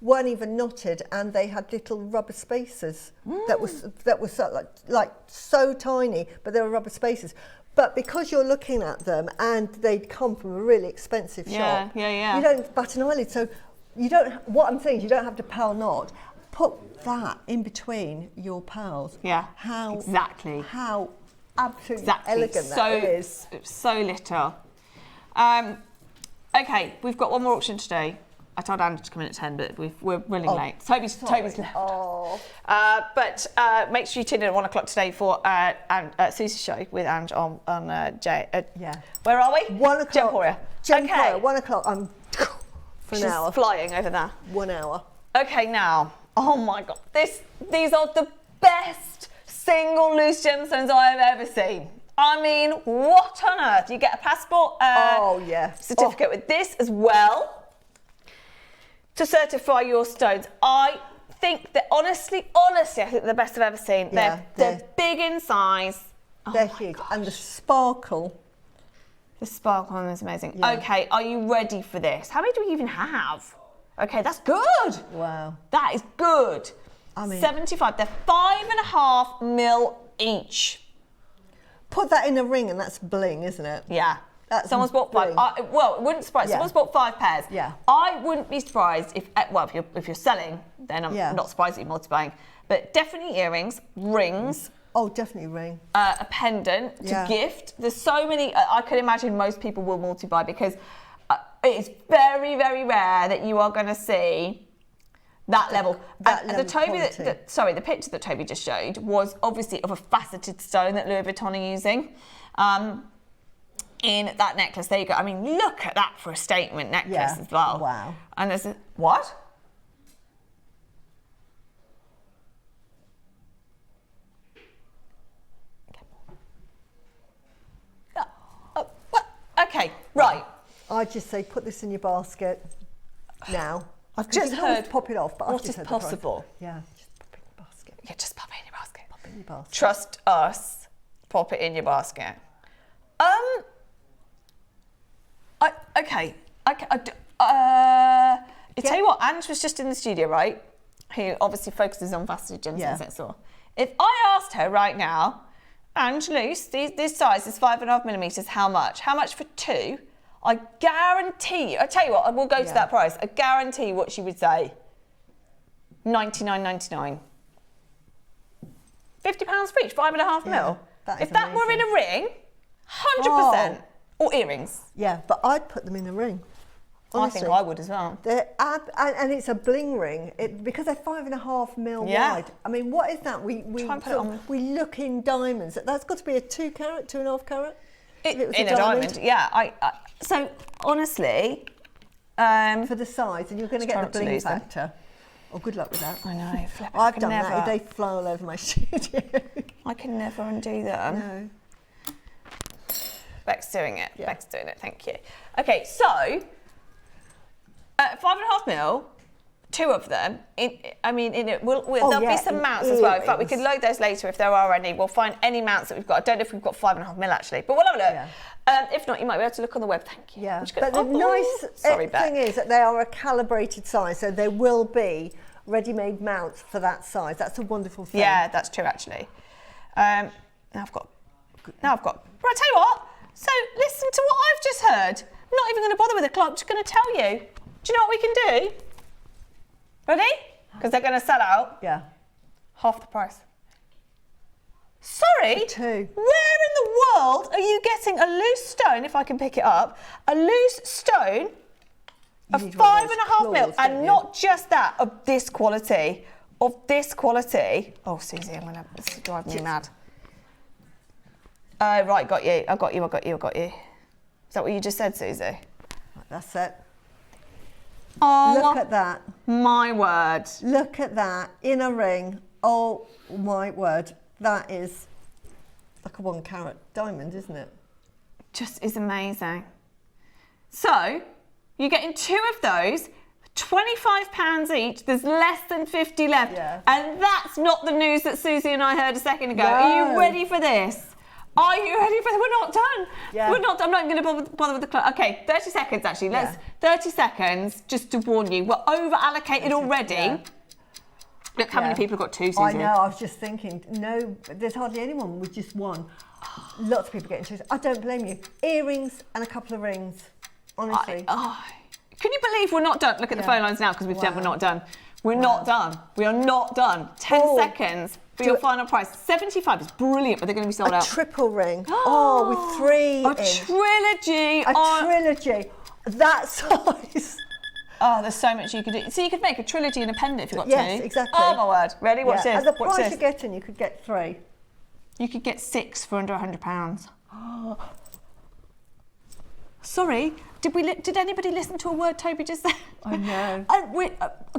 weren't even knotted, and they had little rubber spacers that was so, like so tiny, but they were rubber spacers. But because you're looking at them and they'd come from a really expensive shop, you don't bat an eyelid. So you don't. What I'm saying is, you don't have to pearl knot. Put that in between your pearls. Yeah. How absolutely elegant that is. So little. Okay, we've got one more auction today. I told Andy to come in at 10, but we're running late. Toby's left. But make sure you tune in at 1 o'clock today for Susie's show with Ange on Jay. Where are we? 1 o'clock. Okay. 1 o'clock. I'm for an hour. She's flying over there. 1 hour. Okay, now. Oh my God, these are the best single loose gemstones I have ever seen. I mean, what on earth? You get a passport certificate with this as well to certify your stones. I think that honestly, I think they're the best I've ever seen. They're big in size. They're huge. And the sparkle. The sparkle on them is amazing. Yeah. Okay, are you ready for this? How many do we even have? Okay, that's good. Wow. That is good. I mean, 75. They're 5.5 mil each. Put that in a ring and that's bling, isn't it? Yeah. Someone's bought bling. 5. Well, it wouldn't surprise. Someone's bought 5 pairs. Yeah. I wouldn't be surprised if you're selling, then I'm not surprised that you're multiplying. But definitely earrings, rings. Oh, definitely ring. A pendant to gift. There's so many. I could imagine most people will multi-buy because it's very, very rare that you are going to see that level. The picture that Toby just showed was obviously of a faceted stone that Louis Vuitton are using in that necklace. There you go. I mean, look at that for a statement necklace as well. Wow. And there's what? Okay, right. I'd just say put this in your basket now. I've just heard pop it off, but what is possible. Yeah, just pop it in your basket. Yeah, just pop it in your basket. Pop it in your basket. Trust us. Pop it in your basket. Tell you what, Ange was just in the studio, right? Who obviously focuses on faceted gemstones next door. If I asked her right now, Ange, loose, this size is 5.5 millimeters, how much? How much for 2? I guarantee you, I tell you what, I will go to that price. I guarantee what she would say. $99.99. £50 for each, 5.5 mil. If that were in a ring, 100%. Or earrings. Yeah, but I'd put them in a ring. Honestly. I think I would as well. And it's a bling ring because they're 5.5 mil wide. I mean, what is that? We look in diamonds. That's got to be a 2 carat, 2.5 carat. In a diamond, yeah. So honestly, for the size, and you're going to get the bling factor. Oh, good luck with that. I know. I've done that. They fly all over my studio. I can never undo them. No. Beck's doing it. Yeah. Beck's doing it. Thank you. Okay, so 5.5 mil. 2 of them. There'll be some mounts as well. In fact, we can load those later if there are any. We'll find any mounts that we've got. I don't know if we've got 5.5 mil actually, but we'll have a look. Yeah. If not, you might be able to look on the web. Thank you. Yeah. But the nice thing is that they are a calibrated size, so there will be ready-made mounts for that size. That's a wonderful thing. Yeah, that's true actually. Now I've got Now I've got. Right, tell you what. So listen to what I've just heard. I'm not even going to bother with the clock. I'm just going to tell you. Do you know what we can do? Ready? Because they're going to sell out. Yeah. Half the price. Sorry. For 2. Where in the world are you getting a loose stone? If I can pick it up, a loose stone of need one of those 5.5 mil, claws, don't and you? not just that, of this quality. Of this quality. Oh, Susie, this is driving me mad. Right, got you. I got you. Is that what you just said, Susie? That's it. Oh, Look at that. my word. Look at that in a ring. Oh my word. That is like a 1 carat diamond, isn't it? Just is amazing. So, you're getting 2 of those, £25 each. There's less than 50 left. Yeah. And that's not the news that Susie and I heard a second ago. Are you ready for this? Are you ready for this? We're not done. Yeah. We're not done. I'm not going to bother with the clock. Okay, 30 seconds actually. 30 seconds just to warn you. We're over allocated already. Yeah. Look how many people have got 2, Susie. I know, I was just thinking, no, there's hardly anyone with just 1. Lots of people getting 2. I don't blame you. Earrings and a couple of rings, honestly. Can you believe we're not done? Look at the phone lines now because we've said we're not done. We're not done. We are not done. 10 seconds for your final price. 75 is brilliant, but they're going to be sold out. A triple ring. With 3 A in. trilogy. A trilogy. That size. Oh, there's so much you could do. So you could make a trilogy and a pendant if you got 2. Yes, exactly. Oh my word. Ready? Watch this. At the Watch price this. you're getting, you could get 3. You could get 6 for under £100. Sorry, did anybody listen to a word Toby just said? I know.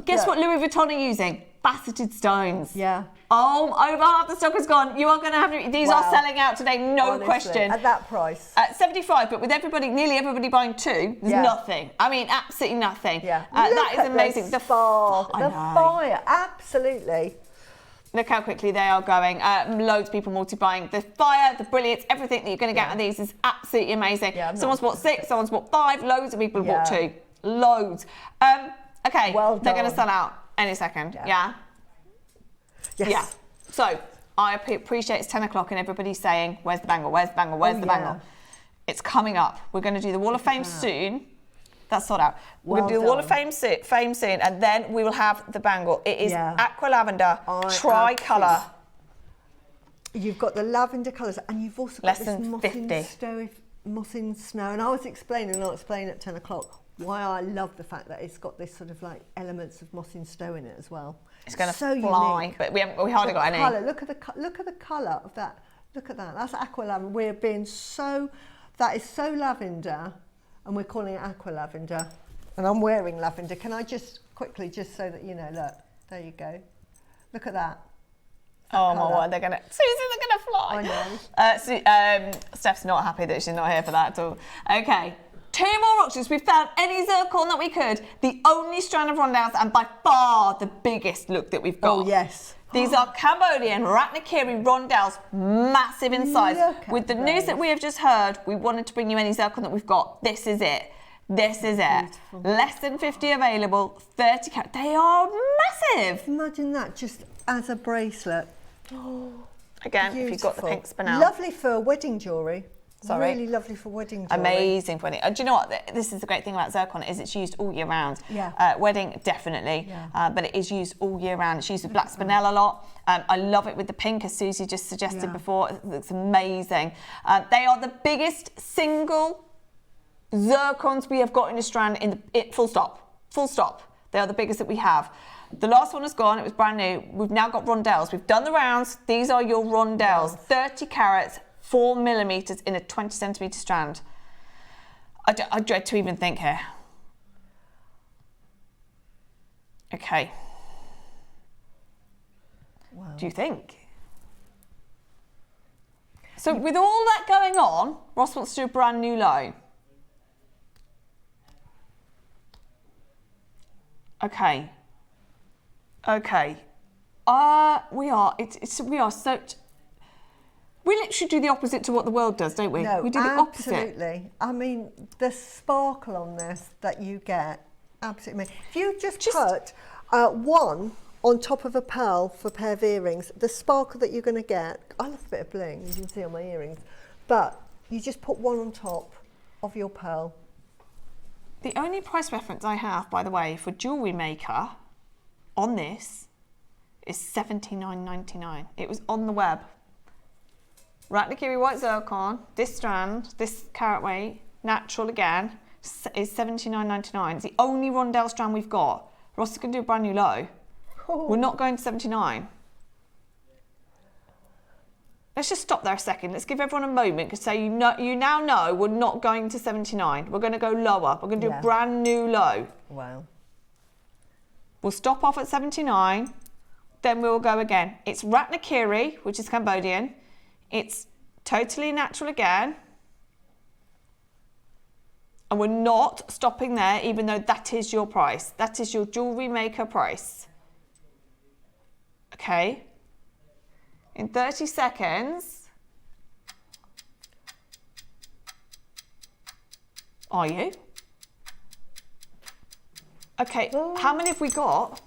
Guess what Louis Vuitton are using? Faceted stones. Yeah. Oh, over half the stock is gone. You are going to have to. These are selling out today, no Honestly, question. At that price. At 75, but with nearly everybody buying 2, there's nothing. I mean, absolutely nothing. Yeah. That is amazing. The fire. I know. Fire. Absolutely. Look how quickly they are going. Loads of people multi-buying. The fire, the brilliance, everything that you're going to get out of these is absolutely amazing. Yeah, someone's bought 6, someone's bought 5. Loads of people have bought 2. Loads. Okay, Well they're going to done. sell out any second. Yeah? Yes. Yeah. So, I appreciate it's 10 o'clock and everybody's saying, where's the bangle, where's the bangle, where's the bangle? It's coming up. We're going to do the Wall of Fame soon. That's sold out. We're going to do the Wall of Fame soon, and then we will have the bangle. It is Aqua Lavender, tri-colour. You've got the lavender colours, and you've also got Less this than moss in snow. And I was explaining, and I'll explain at 10 o'clock, why I love the fact that it's got this sort of like elements of moss in snow in it as well. It's going to so fly, unique. but we hardly got any. Colour. Look at the colour of that. Look at that. That's Aqua Lavender. We're being that is so lavender, and we're calling it Aqua Lavender. And I'm wearing lavender. Can I just quickly, just so that you know, look, there you go. Look at that. Oh my word, they're gonna fly. I know. Steph's not happy that she's not here for that at all. Okay, 2 more auctions. We found any zircon that we could. The only strand of rondelles, and by far the biggest look that we've got. Oh yes. These are Cambodian Ratnakiri rondelles, massive in size. With the news that we have just heard, we wanted to bring you any zircon that we've got. This is it. This is it. Beautiful. Less than 50 available, 30 carat. They are massive. Imagine that just as a bracelet. Again, Beautiful. if you've got the pink spinel. Lovely for wedding jewellery. Sorry. Really lovely for wedding jewellery. Amazing for wedding. Do you know what? This is the great thing about zircon is it's used all year round. Yeah. Wedding, definitely. Yeah. But it is used all year round. It's used with black spinel a lot. I love it with the pink, as Susie just suggested before. It looks amazing. They are the biggest single zircons we have got in a strand full stop. Full stop. They are the biggest that we have. The last one is gone. It was brand new. We've now got rondelles. We've done the rounds. These are your rondelles. 30 carats, 4 millimeters in a 20 centimeter strand. I dread to even think here. Okay. Wow. Do you think? So with all that going on, Ross wants to do a brand new low. Okay. Okay. We literally do the opposite to what the world does, don't we? No, we do the opposite. absolutely. I mean, the sparkle on this that you get, absolutely. If you just put one on top of a pearl for a pair of earrings. The sparkle that you're going to get, I love a bit of bling, you can see on my earrings, but you just put one on top of your pearl. The only price reference I have, by the way, for JewelleryMaker on this is $79.99. It was on the web. Ratnakiri white zircon, this strand, this carat weight, natural again, is $79.99. It's the only rondelle strand we've got. Ross is going to do a brand new low. We're not going to 79. Let's just stop there a second. Let's give everyone a moment because you now know we're not going to 79. We're going to go lower. We're going to do a brand new low. Wow. We'll stop off at 79. Then we'll go again. It's Ratnakiri, which is Cambodian. It's totally natural again. And we're not stopping there, even though that is your price. That is your JewelleryMaker price. Okay. In 30 seconds. Are you? Okay, how many have we got?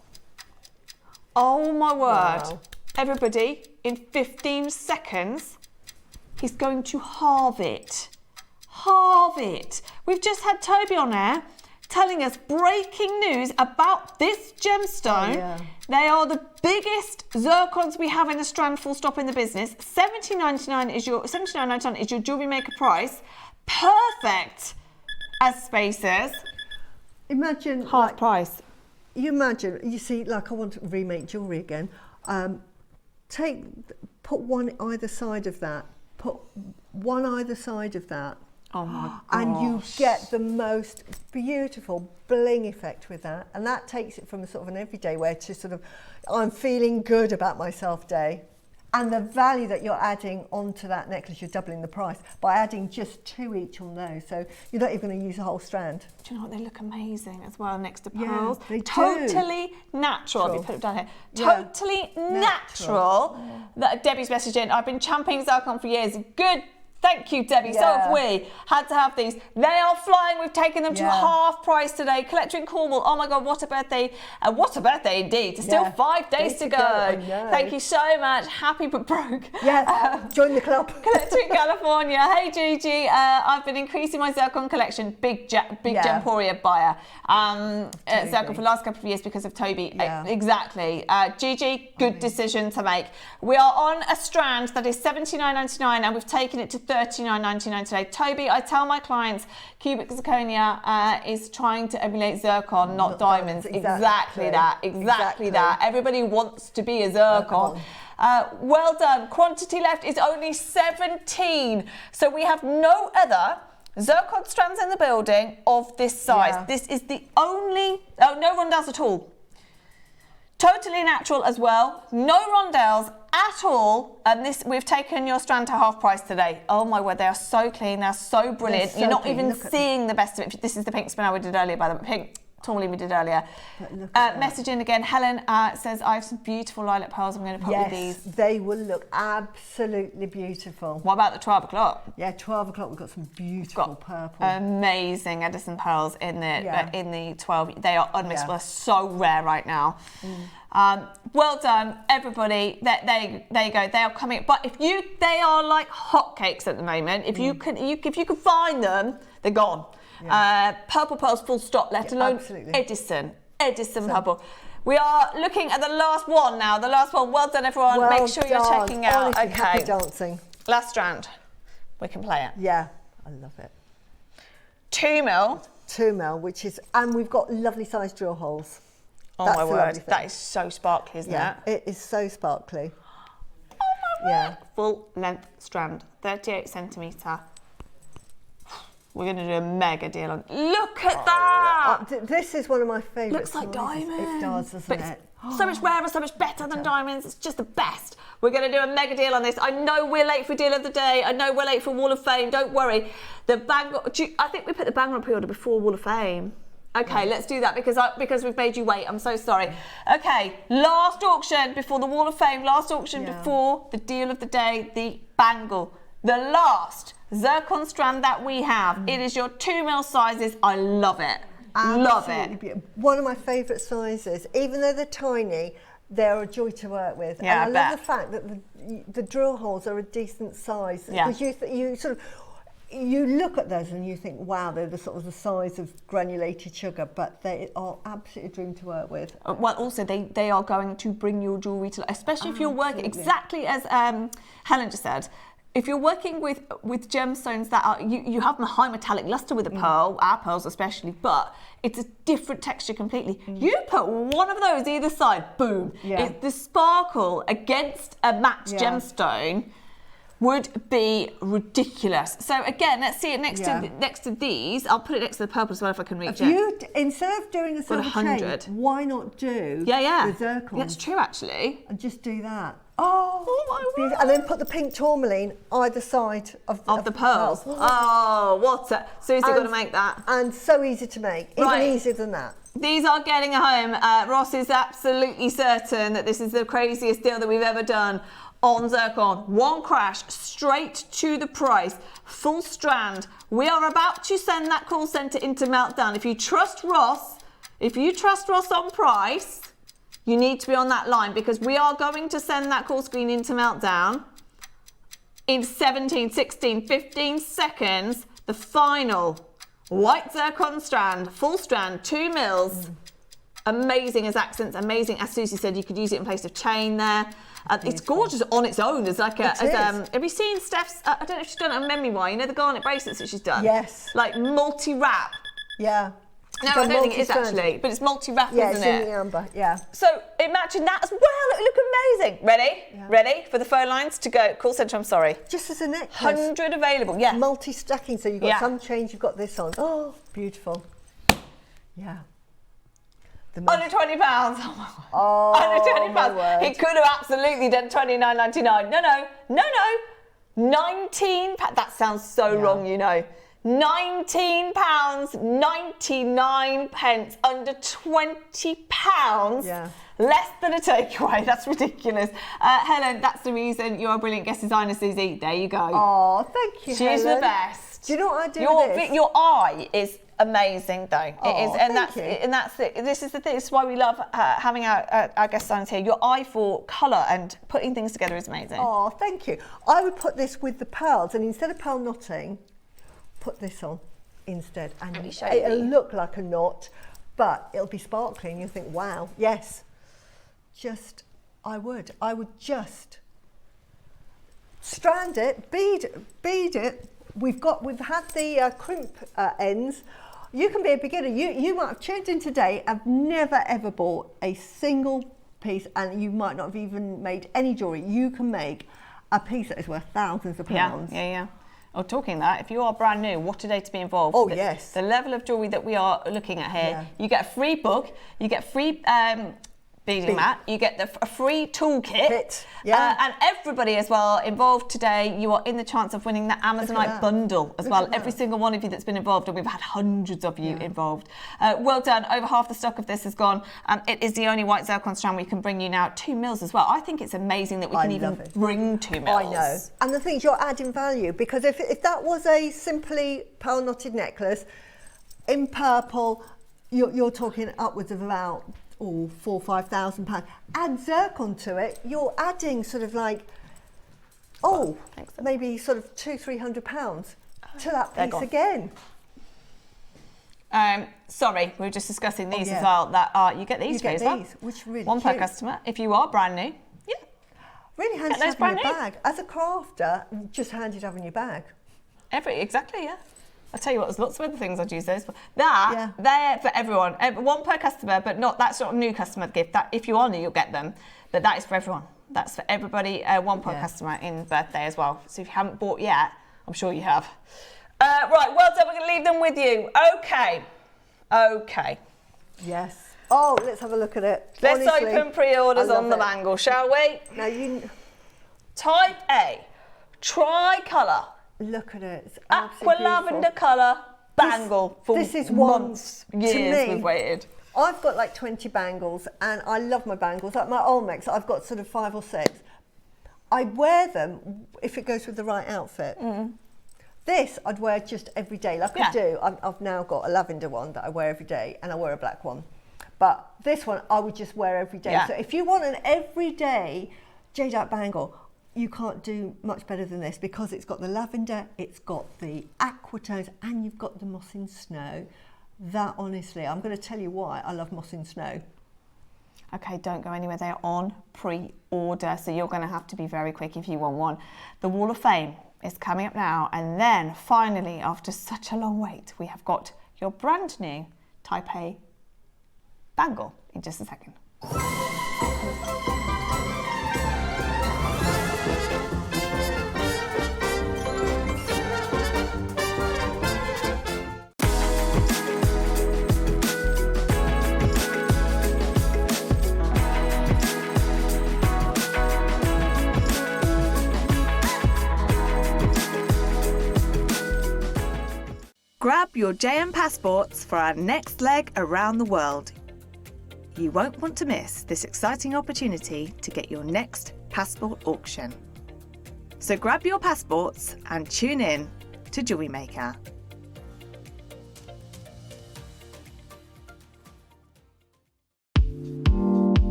Oh my word. Wow. Everybody, in 15 seconds, he's going to halve it. Halve it. We've just had Toby on air telling us breaking news about this gemstone. Oh, yeah. They are the biggest zircons we have in a strand, full stop, in the business. $79.99 is your JewelleryMaker price. Perfect as spacers. Imagine Half price. You see, like I want to remake jewellery again. Put one either side of that. Put one either side of that. Oh my gosh. And you get the most beautiful bling effect with that. And that takes it from a sort of an everyday wear to sort of, I'm feeling good about myself day. And the value that you're adding onto that necklace, you're doubling the price by adding just 2 each on those. So you're not even going to use a whole strand. Do you know what? They look amazing as well next to Yeah, pearls. they do. Totally natural. Have you put it down here? Yeah. Totally natural. That Debbie's messaging. I've been championing zircon for years. Good. Thank you, Debbie. So have we. Had to have these. They are flying. We've taken them to half price today. Collector in Cornwall. Oh my God, what a birthday. What a birthday indeed. There's still 5 days to go. Thank you so much. Happy but broke. Yeah, join the club. Collector in California. Hey, Gigi. I've been increasing my zircon collection. Big Gemporia buyer. Zircon for the last couple of years because of Toby. Exactly. Gigi, good decision to make. We are on a strand that is $79.99 and we've taken it to $39.99 today. Toby, I tell my clients cubic zirconia is trying to emulate zircon, not diamonds. Exactly that. Everybody wants to be a zircon. Well done. Quantity left is only 17. So we have no other zircon strands in the building of this size. This is the only, no rondelles at all. Totally natural as well. No rondelles at all. And this, we've taken your strand to half price today. Oh my word, they are so clean. They're so brilliant. You're not even seeing the best of it. This is the pink spinel we did earlier, by the way. Pink tourmaline we did earlier. Messaging again. Helen says, I have some beautiful lilac pearls. I'm going to put with these. They will look absolutely beautiful. What about the 12 o'clock? Yeah, 12 o'clock. We've got some beautiful purple. Amazing Edison pearls in the 12. They are unmixed. They're so rare right now. Well done, everybody. There you go. They are coming. But they are like hotcakes at the moment. If you can find them, they're gone. Purple pearls, full stop. Let alone Edison purple. We are looking at the last one now. The last one. Well done, everyone. Make sure you're checking out. Honestly, happy dancing. Last strand. We can play it. Yeah, I love it. 2 mil. 2 mil, which is, and we've got lovely sized drill holes. Oh my word, that is so sparkly, isn't it? It is so sparkly. Oh my word. Full length strand, 38 centimetre. We're going to do a mega deal on. Look at that! This is one of my favourites. Looks like diamonds. It does, doesn't it? So much rarer, so much better than diamonds. It's just the best. We're going to do a mega deal on this. I know we're late for deal of the day. I know we're late for Wall of Fame. Don't worry. The bangle. I think we put the bangle on pre-order before Wall of Fame. Okay, let's do that because we've made you wait. I'm so sorry. Okay, last auction before the Wall of Fame. Last auction before the deal of the day. The bangle. The last zircon strand that we have. It is your 2 mil sizes. I love it. Love it. One of my favourite sizes, even though they're tiny, they're a joy to work with. Yeah, and I I love the fact that the drill holes are a decent size. Yeah. Because you sort of, you look at those and you think, wow, they're the sort of the size of granulated sugar, but they are absolutely a dream to work with. Well, also they are going to bring your jewellery to life, especially if you're working Absolutely. exactly as Helen just said. If you're working with gemstones that are, you have high metallic luster with a pearl, our pearls especially, but it's a different texture completely. You put one of those either side, boom. Yeah. The sparkle against a matte gemstone would be ridiculous. So again, let's see it next to these. I'll put it next to the purple as well if I can reach it. Instead of doing a silver chain, 100. why not do the zircon? That's true, actually. And just do that. Oh my word. And then put the pink tourmaline either side of the pearls. Oh, what's it? Susie, got to make that. And so easy to make, even easier than that. These are getting home. Ross is absolutely certain that this is the craziest deal that we've ever done on Zircon. One crash, straight to the price, full strand. We are about to send that call centre into meltdown. If you trust Ross on price, you need to be on that line, because we are going to send that call screen into meltdown in 17, 16, 15 seconds. The final white zircon strand, full strand, 2 mils. Amazing as accents, amazing. As Susie said, you could use it in place of chain there. It's gorgeous on its own. As like have you seen Steph's? I don't know if she's done it on memory wire. You know the garnet bracelets that she's done. Yes. Like multi-wrap. Yeah. No, I don't think it is actually, but it's multi-wrap, isn't it? Yeah, it's in the amber. Yeah. So imagine that as well. It would look amazing. Ready? Yeah. Ready for the phone lines to go? Call centre. I'm sorry. Just as a necklace. 100 available. Yeah. Multi-stacking, so you've got some change, you've got this on. Oh, beautiful. Yeah. Under £20. Oh my word. Oh, Under £20. my word. He could have absolutely done £29.99. No. £19. That sounds so wrong, you know. £19.99. Under £20. Yeah. Less than a takeaway. That's ridiculous. Helen, that's the reason you're a brilliant guest designer, Susie. There you go. Oh, thank you, She's Helen. the best. Do you know what I do with this? Your eye is amazing, though. It is, and thank you. this is the thing. This is why we love having our guest designers here. Your eye for colour and putting things together is amazing. Oh, thank you. I would put this with the pearls, and instead of pearl knotting, put this on instead, and it'll look like a knot, but it'll be sparkling. You'll think, wow, yes. I would just strand it, bead it. We've had the crimp ends. You can be a beginner. You might have tuned in today. I've never ever bought a single piece, and you might not have even made any jewellery. You can make a piece that is worth thousands of pounds. Yeah. Oh, talking that, if you are brand new, what a day to be involved. Oh, yes. The level of jewellery that we are looking at here, you get a free book, you get free beading mat, you get a free toolkit, and everybody as well involved today, you are in the chance of winning the Amazonite bundle as well. Every single one of you that's been involved, and we've had hundreds of you involved. Well done. Over half the stock of this has gone. It is the only white zircon strand we can bring you now. 2 mils as well. I think it's amazing that we can even bring 2 mils. I know. And the thing is, you're adding value, because if that was a simply pearl knotted necklace in purple, you're talking upwards of about £4,000 or £5,000. Add zircon to it, you're adding sort of like, maybe sort of £200-300 to that piece again. Sorry, we were just discussing these as well. That you get these as well. Which really one per customer. If you are brand new, really handy to have in your bag. As a crafter, just handy to have in your bag. Exactly. I'll tell you what, there's lots of other things I'd use those for. They're for everyone. One per customer, but that's not a new customer gift. That if you are new, you'll get them. But that is for everyone. That's for everybody. One per customer in birthday as well. So if you haven't bought yet, I'm sure you have. Right, well done. We're going to leave them with you. Okay. Yes. Oh, let's have a look at it. Let's Honestly, open pre-orders on the bangle, shall we? Now Type A, tricolour. Look at it. It's Aqua Lavender colour bangle for this is months, years to me, we've waited. I've got like 20 bangles, and I love my bangles. Like my Olmecs, I've got sort of 5 or 6. I wear them if it goes with the right outfit. This I'd wear just every day, like I do. I've now got a lavender one that I wear every day, and I wear a black one. But this one I would just wear every day. Yeah. So if you want an everyday jadeite bangle, you can't do much better than this, because it's got the lavender, it's got the aqua tones, and you've got the moss in snow. That, honestly, I'm going to tell you why I love moss in snow. Okay, don't go anywhere. They're on pre-order, so you're going to have to be very quick if you want one. The Wall of Fame is coming up now, and then finally, after such a long wait, we have got your brand new Type A bangle in just a second. Grab your JM passports for our next leg around the world. You won't want to miss this exciting opportunity to get your next passport auction. So grab your passports and tune in to JewelleryMaker.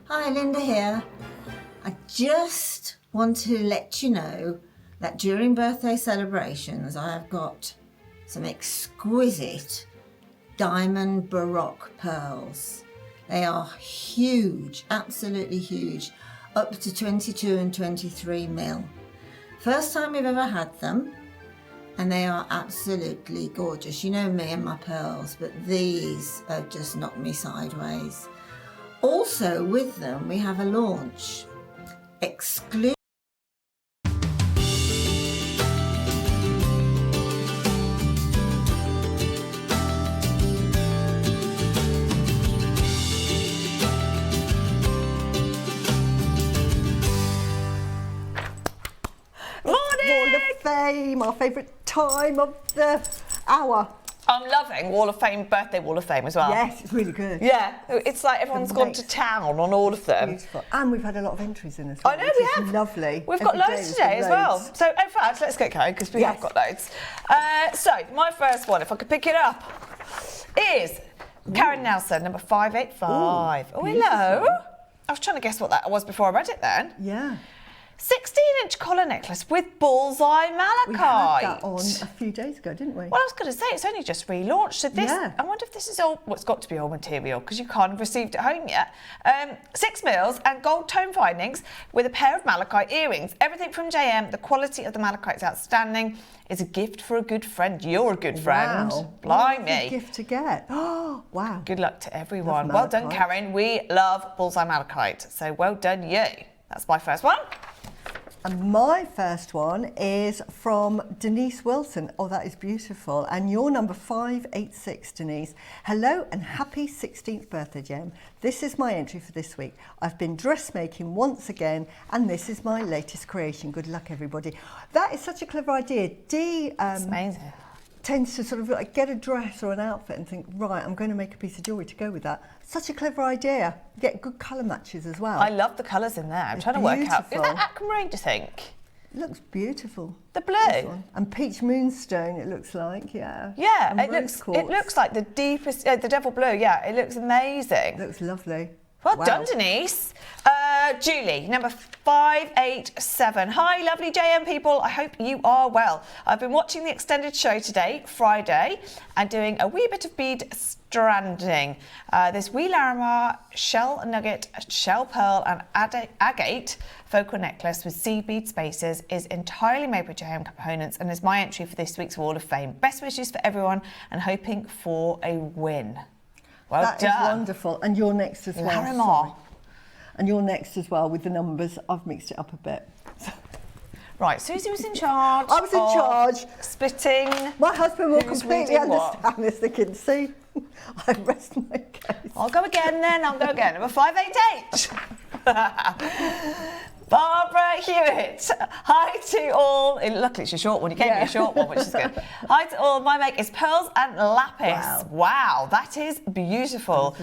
Hi, Linda here. I just want to let you know that during birthday celebrations I have got some exquisite diamond baroque pearls. They are huge, absolutely huge, up to 22 and 23 mil. First time we've ever had them, and they are absolutely gorgeous. You know me and my pearls, but these have just knocked me sideways. Also with them we have a launch exclusive. Wall of Fame, our favourite time of the hour. I'm loving Wall of Fame, birthday Wall of Fame as well. Yes, it's really good. Yeah, it's like everyone's gone to town on all of them. Beautiful. And we've had a lot of entries in as well. I know which we is have. Lovely. We've got Every day loads we've today got as well. loads. So in fact, let's get going because we have got loads. So my first one, if I could pick it up, is Karen Nelson, number 585. Oh, hello. I was trying to guess what that was before I read it then. Yeah. 16-inch collar necklace with bullseye malachite. We had that on a few days ago, didn't we? Well, I was going to say, it's only just relaunched. So this, I wonder if this is all, well, it's got to be all material because you can't have received it home yet. 6 mils and gold tone findings with a pair of malachite earrings. Everything from JM. The quality of the malachite is outstanding. It's a gift for a good friend. You're a good friend. Wow. Blimey. What a gift to get. Oh, wow. Good luck to everyone. Love Well done, malachite. Karen. We love bullseye malachite. So well done, you. That's my first one. And my first one is from Denise Wilson. Oh, that is beautiful. And your number 586, Denise. Hello and happy 16th birthday, Jem. This is my entry for this week. I've been dressmaking once again, and this is my latest creation. Good luck, everybody. That is such a clever idea. Dee It's amazing. tends to sort of like get a dress or an outfit and think, right, I'm going to make a piece of jewellery to go with that. Such a clever idea. Get good colour matches as well. I love the colours in there. I'm It's trying to work out. Is beautiful. that aquamarine, do you think? It looks beautiful. The This blue? one. And peach moonstone, it looks like, yeah. Yeah, And it rose looks quartz. like the deepest, the devil blue. Yeah, it looks amazing. Looks lovely. Well Wow. done, Denise. Julie, number 587. Hi, lovely JM people. I hope you are well. I've been watching the extended show today, Friday, and doing a wee bit of bead stranding. This wee Larimar shell nugget, shell pearl, and agate focal necklace with seed bead spacers is entirely made with JM components and is my entry for this week's Wall of Fame. Best wishes for everyone and hoping for a win. Well That is done. wonderful. And you're next as well. Larimar. Sorry. And you're next as well with the numbers. I've mixed it up a bit. Right, Suzie was in charge. I was in of charge. Splitting. My husband will Who's completely reading what? understand this. They can see. I rest my case. I'll go again then. I'll go again. Number 588. Barbara Hewitt. Hi to all. Luckily, it's a short one. You gave me a short one, which is good. Hi to all. My make is pearls and lapis. Wow, that is beautiful.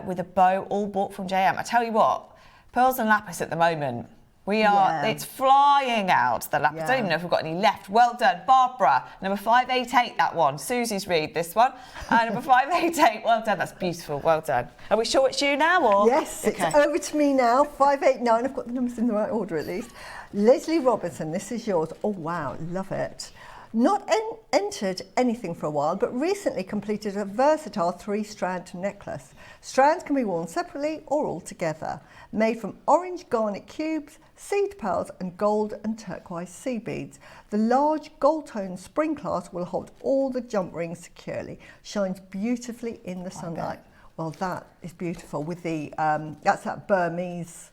With a bow, all bought from JM. I tell you what, pearls and lapis at the moment. We are, it's flying out, the lapis. I don't even know if we've got any left. Well done, Barbara. Number 588, that one. Susie's read this one. Number 588, well done. That's beautiful, well done. Are we sure it's you now, or? Yes, it's over to me now. 589, I've got the numbers in the right order at least. Leslie Robertson, this is yours. Oh, wow, love it. Not entered anything for a while, but recently completed a versatile 3-strand necklace. Strands can be worn separately or all together. Made from orange garnet cubes, seed pearls and gold and turquoise sea beads. The large gold tone spring clasp will hold all the jump rings securely. Shines beautifully in the sunlight. Well, that is beautiful with the, that's that Burmese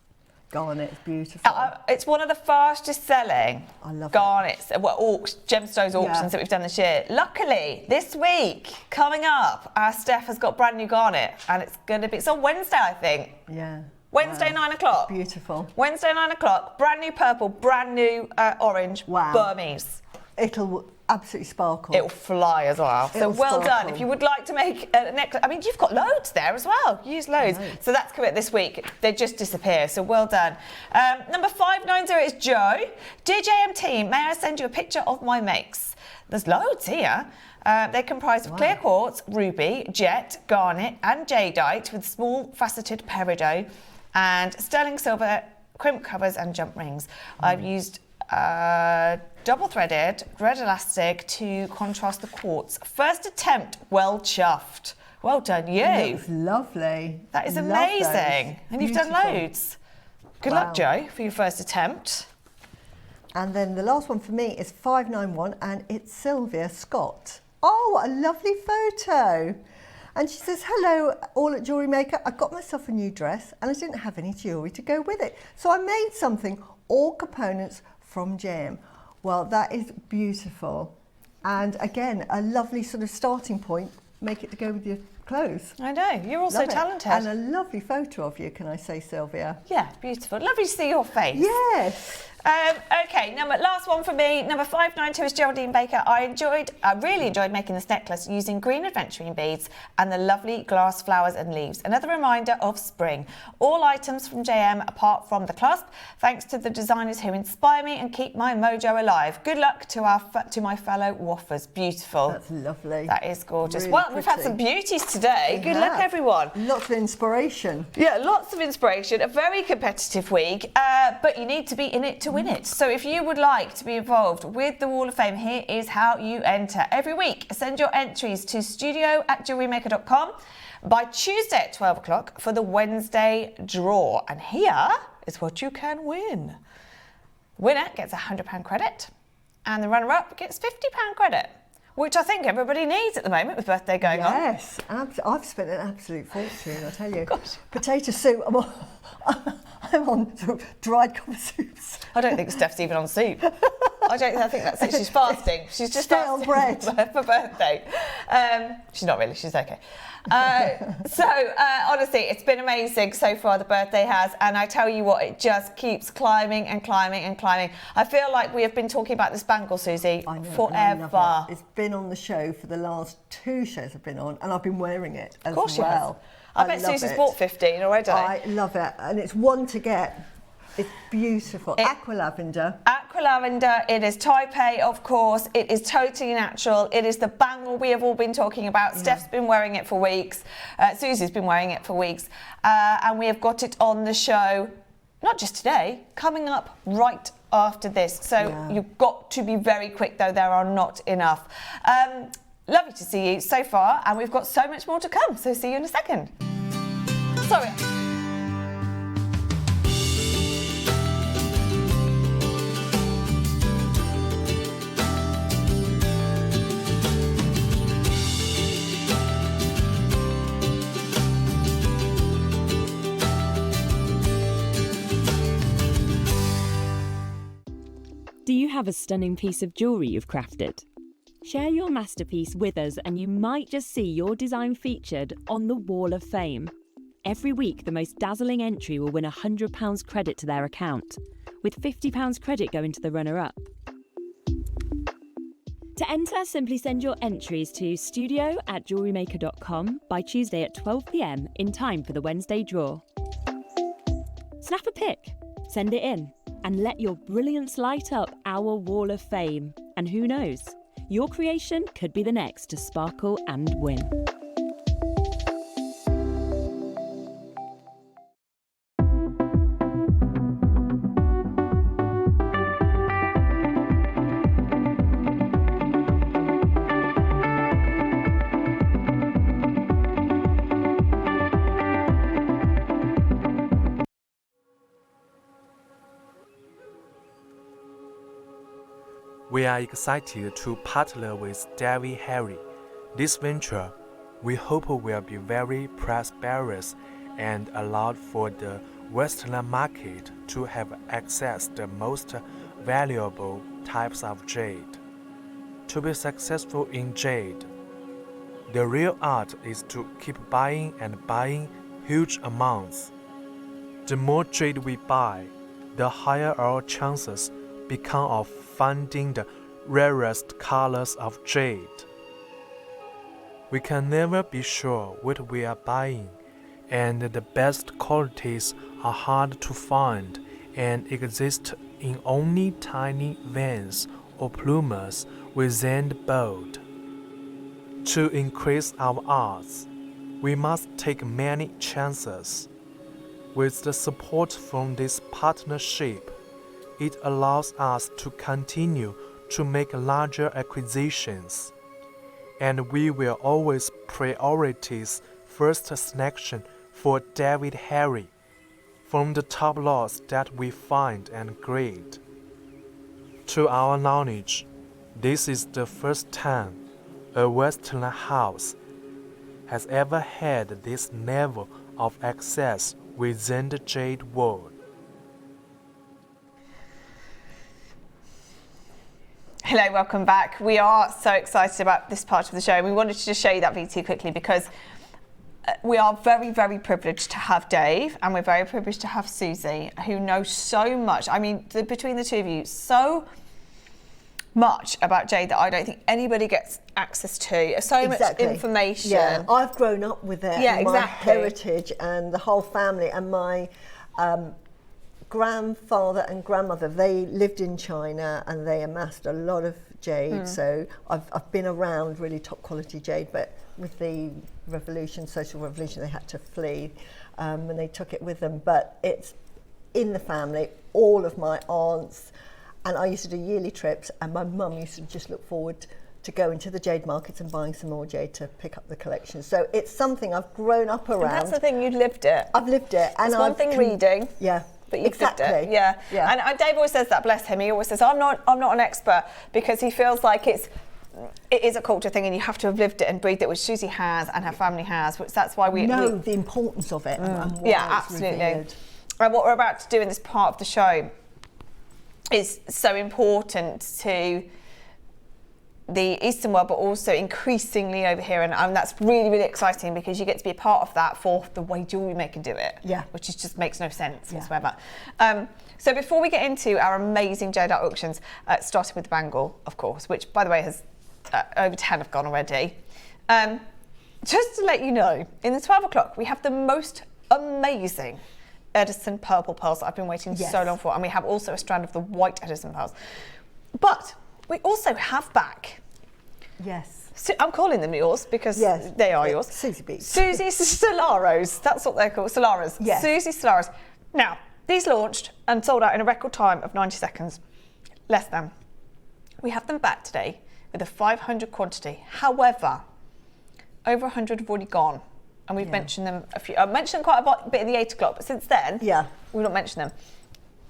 garnet. It's beautiful. It's one of the fastest selling garnets, gemstones auctions Yeah. that we've done this year. Luckily, this week, coming up, our Steph has got brand new garnet, and it's on Wednesday, I think. Yeah. Wednesday, 9 o'clock. Beautiful. Wednesday, 9 o'clock. Brand new purple, brand new orange, Burmese. It'll absolutely sparkle. It'll fly as well. So well done. If you would like to make a necklace, I mean, you've got loads there as well. Use loads. So that's come out this week. They just disappear. So well done. Number 590 is Joe. Dear JM team, may I send you a picture of my makes? There's loads here. They comprise of clear quartz, ruby, jet, garnet and jadeite with small faceted peridot and sterling silver crimp covers and jump rings. I've used double-threaded red elastic to contrast the quartz. First attempt, well chuffed. Well done, you. It looks lovely. That is amazing. And you've done loads. Good luck, Joe, for your first attempt. And then the last one for me is 591 and it's Sylvia Scott. Oh, what a lovely photo. And she says, hello, all at JewelleryMaker. I got myself a new dress and I didn't have any jewellery to go with it. So I made something, all components from JM. Well, that is beautiful. And again, a lovely sort of starting point. Make it to go with your clothes. I know, you're also talented. And a lovely photo of you, can I say, Sylvia? Yeah, beautiful. Lovely to see your face. Yes. Okay, last one for me. Number 592 is Geraldine Baker. I really enjoyed making this necklace using green adventuring beads and the lovely glass flowers and leaves. Another reminder of spring. All items from JM apart from the clasp. Thanks to the designers who inspire me and keep my mojo alive. Good luck to my fellow waffers. Beautiful. That's lovely. That is gorgeous. Really well, pretty. we've had some beauties today. Good luck, everyone. Lots of inspiration. Yeah, lots of inspiration. A very competitive week, but you need to be in it to win it. So if you would like to be involved with the Wall of Fame, here is how you enter. Every week, send your entries to studio@jewellerymaker.com by Tuesday at 12 o'clock for the Wednesday draw. And here is what you can win. Winner gets a £100 credit and the runner-up gets £50 credit, which I think everybody needs at the moment with birthday going on. Yes, I've spent an absolute fortune, I tell you. Gosh. Potato soup, I'm on sort of dried copper soups. I don't think Steph's even on soup. I think that's it. She's fasting. She's just Stale fasting bread. for birthday. She's not really. She's okay. Honestly, it's been amazing so far, the birthday has, and I tell you what, it just keeps climbing and climbing and climbing. I feel like we have been talking about this bangle, Susie, I know, forever. and I love it. It's been on the show for the last 2 shows I've been on, and I've been wearing it as well. Of course you have. I bet love Susie's it. bought 15 already. I love it, and it's one to get. It's beautiful. Aqua Lavender. Aqua Lavender, it is Type A, of course. It is totally natural. It is the bangle we have all been talking about. Yeah. Steph's been wearing it for weeks. Susie's been wearing it for weeks. And we have got it on the show, not just today, coming up right after this. So you've got to be very quick, though. There are not enough. Lovely to see you so far, and we've got so much more to come. So see you in a second. Sorry. Do you have a stunning piece of jewellery you've crafted? Share your masterpiece with us and you might just see your design featured on the Wall of Fame. Every week, the most dazzling entry will win £100 credit to their account. with £50 credit going to the runner-up. To enter, simply send your entries to studio@jewellerymaker.com by Tuesday at 12 p.m. in time for the Wednesday draw. Snap a pic, send it in, and let your brilliance light up our wall of fame. And who knows, your creation could be the next to sparkle and win. We are excited to partner with David Harry. This venture, we hope, will be very prosperous and allow for the Western market to have access to the most valuable types of jade. To be successful in jade, the real art is to keep buying and buying huge amounts. The more jade we buy, the higher our chances become of finding the rarest colors of jade. We can never be sure what we are buying, and the best qualities are hard to find and exist in only tiny veins or plumes within the bold. To increase our odds, we must take many chances. With the support from this partnership, it allows us to continue to make larger acquisitions, and we will always prioritize first selection for David Harry from the top lots that we find and grade. To our knowledge, this is the first time a Western house has ever had this level of access within the jade world. Hello, welcome back. We are so excited about this part of the show. We wanted to just show you that VT quickly because we are very, very privileged to have Dave, and we're very privileged to have Suzie, who knows so much. I mean, between the two of you, so much about jade that I don't think anybody gets access to. So much information. Yeah, I've grown up with it. Yeah, my exactly. heritage and the whole family, and my grandfather and grandmother, they lived in China and they amassed a lot of jade. So I've been around really top quality jade, but with the revolution, social revolution, they had to flee and they took it with them. But it's in the family, all of my aunts, and I used to do yearly trips, and my mum used to just look forward to going to the jade markets and buying some more jade to pick up the collection. So it's something I've grown up around. And that's the thing, you lived it. I've lived it. And one thing reading. Yeah. But you've lived it. Yeah. And Dave always says that, bless him. He always says, I'm not an expert, because he feels like it is a culture thing and you have to have lived it and breathed it, which Suzie has and her family has, which that's why we know the importance of it. And why yeah, it's absolutely. revered. And what we're about to do in this part of the show is so important to the Eastern world, but also increasingly over here, and that's really, really exciting because you get to be a part of that for the way JewelleryMaker do it, which just makes no sense whatsoever. So before we get into our amazing jade art auctions, starting with the bangle, of course, which by the way has over 10 have gone already. Just to let you know, in the 12 o'clock we have the most amazing Edison purple pearls that I've been waiting so long for, and we have also a strand of the white Edison pearls. But we also have back, so I'm calling them yours because they are yours. Suzie Beads. Suzie Solaros, that's what they're called, Solaras. Yes. Suzie Solaras. Now, these launched and sold out in a record time of 90 seconds, less than. We have them back today with a 500 quantity. However, over 100 have already gone, and we've mentioned them a few. I mentioned them quite a bit in the 8 o'clock, but since then, we've not mentioned them.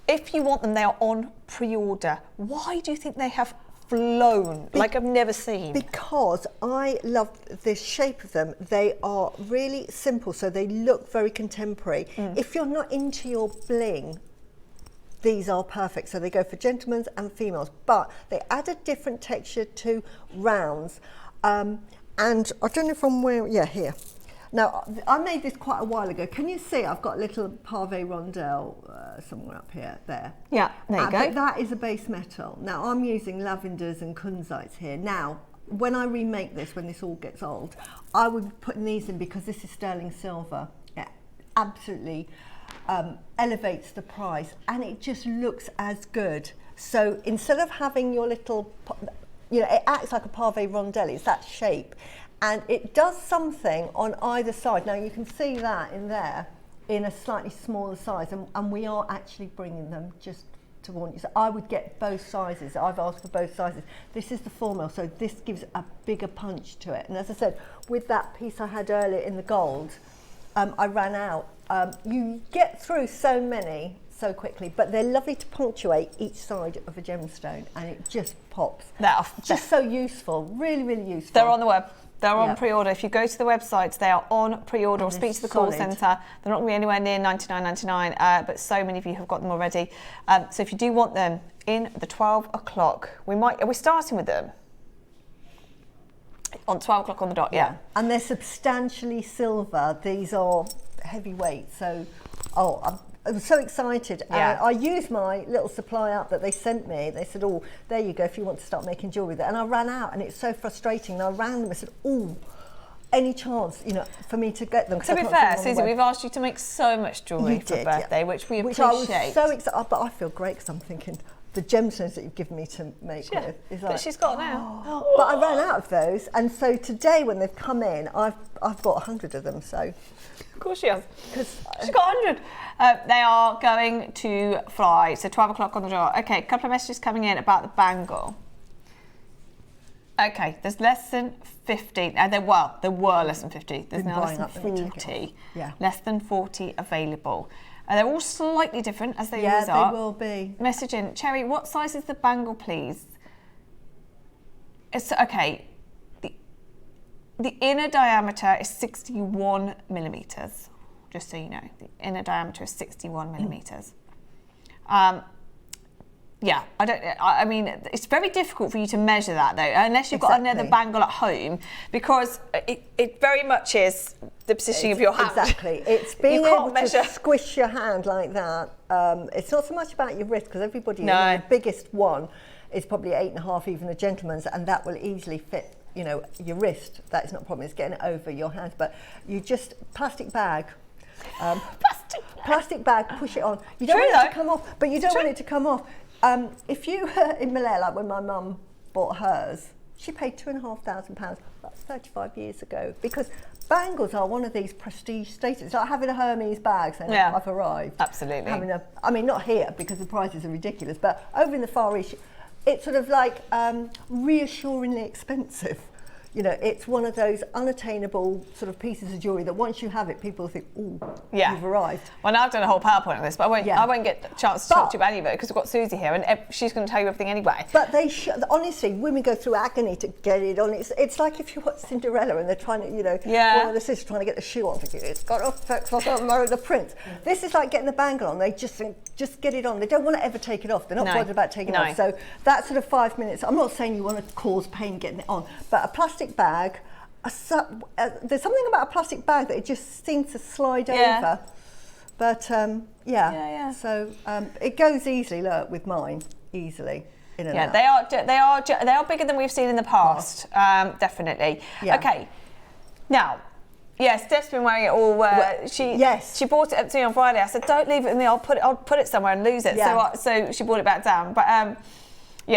If you want them, they are on pre-order. Why do you think they have flown like I've never seen? Because I love the shape of them. They are really simple, so they look very contemporary. If you're not into your bling, these are perfect. So they go for gentlemen and females, but they add a different texture to rounds. And I don't know from where, here. Now, I made this quite a while ago. Can you see I've got a little pavé rondelle somewhere up here, there. Yeah, there you go. But that is a base metal. Now, I'm using lavenders and kunzites here. Now, when I remake this, when this all gets old, I would be putting these in because this is sterling silver. It absolutely elevates the price, and it just looks as good. So instead of having your little, it acts like a pavé rondelle, it's that shape. And it does something on either side. Now you can see that in there in a slightly smaller size, and we are actually bringing them, just to warn you. So I would get both sizes. I've asked for both sizes. This is the 4 mil, so this gives a bigger punch to it. And as I said, with that piece I had earlier in the gold, I ran out. You get through so many so quickly, but they're lovely to punctuate each side of a gemstone, and it just pops. Just so useful, really, really useful. They're on the web. They're on pre-order. If you go to the websites, they are on pre-order, or speak to the call centre. They're not going to be anywhere near $99.99, but so many of you have got them already. So if you do want them in the 12 o'clock, are we starting with them? On 12 o'clock on the dot, yeah. And they're substantially silver. These are heavyweight, so I was so excited. Yeah. I used my little supply app that they sent me. They said, oh, there you go, if you want to start making jewellery with it. And I ran out, and it's so frustrating. And I rang them and said, oh, any chance, for me to get them? To be fair, Susie, we've asked you to make so much jewellery for birthday, which we appreciate. I was so excited, but I feel great because I'm thinking, the gemstones that you've given me to make with is like, but she's got now. But I ran out of those, and so today when they've come in, I've got 100 of them. So of course she has. She's got 100. They are going to fly. So 12 o'clock on the dot. Okay, a couple of messages coming in about the bangle. Okay, there's less than 50. There were less than 50. There's now less than 40. Yeah. Less than 40 available. They're all slightly different, as they always are. Yeah, they will be. Message in. Cherry, what size is the bangle, please? It's okay. The inner diameter is 61 millimetres, just so you know. The inner diameter is 61 millimetres. Yeah, I mean, it's very difficult for you to measure that though, unless you've got another bangle at home, because it very much is the positioning of your hand. Exactly. It's being able to squish your hand like that. It's not so much about your wrist, because everybody, the biggest one is probably 8.5, even a gentleman's, and that will easily fit, your wrist. That's not a problem. It's getting it over your hands. But you just, plastic bag, push it on. You don't want it to come off, but you don't want it to come off. If you in Malaya, like when my mum bought hers, she paid £2,500, about 35 years ago, because bangles are one of these prestige status. It's like having a Hermes bag saying, I've arrived. Absolutely. I mean, not here because the prices are ridiculous, but over in the Far East, it's sort of like reassuringly expensive. It's one of those unattainable sort of pieces of jewellery that once you have it, people think, oh, you've arrived. Well, now I've done a whole PowerPoint on this, but I won't get a chance to talk to you about any of it because we've got Susie here and she's going to tell you everything anyway. But honestly, women go through agony to get it on. It's like if you watch Cinderella and they're trying to, one of the sisters trying to get the shoe on, thinking, it's got to affect the prince. This is like getting the bangle on. They just think, just get it on. They don't want to ever take it off. They're not bothered about taking it off. So that sort of 5 minutes, I'm not saying you want to cause pain getting it on, but a plastic bag, there's something about a plastic bag that it just seems to slide over. But so it goes easily. Look, with mine, easily in and out. They are bigger than we've seen in the past. Definitely. Yeah. Okay. Now, Steph's been wearing it all. She bought it up to me on Friday. I said, "Don't leave it with me. I'll put it somewhere and lose it." Yeah. So she brought it back down. But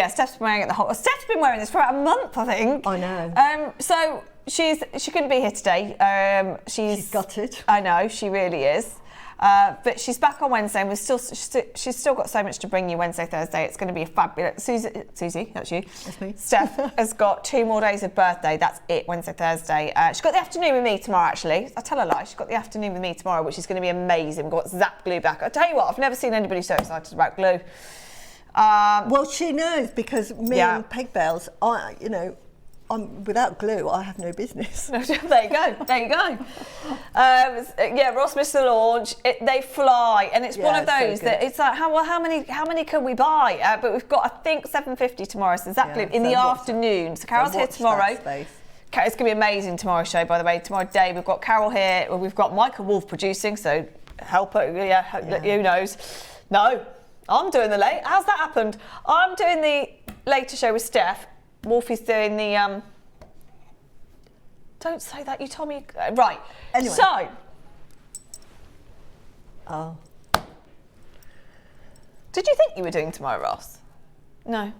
Steph's been wearing it the whole. Steph's been wearing this for about a month, I think. I know. So she couldn't be here today. She's gutted. I know, she really is. But she's back on Wednesday, and she's still got so much to bring you Wednesday, Thursday. It's going to be a fabulous. Susie, that's you. That's me. Steph has got 2 more days of birthday. That's it, Wednesday, Thursday. She's got the afternoon with me tomorrow, actually. I tell a lie. She's got the afternoon with me tomorrow, which is going to be amazing. We've got Zap Glue back. I tell you what, I've never seen anybody so excited about glue. Well, she knows, because me and Peg Bells, without glue, I have no business. There you go. Ross missed the launch. They fly, and it's one of those that it's like, how many can we buy? But we've got, I think, 750 tomorrow. So Zap Glue in the afternoon. So Carol's here tomorrow. Okay, it's going to be amazing tomorrow's show, by the way. Tomorrow day, we've got Carol here. We've got Michael Wolf producing, so help her. Yeah, who knows? No, I'm doing the late. How's that happened? I'm doing the later show with Steph. Wolfie's doing the... Don't say that, you told me... Right, Anyway. so... Oh. Did you think you were doing tomorrow, Ross? No.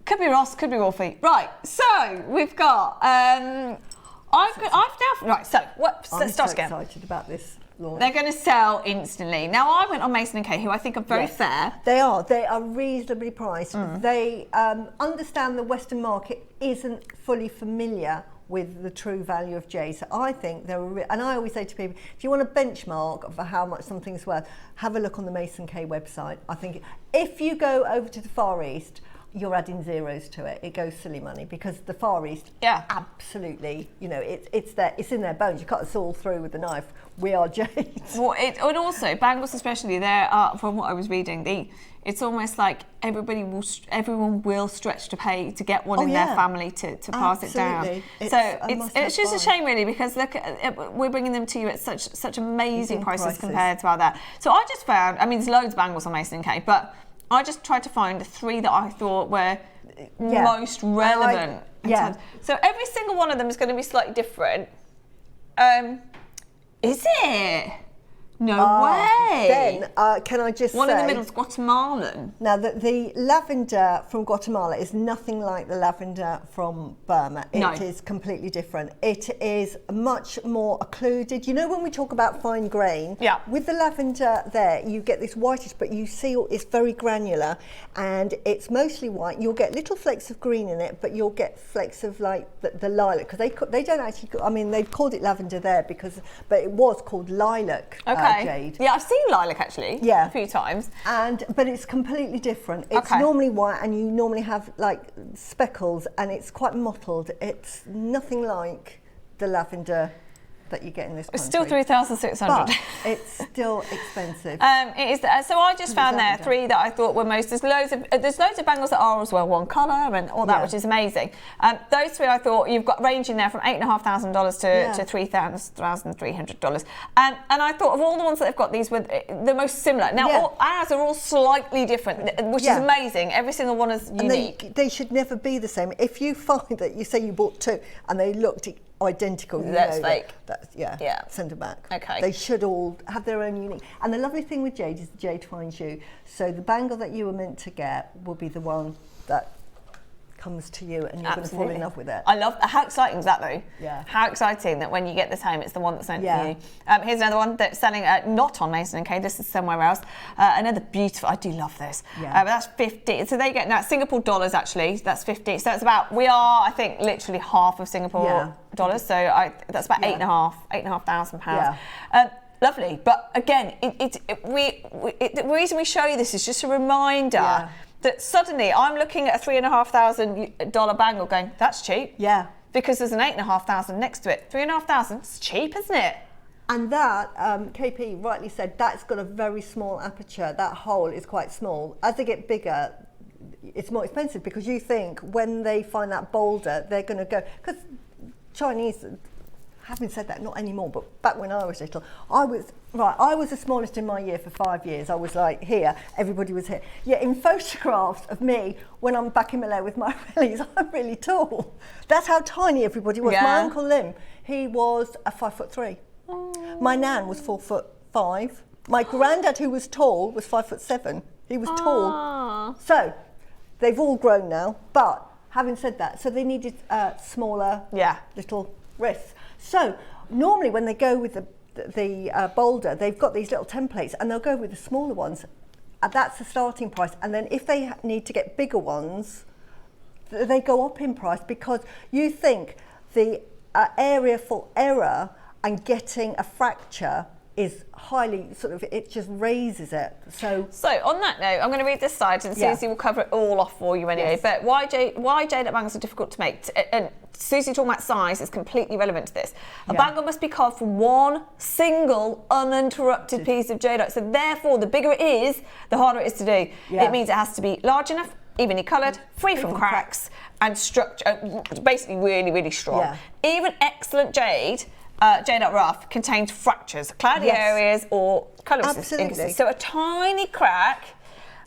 Could be Ross, could be Wolfie. Right, so we've got... I've now... Right, so let's start again. I'm so excited about this launch. They're going to sell instantly. Now, I went on Mason & Kay, who I think are very fair. They are reasonably priced. They understand the Western market isn't fully familiar with the true value of jade. So I think and I always say to people, if you want a benchmark for how much something's worth, have a look on the Mason & Kay website. I think if you go over to the Far East, you're adding zeros to it. It goes silly money because the Far East, absolutely, it's in their bones. You cut us all through with a knife. We are jade. Well, and also bangles, especially, there are, from what I was reading, it's almost like everyone will stretch to pay to get one in their family to pass it down. It's just a shame, really, because look, we're bringing them to you at such amazing prices compared to that. So I just found, there's loads of bangles on Mason & Kay, but I just tried to find the 3 that I thought were most relevant. So every single one of them is going to be slightly different. Is it? No way. Then, can I just say... One in the middle is Guatemalan. Now, the lavender from Guatemala is nothing like the lavender from Burma. It is completely different. It is much more occluded. You know when we talk about fine grain? Yeah. With the lavender there, you get this whitish, but you see it's very granular, and it's mostly white. You'll get little flakes of green in it, but you'll get flakes of like the lilac, because they don't actually... they've called it lavender there, but it was called lilac. Jade. Yeah, I've seen lilac actually. A few times. But it's completely different. It's normally white, and you normally have like speckles, and it's quite mottled. It's nothing like the lavender that you get in this country. It's still 3,600. But it's still expensive. It is. So I just found there 3 that I thought were most. There's loads of bangles that are as well one colour and all that, which is amazing. Those 3 I thought you've got ranging there from $8,500 to $3,300. And I thought of all the ones that they've got, these were the most similar. Now ours are all slightly different, which is amazing. Every single one is unique. And they should never be the same. If you find that you say you bought 2 and they looked identical, that's fake. Send them back. Okay. They should all have their own unique. And the lovely thing with jade is the jade finds you. So the bangle that you were meant to get will be the one that comes to you, and you're going to fall in love with it. I love. How exciting is that, though? Yeah. How exciting that when you get this home, it's the one that's sent to you. Here's another one that's selling not on Mason & Kay. This is somewhere else. Another beautiful. I do love this. But that's 50. So they get now Singapore dollars actually. That's 50. So it's about. We are, I think, literally half of Singapore dollars. So that's about £8,500. Lovely, but again, the reason we show you this is just a reminder that suddenly I'm looking at a $3,500 bangle going, that's cheap. Yeah. Because there's an $8,500 next to it. $3,500, it's cheap, isn't it? And that, KP rightly said, that's got a very small aperture. That hole is quite small. As they get bigger, it's more expensive, because you think when they find that boulder, they're going to go, because Chinese, having said that, not anymore, but back when I was little, I was the smallest in my year for 5 years. I was like here, everybody was here. Yet in photographs of me, when I'm back in Malay with my wellies, I'm really tall. That's how tiny everybody was. My Uncle Lim, he was a 5'3". My nan was 4'5". My granddad, who was tall, was 5'7". He was tall. So they've all grown now, but having said that, so they needed smaller little wrists. So normally when they go with the boulder, they've got these little templates, and they'll go with the smaller ones. That's the starting price. And then if they need to get bigger ones, they go up in price, because you think the area for error and getting a fracture is highly it just raises it. So on that note, I'm going to read this side, and Suzie will cover it all off for you anyway. But why jade bangles are difficult to make? And Suzie talking about size is completely relevant to this. A bangle must be carved from one single uninterrupted piece of jadeite. So therefore, the bigger it is, the harder it is to do. It means it has to be large enough, evenly coloured, free from cracks, and structure, basically really, really strong. Yeah. Even excellent jade, jadeite rough, contains fractures, cloudy Yes. areas, or colour Absolutely. inconsistency. So a tiny crack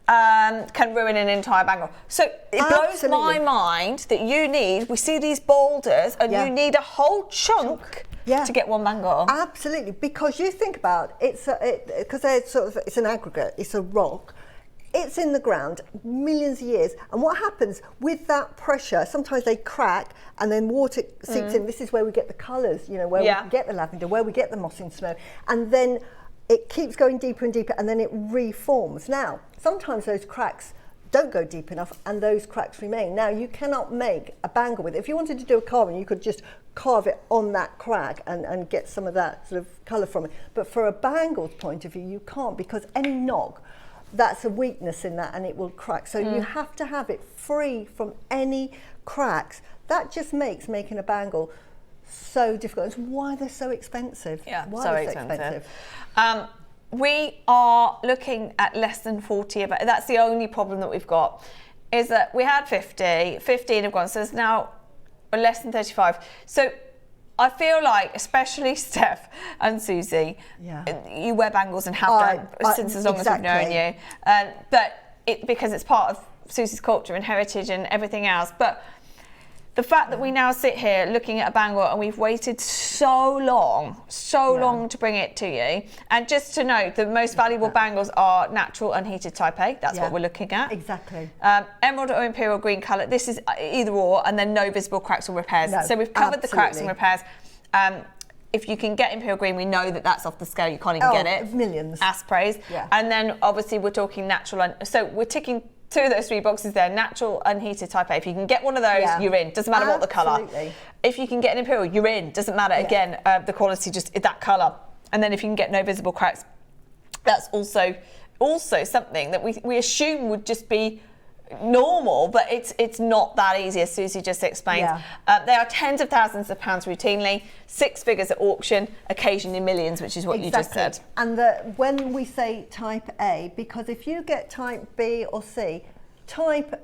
can ruin an entire bangle. So it blows my mind that we see these boulders, and you need a whole chunk to get one bangle. Absolutely, because you think about it's an aggregate, it's a rock. It's in the ground millions of years, and what happens with that pressure, sometimes they crack and then water seeps in. This is where we get the colours, where we get the lavender, where we get the moss and snow, and then it keeps going deeper and deeper, and then it reforms. Now, sometimes those cracks don't go deep enough and those cracks remain. Now, you cannot make a bangle with it. If you wanted to do a carving, you could just carve it on that crack and get some of that sort of colour from it. But for a bangle's point of view, you can't, because any knock, that's a weakness in that, and it will crack. So you have to have it free from any cracks. That just makes making a bangle so difficult. It's why they're so expensive. Yeah, why so they're expensive. We are looking at less than 40 that's the only problem that we've got, is that we had 50, 15 have gone, so there's now less than 35. So I feel like, especially Steph and Suzie, you wear bangles and have done since as long as we've known you. But because it's part of Susie's culture and heritage and everything else. But the fact that we now sit here looking at a bangle and we've waited so long to bring it to you. And just to note, the most valuable bangles are natural unheated type A. That's what we're looking at. Exactly. Emerald or imperial green colour. This is either or, and then no visible cracks or repairs. No, so we've covered the cracks and repairs. If you can get imperial green, we know that that's off the scale. You can't even get it. Millions. Asprays. Yeah. And then obviously we're talking natural. So we're ticking 2 of those 3 boxes there. Natural unheated type A. If you can get one of those, you're in. Doesn't matter what the colour. Absolutely. If you can get an imperial, you're in. Doesn't matter. Again, the quality, just that colour. And then if you can get no visible cracks, that's also something that we assume would just be normal, but it's not that easy, as Suzie just explained. They are tens of thousands of pounds routinely, 6 figures at auction, occasionally millions, which is what you just said. And when we say type A, because if you get type B or C, type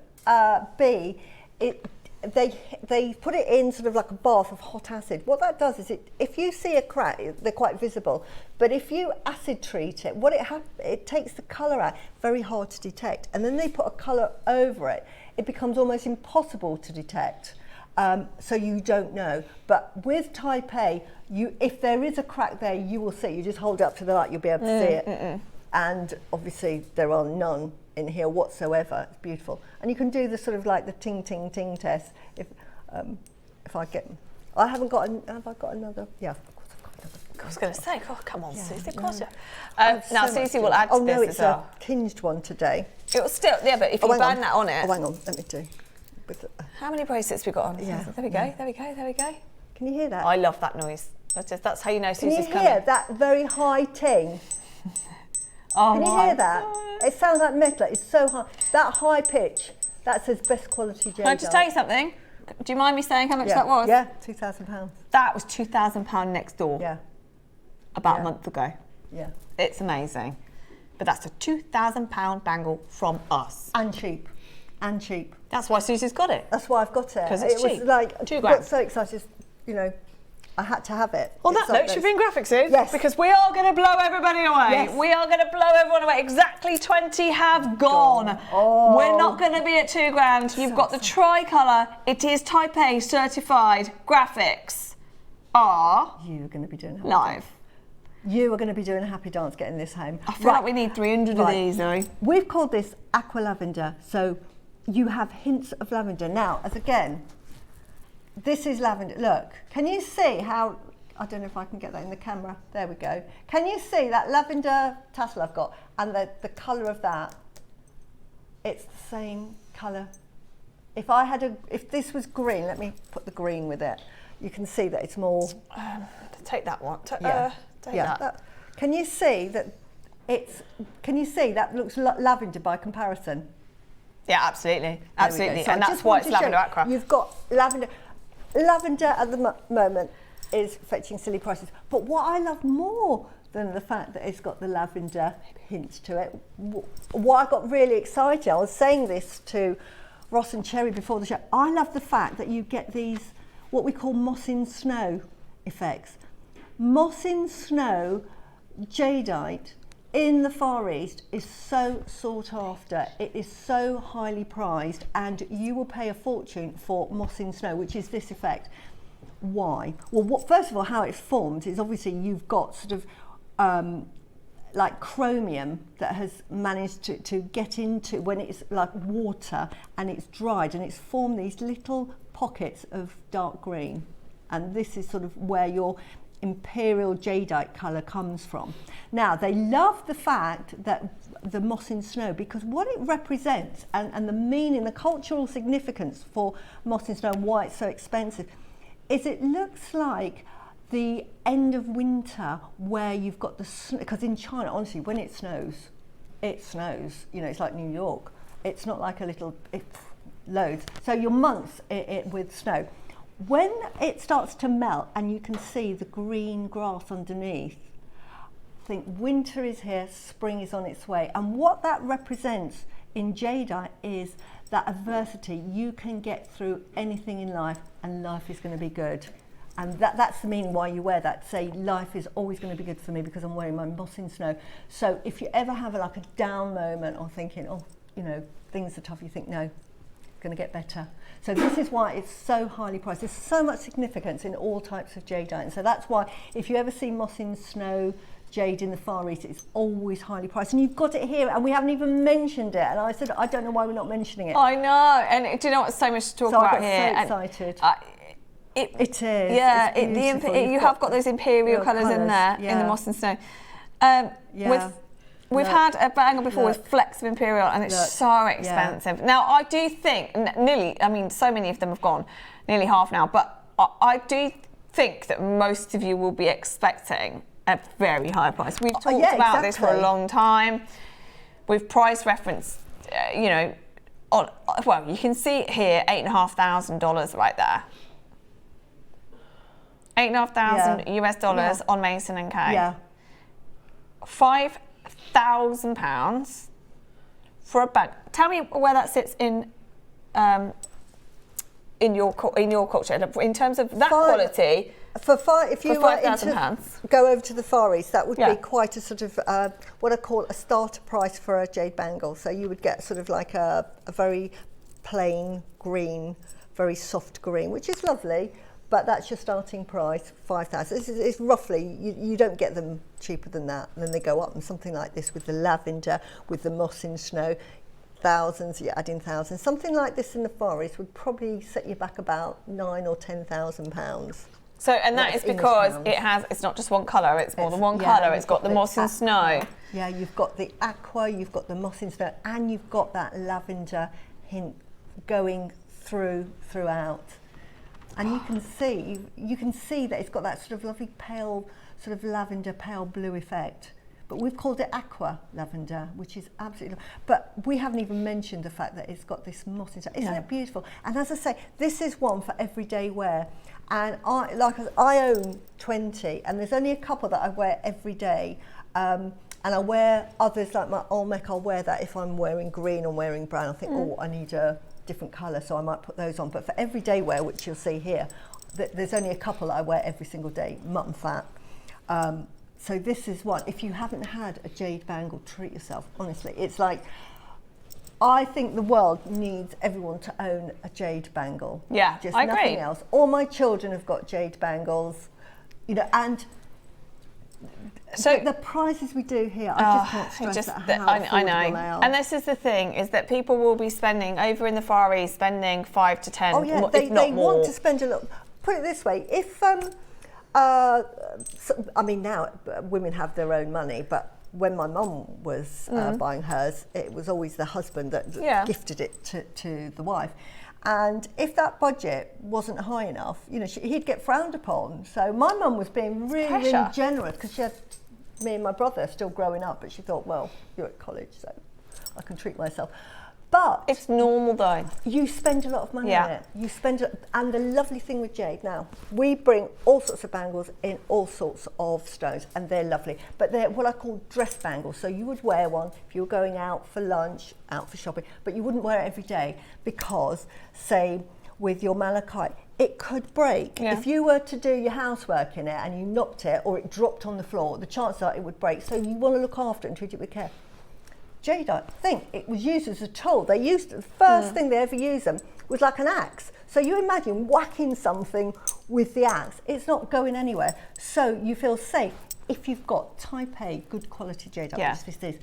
B, they put it in sort of like a bath of hot acid. What that does is, if you see a crack, they're quite visible. But if you acid treat it, it takes the colour out, very hard to detect. And then they put a colour over it. It becomes almost impossible to detect. So you don't know. But with type A, if there is a crack there, you will see. You just hold it up to the light, you'll be able to see it. And obviously there are none in here whatsoever. It's beautiful. And you can do the sort of like the ting ting ting test. If I get, I haven't got. Have I got another? Yeah, of course I've got another. I was going to say, come on, Suzie, of course. Now Now Suzie will add to this it's as well. a tinged one today. It will still, but if you burn that on it. Oh, hang on, let me do. How many bracelets we got on? Yeah. There we go, there we go, there we go. Can you hear that? I love that noise. That's how you know Can Susie's you coming. hear that very high ting? Oh, Can you hear that? It sounds like metal. It's so high. That high pitch. That says best quality jadeite. Can I just tell you something? Do you mind me saying how much that was? Yeah, £2,000. That was £2,000 next door. Yeah. About a month ago. Yeah. It's amazing. But that's a £2,000 bangle from us. And cheap. And cheap. That's why Susie's got it. That's why I've got it. Because it's cheap. It was like, £2 I got so excited, I had to have it. On that note, should we bring graphics in? Yes. Because we are going to blow everybody away. Yes. We are going to blow everyone away. Exactly 20 have gone. Oh. We're not going to be at £2,000. You've got the tricolour. It is Type A certified. Graphics are You are going to be doing live. You are going to be doing a happy dance getting this home. I feel like we need 300 of these, though. We've called this Aqua Lavender, so you have hints of lavender. Now, as again, this is lavender. Look, can you see how, I don't know if I can get that in the camera. There we go. Can you see that lavender tassel I've got and the colour of that? It's the same colour. If this was green, let me put the green with it. You can see that it's more. Take that one. Take yeah. that. Can you see that can you see that looks lavender by comparison? Yeah, absolutely. Absolutely. So and that's why it's Lavender Aqua. You've got lavender. Lavender at the moment is fetching silly prices. But what I love more than the fact that it's got the lavender hints to it. Why I got really excited, I was saying this to Ross and Cherry before the show, I love the fact that you get these, what we call moss in snow effects. Moss in snow jadeite in the Far East is so sought after. It is so highly prized, and you will pay a fortune for moss in snow, which is this effect. Why? Well, first of all, how it's formed is obviously you've got sort of like chromium that has managed to get into when it's like water and it's dried, and it's formed these little pockets of dark green. And this is sort of where your imperial jadeite colour comes from. Now, they love the fact that the moss in snow, because what it represents and the meaning, the cultural significance for moss in snow and why it's so expensive, is it looks like the end of winter where you've got the snow, because in China, honestly, when it snows, you know, it's like New York. It's not like a little, loads. So your months with snow. When it starts to melt and you can see the green grass underneath, think winter is here, spring is on its way. And what that represents in jadeite is that adversity, you can get through anything in life and life is going to be good. And that's the meaning why you wear that. Say, life is always going to be good for me because I'm wearing my moss in snow. So if you ever have like a down moment or thinking, oh, you know, things are tough, you think, no, it's going to get better. So this is why it's so highly priced. There's so much significance in all types of jadeite. And so that's why if you ever see moss in snow jade in the Far East, it's always highly priced. And you've got it here, and we haven't even mentioned it. And I said, I don't know why we're not mentioning it. I know. And do you know what's so much to talk about here? So I got so excited. It is. Yeah, you have got those imperial colours in there, in the moss and snow. We've had a bangle before with flecks of imperial, and it's so expensive. Yeah. Now, I do think, so many of them have gone, nearly half now, but I do think that most of you will be expecting a very high price. We've talked about this for a long time. We've price referenced, you can see it here, $8,500 right there. $8,500 US dollars on Mason and Kay. Yeah. £5,000 for a bag. Tell me where that sits in your culture in terms of that quality. If you were £5,000, go over to the Far East, that would be quite a sort of what I call a starter price for a jade bangle. So you would get sort of like a very plain green, very soft green, which is lovely. But that's your starting price, $5,000. It's roughly, you don't get them cheaper than that. And then they go up, and something like this with the lavender, with the moss in snow, thousands, you're adding thousands. Something like this in the Far East would probably set you back about £9,000 or £10,000. So, and that is because it's not just one colour, it's more than one colour. It's got the moss in snow. Yeah, you've got the aqua, you've got the moss in snow, and you've got that lavender hint going throughout. And you can see that it's got that sort of lovely pale, sort of lavender, pale blue effect. But we've called it aqua lavender, which is absolutely. But we haven't even mentioned the fact that it's got this moss inside. Isn't it beautiful? And as I say, this is one for everyday wear. And I own 20, and there's only a couple that I wear every day. And I wear others like my Olmec. I'll wear that if I'm wearing green or wearing brown. I think, I need a different colour, so I might put those on. But for everyday wear, which you'll see here, there's only a couple that I wear every single day, mutton fat. So this is one. If you haven't had a jade bangle, treat yourself. Honestly, it's like, I think the world needs everyone to own a jade bangle. Yeah, just I nothing agree. else. All my children have got jade bangles, and so the prices we do here, I just can't stress how affordable they are. And this is the thing, is that people will be spending, over in the Far East, spending 5 to 10, if not more. Want to spend a lot. Put it this way, if, now women have their own money, but when my mum was buying hers, it was always the husband that gifted it to the wife. And if that budget wasn't high enough, he'd get frowned upon. So my mum was being really generous, because she had me and my brother still growing up, but she thought, well, you're at college, so I can treat myself. But It's normal though. you spend a lot of money Yeah. on it. And the lovely thing with jade now, we bring all sorts of bangles in all sorts of stones, and they're lovely. But they're what I call dress bangles. So you would wear one if you were going out for lunch, out for shopping, but you wouldn't wear it every day because, say, with your malachite, it could break. Yeah. If you were to do your housework in it and you knocked it or it dropped on the floor, the chances are it would break. So you want to look after it and treat it with care. Jadeite, think it was used as a tool. They used the first thing they ever used them was like an axe. So you imagine whacking something with the axe. It's not going anywhere. So you feel safe if you've got type A, good quality jadeite, which this is.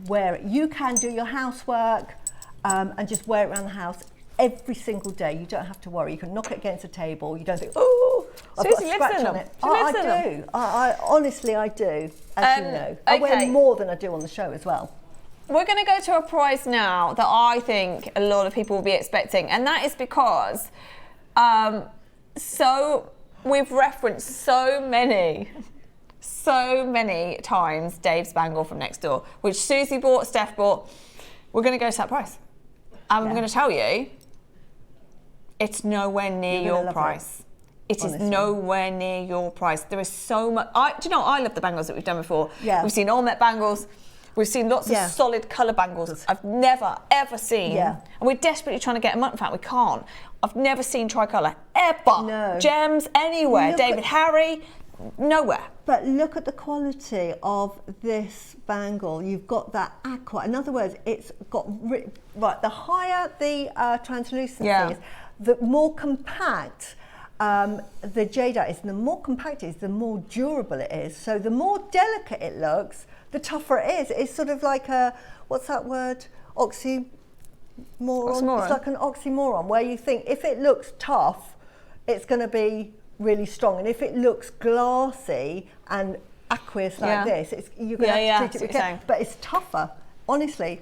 Wear it. You can do your housework and just wear it around the house every single day. You don't have to worry. You can knock it against a table. You don't think, oh, I've got a scratch on it. I do. I honestly, I do. As you know, I wear more than I do on the show as well. We're going to go to a prize now that I think a lot of people will be expecting, and that is because we've referenced so many times Dave's bangle from next door, which Suzie bought, Steph bought. We're going to go to that price. And I'm going to tell you, it's nowhere near your price. It is nowhere near your price. There is so much. Do you know, I love the bangles that we've done before. Yeah. We've seen all-met bangles. We've seen lots of solid colour bangles I've never, ever seen. Yeah. And we're desperately trying to get them up. In fact, we can't. I've never seen tricolour, ever. No. Gems, anywhere. Look David Harry, nowhere. But look at the quality of this bangle. You've got that aqua. In other words, it's got, the higher the translucency is, the more compact the jadeite is. And the more compact it is, the more durable it is. So the more delicate it looks, the tougher it is. It's sort of like a, what's that word? Oxymoron. It's like an oxymoron where you think if it looks tough, it's going to be really strong. And if it looks glassy and aqueous like this, you're going to have to treat it with care. But it's tougher. Honestly,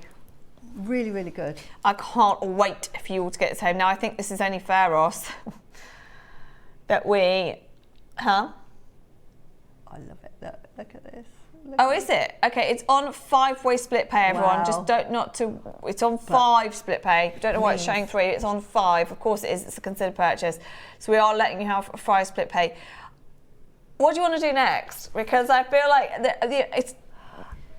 really, really good. I can't wait for you all to get this home. Now, I think this is only fair, Ross, that we... Huh? I love it. Look at this. Is it? Okay, it's on 5-way split pay, everyone. Wow. Just don't not to. It's on 5 split pay. Don't know why it's showing 3. It's on 5. Of course it is. It's a considered purchase. So we are letting you have 5 split pay. What do you want to do next? Because I feel like it's.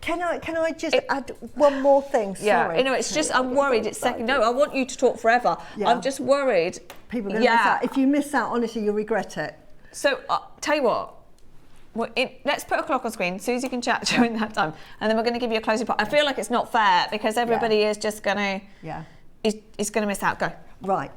Can I just add one more thing? Sorry. Yeah, you know, it's just I'm worried. It's second. No, I want you to talk forever. Yeah. I'm just worried. People are going to miss out. If you miss out, honestly, you'll regret it. So tell you what. Well, let's put a clock on screen. Suzie can chat during that time, and then we're going to give you a closing part. I feel like it's not fair because everybody is just going to. Yeah. Is going to miss out. Go. Right.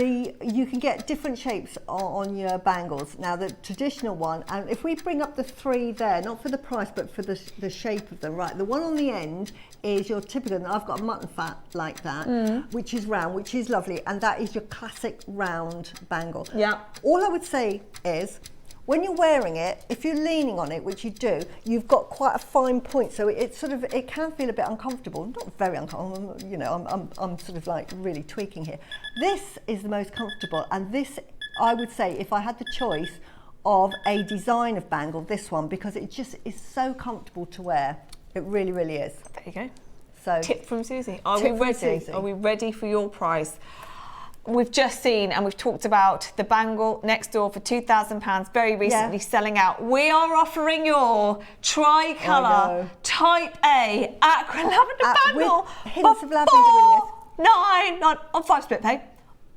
You can get different shapes on your bangles. Now the traditional one, and if we bring up the 3 there, not for the price but for the shape of them, right? The one on the end is your typical, and I've got a mutton fat like that, which is round, which is lovely, and that is your classic round bangle. Yeah. All I would say is, when you're wearing it, if you're leaning on it, which you do, you've got quite a fine point, so it can feel a bit uncomfortable. Not very uncomfortable, you know, I'm sort of like really tweaking here. This is the most comfortable, and this, I would say, if I had the choice of a design of bangle, this one, because it just is so comfortable to wear. It really, really is. There you go. So, tip from Suzie. Are we ready? Are we ready for your price? We've just seen and we've talked about the bangle next door for £2,000 very recently selling out. We are offering your tricolour type A Aqua Lavender Bangle with hints of lavender in this. on 5 split pay.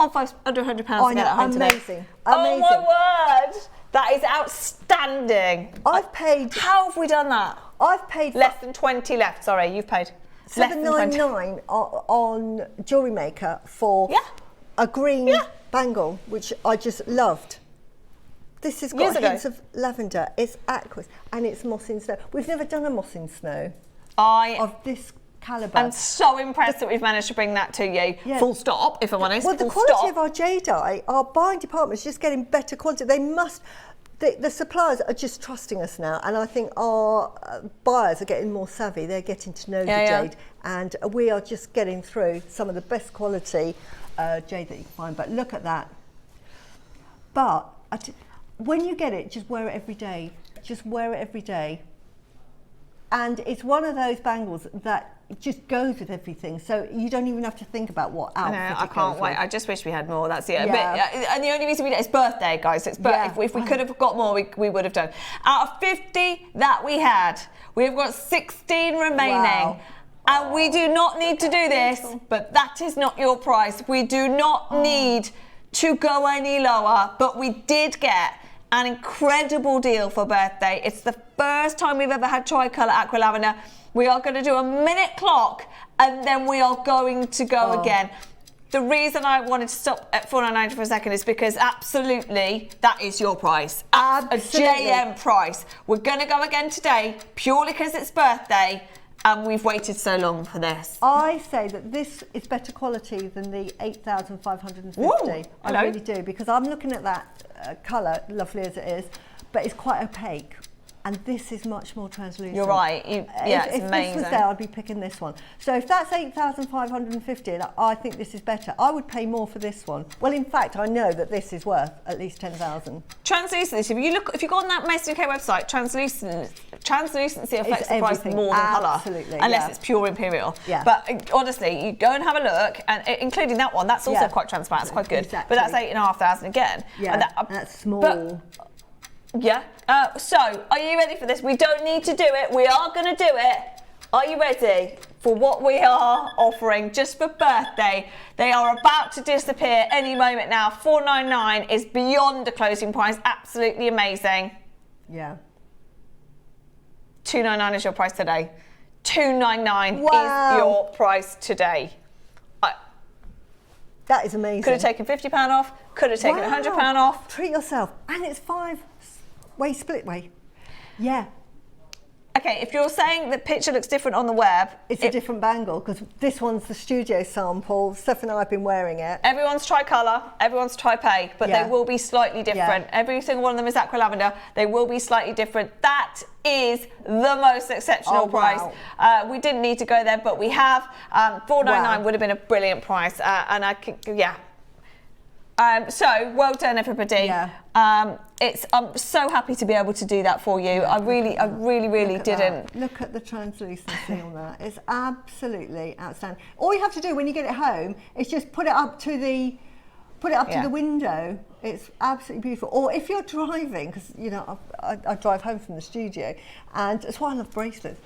On 5 under £100 to get it home amazing. Today. Oh my word! That is outstanding. I've paid. How have we done that? I've paid less than 20 left. Sorry, you've paid. $7.99 on JewelleryMaker for a green bangle, which I just loved. This has got hints of lavender. It's aqueous and it's moss in snow. We've never done a moss in snow of this calibre. I'm so impressed that we've managed to bring that to you. Yeah. Full stop, if I'm honest. Well, the quality of our jadeite, our buying department is just getting better quality. They must. The suppliers are just trusting us now, and I think our buyers are getting more savvy. They're getting to know the jade, and we are just getting through some of the best quality jade that you can find. But look at that. But when you get it, just wear it every day. Just wear it every day. And it's one of those bangles that it just goes with everything. So you don't even have to think about what outfit I can't wait. with. I just wish we had more. That's it. Yeah. And the only reason we did it is birthday, guys. It's if we could have got more, we would have done. Out of 50 that we had, we've got 16 remaining. Wow. And we do not need to do this, but that is not your price. We do not need to go any lower, but we did get an incredible deal for birthday. It's the first time we've ever had tricolour aqua lavender. We are going to do a minute clock and then we are going to go again. The reason I wanted to stop at $4.99 for a second is because absolutely that is your price. Absolutely. A JM price. We're going to go again today purely because it's birthday and we've waited so long for this. I say that this is better quality than the 8,550. Ooh, I really do, because I'm looking at that colour, lovely as it is, but it's quite opaque. And this is much more translucent. You're right. It's if amazing. If this was there, I'd be picking this one. So if that's 8,550, I think this is better. I would pay more for this one. Well, in fact, I know that this is worth at least 10,000. Translucency. If you go on that Macy UK website, translucency affects the price more than colour. Absolutely. Unless it's pure imperial. Yeah. But honestly, you go and have a look, and including that one, that's also quite transparent. It's quite good. Exactly. But that's 8,500 again. Yeah. And that's small. Yeah. So, are you ready for this? We don't need to do it. We are going to do it. Are you ready for what we are offering just for birthday? They are about to disappear any moment now. $4.99 is beyond a closing price. Absolutely amazing. Yeah. $2.99 is your price today. $2.99 Wow. is your price today. That is amazing. Could have taken £50 off. Could have taken £100 off. Treat yourself. And it's 5-way split way. Yeah. Okay, if you're saying the picture looks different on the web, It's a different bangle, because this one's the studio sample. Steph and I have been wearing it. everyone's tricolour, everyone's tri-pay, but Yeah. they will be slightly different. Yeah. Every single one of them is aqua lavender. They will be slightly different. That is the most exceptional Oh, price. wow. We didn't need to go there, but we have. $4.99 Wow. would have been a brilliant price, and I could, yeah. So well done, everybody. Yeah. I'm so happy to be able to do that for you. I really Look at didn't. that. Look at the translucency on that. It's absolutely outstanding. All you have to do when you get it home is just put it up to the window. It's absolutely beautiful. Or if you're driving, because I drive home from the studio, and that's why I love bracelets.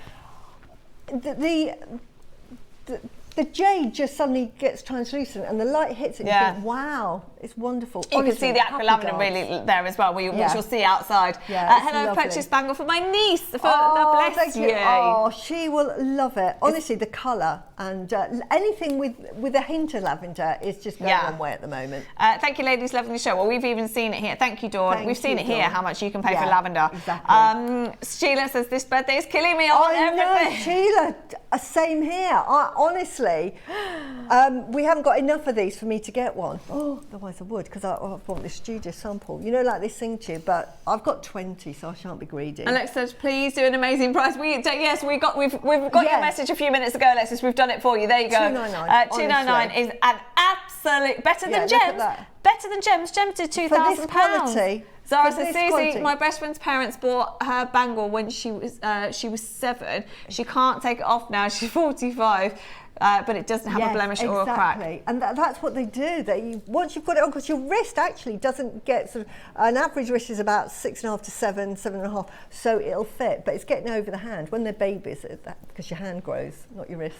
The jade just suddenly gets translucent and the light hits it and you think, wow, it's wonderful. You can see the aqua happy lavender dance. really there as well, which you'll see outside. Yeah, it's Hello, lovely. purchased bangle for my niece. Bless thank you. Oh, she will love it. Honestly, the colour and anything with a hint of lavender is just going one way at the moment. Thank you, ladies. Loving the show. Well, we've even seen it here. Thank you, Dawn. Thank We've seen you, it here, Dawn. how much you can pay for Yeah, lavender. exactly. Sheila says, this birthday is killing me on everything. No, Sheila, same here. Honestly, we haven't got enough of these for me to get one. Oh, otherwise I would, because I want this studio sample. Like this thing tube, but I've got 20, so I shan't be greedy. Alex says, please do an amazing price. We've got your message a few minutes ago, Alexis. We've done it for you. There you go. $2.99. $2.99 is an absolute better than look Gems. at that. Better than Gems. Gems did £2,000. For this quality. Zara for says, this Susie, quality. my best friend's parents bought her bangle when she was 7. She can't take it off now. She's 45. But it doesn't have a blemish or a crack. Exactly, and that's what they do. Once you've got it on, because your wrist actually doesn't get an average wrist is about 6.5 to 7.5, so it'll fit. But it's getting over the hand when they're babies, because your hand grows, not your wrist.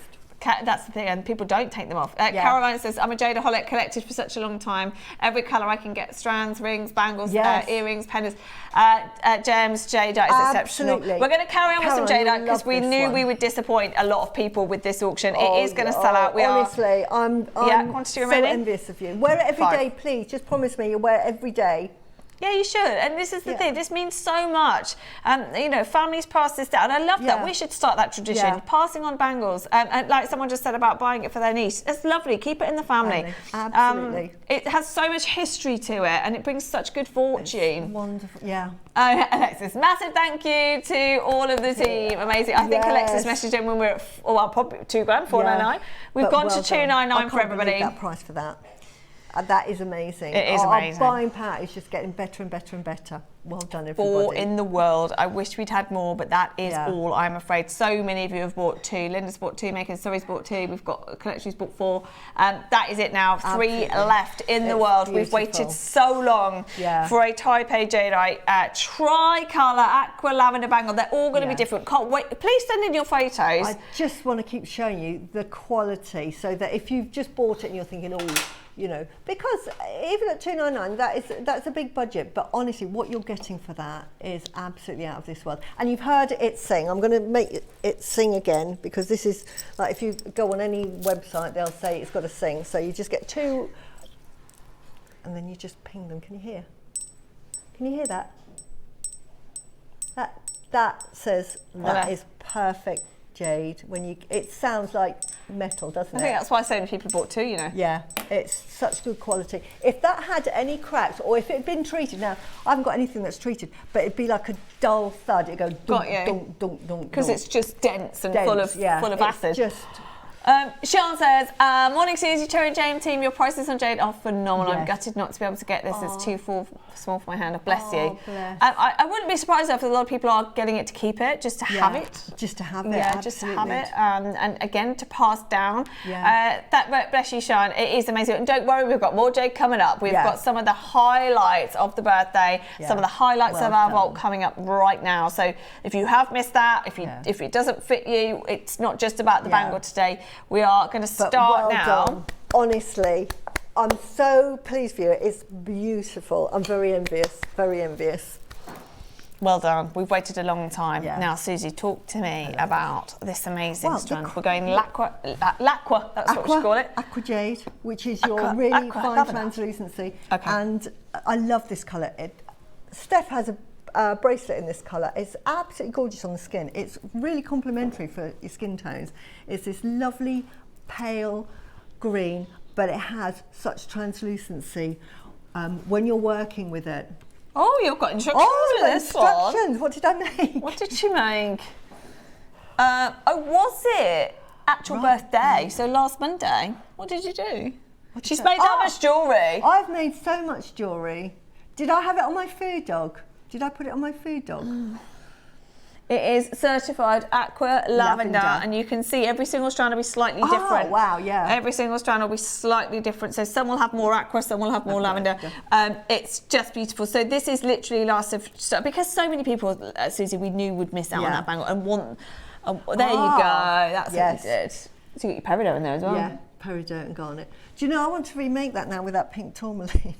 That's the thing, and people don't take them off. Caroline says, I'm a jadeaholic, collected for such a long time. Every colour I can get, strands, rings, bangles, earrings, pendants, gems, jadeite is exceptional. We're going to carry on with some jadeite because we knew we would disappoint a lot of people with this auction. It is going to sell out. Honestly, I'm quantity so remaining? envious of you. Wear it every day, please. Just promise me you'll wear it every day. Yeah, you should. And this is the thing. This means so much. Families pass this down. I love that. We should start that tradition, passing on bangles. And like someone just said about buying it for their niece. It's lovely. Keep it in the family. Absolutely. It has so much history to it, and it brings such good fortune. It's wonderful. Yeah. Alexis, massive thank you to all of the team. Amazing. I think Alexis messaged in when we were at probably $2,000, $4.99. We've gone to $2.99 for everybody. I can't believe that price for that. That is amazing. It is amazing. Our buying power is just getting better and better and better. Well done, everybody. 4 in the world. I wish we'd had more, but that is all, I'm afraid. So many of you have bought 2. Linda's bought 2, Megan Surrey's bought 2. We've got a collection who's bought 4. That is it now. 3 Absolutely. left in the world. Beautiful. We've waited so long for a Type A Jadeite tri-colour Aqua Lavender Bangle. They're all going to be different. Can't wait. Please send in your photos. I just want to keep showing you the quality, so that if you've just bought it and you're thinking, oh, you know, because even at $299, that's a big budget, but honestly, what you're getting for that is absolutely out of this world. And you've heard it sing. I'm going to make it sing again, because this is like, if you go on any website, they'll say it's got to sing. So you just get 2, and then you just ping them. Can you hear? Can you hear that? That says that is perfect jade. It sounds like metal, doesn't it? I think that's why so many people bought 2, you know. Yeah, it's such good quality. If that had any cracks, or if it had been treated, now I haven't got anything that's treated, but it'd be like a dull thud. It'd go dunk, dunk, dunk, dunk. Because it's just dense and full of acid. Just Sean says, morning Susie, Cherry and JM team, your prices on jade are phenomenal. I'm gutted not to be able to get this. It's too small for my hand. Bless you. Bless. I wouldn't be surprised if a lot of people are getting it to keep it, just to have it. Just to have it. Yeah, just to have it. And again, to pass down. Yeah. Bless you, Sean. It is amazing. And don't worry, we've got more jade coming up. We've got some of the highlights of the birthday, some of the highlights of our vault coming up right now. So if you have missed that, if it doesn't fit you, it's not just about the bangle today. We are going to start now. Done. Honestly, I'm so pleased for you. It's beautiful. I'm very envious. Very envious. Well done. We've waited a long time. Now, Susie, talk to me about this amazing strand. We're going Lacqua. That's what we call it. Aqua Jade, which is your really fine lavender. translucency. Okay. And I love this colour. Steph has a bracelet in this colour. It's absolutely gorgeous on the skin. It's really complementary for your skin tones. It's this lovely pale green, but it has such translucency when you're working with it. Oh, you've got instructions for this instructions. one. What did I make? What did she make? Was it actual birthday? So last Monday. What did you do? She's made that much jewellery. I've made so much jewellery. Did I have it on my food dog? Did I put it on my food dog? It is certified Aqua Lavender, and you can see every single strand will be slightly different. Oh, wow, yeah. Every single strand will be slightly different. So some will have more aqua, some will have more lavender. It's just beautiful. So this is literally last of stock, because so many people, Susie, we knew would miss out on that bangle and want. There you go. That's what we did. So you got your peridot in there as well. Yeah, peridot and garnet. Do you know, I want to remake that now with that pink tourmaline.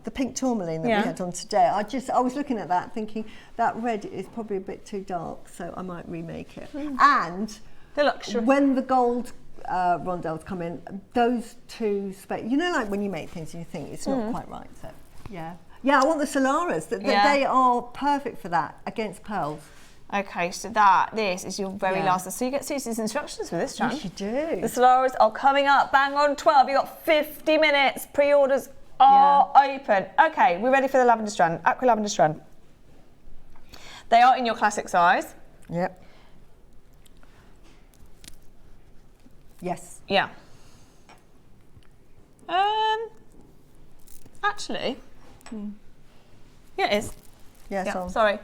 The pink tourmaline that we had on today. I was looking at that thinking that red is probably a bit too dark, so I might remake it. And the luxury. When the gold rondelles come in, those 2 you know, like when you make things and you think it's not quite right. So yeah, I want the Solaras. They are perfect for that against pearls. Okay, so this is your very last. So you get Susie's instructions for this strand. Yes, you do. The Solaras are coming up. Bang on 12. You got 50 minutes. Pre-orders are open. Okay, we're ready for the lavender strand, Aqua Lavender strand. They are in your classic size. Yep. Yes. Yeah. Actually. Yeah, it is. Yeah, sorry.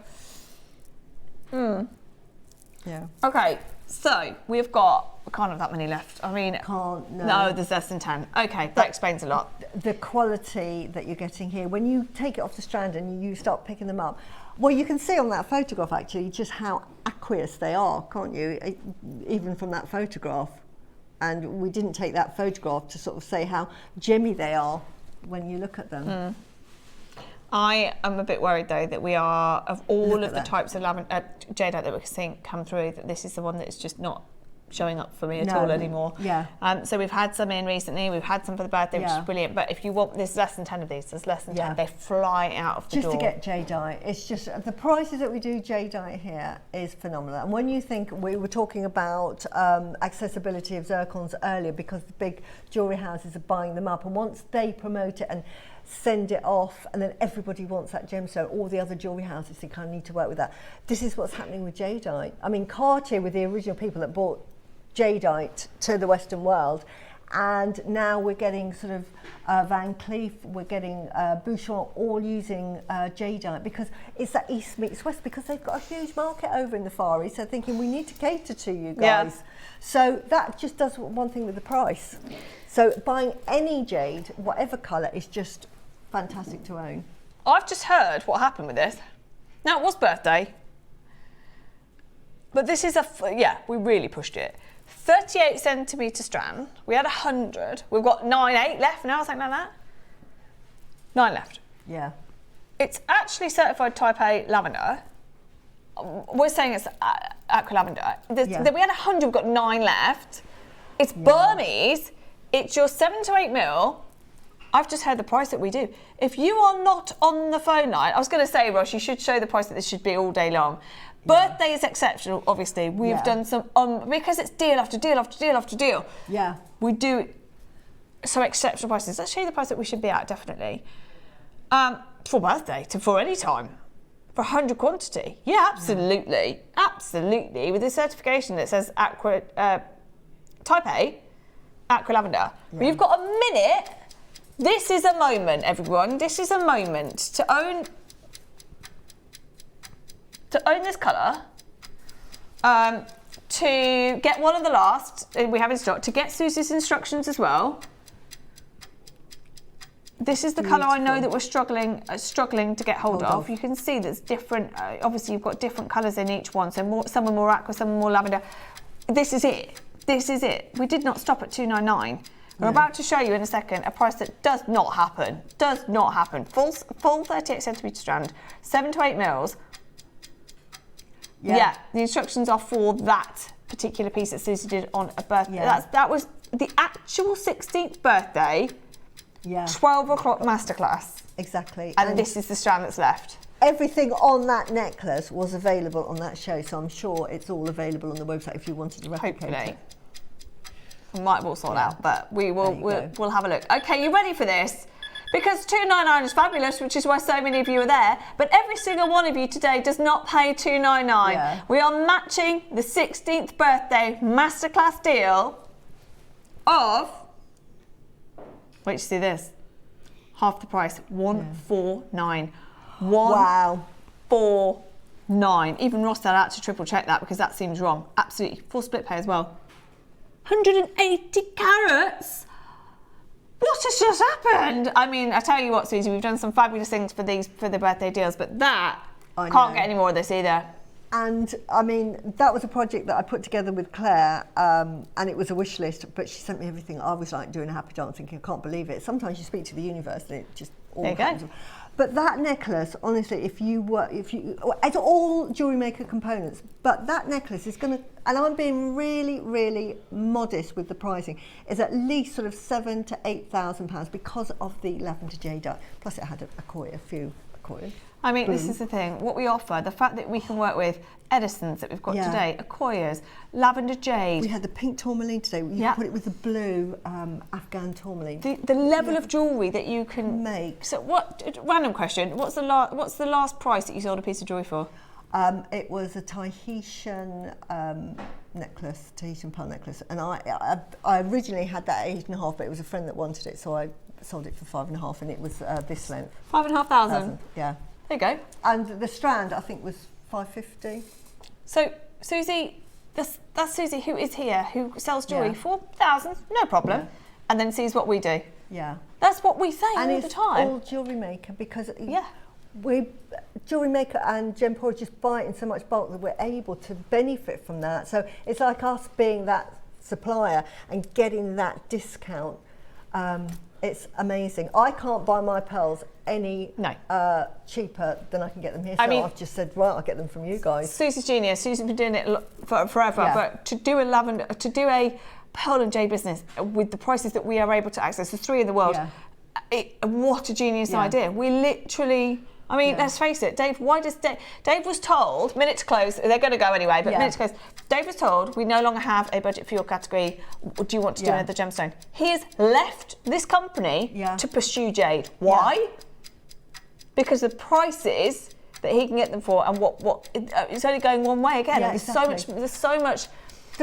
Yeah. Okay, so we can't have that many left. I mean, no, there's less than 10. Okay, that explains a lot. The quality that you're getting here, when you take it off the strand and you start picking them up, well, you can see on that photograph actually just how aqueous they are, can't you? Even from that photograph. And we didn't take that photograph to sort of say how gemmy they are when you look at them. I am a bit worried though that we are, of all of the types of jadeite that we're seeing come through, that this is the one that is just not showing up for me at all anymore. Yeah. So we've had some in recently, we've had some for the birthday, which is brilliant, but if you want, there's less than 10 of these, there's less than 10, they fly out of the door. Just to get jadeite, it's just, the prices that we do jadeite here is phenomenal. And when you think, we were talking about accessibility of zircons earlier, because the big jewellery houses are buying them up, and once they promote it and send it off, and then everybody wants that gemstone, all the other jewellery houses, they kind of need to work with that. This is what's happening with jadeite. I mean, Cartier were the original people that brought jadeite to the Western world, And now we're getting sort of Van Cleef, we're getting Bouchon, all using jadeite, because it's that East meets West, because they've got a huge market over in the Far East. So thinking we need to cater to you guys. Yeah. So that just does one thing with the price. So buying any jade, whatever colour, is just fantastic to own. I've just heard what happened with this. Now, it was birthday, but this is we really pushed it. 38 centimetre strand. We had 100. We've got 8 left now, something like that. 9 left. Yeah. It's actually certified type A lavender. We're saying it's Aqua Lavender. We had 100, we've got 9 left. It's Burmese. It's your 7 to 8 mil. I've just heard the price that we do. If you are not on the phone line, I was going to say, Ross, you should show the price that this should be all day long. Birthday is exceptional, obviously. We've done some, because it's deal after deal after deal after deal. Yeah. We do some exceptional prices. Let's show you the price that we should be at, definitely. For birthday, for any time. For 100 quantity. Yeah, absolutely. Absolutely. With the certification that says Aqua, type A, Aqua Lavender. Yeah. You've got a minute. This is a moment, everyone. This is a moment to own this colour, to get one of the last we have in stock, to get Suzie's instructions as well. This is the colour I know that we're struggling to get hold of. You can see there's different, obviously you've got different colours in each one, so some are more aqua, some are more lavender. This is it. This is it. We did not stop at $299. We're about to show you in a second a price that does not happen. Does not happen. Full 38 centimetre strand, 7 to 8 mils. Yeah, the instructions are for that particular piece that Suzie did on a birthday. Yeah. That was the actual 16th birthday. Yeah. 12 o'clock masterclass. Exactly. And this is the strand that's left. Everything on that necklace was available on that show, so I'm sure it's all available on the website if you wanted to replicate it. We might have all sold out, but we'll have a look. Okay, you ready for this? Because $299 is fabulous, which is why so many of you are there. But every single one of you today does not pay $299. Yeah. We are matching the 16th birthday masterclass deal of. Wait to see this. Half the price, $149. Wow. $149. Even Ross said I had to triple check that because that seems wrong. Absolutely. Full split pay as well. 180 carats. What has just happened? I mean, I tell you what, Suzie, we've done some fabulous things for the birthday deals, but that can't get any more of this either. And I mean, that was a project that I put together with Claire, and it was a wish list, but she sent me everything. I was like doing a happy dance thinking, I can't believe it. Sometimes you speak to the universe and it just all happens. But that necklace, honestly, it's all jewellery maker components, but that necklace is going to, and I'm being really, really modest with the pricing, is at least sort of £7,000 to £8,000 because of the lavender jadeite. Plus it had a few Aquarius. I mean, this is the thing. What we offer, the fact that we can work with Edisons that we've got today, Aquas, lavender jade. We had the pink tourmaline today. You can put it with the blue Afghan tourmaline. The level of jewellery that you can make. So, random question? What's the last price that you sold a piece of jewellery for? It was a Tahitian necklace, Tahitian pearl necklace, and I originally had that at 8.5, but it was a friend that wanted it, so I sold it for 5.5, and it was this length. 5,500. Yeah. There you go. And the strand, I think, was $550. So, Suzie, that's Suzie who is here, who sells jewellery for thousands, no problem, and then sees what we do. Yeah. That's what we say all the time. And it's all JewelleryMaker because JewelleryMaker and Gempora just buy it in so much bulk that we're able to benefit from that. So it's like us being that supplier and getting that discount. It's amazing. I can't buy my pearls any cheaper than I can get them here. So I've just said, right, I'll get them from you guys. Susie's genius. Susie's been doing it forever. But to do a pearl and jade business with the prices that we are able to access, the 3 in the world, what a genius idea. We literally. I mean, let's face it, Dave was told, minute to close, they're going to go anyway, but minute to close, Dave was told, we no longer have a budget for your category, do you want to do another gemstone? He has left this company to pursue jade. Why? Because the prices that he can get them for and what it's only going one way again. There's so much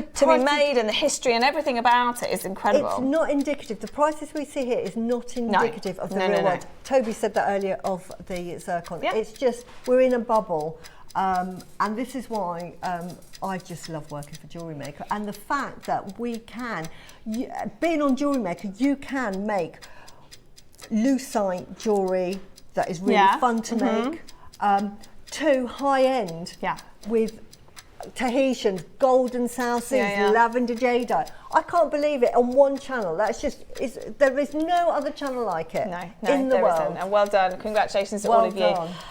to be made and the history and everything about it is incredible. It's not indicative. The prices we see here is not indicative of the real world. Toby said that earlier of the Zircon. Yeah. It's just, we're in a bubble. And this is why I just love working for JewelleryMaker, and the fact that we can, being on JewelleryMaker, you can make lucite jewellery that is really fun to make, to high end with Tahitian, golden South Seas, lavender jadeite. I can't believe it on one channel. That's just, there is no other channel like it in the world. Isn't. And well done. Congratulations to all of you.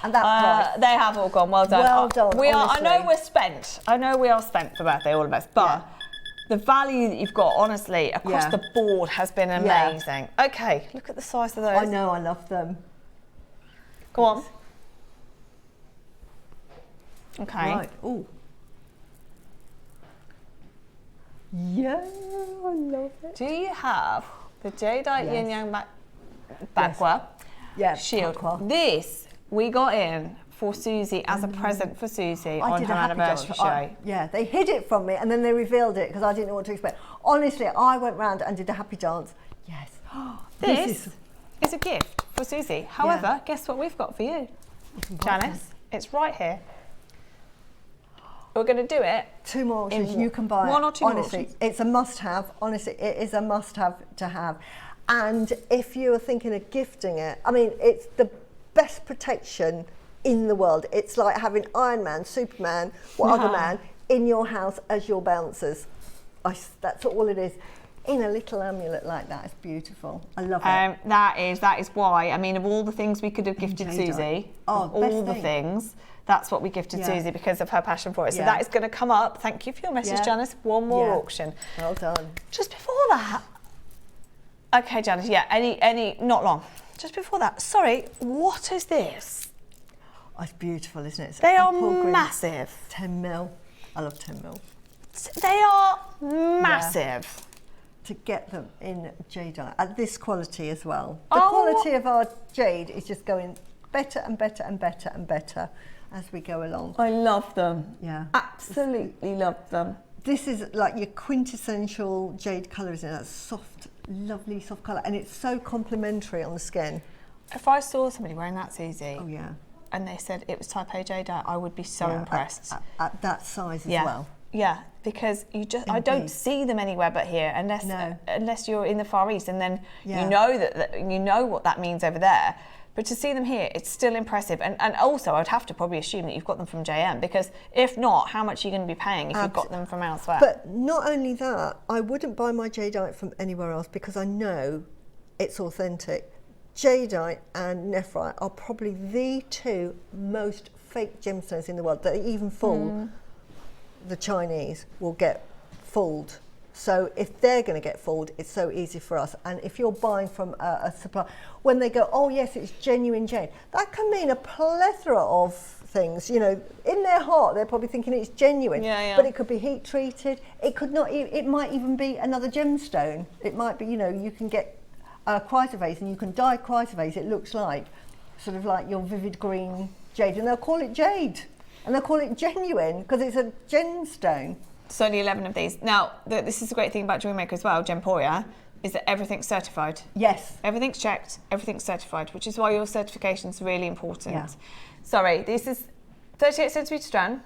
And that price. They have all gone. Well done. Well done. We are, I know we're spent. I know we are spent for birthday, all of us. But the value that you've got, honestly, across the board has been amazing. Okay, look at the size of those. I know, I love them. Go on. Okay. Right. Ooh. Yeah, I love it. Do you have the Jadeite Yin Yang Aqua shield? Aqua. This we got in for Suzie as a present for Suzie on her anniversary show. Yeah, they hid it from me and then they revealed it because I didn't know what to expect. Honestly, I went round and did a happy dance. Yes. This is a gift for Suzie. However, guess what we've got for you, Janice? It's right here. We're going to do it. 2 more auctions. You can buy 1 or 2 more honestly, auctions. it's a must-have. Honestly, it is a must-have to have. And if you are thinking of gifting it, I mean, it's the best protection in the world. It's like having Iron Man, Superman, whatever man in your house as your bouncers. That's all it is. In a little amulet like that, it's beautiful. I love it. That is why. I mean, of all the things we could have gifted Suzie, all the things. That's what we gifted Suzie because of her passion for it. So that is going to come up. Thank you for your message, Janice. 1 more auction. Well done. Just before that. Okay, Janice. Yeah. Any. Not long. Just before that. Sorry. What is this? Oh, it's beautiful, isn't it? They are massive. 10 mil. I love 10 mil. They are massive. To get them in jadeite at this quality as well. The quality of our jade is just going better and better and better and better as we go along. I love them. Yeah. Absolutely love them. This is like your quintessential jade colour, isn't it? That soft, lovely soft colour. And it's so complimentary on the skin. If I saw somebody wearing that, Suzie, oh yeah, and they said it was type A jadeite, I would be so impressed. At that size as well. Yeah, because I don't see them anywhere but here, unless you're in the Far East, and then you know that you know what that means over there. But to see them here, it's still impressive. And also, I'd have to probably assume that you've got them from JM, because if not, how much are you going to be paying if you've got them from elsewhere? But not only that, I wouldn't buy my jadeite from anywhere else because I know it's authentic. Jadeite and nephrite are probably the 2 most fake gemstones in the world that even fool the Chinese will get fooled. So if they're going to get fooled, it's so easy for us. And if you're buying from a supplier, when they go, oh yes, it's genuine jade, that can mean a plethora of things. You know, in their heart, they're probably thinking it's genuine, but it could be heat treated. It could not. It might even be another gemstone. It might be, you know, you can get chrysoprase and you can dye chrysoprase. It looks like sort of like your vivid green jade, and they'll call it jade, and they'll call it genuine because it's a gemstone. There's only 11 of these. Now, this is the great thing about JewelleryMaker as well, Gemporia, is that everything's certified. Yes. Everything's checked, everything's certified, which is why your certification's really important. Yeah. Sorry, this is 38 centimetre strand,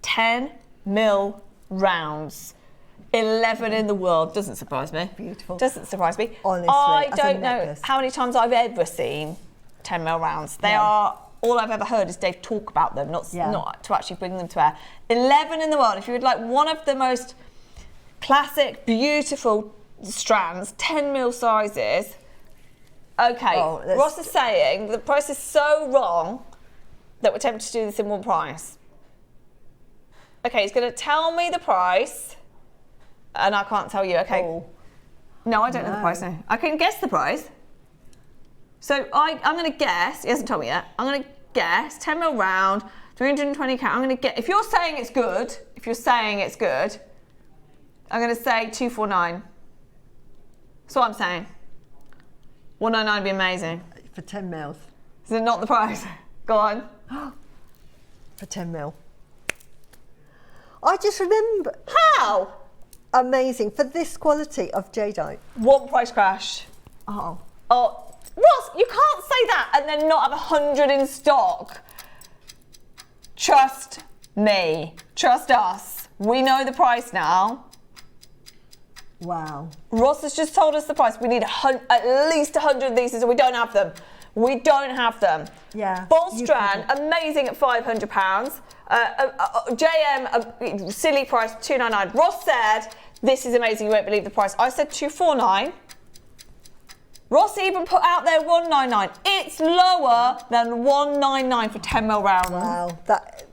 10 mil rounds, 11 in the world. Doesn't surprise me. Beautiful. Doesn't surprise me. Honestly, I don't know how many times I've ever seen 10 mil rounds. They are... All I've ever heard is Dave talk about them, not to actually bring them to air. 11 in the world. If you would like one of the most classic, beautiful strands, 10 mil sizes. Okay, Ross is saying the price is so wrong that we're tempted to do this in one price. Okay, he's going to tell me the price, and I can't tell you. Okay. Oh. No, I don't know the price now. I can guess the price. So I'm going to guess, he hasn't told me yet, I'm going to guess 10 mil round, 320 count. I'm going to get, if you're saying it's good, I'm going to say 249. That's what I'm saying. 199 would be amazing. For 10 mils. Is it not the price? Go on. For 10 mil. I just remember. How? Amazing for this quality of jadeite. One price crash. Oh. Oh, Ross, you can't say that and then not have 100 in stock. Trust me. Trust us. We know the price now. Wow. Ross has just told us the price. We need at least 100 of these, and we don't have them. We don't have them. Yeah. Ball strand, amazing at £500. JM, silly price, £299. Ross said, this is amazing, you won't believe the price. I said £249. Ross even put out there £199. It's lower than £199 for 10mm rounds. Wow. That,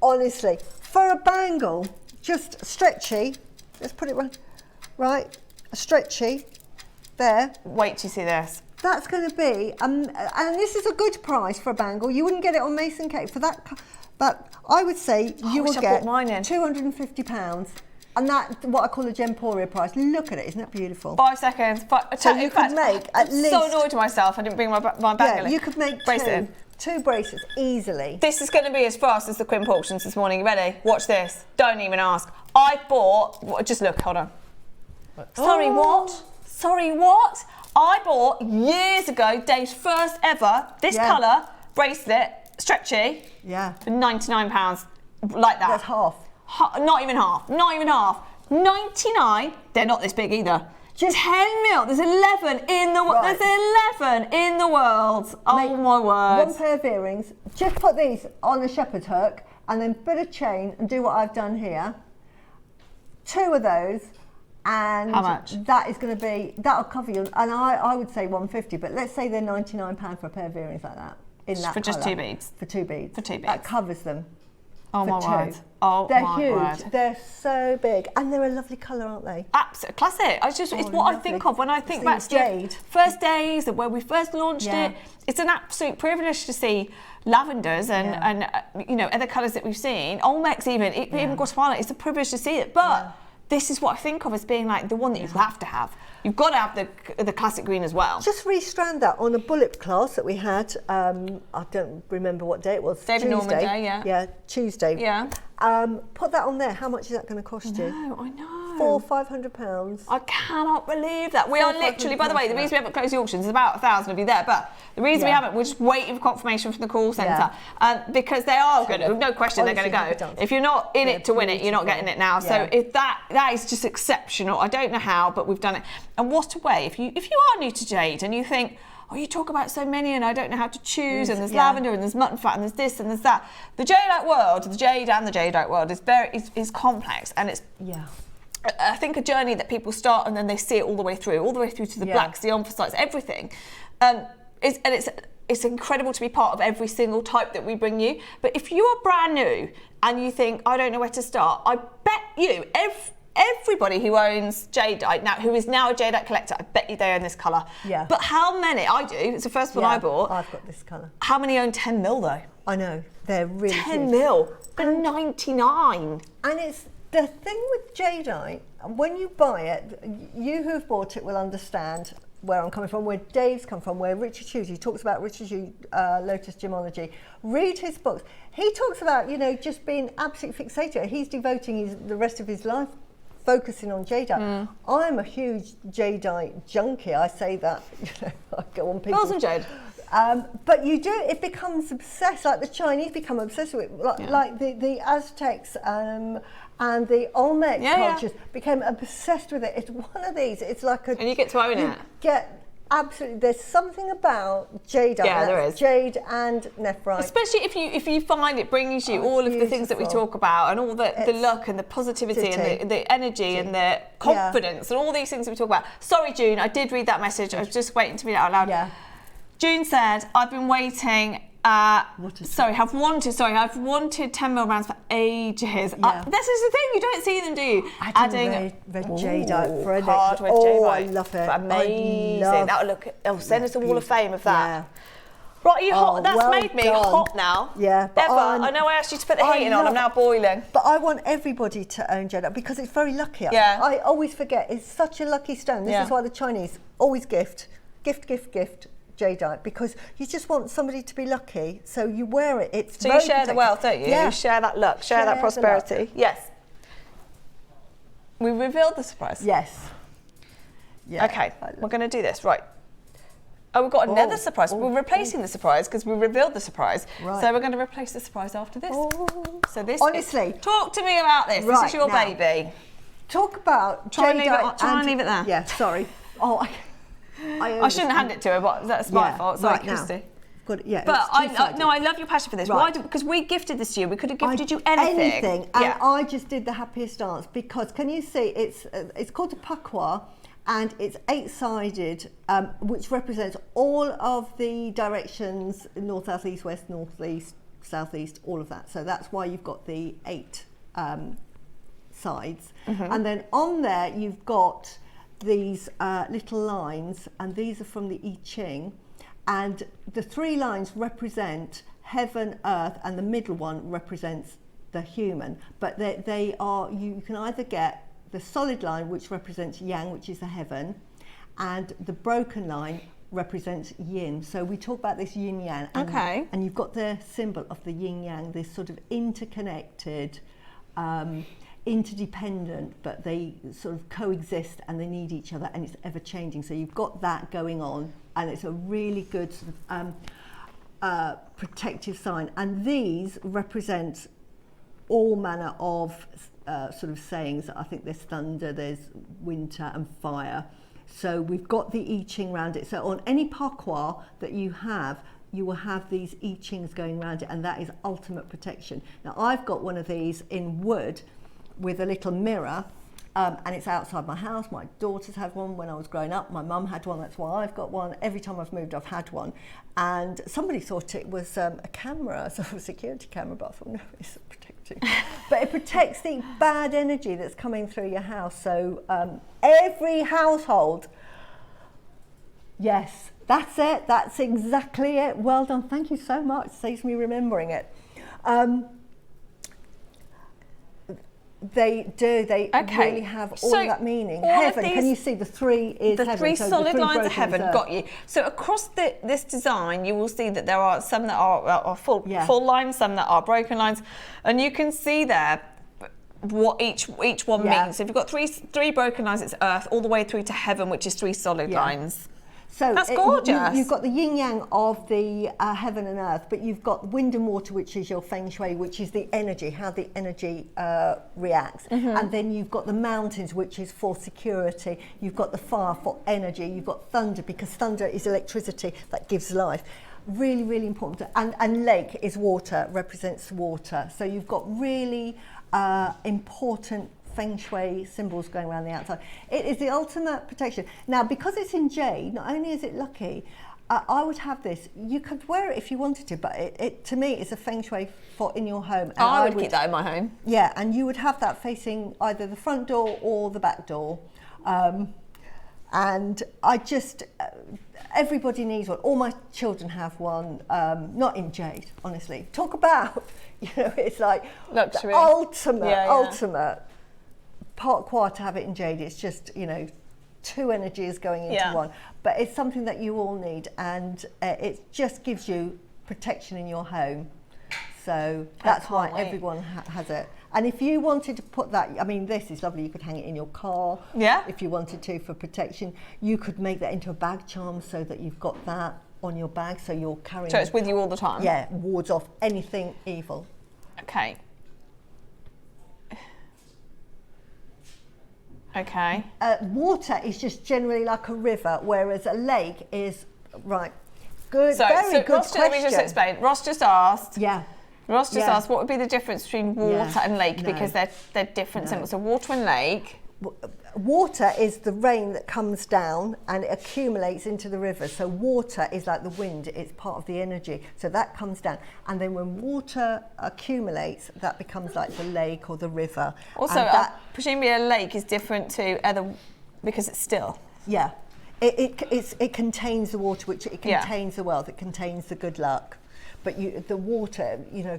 honestly, for a bangle, just stretchy. Let's put it right. A stretchy. There. Wait till you see this. That's going to be, and this is a good price for a bangle. You wouldn't get it on Mason Cake for that, but I would say you will get £250. And that's what I call a Gemporia price. Look at it, isn't that beautiful? 5 seconds. So you could make at least... I'm so annoyed with myself, I didn't bring my bangle. Yeah, you could make bracelet. two bracelets easily. This is going to be as fast as the Quimp auctions this morning. You ready? Watch this. Don't even ask. I bought... Just look, hold on. Sorry, what? Sorry, what? I bought, years ago, Dave's first ever, this colour, bracelet, stretchy, for £99. Like that. That's half. Not even half. Not even half. 99. They're not this big either. Just 10mm. There's 11 in the world. There's 11 in the world. Oh my word. One pair of earrings. Just put these on a shepherd's hook and then put a chain and do what I've done here. 2 of those. And how much? That is going to be, that'll cover you. And I would say £150, but let's say they're £99 for a pair of earrings like that. In that for just colour. 2 beads. For 2 beads. For 2 beads. That covers them. Oh for my 2. word. Oh they're my huge. word. They're so big, and they're a lovely colour, aren't they? Absolutely classic. It's what lovely. I think of when I think back to jade. First days and when we first launched it. It's an absolute privilege to see lavenders and you know, other colours that we've seen. Olmecs even Guatemala. It's a privilege to see it, but. This is what I think of as being like the one that you have to have. You've got to have the classic green as well. Just restrand that on a bullet class that we had. I don't remember what day it was. David Norman Day, Yeah, Tuesday. Yeah. Put that on there. How much is that going to cost you? I know. £400-500. I cannot believe that. We are literally, by the way, the reason we haven't closed the auctions is about 1,000 of you there, but the reason we haven't, we're just waiting for confirmation from the call centre because they are going to, no question, they're going to go. If you're not in it to win it, you're not getting it now. So if that is just exceptional. I don't know how, but we've done it. And what a way, if you are new to jade and you think, oh, you talk about so many and I don't know how to choose, and there's lavender and there's mutton fat and there's this and there's that. The jadeite world, the jade and the jadeite world is complex, and it's I think a journey that people start and then they see it all the way through to the blacks, the omphacites, everything. It's incredible to be part of every single type that we bring you. But if you are brand new and you think, I don't know where to start, I bet you, everybody who owns jadeite now, who is now a jadeite collector, I bet you they own this colour. Yeah. But how many? I do. It's the first one I bought. I've got this colour. How many own 10mm though? I know. They're really 10mm for 99. And it's the thing with jadeite, when you buy it, you who've bought it will understand where I'm coming from, where Dave's come from, where Richard Hughes, he talks about Richard Hughes, Lotus Gemology. Read his books. He talks about, you know, just being absolutely fixated. He's devoting the rest of his life focusing on jadeite. I'm a huge jadeite junkie. I say that, you know, I go on people. Pearls and jade. But you do, it becomes obsessed, like the Chinese become obsessed with it, like the Aztecs and the Olmec cultures became obsessed with it. It's one of these, it's like a... And you get to own it. Absolutely, there's something about jadeite. Yeah, there is. Jade and nephrite. Especially if you find it brings you all of the things that we talk about and all the luck and the positivity and the energy and the confidence and all these things that we talk about. Sorry, June, I did read that message. I was just waiting to read it out loud. Yeah. June said, I've been waiting. I've wanted 10mm rounds for ages. This is the thing, you don't see them, do you? Adding red jadeite for a hardwood jadeite. I love it. Amazing. That'll look. Send us a wall of fame of that. Right, are you hot? That's made me hot now. Yeah. But I know I asked you to put the heating on. I'm now boiling. But I want everybody to own jadeite because it's very lucky. Yeah. I always forget. It's such a lucky stone. This is why the Chinese always gift jadeite, because you just want somebody to be lucky, so you wear it. It's so you share the wealth, don't you? Yeah. You share that luck, share that prosperity. Yes. We revealed the surprise. Yes. Yeah. Okay, we're going to do this. Right. Oh, we've got another surprise. We're replacing the surprise because we revealed the surprise. Right. So we're going to replace the surprise after this. So this. Honestly. Talk to me about this. Right, this is your now, baby. Talk about Try and leave it there. Yeah, sorry. Oh, I shouldn't hand it to her, but that's my fault. Sorry, Christy. Good, yeah, but I love your passion for this. Right. Why? Because we gifted this to you. We could have gifted you anything. And I just did the happiest dance because can you see it's called a pakwa, and it's 8-sided, which represents all of the directions: north, south, east, west, northeast, southeast, all of that. So that's why you've got the 8 sides, and then on there you've got these little lines, and these are from the I Ching. And the 3 lines represent heaven, earth, and the middle one represents the human. But they are, you can either get the solid line, which represents yang, which is the heaven, and the broken line represents yin. So we talk about this yin yang. And, and you've got the symbol of the yin yang, this sort of interconnected, interdependent, but they sort of coexist and they need each other, and it's ever changing. So you've got that going on, and it's a really good sort of protective sign. And these represent all manner of sort of sayings. I think there's thunder, there's winter and fire. So we've got the I Ching around it. So on any pakwa that you will have these I Chings going around it, and that is ultimate protection. Now I've got one of these in wood with a little mirror, and it's outside my house. My daughters had one when I was growing up. My mum had one, that's why I've got one. Every time I've moved, I've had one. And somebody thought it was a camera, sort of a security camera, but I thought, no, it's protecting. But it protects the bad energy that's coming through your house. So every household, yes, that's it. That's exactly it. Well done. Thank you so much. Saves me remembering it. They do. They really have all of that meaning. Heaven. Can you see the 3 is the heaven? 3 so solid the 3 lines of heaven. Got you. So across this design, you will see that there are some that are full lines, some that are broken lines, and you can see there what each one means. So if you've got three broken lines, it's earth, all the way through to heaven, which is 3 solid lines. So that's gorgeous. You've got the yin yang of the heaven and earth, but you've got wind and water, which is your feng shui, which is the energy, how the energy reacts. And then you've got the mountains, which is for security. You've got the fire for energy. You've got thunder, because thunder is electricity that gives life. Really, really important. And lake is water, represents water. So you've got really important feng shui symbols going around the outside. It is the ultimate protection. Now, because it's in jade, not only is it lucky, I would have this. You could wear it if you wanted to, but it to me is a feng shui for in your home. And I would keep that in my home. Yeah, and you would have that facing either the front door or the back door. And I just, everybody needs one. All my children have one, not in jade, honestly. Talk about, it's like luxury. The ultimate pakwa to have it in jade. It's just, 2 energies going into one. But it's something that you all need, and it just gives you protection in your home. So that's why everyone has it. And if you wanted to put that, this is lovely. You could hang it in your car. Yeah. If you wanted to, for protection. You could make that into a bag charm so that you've got that on your bag, so you're carrying. So it's with you all the time. Yeah, wards off anything evil. Okay. Okay. Water is just generally like a river, whereas a lake is good. So very good Ross, question. let me just explain. Ross just asked. Yeah. Ross just asked what would be the difference between water and lake, because they're different symbols. So water and lake. Water is the rain that comes down and it accumulates into the river. So water is like the wind, it's part of the energy. So that comes down. And then when water accumulates, that becomes like the lake or the river. Also, presumably a lake is different to other, because it's still. Yeah. It contains the water, which it contains the wealth, it contains the good luck. but the water, you know,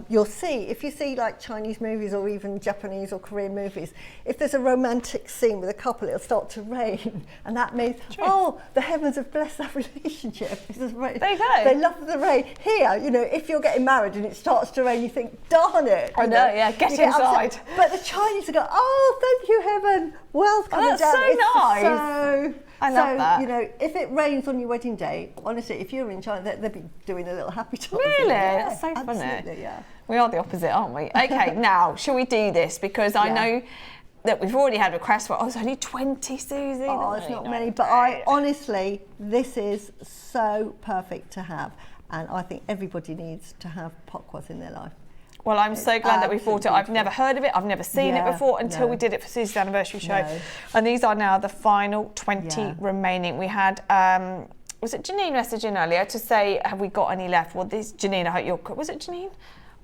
you'll see, if you see like Chinese movies or even Japanese or Korean movies, if there's a romantic scene with a couple, it'll start to rain. And that means, oh, the heavens have blessed that relationship. There you go. They love the rain. Here, you know, if you're getting married and it starts to rain, you think, darn it. I know, yeah, get inside. Upset. But the Chinese will go, oh, thank you, heaven. Wealth coming down. That's so nice. I love that. You know, if it rains on your wedding day, honestly, if you're in China, they'll be doing a little happy time. Really? Yeah, that's so funny. Absolutely, yeah. We are the opposite, aren't we? Okay, now, shall we do this? Because I know that we've already had requests for, it's only 20, Susie. Oh, it's not many, but I honestly, this is so perfect to have. And I think everybody needs to have potquas in their life. Well, I'm so glad that we bought it. I've never heard of it. I've never seen it before until we did it for Susie's anniversary show. And these are now the final 20 remaining. We had, was it Janine messaging earlier to say, have we got any left? Well, this, Janine, I hope you're quick. Was it Janine?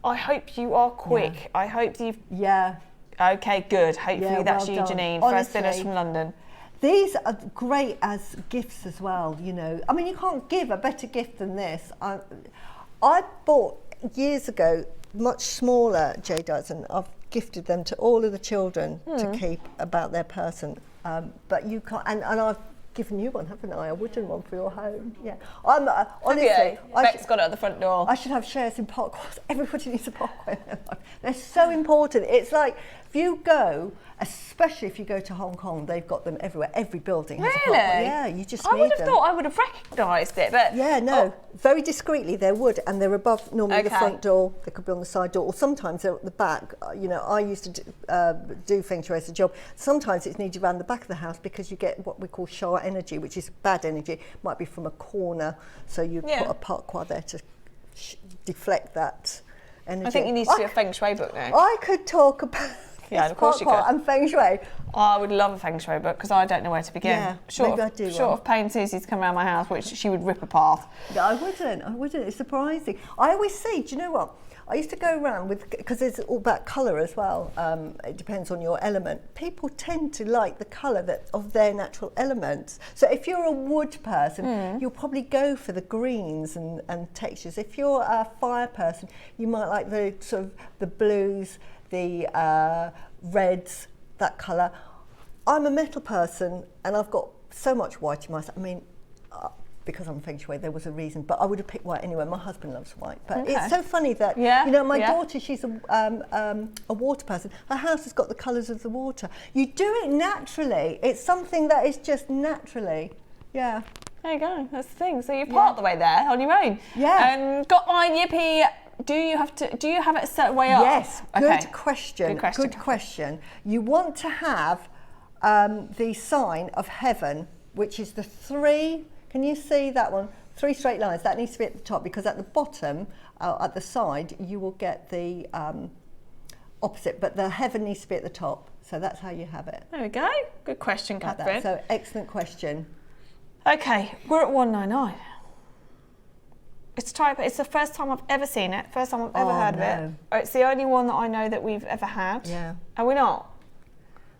I hope you are quick. I hope you've... Yeah. Okay, good. Hopefully that's you, done. Janine. Honestly, First dinners from London. These are great as gifts as well, you know. I mean, you can't give a better gift than this. I bought, years ago, much smaller jadeites, and I've gifted them to all of the children to keep about their person. But you can't, and I've given you one, haven't I? A wooden one for your home. Yeah. I'm honestly. Beck's got it at the front door. I should have shares in potquas. Everybody needs a potquas in their life. They're so important. It's like if you go, especially if you go to Hong Kong, they've got them everywhere. Every building has a potquas. Yeah, you just need them. I would have thought I would have recognised it, but very discreetly they're wood, and they're above normally the front door. They could be on the side door, or sometimes they're at the back. You know, I used to do feng shui as a job. Sometimes it's needed around the back of the house because you get what we call sha energy, which is bad energy. It might be from a corner, so you put a potquas there to deflect that energy. I think you need to do a feng shui book now. I could talk about. Yeah, of course you could. And feng shui. I would love a feng shui book because I don't know where to begin. Yeah, short of paying Susie to come around my house, which she would rip apart. No, I wouldn't. It's surprising. I always see, do you know what? I used to go around with, because it's all about colour as well. It depends on your element. People tend to like the colour of their natural elements. So if you're a wood person, you'll probably go for the greens and textures. If you're a fire person, you might like the sort of the blues, the reds, that colour. I'm a metal person, and I've got so much white in myself. I mean, because I'm feng shui, there was a reason, but I would have picked white anyway. My husband loves white, but it's so funny that you know, my daughter, she's a water person. Her house has got the colours of the water. You do it naturally. It's something that is just naturally, There you go. That's the thing. So you're part of the way there on your own. Yeah. Got mine, yippee. Do you have it a certain way up? Yes. Good question. Good question. You want to have the sign of heaven, which is the 3. Can you see that one? 3 straight lines. That needs to be at the top, because at the bottom, at the side, you will get the opposite. But the heaven needs to be at the top. So that's how you have it. There we go. Good question, Catherine. So excellent question. Okay, we're at 199. It's the first time I've ever seen it. First time I've ever heard of it. It's the only one that I know that we've ever had. Yeah. Are we not?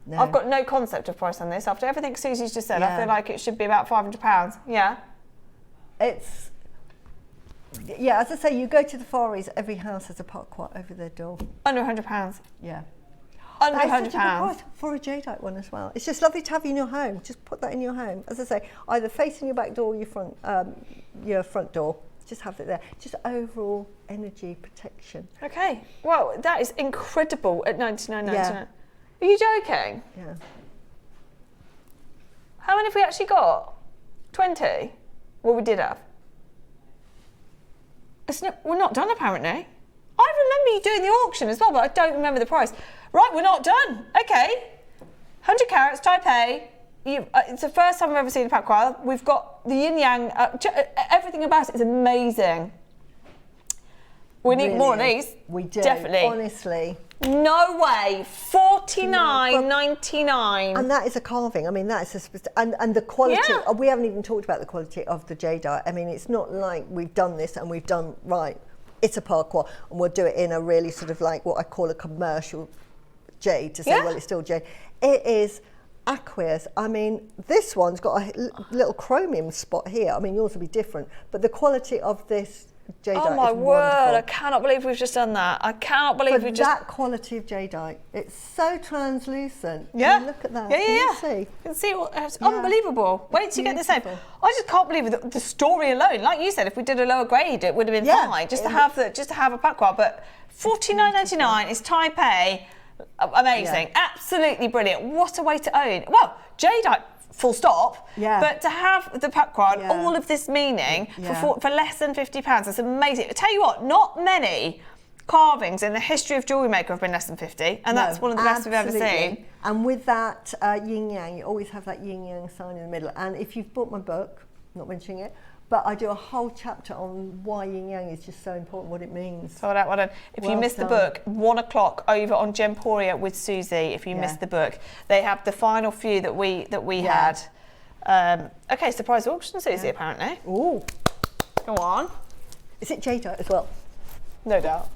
No. I've got no concept of price on this. After everything Susie's just said, I feel like it should be about £500. Yeah. As I say, you go to the Far East, every house has a potquas over their door. Under £100. Yeah. Under £100 for a jadeite one as well. It's just lovely to have in your home. Just put that in your home. As I say, either facing your back door or your front door. Just have it there. Just overall energy protection. Okay. Well, that is incredible at $99.99. Yeah. Are you joking? Yeah. How many have we actually got? 20? Well, we did have. We're not done, apparently. I remember you doing the auction as well, but I don't remember the price. Right, we're not done. Okay. 100 carats, Type A. It's the first time I've ever seen a potquas. We've got the yin yang. Everything about it is amazing. We need more of these. We do. Definitely. Honestly. No way. $49.99. And that is a carving. I mean, that is and the quality. Yeah. We haven't even talked about the quality of the jadeite. I mean, it's not like we've done this and we've done right. It's a potquas, and we'll do it in a really sort of like what I call a commercial jade to say, well, it's still jade. It is aqueous. I mean, this one's got a little chromium spot here. I mean, yours will be different, but the quality of this jadeite. Oh my is word, I wonderful. cannot believe we've just done that. I cannot believe For we've just... that quality of jadeite, it's so translucent. Yeah. Can you look at that. Yeah, Can you yeah, see? You can see it's Yeah. unbelievable. Wait till you get this home. Beautiful. I just can't believe the story alone. Like you said, if we did a lower grade, it would have been Yeah. fine. Just to have a packwell. But $49.99 is Type A. Amazing. Yeah. Absolutely brilliant. What a way to own. Well, jadeite. Full stop. Yeah. But to have the packwell, Yeah. all of this meaning Yeah. for less than £50, that's amazing. I tell you what, not many carvings in the history of Jewellery Maker have been less than 50, and that's No, one of the best we've ever absolutely. seen. And with that yin yang, you always have that yin yang sign in the middle. And if you've bought my book, not mentioning it, but I do a whole chapter on why yin yang is just so important, what it means. So that one. If you Well missed the done. book, 1 o'clock over on Gemporia with Suzie. If you Yeah. missed the book, they have the final few that we Yeah. had. Okay, surprise auction, Suzie. Apparently. Ooh, Go on. is it jadeite as well? No doubt.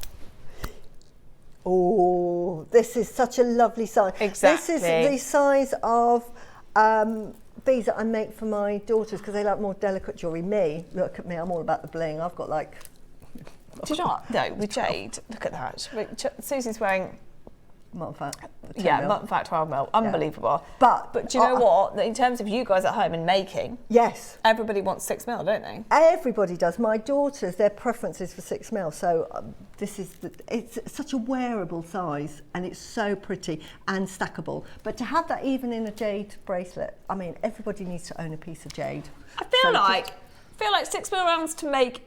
Oh, this is such a lovely size. Exactly. This is the size of beads that I make for my daughters because they like more delicate jewellery. Me, look at me, I'm all about the bling. I've got like... Do you know what? No, with jade, look at that. Susie's wearing... Mutton Yeah, mutton fat 12 mil. Unbelievable. But do you know what? In terms of you guys at home and making, yes, everybody wants 6 mil, don't they? everybody does. My daughters, their preference is for 6 mil. So this is it's such a wearable size, and it's so pretty and stackable. But to have that even in a jade bracelet, I mean, everybody needs to own a piece of jade. I feel like 6 mil rounds to make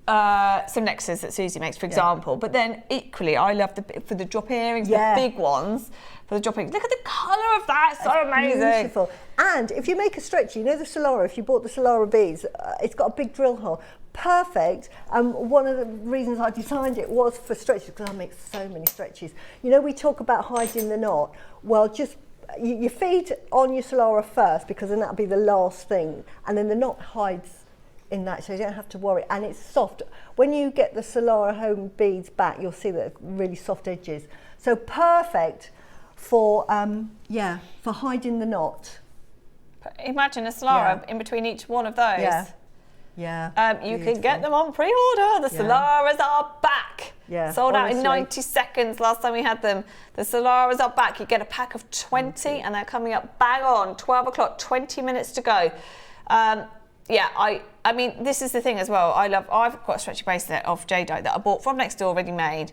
some necklaces that Suzie makes, for example. But then equally, I love for the drop earrings, the big ones. For the drop earrings, look at the colour of that. It's so amazing. Beautiful. And if you make a stretchy, you know the Solara, if you bought the Solara beads, it's got a big drill hole. Perfect. One of the reasons I designed it was for stretches, because I make so many stretches. You know, we talk about hiding the knot. Well, just you feed on your Solara first, because then that'll be the last thing, and then the knot hides in that, so you don't have to worry. And it's soft. When you get the Solara home beads back, you'll see that really soft edges. So perfect for for hiding the knot. Imagine a Solara in between each one of those. You can get them on pre-order. The Solaras are back. Sold out in 90 seconds last time we had them. The Solaras are back. You get a pack of 20 and they're coming up bang on 12 o'clock, 20 minutes to go. I mean, this is the thing as well. I've got a stretchy bracelet of jadeite that I bought from next door, ready made,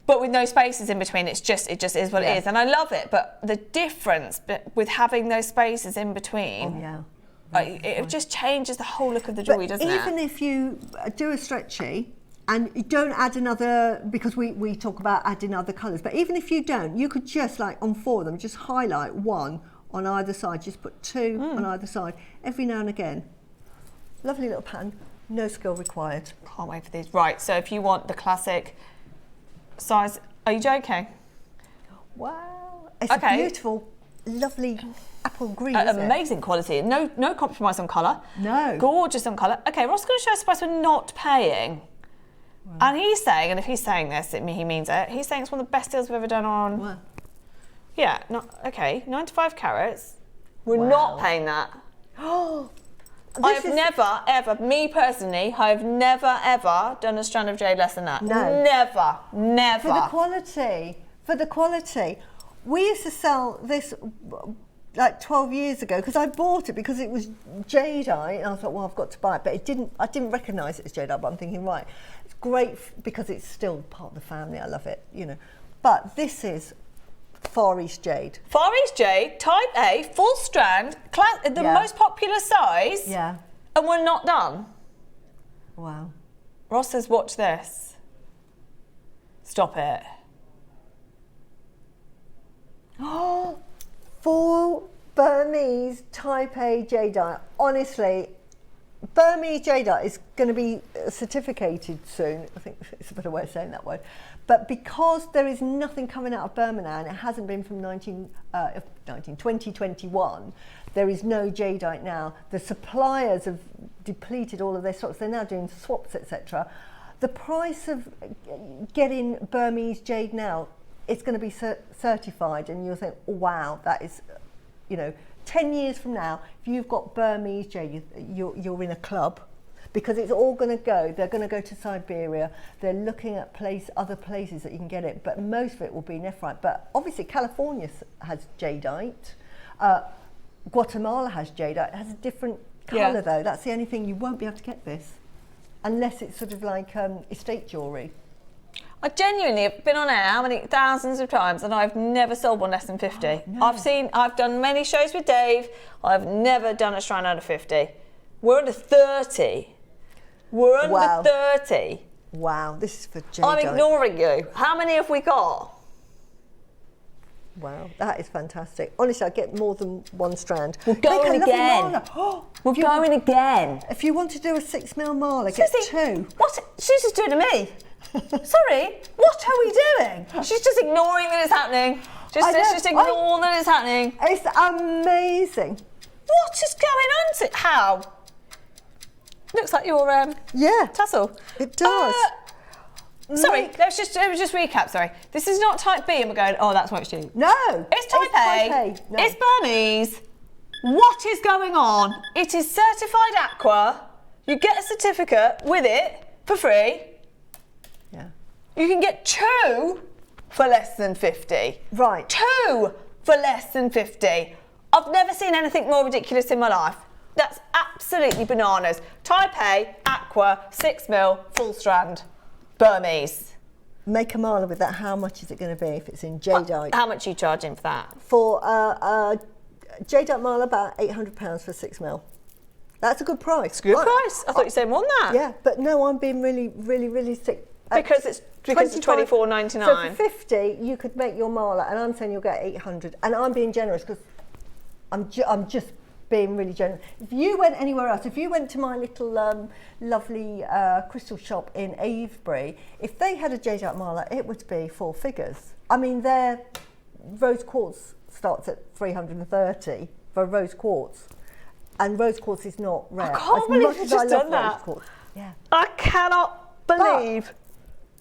but with no spaces in between. It just is what it is, and I love it. But the difference with having those spaces in between, it just changes the whole look of the jewellery, doesn't it? Even if you do a stretchy and you don't add another, because we talk about adding other colours, but even if you don't, you could just, like on 4 of them, just highlight 1 on either side, just put 2 on either side every now and again. Lovely little pattern, no skill required. Can't wait for these. Right, so if you want the classic size, are you joking? Wow, it's a beautiful, lovely apple green, isn't it? Amazing quality, no compromise on colour. No. Gorgeous on colour. Okay, Ross is going to show us the price we're not paying. Wow. And he's saying, and if he's saying this, he means it, he's saying it's one of the best deals we've ever done on... Wow. Yeah, 95 carats. We're not paying that. I have never, ever, me personally, I have never, ever done a strand of jade less than that. No. Never. For the quality. We used to sell this like 12 years ago, because I bought it because it was jadeite, and I thought, well, I've got to buy it, but I didn't recognise it as jadeite, but I'm thinking, right, it's great because it's still part of the family, I love it, you know. But this is Far East Jade. Far East Jade, Type A, full strand, the most popular size. Yeah. And we're not done. Wow. Ross says, watch this. Stop it. Oh, full Burmese Type A jadeite. Honestly, Burmese jadeite is going to be certificated soon. I think it's a better way of saying that word. But because there is nothing coming out of Burma now, and it hasn't been from 2021, there is no jadeite now. The suppliers have depleted all of their stocks. They're now doing swaps, etc. The price of getting Burmese jade now, it's going to be certified, and you'll think, oh, wow, that is, 10 years from now, if you've got Burmese jade, you're in a club. because it's all going to go. They're going to go to Siberia. They're looking at other places that you can get it, but most of it will be nephrite. But obviously, California has jadeite. Guatemala has jadeite. It has a different colour though. That's the only thing. You won't be able to get this unless it's sort of like estate jewellery. I genuinely have been on air how many thousands of times, and I've never sold one less than 50. Oh, no. I've done many shows with Dave. I've never done a strand under 50. We're under 30. We're under 30. Wow, this is for jadeite. I'm ignoring you. How many have we got? Wow, that is fantastic. Honestly, I get more than one strand. We're going again. We're going again. If you want to do a 6mm marla, get Suzie, 2. What? She's just doing to me. Sorry, what are we doing? She's just ignoring that it's happening. Just ignore that it's happening. It's amazing. What is going on? How? Looks like your tassel. It does. Sorry, let's just recap. Sorry, this is not type B, and we're going. Oh, that's what it's doing. No, it's type A. No. It's Burmese. What is going on? It is certified Aqua. You get a certificate with it for free. Yeah. You can get 2 for less than 50. Right. 2 for less than 50. I've never seen anything more ridiculous in my life. That's absolutely bananas. Type A, Aqua, 6mm, full strand, Burmese. Make a marla with that. How much is it going to be if it's in jadeite? How much are you charging for that? For jadeite marla, about £800 for 6mm. That's a good price. It's a good price. I thought you said more than that. Yeah, but no, I'm being really sick. Because it's $24.99. So for 50, you could make your marla, and I'm saying you'll get 800. And I'm being generous because I'm just being really generous. If you went anywhere else, if you went to my little lovely crystal shop in Avebury, if they had a jadeite marla, it would be 4 figures. I mean, their rose quartz starts at 330 for rose quartz, and rose quartz is not rare. I can't believe you've just done that. Yeah. I cannot believe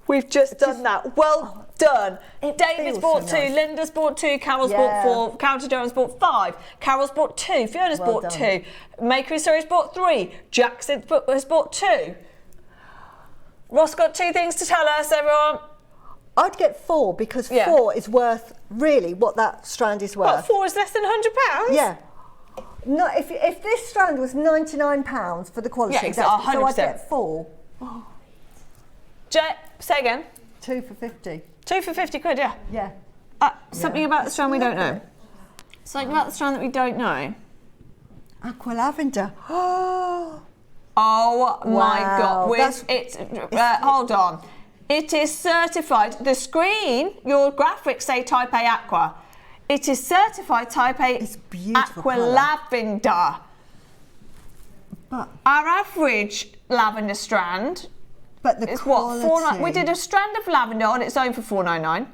we've just done that. Well done. David's bought 2, nice. Linda's bought 2, Carol's bought 4, Carol Jones bought 5, Carol's bought 2, Fiona's bought 2, Maker Story's bought 3, Jackson has bought 2. Ross got 2 things to tell us, everyone. I'd get 4 because 4 is worth really what that strand is worth. What, 4 is less than £100? Yeah. No, if this strand was £99 for the quality, yeah, exactly, so I'd get 4. Say again. 2 for 50. 2 for 50 quid, yeah. Yeah. Something about the strand we don't know. Something about the strand that we don't know. Aqua Lavender. Oh my God. Hold on. It is certified. The screen, your graphics say Type A Aqua. It is certified Type A it's beautiful Aqua colour. Lavender. But our average lavender strand is quality. What? We did a strand of lavender on its own for $4.99.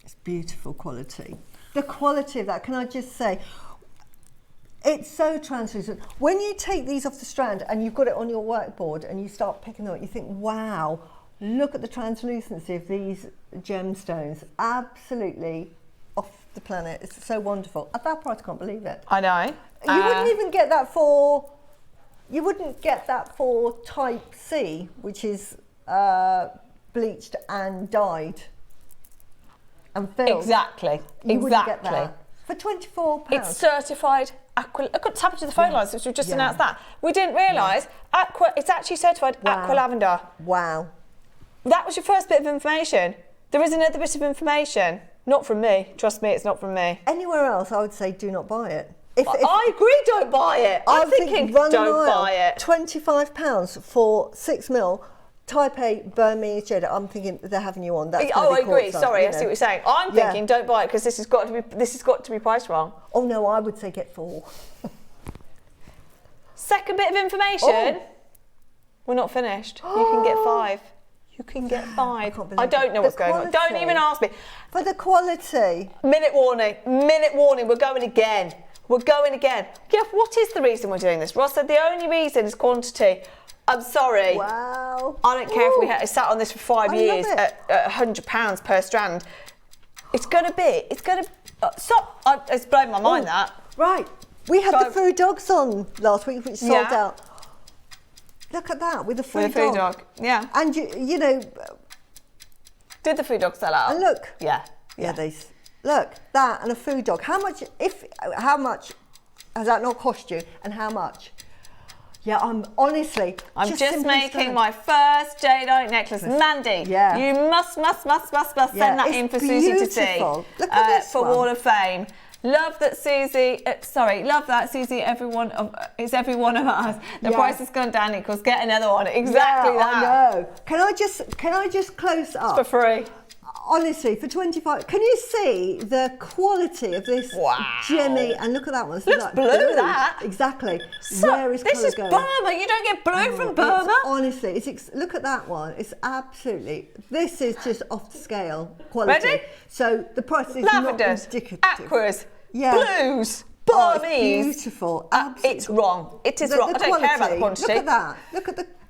It's beautiful quality. The quality of that, can I just say, it's so translucent. When you take these off the strand and you've got it on your workboard and you start picking them up, you think, wow, look at the translucency of these gemstones. Absolutely off the planet. It's so wonderful. At that price, I can't believe it. I know. You wouldn't even get that for... You wouldn't get that for Type C, which is bleached and dyed and filled. Exactly. You wouldn't get that. For £24. It's certified Aqua. Look what's happened to the phone lines since we've just announced that. We didn't realise Aqua. It's actually certified Aqua Lavender. Wow. That was your first bit of information. There is another bit of information. Not from me. Trust me, it's not from me. Anywhere else, I would say do not buy it. I agree, don't buy it. I'm thinking, don't buy it. £25 for 6mm Type A Burmese jadeite. I'm thinking they're having you on. That's I agree. Sorry, I see what you're saying. I'm thinking, don't buy it because this has got to be priced wrong. Oh no, I would say get 4. Second bit of information. We're not finished. You can get 5. You can get 5. I don't know what's going on. Don't even ask me. For the quality. Minute warning. We're going again. Yeah, what is the reason we're doing this? Ross said the only reason is quantity. I'm sorry. Wow. I don't care if we had sat on this for 5 years at £100 per strand. It's going to. Stop. It's blown my mind that. Right. We had the food dogs on last week, which sold out. Look at that, with the food dog. Yeah. And you know... Did the food dog sell out? And look. Yeah. Look, that and a food dog. How much has that not cost you, and how much? Yeah, I'm just making my first jadeite necklace. Mandy, you must send that in for Suzie to see. Look at this for one. Wall of Fame. Love that Suzie, every one of us. The price has gone down equals get another one. Exactly that. I know. Can I just close up? It's for free. Honestly, for 25, can you see the quality of this Jimmy? And look at that one. Looks like blue, that. Exactly. So, where is this colour is going? Burma. You don't get blue from Burma. Honestly, look at that one. It's absolutely. This is just off the scale quality. Ready? So the price is Lavenders, not indicative. aquas, blues, Burmese. Beautiful. Absolutely. It's wrong. It is wrong. I don't care about the quantity. Look at that.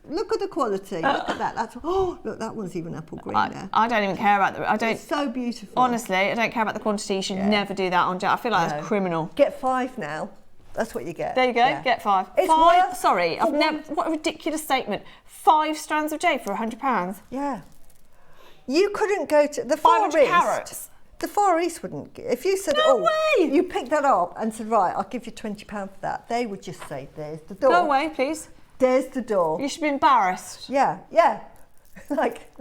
Look at the quality. Look at that. Look, that one's even apple green there. I don't even care about It's so beautiful. Honestly, I don't care about the quantity. You should never do that on jet. I feel like that's criminal. Get 5 now. That's what you get. There you go. Get 5. It's 5. worth- Sorry, I've never. What a ridiculous statement. 5 strands of jade for £100. Yeah. You couldn't go to the Far 500 East. carats. The Far East wouldn't. If you said, No way! you picked that up and said, right, I'll give you £20 for that, they would just say, there's the door. Go away, please. There's the door. You should be embarrassed. Yeah. Like.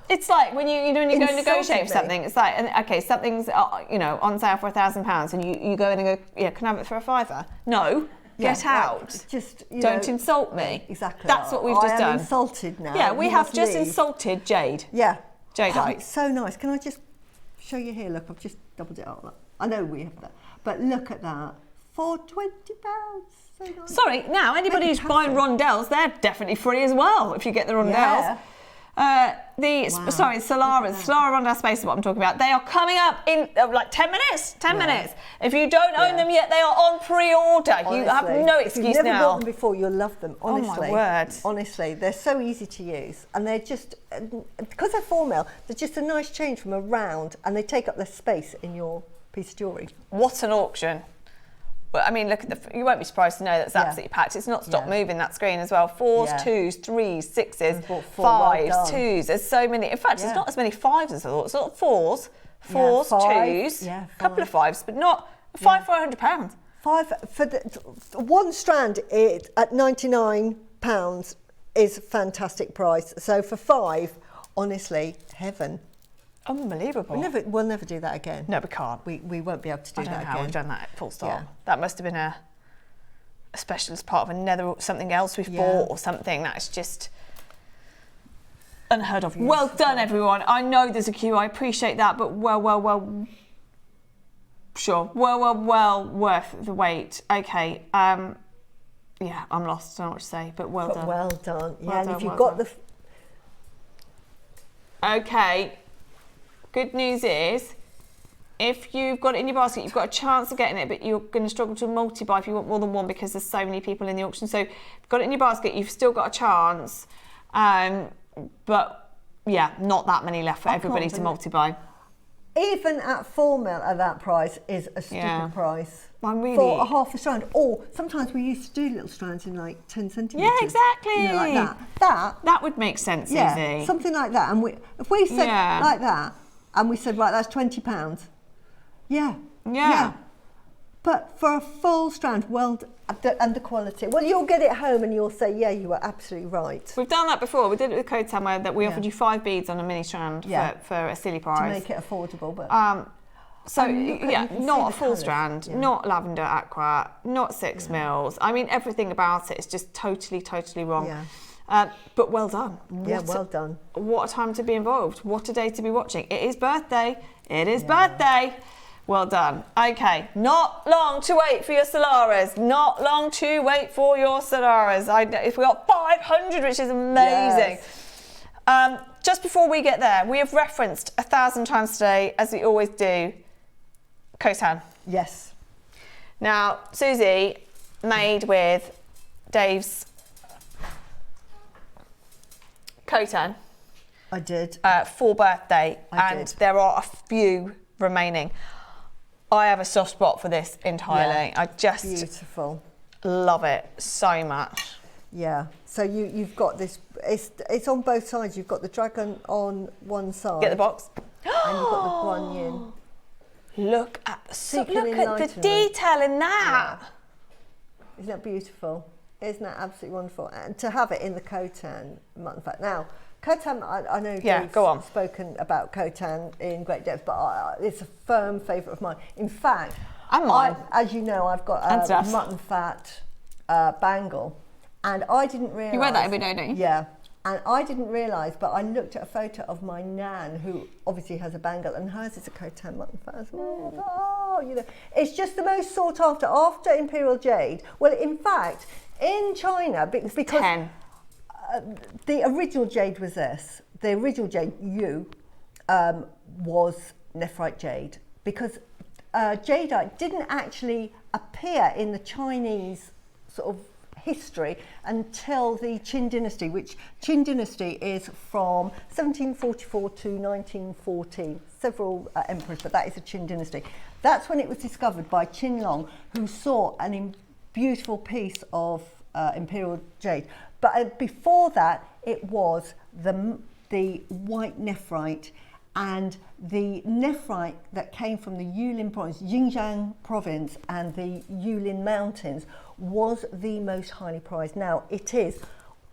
It's like when you go and negotiate for me. something. It's like, okay, something's on sale for £1,000, and you go in and go, can I have it for a £5? No. Get out. Just don't insult me. Exactly. That's what we've just done. I am insulted now. Yeah, we have just insulted Jade. Yeah. Jadeite. It's so nice. Can I just show you here? Look, I've just doubled it up. I know we have that, but look at that for £20. So nice. Sorry. Now anybody who's buying rondelles, they're definitely free as well if you get the rondelles. Solaras, Solara Rondelle Spacer, what I'm talking about. They are coming up in like 10 minutes. 10 minutes. If you don't own them yet, they are on pre-order. Honestly, you have no excuse if you've never now. bought them before, you'll love them. Honestly. Oh my word. Honestly, they're so easy to use, and they're just because they're 4mm. They're just a nice change from a round, and they take up less space in your piece of jewellery. What an auction. Well, I mean, look at you won't be surprised to know that's absolutely packed. It's not stopped moving, that screen as well. 4s, 2s, 3s, 6s, 5s, 2s. There's so many. In fact, it's not as many 5s as I thought. It's not 4s, 2s, a couple of 5s, but not 5 for £100. 5 for the one strand at £99 is a fantastic price. So for 5, honestly, heaven. Unbelievable. We'll never do that again. No, we can't. We won't be able to do that again. I don't know how we've done that, full stop. Yeah. That must have been a specialist part of something else we've bought or something. That's just unheard of. Well done, everyone. I know there's a queue. I appreciate that, but sure. Well worth the wait. Okay. I'm lost. I don't know what to say, but well done. Well done. Yeah, well and done, if you've got the... Okay. Good news is, if you've got it in your basket, you've got a chance of getting it, but you're going to struggle to multi-buy if you want more than one because there's so many people in the auction. So if you've got it in your basket, you've still got a chance. But yeah, not that many left for everybody to multi-buy. Even at 4mm at that price is a stupid price. For a half a strand. Or sometimes we used to do little strands in like 10 centimetres. Yeah, exactly. You know, like that. That would make sense, Suzie. Something like that. And if we said like that, and we said, right, that's £20. Yeah. But for a full strand, and the quality. Well, you'll get it home and you'll say, yeah, you were absolutely right. We've done that before. We did it with Khotan where that we offered you 5 beads on a mini strand for a silly price. To make it affordable, but... not a full strand, not lavender aqua, not 6 mils. I mean, everything about it is just totally wrong. But well done. Well done. What a time to be involved. What a day to be watching. It is birthday. It is birthday. Well done. Okay, not long to wait for your Solaras. Not long to wait for your Solaras. If we got 500, which is amazing. Yes. Just before we get there, we have referenced 1,000 times today, as we always do, Khotan. Yes. Now, Suzie made with Dave's Khotan. I did. For birthday, I did. There are a few remaining. I have a soft spot for this entirely. Yeah. I just Beautiful. love it so much. Yeah. So you've got this. It's on both sides. You've got the dragon on one side. Get the box. And you've got the guan yin. Look at the Seeking look at the enlightenment. detail in that. Yeah. Isn't that beautiful? Isn't that absolutely wonderful? And to have it in the Khotan mutton fat. Now, Khotan, I know Dave's spoken about Khotan in great depth, but it's a firm favourite of mine. In fact, as you know, I've got a mutton fat bangle, and I didn't realise... You wear that every day, don't you? Yeah. And I didn't realise, but I looked at a photo of my nan, who obviously has a bangle, and hers is a Khotan mutton fat as well. Oh, you know, it's just the most sought after Imperial Jade. Well, in fact, in China, because the original jade was this. The original jade, was nephrite jade, because jadeite didn't actually appear in the Chinese sort of history until the Qin dynasty, which Qin dynasty is from 1744 to 1914, several emperors, but that is the Qin dynasty. That's when it was discovered by Qin Long, who saw a beautiful piece of imperial jade. But before that, it was the white nephrite, and the nephrite that came from the Yulin province, Xinjiang province, and the Yulin mountains was the most highly prized. Now, it is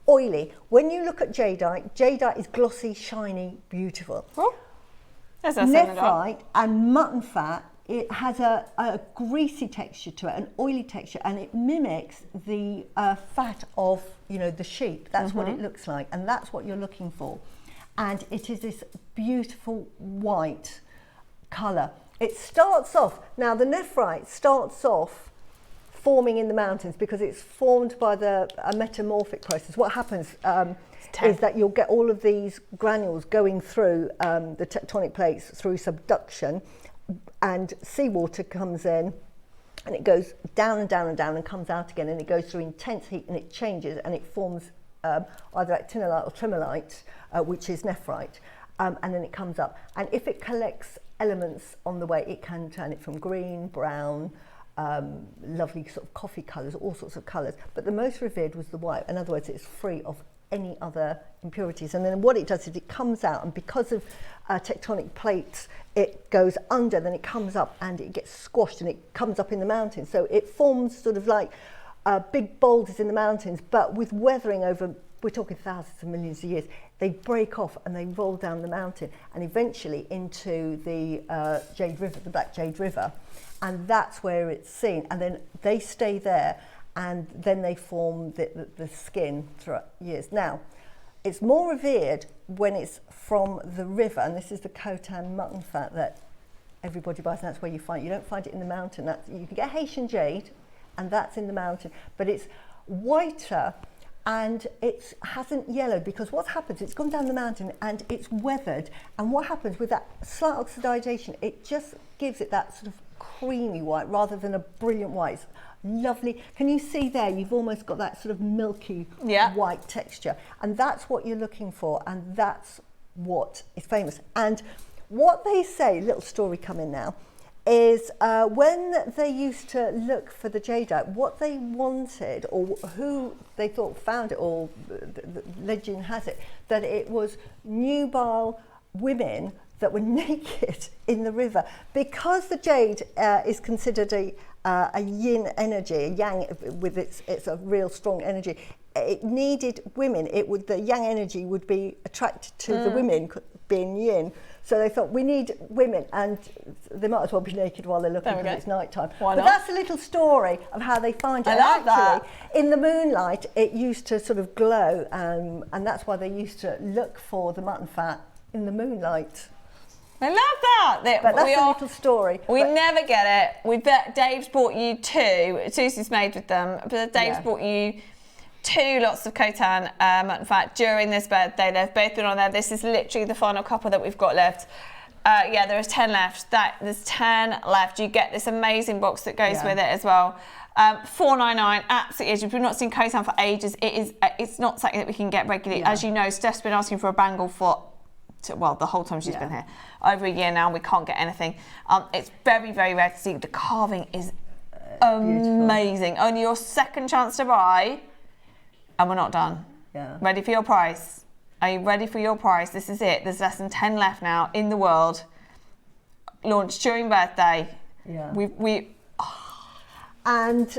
oily. When you look at jadeite, jadeite is glossy, shiny, beautiful. Oh, nephrite and mutton fat, it has a greasy texture to it, an oily texture, and it mimics the fat of, the sheep. That's what it looks like, and that's what you're looking for. And it is this beautiful white colour. It starts off, now the nephrite starts off forming in the mountains because it's formed by a metamorphic process. What happens is that you'll get all of these granules going through the tectonic plates through subduction, and seawater comes in and it goes down and down and down and comes out again, and it goes through intense heat and it changes and it forms either actinolite or tremolite, which is nephrite, and then it comes up. And if it collects elements on the way, it can turn it from green, brown, lovely sort of coffee colours, all sorts of colours. But the most revered was the white. In other words, it's free of any other impurities. And then what it does is it comes out, and because of tectonic plates, it goes under, then it comes up and it gets squashed and it comes up in the mountains. So it forms sort of like big boulders in the mountains, but with weathering over, we're talking thousands of millions of years, they break off and they roll down the mountain and eventually into the Jade River, the Black Jade River, and that's where it's seen. And then they stay there, and then they form the skin throughout years. Now, it's more revered when it's from the river, and this is the Khotan mutton fat that everybody buys, and that's where you find it. You don't find it in the mountain. You can get Haitian jade, and that's in the mountain, but it's whiter and it hasn't yellowed, because what happens, it's gone down the mountain and it's weathered, and what happens with that slight oxidization, it just gives it that sort of creamy white rather than a brilliant white. It's lovely. Can you see there, you've almost got that sort of milky white texture, and that's what you're looking for, and that's what is famous. And what they say, little story coming now, is when they used to look for the jadeite, what they wanted, or who they thought found it, or the legend has it, that it was nubile women that were naked in the river. Because the jade is considered a yin energy, a yang with it's a real strong energy, it needed women. The yang energy would be attracted to the women being yin. So they thought, we need women, and they might as well be naked while they're looking, because it's night time. Why but not? that's a little story of how they find it. I love that. In the moonlight, it used to sort of glow, and that's why they used to look for the mutton fat in the moonlight. I love that. But that's a little story. We never get it. Dave's bought you two. Susie's made with them, but Dave's bought you 2 lots of Khotan mutton fat during this birthday. They've both been on there. This is literally the final couple that we've got left. There is 10 left. There's 10 left. You get this amazing box that goes with it as well. $4.99, absolutely is. If we've not seen Khotan for ages, it's not something that we can get regularly. As you know, Steph's been asking for a bangle for well, the whole time she's been here. Over a year now, we can't get anything. It's very, very rare to see. The carving is amazing. Beautiful. Only your second chance to buy, and we're not done. Yeah. Ready for your price? Are you ready for your price? This is it. There's less than 10 left now in the world. Launched during birthday. Yeah. We And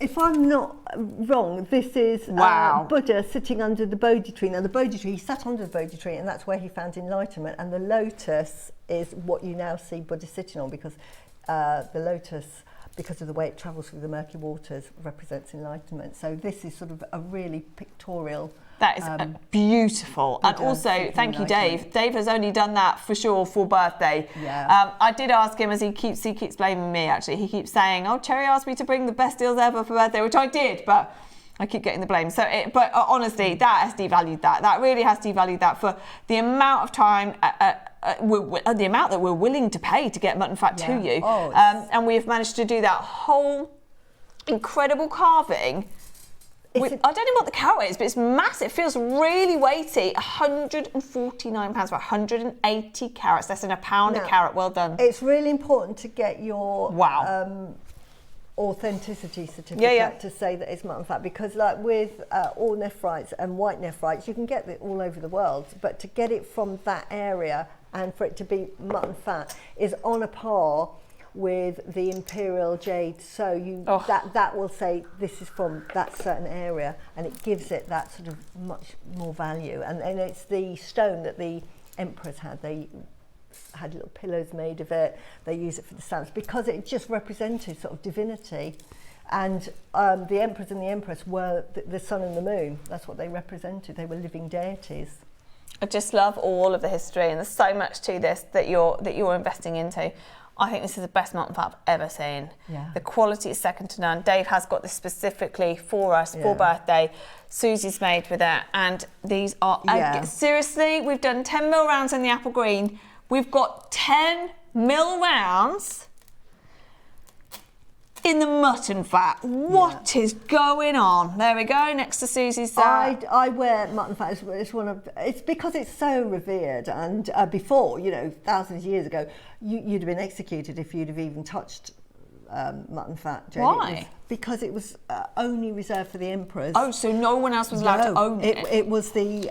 if I'm not wrong, this is Buddha sitting under the Bodhi tree. Now, the Bodhi tree, he sat under the Bodhi tree, and that's where he found enlightenment. And the lotus is what you now see Buddha sitting on, because the lotus, because of the way it travels through the murky waters, represents enlightenment. So this is sort of a really pictorial. That is beautiful. And also, thank you, Dave. Dave has only done that for sure for birthday. Yeah. I did ask him, as he keeps blaming me, actually. He keeps saying, oh, Cherry asked me to bring the best deals ever for birthday, which I did, but I keep getting the blame. So, but honestly, that has devalued that. That really has devalued that for the amount of time, the amount that we're willing to pay to get mutton fat to you. Oh, and we've managed to do that whole incredible carving. I don't know what the carat is, but it's massive. It feels really weighty. £149 for 180 carats. Less than £1 a carat. Well done. It's really important to get your authenticity certificate to say that it's mutton fat, because like with all nephrites and white nephrites, you can get it all over the world, but to get it from that area and for it to be mutton fat is on a par with the imperial jade, so that will say this is from that certain area, and it gives it that sort of much more value. And it's the stone that the emperors had. They had little pillows made of it. They use it for the stamps because it just represented sort of divinity. And the emperors and the empress were the sun and the moon. That's what they represented. They were living deities. I just love all of the history, and there's so much to this that you're investing into. I think this is the best mutton fat I've ever seen. Yeah. The quality is second to none. Dave has got this specifically for us for birthday. Susie's made with it, and these are seriously. We've done 10 mil rounds in the apple green. We've got 10 mil rounds in the mutton fat. What is going on? There we go, next to Susie's. I wear mutton fat. It's because it's so revered, and before, thousands of years ago, you'd have been executed if you'd have even touched mutton fat. Jane. Why? Because it was only reserved for the emperors. Oh, so no one else was allowed to own it? It was the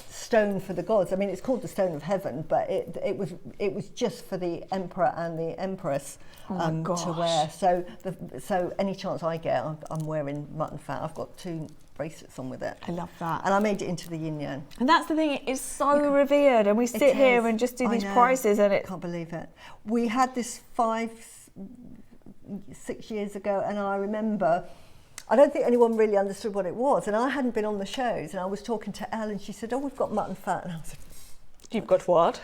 stone for the gods. I mean, it's called the stone of heaven, but it was just for the emperor and the empress to wear. So any chance I get, I'm wearing mutton fat. I've got 2 bracelets on with it. I love that. And I made it into the yin yang. And that's the thing, it is so revered, and we sit here and just do these prices, and I can't believe it. We had this 6 years ago, and I remember, I don't think anyone really understood what it was, and I hadn't been on the shows, and I was talking to Elle, and she said, oh, we've got mutton fat, and I was like, you've got what?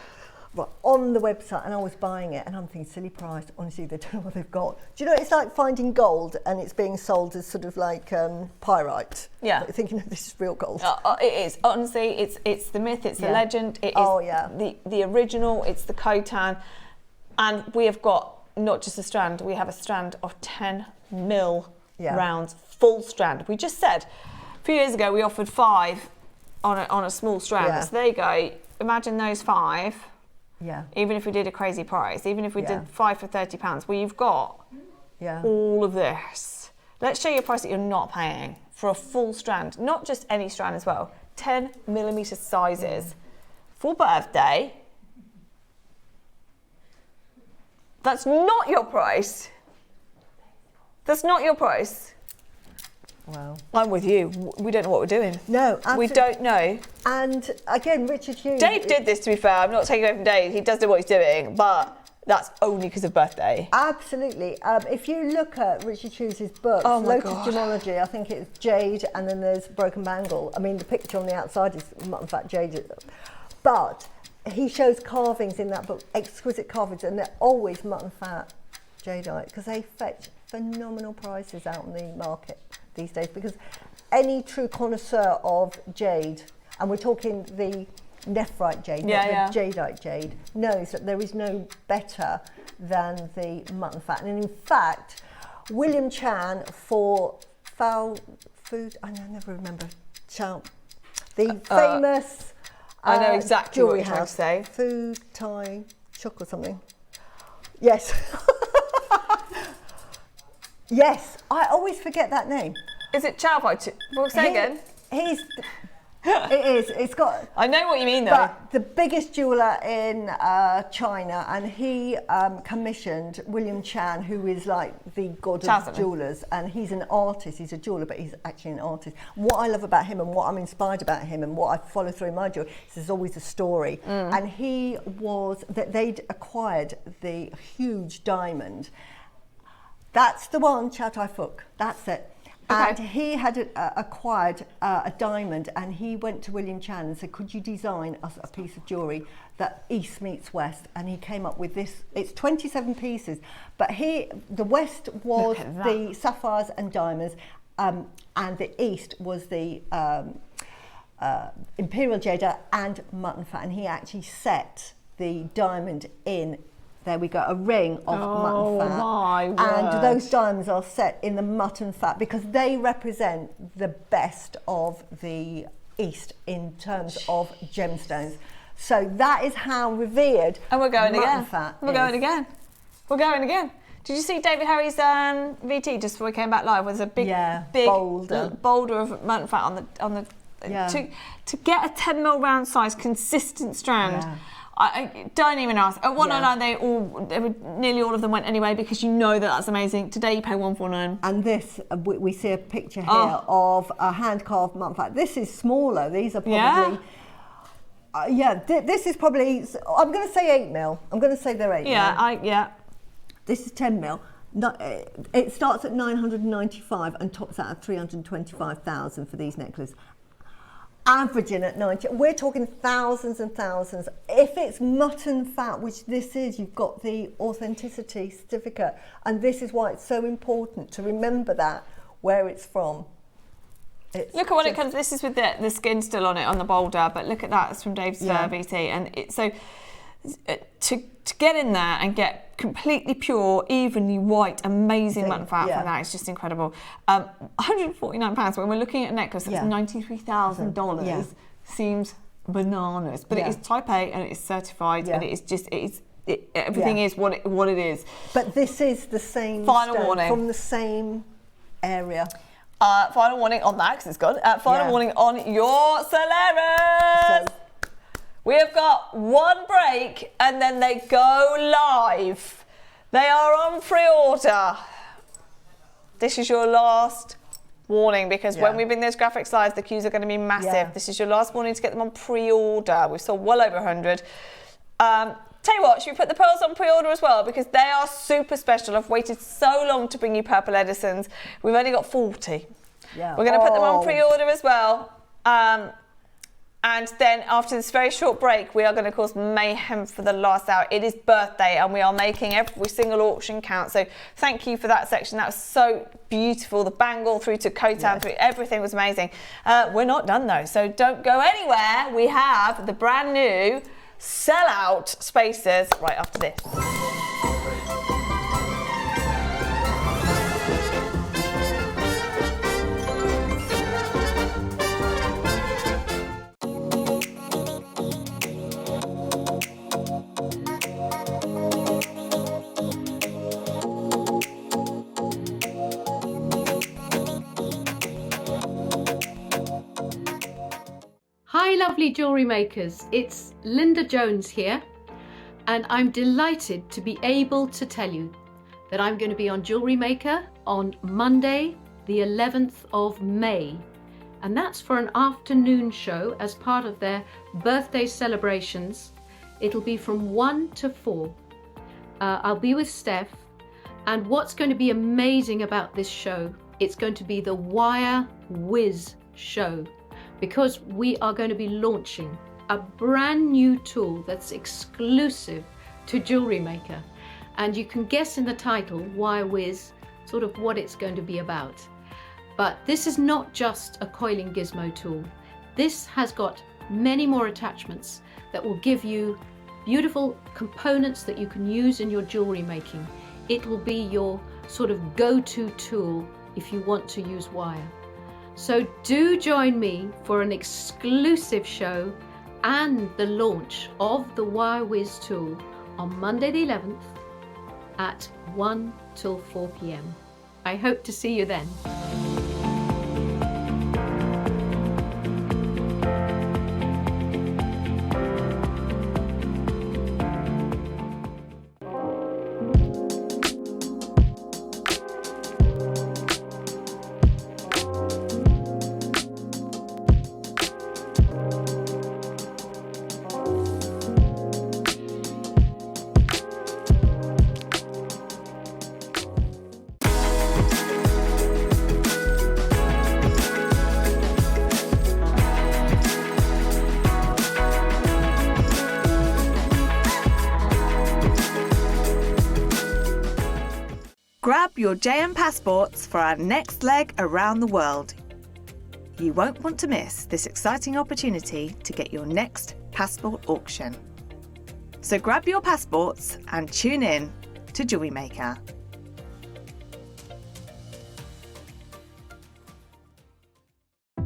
Right, on the website, and I was buying it, and I'm thinking, silly price, honestly, they don't know what they've got. Do you know, it's like finding gold, and it's being sold as sort of like pyrite. Yeah. Like thinking, no, this is real gold. It is, honestly, it's the myth, it's the legend, it is the original, it's the Khotan, and we have got not just a strand, we have a strand of 10 mil rounds, full strand. We just said, a few years ago, we offered 5 on a small strand. Yeah. So there you go, imagine those 5. Yeah. Even if we did a crazy price, even if we did 5 for £30, well, you've got all of this. Let's show you a price that you're not paying for a full strand, not just any strand as well. 10 millimetre sizes for birthday. That's not your price. That's not your price. Wow. I'm with you. We don't know what we're doing. No, absolutely. We don't know. And again, Richard Hughes. Dave did this, to be fair. I'm not taking away from Dave. He does know what he's doing, but that's only because of birthday. Absolutely. If you look at Richard Hughes' books, Lotus Gemology, I think it's jade, and then there's broken bangle. I mean, the picture on the outside is mutton fat jade. But he shows carvings in that book, exquisite carvings, and they're always mutton fat jadeite, because they fetch phenomenal prices out on the market these days, because any true connoisseur of jade, and we're talking the nephrite jade, not the jadeite jade, knows that there is no better than the mutton fat. And in fact, William Chan for foul food, I never remember, the famous I know exactly what jewellery you're trying to house. say. Food, Thai, Chuk or something. Yes. Yes, I always forget that name. Is it Chow Pai? Well, say again. It is. It's got. I know what you mean, though. But the biggest jeweller in China, and he commissioned William Chan, who is like the god of jewellers, and he's an artist. He's a jeweller, but he's actually an artist. What I love about him, and what I'm inspired about him, and what I follow through in my jewellery, is there's always a story. And he was that they'd acquired the huge diamond. That's the one, Chow Tai Fook. That's it. Okay. And he had acquired a diamond, and he went to William Chan and said, could you design us a piece of jewellery that East meets West? And he came up with this. It's 27 pieces, but the West was the sapphires and diamonds, and the East was the imperial jadeite and mutton fat, and he actually set the diamond in. There we go, a ring of mutton fat. My word. And those diamonds are set in the mutton fat because they represent the best of the East in terms of gemstones. So that is how revered and we're going mutton again. fat We're going again. We're going again. Did you see David Harry's VT just before we came back live? Was a big boulder of mutton fat on the to get a 10mm round size consistent strand. Yeah. I don't even ask. At 199, nearly all of them went anyway because you know that's amazing. Today you pay 149. And this, we see a picture here of a hand carved mutton fat. This is smaller. These are probably. This is probably. I'm going to say 8mm. I'm going to say they're 8mm. This is 10mm. It starts at 995 and tops out at 325,000 for these necklaces. Averaging at 90, we're talking thousands and thousands. If it's mutton fat, which this is, you've got the authenticity certificate, and this is why it's so important to remember that where it's from. Look at what it comes. This is with the skin still on it on the boulder, but look at that. It's from Dave's VT, and it's so to get in there and get completely pure, evenly white, amazing mutton fat from that is just incredible. £149 when we're looking at a necklace that's $93,000 seems bananas, but it is Type A and it is certified and it is just everything is what it is. But this is the same final warning from the same area. Final warning on that because it's gone. Final warning on your Solaris. We have got one break and then they go live. They are on pre-order. This is your last warning because when we bring those graphics live, the queues are going to be massive. This is your last warning to get them on pre-order. We've sold well over 100. Tell you what, should we put the pearls on pre-order as well? Because they are super special. I've waited so long to bring you purple Edisons. We've only got 40. We're going to put them on pre-order as well. And then after this very short break, we are going to cause mayhem for the last hour. It is birthday and we are making every single auction count. So thank you for that section. That was so beautiful. The bangle through to Khotan, through everything was amazing. We're not done though, so don't go anywhere. We have the brand new sellout spacers right after this. Hi lovely jewellery makers, it's Linda Jones here and I'm delighted to be able to tell you that I'm going to be on Jewellery Maker on Monday the 11th of May, and that's for an afternoon show as part of their birthday celebrations. It'll be from 1 to 4. I'll be with Steph, and what's going to be amazing about this show, it's going to be the Wire Whiz show, because we are going to be launching a brand new tool that's exclusive to Jewellery Maker. And you can guess in the title, Wire Whiz, sort of what it's going to be about. But this is not just a coiling gizmo tool. This has got many more attachments that will give you beautiful components that you can use in your jewellery making. It will be your sort of go-to tool if you want to use wire. So do join me for an exclusive show and the launch of the Wire Whiz tool on Monday the 11th at 1 till 4 p.m. I hope to see you then. Grab your JM passports for our next leg around the world. You won't want to miss this exciting opportunity to get your next passport auction. So grab your passports and tune in to JewelleryMaker.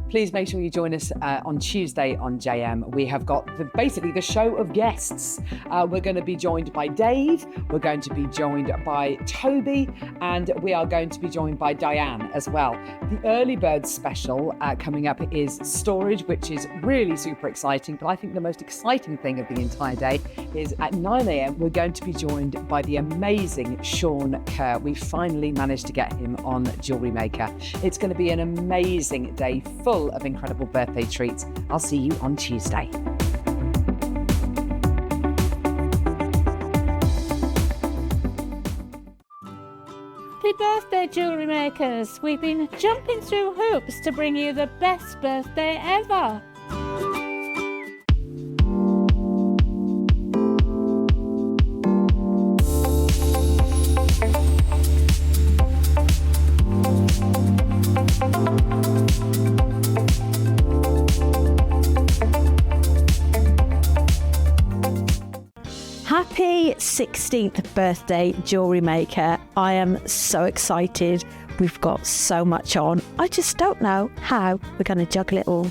Please make sure you join us on Tuesday on JM. We have got basically the show of guests. We're going to be joined by Dave, we're going to be joined by Toby, and we are going to be joined by Diane as well. The early bird special coming up is storage, which is really super exciting. But I think the most exciting thing of the entire day is at 9 a.m. we're going to be joined by the amazing Sean Kerr. We finally managed to get him on JewelleryMaker. It's going to be an amazing day full of incredible birthday treats. I'll see you on Tuesday. Happy birthday, jewellery makers! We've been jumping through hoops to bring you the best birthday ever. Happy 16th birthday, Jewellery Maker. I am so excited. We've got so much on. I just don't know how we're going to juggle it all.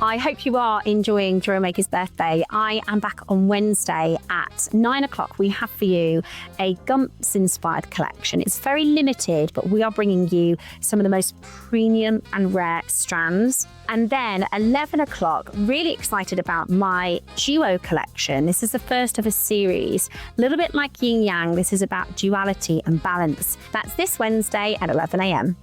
I hope you are enjoying Jewellery Maker's birthday. I am back on Wednesday at 9 o'clock. We have for you a Gumps inspired collection. It's very limited, but we are bringing you some of the most premium and rare strands. And then 11 o'clock, really excited about my duo collection. This is the first of a series, a little bit like yin yang. This is about duality and balance. That's this Wednesday at 11 a.m.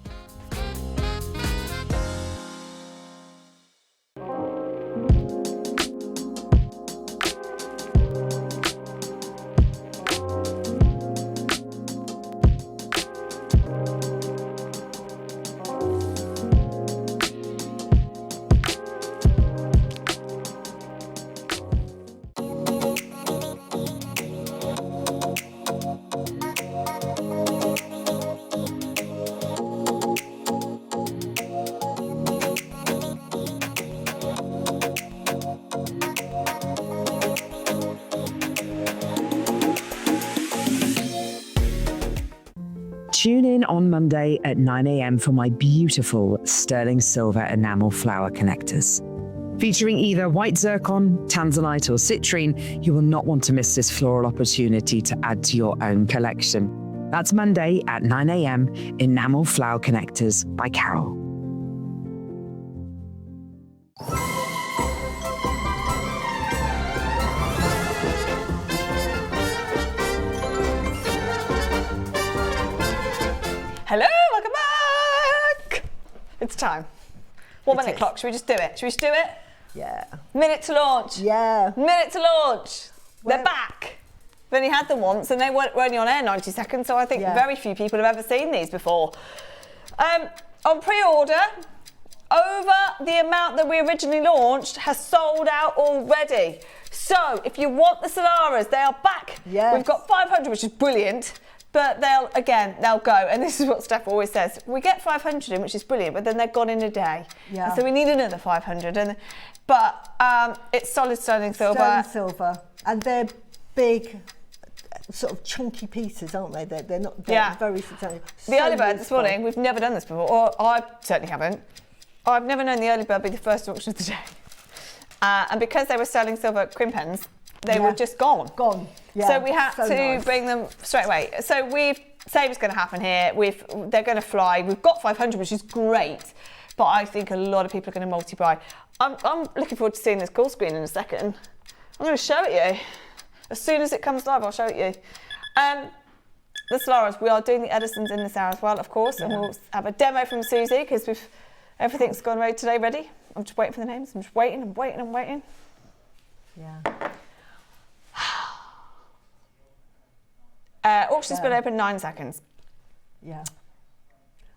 Tune in on Monday at 9 a.m. for my beautiful sterling silver enamel flower connectors. Featuring either white zircon, tanzanite or citrine, you will not want to miss this floral opportunity to add to your own collection. That's Monday at 9 a.m. Enamel Flower Connectors by Carol. Hello, welcome back. It's time. 1 minute clock. Should we just do it? Should we just do it? Yeah. Minute to launch. Yeah. Minute to launch. They're back. We've only had them once and they were only on air 90 seconds, so I think very few people have ever seen these before. On pre-order, over the amount that we originally launched has sold out already. So if you want the Solaras, they are back. Yes. We've got 500, which is brilliant. But they'll go, and this is what Steph always says. We get 500 in, which is brilliant, but then they're gone in a day. Yeah. And so we need another 500. But it's solid sterling silver. Sterling silver. And they're big, sort of chunky pieces, aren't they? They're not. They're very substantial. The early bird this morning. We've never done this before, or I certainly haven't. I've never known the early bird be the first auction of the day. And because they were selling silver crimp pens, they were just gone. Gone. Yeah. So we had to bring them straight away. So same is going to happen here. They're going to fly. We've got 500, which is great. But I think a lot of people are going to multi-buy. I'm looking forward to seeing this call screen in a second. I'm going to show it you. As soon as it comes live, I'll show it you. The Solaras, we are doing the Edisons in this hour as well, of course, and we'll have a demo from Suzie because everything's gone ready today. Ready? I'm just waiting for the names. I'm just waiting. I'm waiting. Yeah. Auction's been open 9 seconds. Yeah.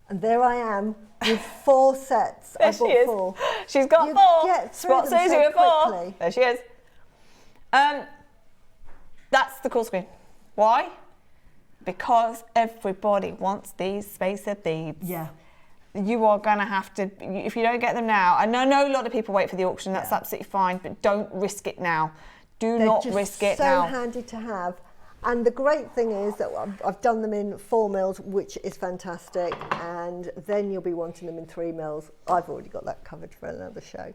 And there I am with 4 sets. There she is. 4. She's got 4. Spot Suzie with 4. There she is. That's the call screen. Why? Because everybody wants these spacer beads. Yeah. You are going to have to, if you don't get them now, I know a lot of people wait for the auction, that's absolutely fine, but don't risk it now. Do not risk it now. They're so handy to have. And the great thing is that I've done them in 4 mils, which is fantastic, and then you'll be wanting them in 3 mils. I've already got that covered for another show.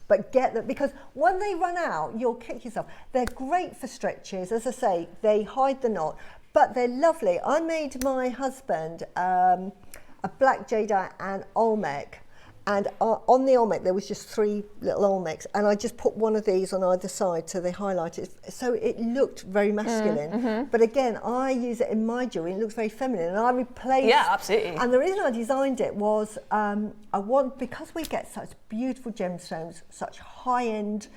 But get them, because when they run out, you'll kick yourself. They're great for stretches. As I say, they hide the knot, but they're lovely. I made my husband a black jadeite and Olmec, and on the Olmec there was just 3 little Olmecs, and I just put one of these on either side so they highlighted, so it looked very masculine. But again, I use it in my jewellery, it looks very feminine, and I replaced. Yeah, absolutely. And the reason I designed it was because we get such beautiful gemstones, such high-end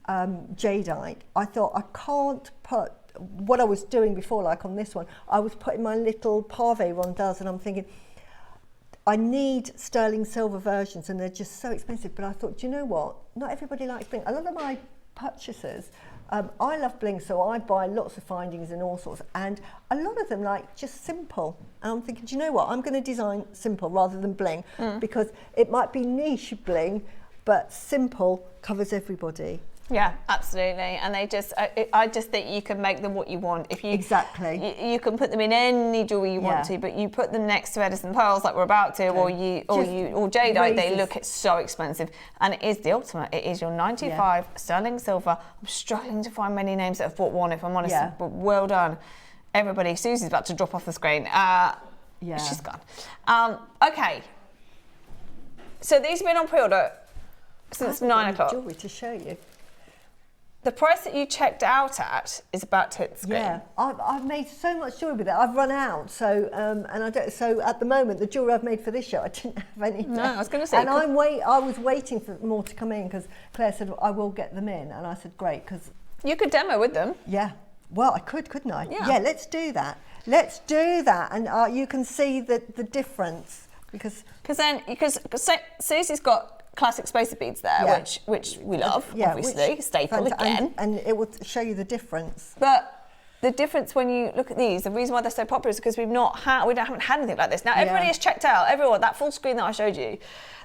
jadeite, I thought I can't put what I was doing before, like on this one, I was putting my little pave rondelles, and I'm thinking, I need sterling silver versions and they're just so expensive. But I thought, do you know what? Not everybody likes bling. A lot of my purchasers, I love bling, so I buy lots of findings and all sorts. And a lot of them like just simple. And I'm thinking, do you know what? I'm going to design simple rather than bling because it might be niche bling, but simple covers everybody. Yeah, absolutely. And they just, I just think you can make them what you want. If you you can put them in any jewelry you want to, but you put them next to Edison pearls like we're about to, or jadeite, they look so expensive. And it is the ultimate. It is your 95 sterling silver. I'm struggling to find many names that have bought one, if I'm honest. But well done, everybody. Susie's about to drop off the screen. She's gone. Okay. So these have been on pre-order since 9 o'clock. Jewelry to show you. The price that you checked out at is about to hit the screen. Yeah, I've made so much jewellery with it. I've run out, so and I don't. So at the moment, the jewellery I've made for this show, I didn't have any. No, I was going to say. And I was waiting for more to come in because Claire said I will get them in, and I said great because you could demo with them. Yeah, well I could, couldn't I? Yeah, let's do that. Let's do that, and you can see the difference because Susie's got classic spacer beads there, which we love, obviously, staple again. And it will show you the difference. But the difference when you look at these, the reason why they're so popular is because we haven't had anything like this. Now everybody has checked out, everyone, that full screen that I showed you,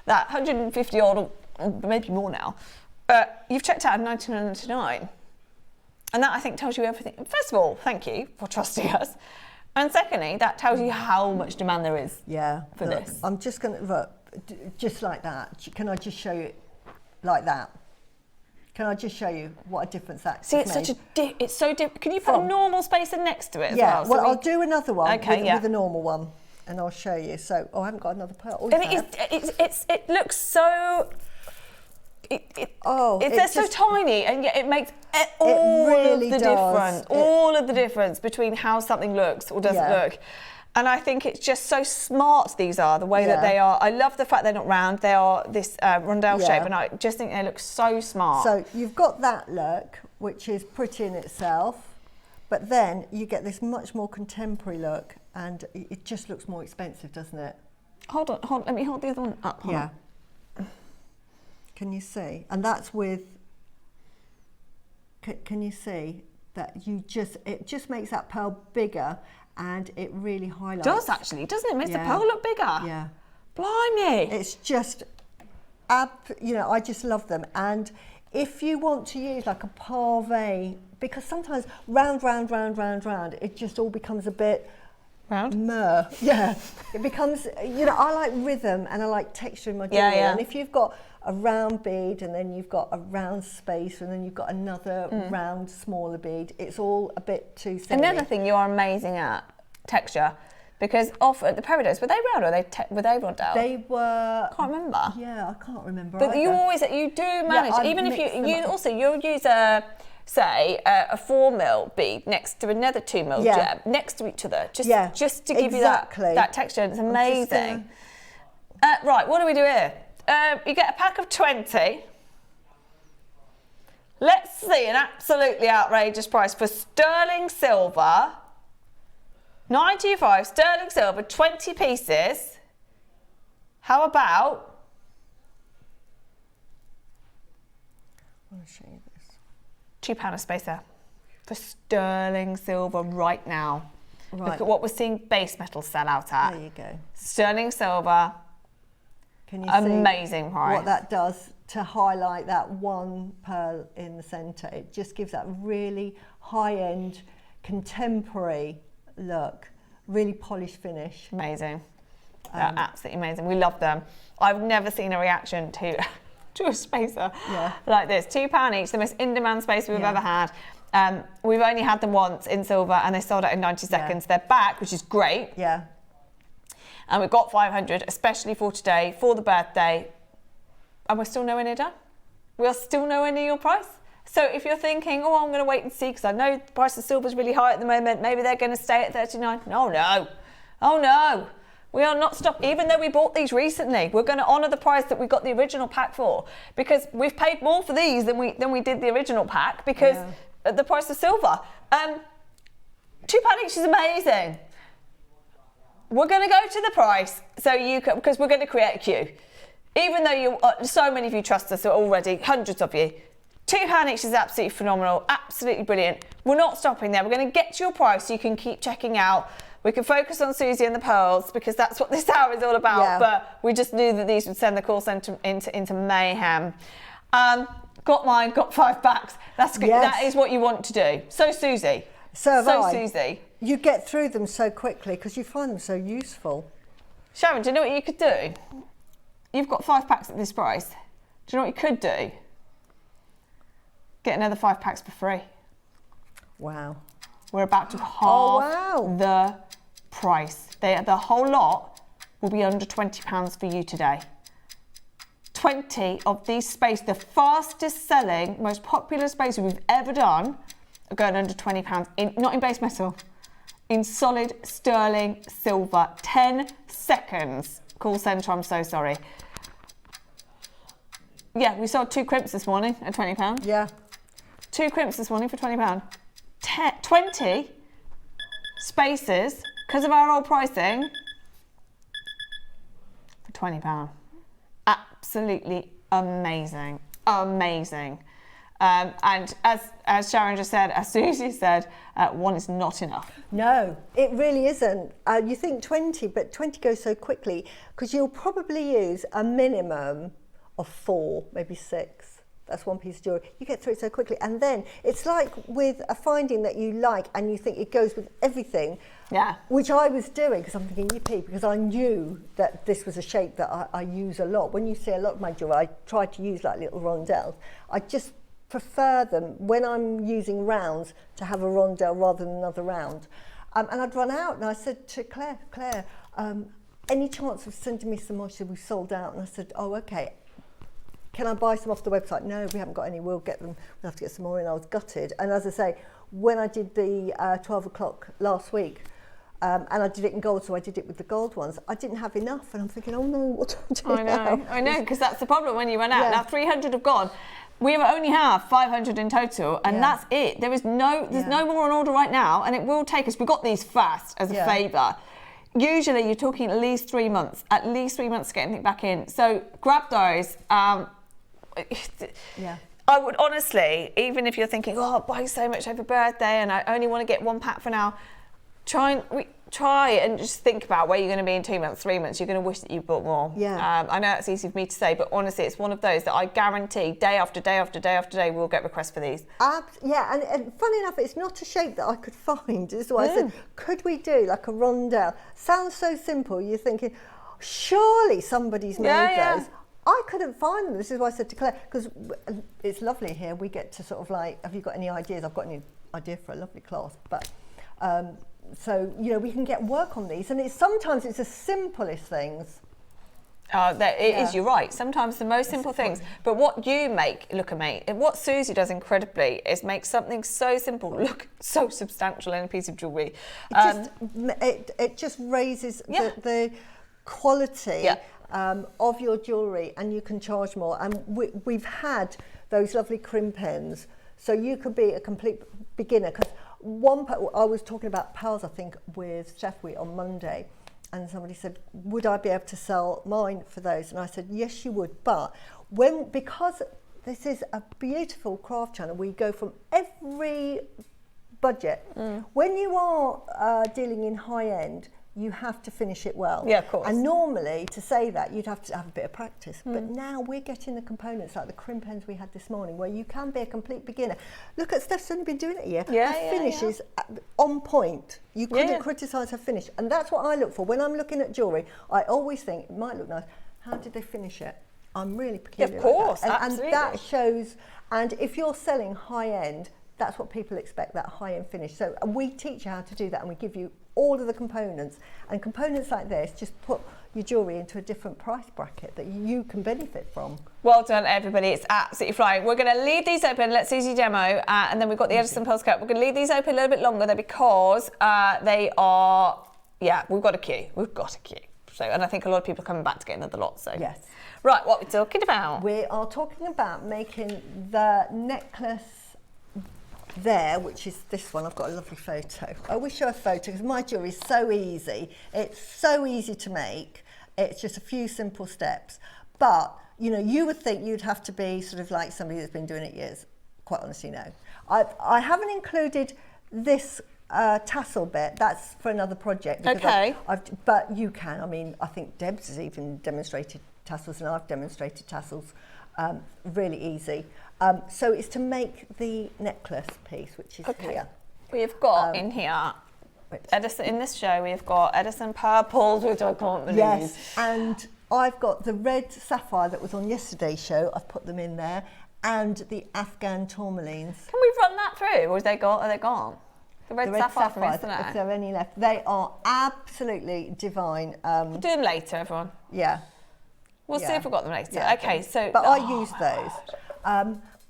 that 150 odd, or maybe more now, you've checked out at $19.99. And that I think tells you everything. First of all, thank you for trusting us. And secondly, that tells you how much demand there is for this. I'm just going to, look, just like that. Can I just show you like that? Can I just show you what a difference that See, it's made? It's so different. Can you put a normal spacer next to it as well? Well, I'll do another one with a normal one, and I'll show you. So, I haven't got another pearl. And it looks so. They're so tiny, and yet it makes all of the difference. All of the difference between how something looks or doesn't look. And I think it's just so smart, these are, the way that they are. I love the fact they're not round, they are this rondelle shape, and I just think they look so smart. So you've got that look, which is pretty in itself, but then you get this much more contemporary look, and it just looks more expensive, doesn't it? Hold on, let me hold the other one up. Hold on. Can you see? And that's with, can you see that it just makes that pearl bigger, and it really highlights. It does actually, doesn't it? It makes the pearl look bigger. Yeah. Blimey. It's just, I just love them. And if you want to use like a pavé, because sometimes round, it just all becomes a bit round. Yeah, it becomes, you know, I like rhythm and I like texture in my jewellery. And if you've got a round bead and then you've got a round spacer and then you've got another round smaller bead, it's all a bit too samey. Another thing you are amazing at, texture. Because often the peridots, were they round or were they rod out? They were. Can't remember. Yeah, I can't remember. But either. you do manage, even if you'll use a 4mm bead next to another 2mm gem next to each other, just to give you that texture. It's amazing. Right, what do we do here? You get a pack of 20. Let's see an absolutely outrageous price for sterling silver. 925 sterling silver, 20 pieces. How about? I want to show you this. £2 a spacer for sterling silver right now. Right. Look at what we're seeing base metal sell out at. There you go. Sterling silver. Can you amazing see price. what that does to highlight that one pearl in the centre? It just gives that really high-end, contemporary look, really polished finish. Amazing. They're absolutely amazing. We love them. I've never seen a reaction to a spacer like this. £2 each, the most in-demand spacer we've ever had. We've only had them once in silver and they sold out in 90 seconds. They're back, which is great. Yeah. And we've got 500, especially for today, for the birthday. And we're still nowhere near done. We are still nowhere near your price. So if you're thinking, oh, I'm going to wait and see because I know the price of silver is really high at the moment, maybe they're going to stay at 39. Oh no. We are not stopping. Even though we bought these recently, we're going to honour the price that we got the original pack for, because we've paid more for these than we did the original pack because at the price of silver. £2 each is amazing. We're going to go to the price so you can, because we're going to create a queue. Even though so many of you trust us already, hundreds of you. £2 each is absolutely phenomenal, absolutely brilliant. We're not stopping there. We're going to get to your price so you can keep checking out. We can focus on Suzie and the pearls because that's what this hour is all about. Yeah. But we just knew that these would send the call centre into mayhem. Got mine, got 5 packs. That's good. Yes. That is what you want to do. So Suzie. Suzie. You get through them so quickly because you find them so useful. Sharon, do you know what you could do? You've got 5 packs at this price. Do you know what you could do? Get another 5 packs for free. Wow. We're about to halve the price. The whole lot will be under £20 for you today. 20 of these spaces, the fastest selling, most popular spaces we've ever done, are going under £20, not in base metal, in solid sterling silver. 10 seconds. Call centre, I'm so sorry. Yeah, we sold 2 crimps this morning at £20. Yeah. 2 crimps this morning for £20. 20 spaces, because of our old pricing, for £20. Absolutely amazing. Amazing. And as Sharon just said, as Suzie said, 1 is not enough. No, it really isn't. You think 20, but 20 goes so quickly because you'll probably use a minimum of 4, maybe 6. That's 1 piece of jewellery. You get through it so quickly. And then it's like with a finding that you like and you think it goes with everything. Yeah. Which I was doing because I'm thinking, yippee, because I knew that this was a shape that I use a lot. When you see a lot of my jewellery, I try to use like little rondelles. I just prefer them when I'm using rounds to have a rondelle rather than another round. And I'd run out and I said to Claire, any chance of sending me some more? She said, we've sold out. And I said, oh, okay. Can I buy some off the website? No, we haven't got any. We'll get them. We'll have to get some more in. I was gutted. And as I say, when I did the 12 o'clock last week, and I did it in gold, so I did it with the gold ones, I didn't have enough. And I'm thinking, oh no, what do I do now? I know, because that's the problem when you run out. Now 300 have gone. We only have 500 in total, and that's it. There's no more on order right now, and it will take us. We got these fast as a favour. Usually you're talking at least 3 months, to get anything back in. So grab those. I would honestly, even if you're thinking, oh, I'm buying so much over birthday and I only want to get 1 pack for now, try try and just think about where you're going to be in 2 months, 3 months. You're going to wish that you bought more. Yeah. I know it's easy for me to say, but honestly, it's one of those that I guarantee day after day after day after day we'll get requests for these. Yeah, and funny enough, it's not a shape that I could find. This is why I said, could we do like a rondelle? Sounds so simple. You're thinking, surely somebody's made those. I couldn't find them. This is why I said to Claire, because it's lovely here. We get to sort of like, have you got any ideas? I've got any idea for a lovely clasp, but so you know we can get work on these, and sometimes it's the simplest things. It is, you're right. Sometimes the most simple things, but what you make, look at me, what Suzie does incredibly is make something so simple look so substantial in a piece of jewellery. It just raises the quality of your jewellery, and you can charge more. And we've had those lovely crimp ends, so you could be a complete beginner. Because I was talking about pearls, I think, with Chef Wheat on Monday, and somebody said, would I be able to sell mine for those? And I said, yes, you would. But because this is a beautiful craft channel, we go from every budget. When you are dealing in high end, you have to finish it well. Yeah, of course. And normally, to say that, you'd have to have a bit of practice. But now we're getting the components like the crimp ends we had this morning, where you can be a complete beginner. Look at Steph's only been doing it a year. Her finish is on point. You couldn't criticise her finish. And that's what I look for. When I'm looking at jewellery, I always think, it might look nice, how did they finish it? I'm really peculiar. Of course, like that. absolutely. And that shows, and if you're selling high end, that's what people expect, that high end finish. So we teach you how to do that, and we give you all of the components, and components like this just put your jewellery into a different price bracket that you can benefit from. Well done, everybody. It's absolutely flying. We're going to leave these open. Let's Suzie demo, and then we've got the Edison Pulse Cup. We're going to leave these open a little bit longer though, because they are, we've got a queue. We've got a queue. So, and I think a lot of people are coming back to get another lot. So yes. Right, what are we talking about? We are talking about making the necklace there, which is this one. I've got a lovely photo. I wish I had a photo, because my jewellery is so easy. It's so easy to make. It's just a few simple steps. But, you know, you would think you'd have to be sort of like somebody that's been doing it years. Quite honestly, no. I haven't included this tassel bit. That's for another project. Okay. But you can. I mean, I think Debs has even demonstrated tassels, and I've demonstrated tassels. Really easy. So it's to make the necklace piece, which is here. We've got in here, Edison, in this show, we've got Edison purples, which I can't believe. Yes, and I've got the red sapphire that was on yesterday's show. I've put them in there, and the Afghan tourmalines. Can we run that through, or are they gone? The red sapphire from yesterday. If there are any left, they are absolutely divine. We'll do them later, everyone. Yeah. We'll see if we've got them later. Yeah, okay, so. But I use those.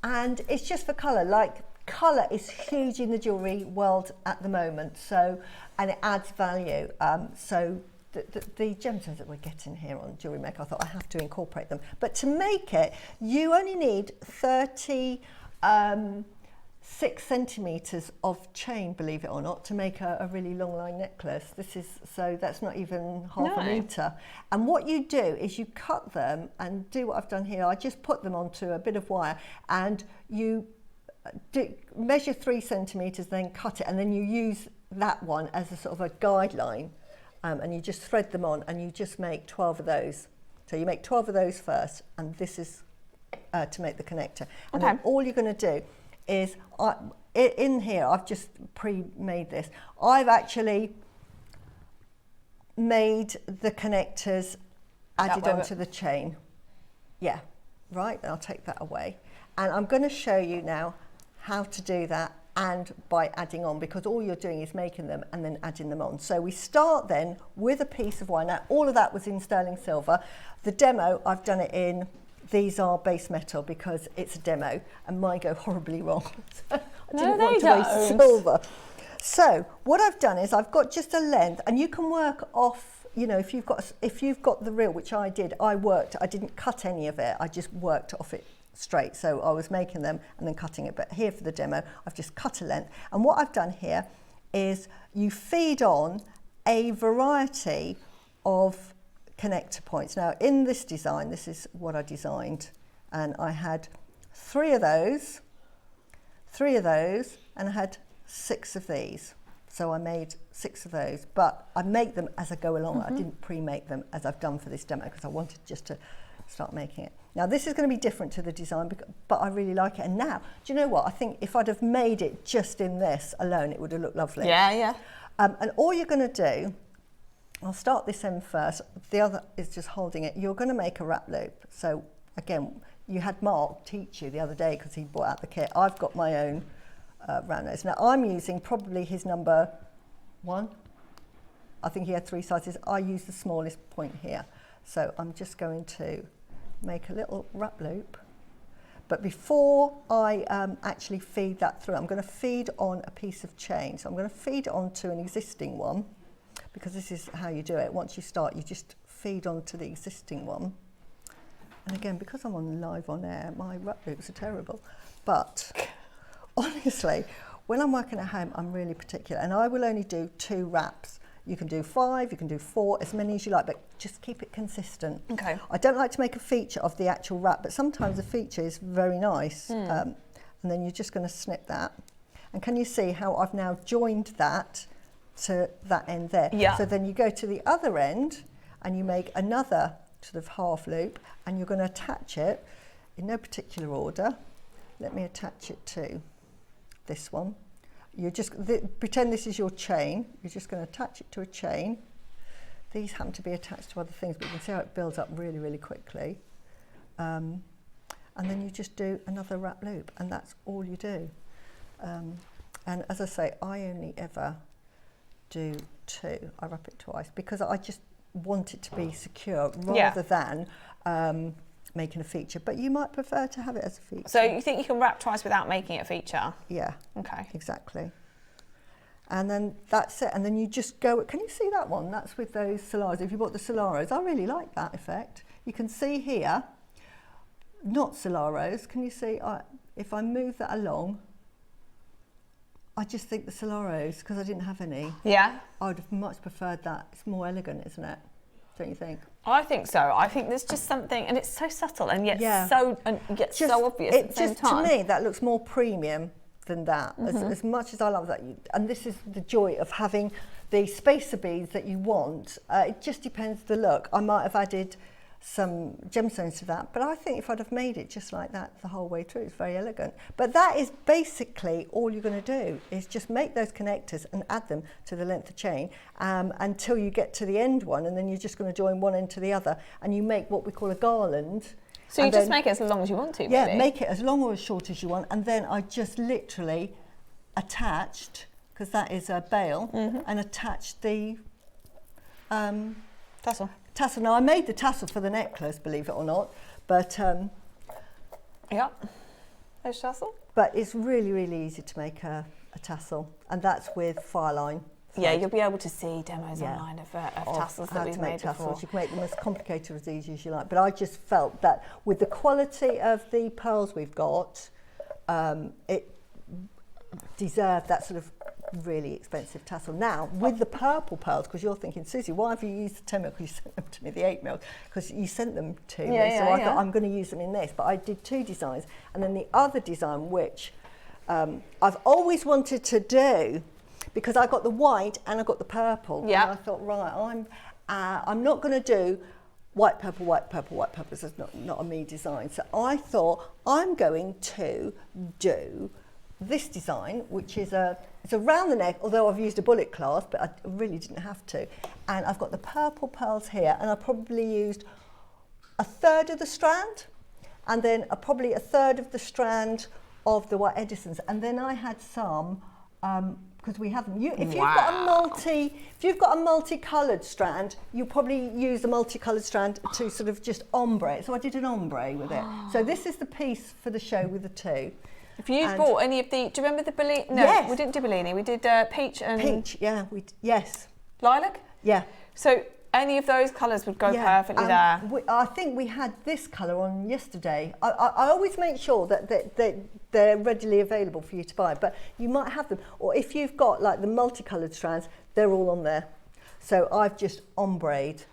And it's just for colour. Like, colour is huge in the jewellery world at the moment. So, and it adds value. So the gemstones that we're getting here on JewelleryMaker, I thought I have to incorporate them. But to make it, you only need 36 centimetres of chain, believe it or not, to make a really long line necklace. So that's not even half a metre. And what you do is you cut them and do what I've done here. I just put them onto a bit of wire, and you measure 3 centimetres, then cut it, and then you use that one as a sort of a guideline, and you just thread them on, and you just make 12 of those. So you make 12 of those first, and this is to make the connector. And then all you're going to do is, in here, I've just pre-made this. I've actually made the connectors added onto the chain. Yeah, right, and I'll take that away. And I'm going to show you now how to do that, and by adding on, because all you're doing is making them and then adding them on. So we start then with a piece of wire. Now, all of that was in sterling silver. The demo, I've done it in, these are base metal because it's a demo, and mine go horribly wrong. So I didn't want to waste silver. So what I've done is I've got just a length, and you can work off, you know, if you've got the reel, which I did, I didn't cut any of it, I just worked off it straight. So I was making them and then cutting it. But here for the demo, I've just cut a length. And what I've done here is you feed on a variety of connector points. Now in this design, this is what I designed, and I had 3 of those, and I had 6 of these. So I made 6 of those, but I make them as I go along. I didn't pre-make them as I've done for this demo because I wanted just to start making it. Now this is going to be different to the design, but I really like it. And now, do you know what? I think if I'd have made it just in this alone, it would have looked lovely. Yeah, yeah. And all you're going to do, I'll start this end first. The other is just holding it. You're going to make a wrap loop. So again, you had Mark teach you the other day because he brought out the kit. I've got my own round nose. Now I'm using probably his number 1. I think he had 3 sizes. I use the smallest point here. So I'm just going to make a little wrap loop. But before I actually feed that through, I'm going to feed on a piece of chain. So I'm going to feed it onto an existing one, because this is how you do it. Once you start, you just feed onto the existing one. And again, because I'm live on air, my wrap loops are terrible. But honestly, when I'm working at home, I'm really particular, and I will only do 2 wraps. You can do 5, you can do 4, as many as you like, but just keep it consistent. Okay. I don't like to make a feature of the actual wrap, but sometimes a feature is very nice. And then you're just going to snip that. And can you see how I've now joined that to that end there? Yeah. So then you go to the other end and you make another sort of half loop, and you're going to attach it in no particular order. Let me attach it to this one. You just pretend this is your chain. You're just going to attach it to a chain. These happen to be attached to other things, but you can see how it builds up really, really quickly. And then you just do another wrap loop, and that's all you do. And as I say, I only ever do 2. I wrap it twice because I just want it to be secure rather than making a feature. But you might prefer to have it as a feature. So you think you can wrap twice without making it a feature? Yeah. Okay. Exactly. And then that's it. And then you just go, can you see that one? That's with those Solaros. If you bought the Solaros, I really like that effect. You can see here, not Solaros, can you see, if I move that along, I just think the Solaros, because I didn't have any. Yeah. I would have much preferred that. It's more elegant, isn't it? Don't you think? I think so. I think there's just something, and it's so subtle and yet so obvious at the same time. To me, that looks more premium than that. As much as I love that, and this is the joy of having the spacer beads that you want. It just depends the look. I might have added some gemstones to that, but I think if I'd have made it just like that the whole way through, it's very elegant. But that is basically all you're going to do, is just make those connectors and add them to the length of chain until you get to the end one, and then you're just going to join one end to the other, and you make what we call a garland. So you just make it as long as you want to, yeah, really? Make it as long or as short as you want, and then I just literally attached, because that is a bail, and attached the tassel. Now I made the tassel for the necklace, believe it or not, but yeah, there's tassel. But it's really, really easy to make a tassel, and that's with Fireline. Yeah, you'll be able to see demos online of tassels that we've made before. You can make them as complicated or as easy as you like, but I just felt that with the quality of the pearls we've got, it deserved that sort of really expensive tassel. Now, with the purple pearls, because you're thinking, Suzie, why have you used the 10 mil? Because you sent them to me, the 8 mil, because you sent them to me. So I thought I'm going to use them in this. But I did 2 designs. And then the other design, which I've always wanted to do, because I got the white and I got the purple. Yeah. And I thought, right, I'm not going to do white, purple, white, purple, white, purple. This is not a me design. So I thought I'm going to do this design, which is it's around the neck, although I've used a bullet clasp, but I really didn't have to. And I've got the purple pearls here, and I probably used 1/3 of the strand, and then probably 1/3 of the strand of the white Edisons. And then I had some, because we have them. If you've got a multicoloured strand, you probably use a multicoloured strand to sort of just ombre it. So I did an ombre with it. So this is the piece for the show with the 2. If you bought any of the, do you remember the Bellini? No, yes. We didn't do Bellini. We did peach and... Peach, yeah. Yes. Lilac? Yeah. So any of those colours would go perfectly there. I think we had this colour on yesterday. I always make sure that they're readily available for you to buy, but you might have them. Or if you've got like the multicoloured strands, they're all on there. So I've just ombre'd.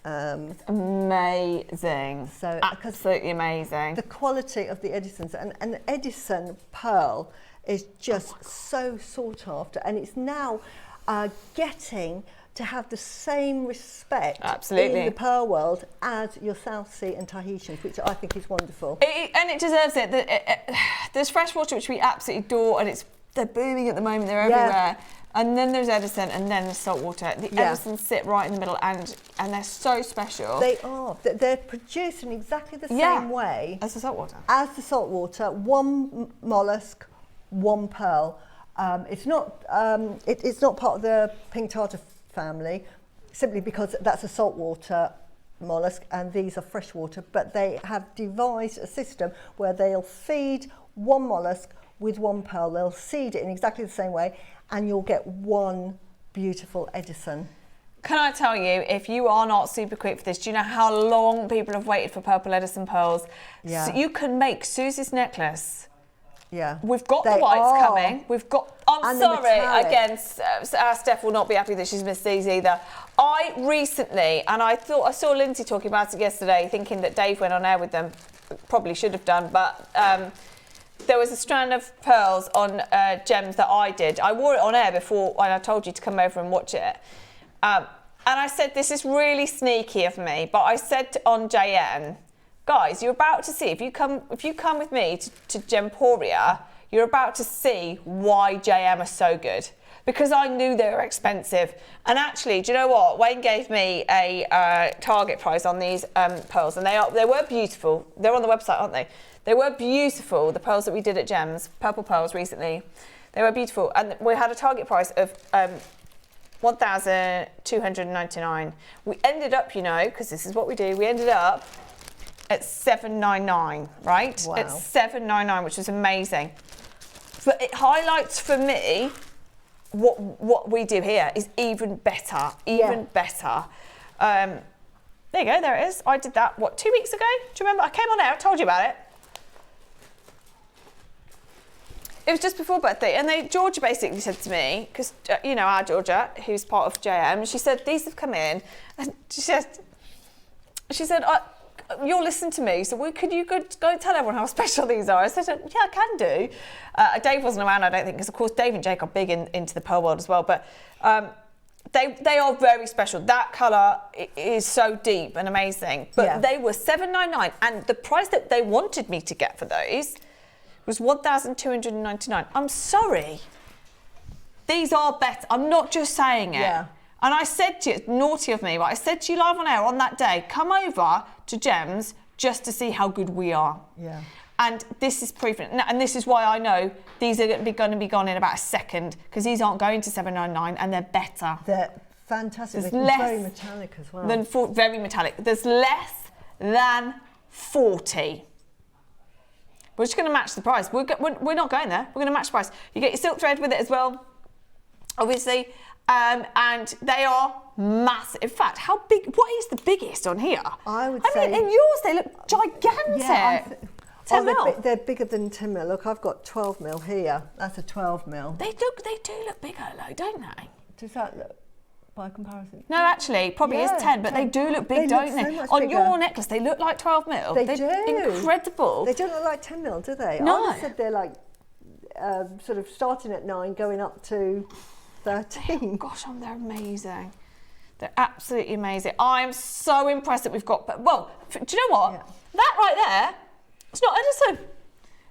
It's amazing. So absolutely amazing. The quality of the Edisons, and the Edison pearl is just so sought after, and it's now, are getting to have the same respect Absolutely. in the pearl world as your South Sea and Tahitians, which I think is wonderful. And it deserves it. There's freshwater, which we absolutely adore, and they're booming at the moment. They're everywhere. And then there's Edison, and then there's saltwater. The Edisons sit right in the middle, and they're so special. They are. They're produced in exactly the same way as the saltwater. One mollusk, one pearl. It's not. It's not part of the pink tartar family, simply because that's a saltwater mollusk, and these are freshwater. But they have devised a system where they'll feed one mollusk with one pearl. They'll seed it in exactly the same way, and you'll get one beautiful Edison. Can I tell you, if you are not super quick for this, do you know how long people have waited for purple Edison pearls? Yeah. So you can make Susie's necklace. Yeah. We've got the whites coming. We've got. I'm sorry. Again, our Steph will not be happy that she's missed these either. I recently, and I saw Lindsay talking about it yesterday, thinking that Dave went on air with them. Probably should have done, but there was a strand of pearls on gems that I did. I wore it on air before, and I told you to come over and watch it. And I said, this is really sneaky of me, but I said on JN, guys, you're about to see, if you come with me to Gemporia, you're about to see why JM are so good. Because I knew they were expensive. And actually, do you know what? Wayne gave me a target price on these pearls, and they were beautiful. They're on the website, aren't they? They were beautiful, the pearls that we did at Gems, purple pearls recently. They were beautiful. And we had a target price of $1,299. We ended up, because this is what we do, we ended up at $799, right? Wow. It's $799, which is amazing. But it highlights for me what we do here is even better, better. There you go, there it is. I did that, 2 weeks ago? Do you remember? I came on air, I told you about it. It was just before birthday, and Georgia basically said to me, because, our Georgia, who's part of JM, she said, these have come in, and she said, you'll listen to me, so could you go and tell everyone how special these are? I said, yeah, I can do. Dave wasn't around, I don't think, because of course Dave and Jake are big into the pearl world as well, but they are very special. That colour is so deep and amazing, but they were $799, and the price that they wanted me to get for those was $1,299. I'm sorry. These are better. I'm not just saying it. Yeah. And I said to you, it's naughty of me, but I said to you live on air on that day, come over to Gems just to see how good we are. Yeah. And this is proof, and this is why I know these are going to be gone in about a second, because these aren't going to $799, and they're better. They're fantastic. There's They're very metallic as well. Very metallic. There's less than 40. We're just going to match the price. We're not going there. We're going to match the price. You get your silk thread with it as well, obviously. And they are massive. In fact, how big? What is the biggest on here? I would say. In yours, they look gigantic. Yeah, 10 mil. They're bigger than 10 mil. Look, I've got 12 mil here. That's a 12 mil. They do look bigger, though, don't they? Does that look by comparison? No, actually, probably is 10, but 10. They do look big, don't they? On your necklace, they look like 12 mil. They do. Incredible. They don't look like 10 mil, do they? No. I said they're like sort of starting at 9, going up to 13. Gosh, they're amazing. They're absolutely amazing. I am so impressed that we've got. Well, do you know what? Yeah. That right there, it's not Edison.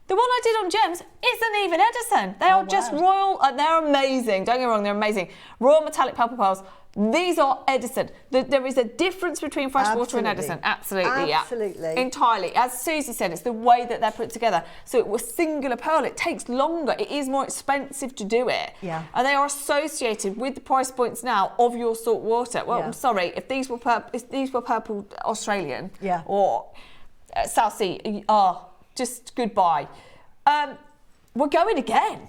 The one I did on Gems isn't even Edison. They are just royal, and they're amazing. Don't get me wrong, they're amazing. Royal metallic purple pearls. These are Edison. There is a difference between freshwater and Edison. Absolutely, absolutely. Yeah. Entirely. As Suzie said, it's the way that they're put together. So it was singular pearl. It takes longer. It is more expensive to do it. Yeah. And they are associated with the price points now of your salt water. Well, I'm sorry, if these were purple Australian or South Sea, just goodbye. We're going again.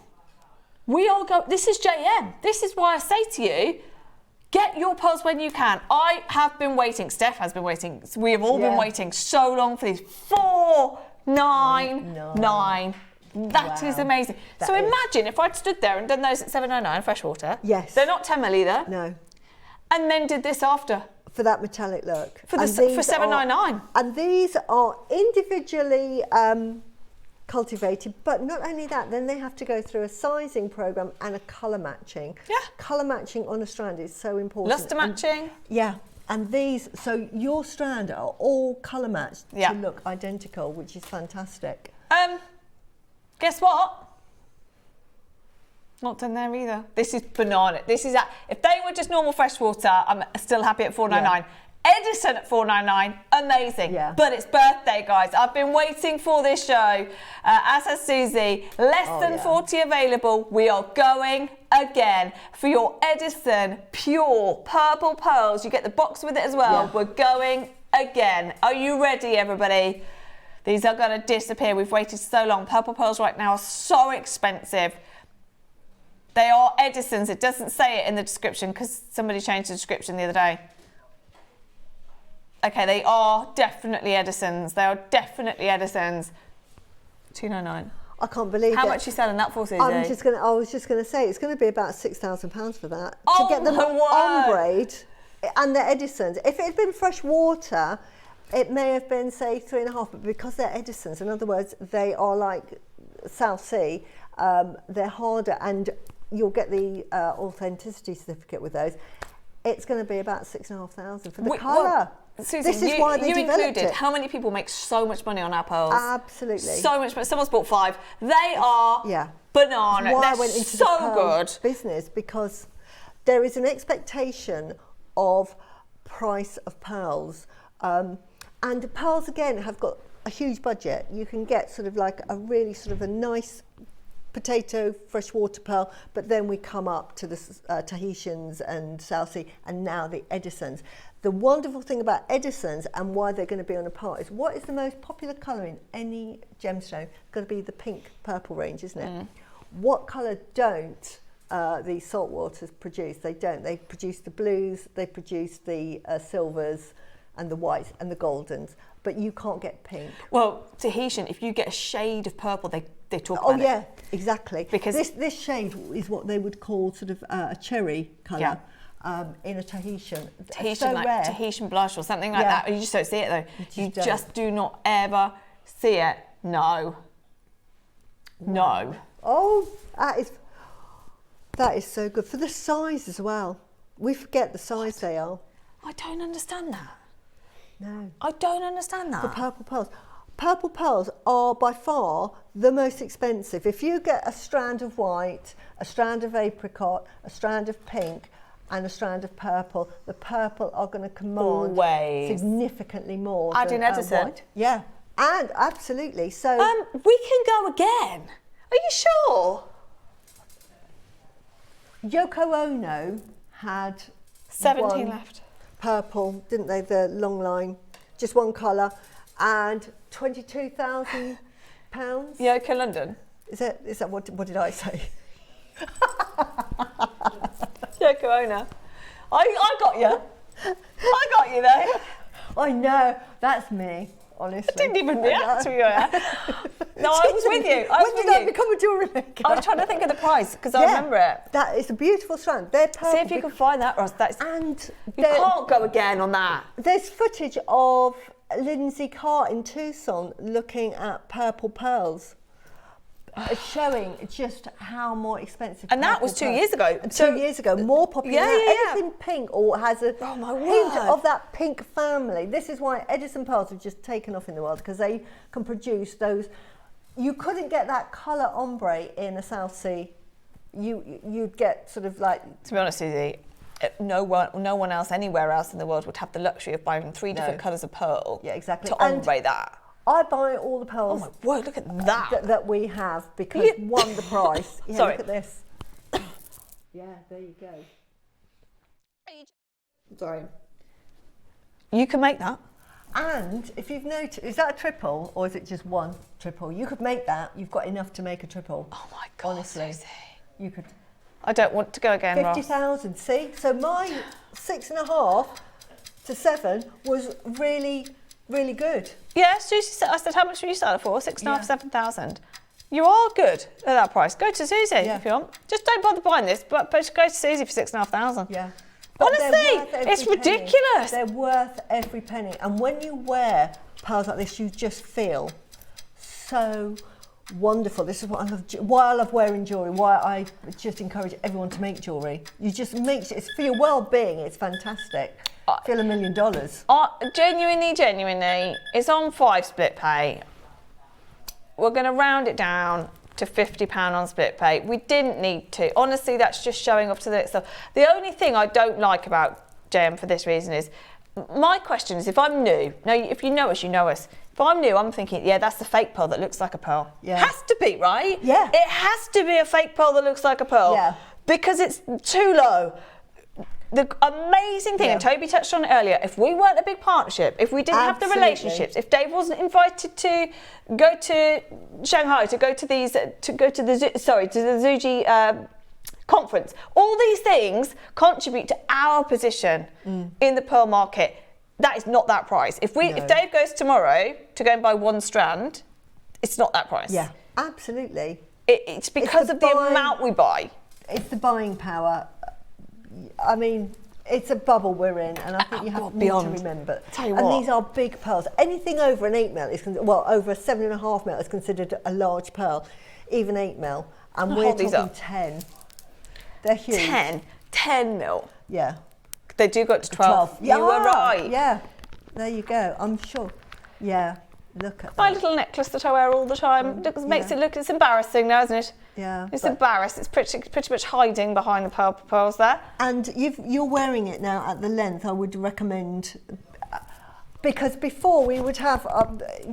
We are going. This is JM. This is why I say to you, get your pearls when you can. I have been waiting. Steph has been waiting. We have all been waiting so long for these. $499. That is amazing. So imagine if I'd stood there and done those at $7.99 freshwater. Yes. They're not 10 mil either. No. And then did this after. For that metallic look. For $7.99. And these are individually cultivated, but not only that, then they have to go through a sizing program and a colour matching. Yeah. Colour matching on a strand is so important. Luster matching. Yeah. And these, so your strand are all colour matched to look identical, which is fantastic. Guess what? Not done there either. This is banana. This is if they were just normal fresh water, I'm still happy at $4.99. Edison at $4.99, amazing. Yeah. But it's birthday, guys. I've been waiting for this show. As has Susie, less than 40 available. We are going again for your Edison pure purple pearls. You get the box with it as well. Yeah. We're going again. Are you ready, everybody? These are going to disappear. We've waited so long. Purple pearls right now are so expensive. They are Edison's. It doesn't say it in the description because somebody changed the description the other day. Okay, they are definitely Edison's. They are definitely Edison's. $2.99. I can't believe it. How much are you selling that for, Susie? I was just going to say, it's going to be about £6,000 for that. Oh, to get them ombre and the Edison's. If it had been fresh water, it may have been, say, 3.5, but because they're Edison's, in other words, they are like South Sea, they're harder, and you'll get the authenticity certificate with those. It's going to be about £6,500 for the colour. Susie, this is why they you developed included. it. How many people make so much money on our pearls? Absolutely. So much money. Someone's bought 5. They are banana. That's why They're I went into so the pearl good. business, because there is an expectation of price of pearls. And the pearls, again, have got a huge budget. You can get sort of like a really sort of a nice potato freshwater pearl, but then we come up to the Tahitians and South Sea, and now the Edisons. The wonderful thing about Edisons and why they're going to be on a par is, what is the most popular colour in any gemstone? It's going to be the pink purple range, isn't it? What colour don't the salt waters produce? They don't. They produce the blues, they produce the silvers and the whites and the goldens, but you can't get pink. Well, Tahitian, if you get a shade of purple, they talk about it. Oh yeah, exactly. Because this shade is what they would call sort of a cherry colour in a Tahitian. Tahitian, so like rare. Tahitian blush or something like that. You just don't see it though. You don't. just do not ever see it. No. No. Oh, that is so good. For the size as well. We forget the size they are. I don't understand that. No. I don't understand that. The purple pearls. Purple pearls are by far the most expensive. If you get a strand of white, a strand of apricot, a strand of pink, and a strand of purple, the purple are going to command significantly more Adding than Edison. white. Yeah, and absolutely. So we can go again. Are you sure? Yoko Ono had 17 left. Purple, didn't they? The long line, just one colour, and £22,000. Yoko London. Is that what did I say? Yoko Ono. I got you. I got you there. I know, that's me, honestly. I didn't even react to you. No, I was with you. When did I become a jewellery maker? I was trying to think of the price because I remember it. That is a beautiful strand. They're purple. See if you can find that, Ross. You can't go again on that. There's footage of Lindsay Carr in Tucson looking at purple pearls, showing just how more expensive. And that was 2 years ago. 2 years ago, more popular. Anything pink or has a hint of that pink family. This is why Edison pearls have just taken off in the world, because they can produce those. You couldn't get that colour ombre in a South Sea. You'd get sort of like. To be honest, Susie, no one else anywhere else in the world would have the luxury of buying 3 different colours of pearl. Yeah, exactly. To ombre that. I buy all the pearls. Oh my word! Look at that. That we have, because one, the price. Yeah, Sorry. Look at this. Yeah, there you go. Sorry. You can make that. And if you've noticed, is that a triple or is it just one triple? You could make that. You've got enough to make a triple. Oh my God, honestly, Susie. You could. I don't want to go again, Ross. 50,000. See, so my 6.5 to 7 was really, really good. Yeah, Susie said. I said, how much were you selling for? 6.5, 7,000. You are good at that price. Go to Susie if you want. Just don't bother buying this, but just go to Susie for 6,500. Yeah. Honestly, it's ridiculous. They're worth every penny. And when you wear pearls like this, you just feel so wonderful. This is what I love. Why I love wearing jewellery. Why I just encourage everyone to make jewellery. You just make it's for your well-being. It's fantastic. Feel $1 million. Genuinely, it's on 5 split pay. We're going to round it down to £50 on split pay. We didn't need to. Honestly, that's just showing off to the stuff. The only thing I don't like about JM for this reason is, my question is, if I'm new, now if you know us, you know us. If I'm new, I'm thinking, yeah, that's the fake pearl that looks like a pearl. Yeah. Has to be, right? Yeah. It has to be a fake pearl that looks like a pearl. Yeah. Because it's too low. The amazing thing, and Toby touched on it earlier, if we weren't a big partnership, if we didn't have the relationships, if Dave wasn't invited to go to Shanghai, to go to the Suzie conference, all these things contribute to our position in the pearl market. That is not that price. If Dave goes tomorrow to go and buy 1 strand, it's not that price. Yeah, absolutely. It's because of the amount we buy. It's the buying power. I mean, it's a bubble we're in, and I think you have to remember. Tell you and what. these are big pearls. Anything over an 8 mil is over a 7.5 mil is considered a large pearl, even 8 mil. And we're talking 10. They're huge. 10 mil. Yeah. They do go up to 12. Yeah, you were right. Yeah. There you go. I'm sure. Yeah. Look at my that. little necklace that I wear all the time. Makes it look, it's embarrassing now, isn't it? Yeah. It's embarrassed. It's pretty much hiding behind the purple pearls there. And you're wearing it now at the length. I would recommend, because before we would have,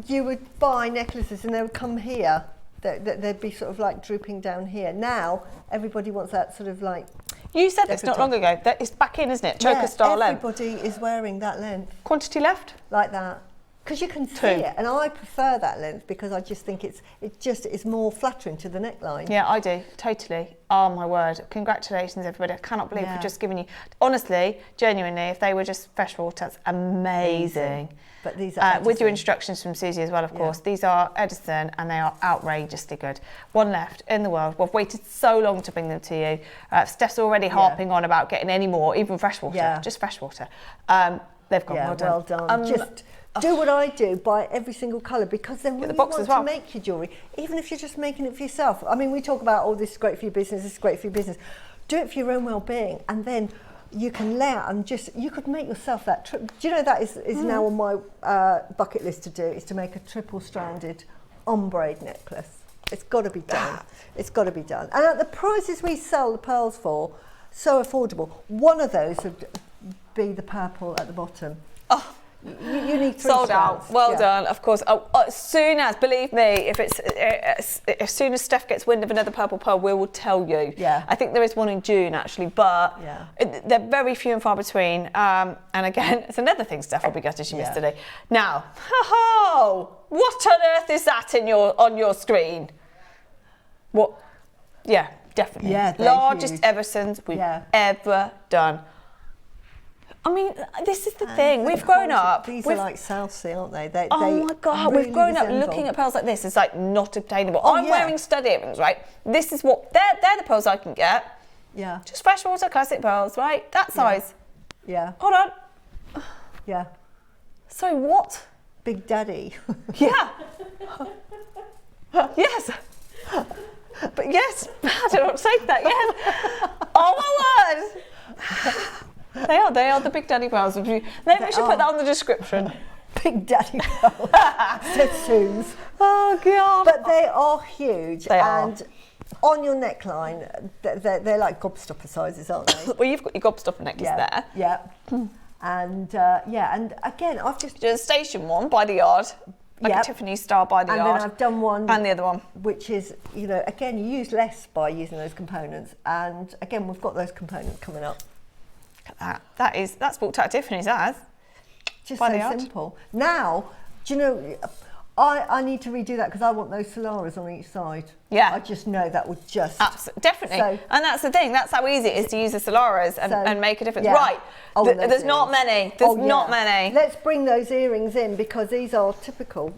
you would buy necklaces and they would come here. They'd be sort of like drooping down here. Now everybody wants that sort of like. You said this not long ago. That it's back in, isn't it? Choker style length. Everybody is wearing that length. Quantity left? Like that. Because you can see it, and I prefer that length because I just think it is more flattering to the neckline. Yeah, I do, totally. Oh my word! Congratulations, everybody! I cannot believe we've just given you. Honestly, genuinely, if they were just freshwater, that's amazing. But these are with your instructions from Suzie as well, of course. These are Edison, and they are outrageously good. 1 left in the world. We've waited so long to bring them to you. Steph's already harping on about getting any more, even freshwater, just freshwater. They've gone well done. Just. Do what I do, buy every single colour, because then when you want to make your jewellery, even if you're just making it for yourself. I mean, we talk about, this is great for your business, this is great for your business. Do it for your own well-being, and then you can lay out and you could make yourself that trip. Do you know that is now on my bucket list to do, is to make a triple-stranded ombre necklace. It's got to be done. It's got to be done. And at the prices we sell the pearls for, so affordable, one of those would be the purple at the bottom. Oh. You need 3 sold strands. out. Well done, of course. As soon as, believe me, as soon as Steph gets wind of another purple pearl, we will tell you. Yeah. I think there is one in June actually, but they're very few and far between. And again, it's another thing Steph will be gutted she missed today. Now, what on earth is that on your screen? What? Yeah, definitely. Yeah, largest Eversons we've ever done. I mean, this is the thing. We've grown up. These are like Southsea, aren't they? Oh my God, really we've grown up resemble. looking at pearls like this. It's like not obtainable. I'm wearing stud earrings, right? This is what, they're the pearls I can get. Yeah. Just freshwater classic pearls, right? That size. Yeah. Hold on. Yeah. So what? Big Daddy. Yeah. Yes. But yes, I don't want to say that, yes. Oh my word. They are the Big Daddy pearls. Maybe we should put that on the description. Big Daddy pearls. Tattoos. Oh God. But they are huge. They are. And on your neckline, they're like gobstopper sizes, aren't they? Well, you've got your gobstopper necklace there. Yeah. And and again, I've just done a station one by the yard. Like a Tiffany style by the yard. And then I've done one. And the other one. Which is, again, you use less by using those components. And again, we've got those components coming up. Look at that. That's bought out of Tiffany's, that is. Just by so the yard. simple. Now, do you know, I need to redo that because I want those Solaras on each side. Yeah. I just know that would just... Absolutely, definitely. So, and that's the thing. That's how easy it is to use the Solaras and make a difference. Yeah. Right. Oh, There's not many. There's not many. Let's bring those earrings in because these are typical.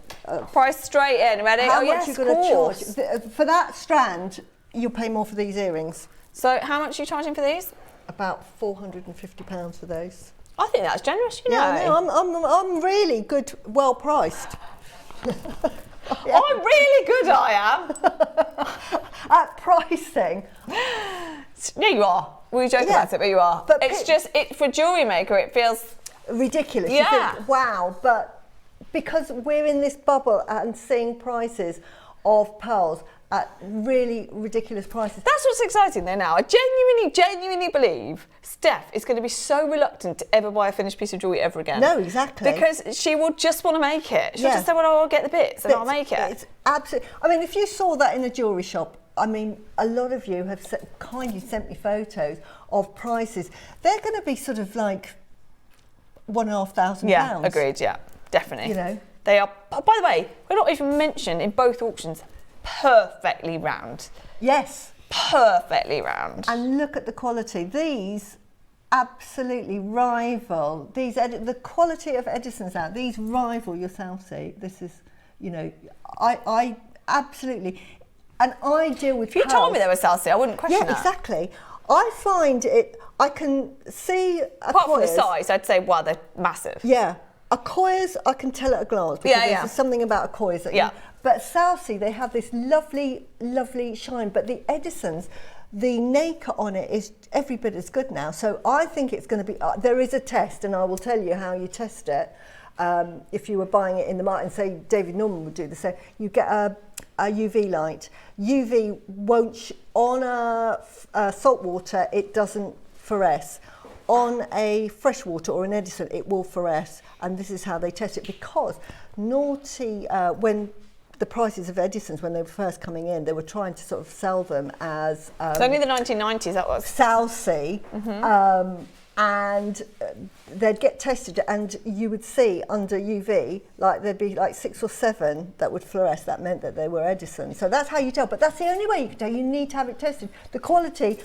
Price straight in. Ready? How much yes, you're going to charge? For that strand, you'll pay more for these earrings. So how much are you charging for these? About £450 for those. I think that's generous, you know. Yeah, no, I'm really good, well priced. I'm really good, I am. At pricing. Yeah, you are. We joke about it, but you are. But it's just, for Jewellery Maker, it feels ridiculous. Yeah. You think, wow, but because we're in this bubble and seeing prices of pearls at really ridiculous prices. That's what's exciting there now. I genuinely believe Steph is going to be so reluctant to ever buy a finished piece of jewellery ever again. No, exactly. Because she will just want to make it. She'll just say, well, I'll get the bits and I'll make it. It's absolutely. I mean, if you saw that in a jewellery shop, I mean, a lot of you have kindly sent me photos of prices. They're going to be sort of like £1,500. Yeah, agreed, yeah, definitely. You know. They are, by the way, we're not even mentioned in both auctions, perfectly round. Yes. Perfectly round. And look at the quality. These absolutely rival, the quality of Edison's out, these rival your Southsea. This is, you know, I absolutely, and I deal with If you pearls. told me they were Southsea, I wouldn't question that. Yeah, exactly. I find it, I can see Apart from the size, I'd say, wow, they're massive. Yeah. Acquoias, I can tell at a glance because there's something about Acquoias that but Southsea, they have this lovely, lovely shine. But the Edison's, the nacre on it is every bit as good now. So I think it's going to be, there is a test, and I will tell you how you test it. If you were buying it in the market, and say David Norman would do the same, you get a UV light. UV won't, on a salt water, it doesn't fluoresce. On a freshwater or an Edison, it will fluoresce, and this is how they test it, because when the prices of Edisons, when they were first coming in, they were trying to sort of sell them as it's only the 1990s, that was Southsea, and they'd get tested, and you would see under UV, like there'd be like 6 or 7 that would fluoresce. That meant that they were Edison. So that's how you tell. But that's the only way you can tell. You need to have it tested. The quality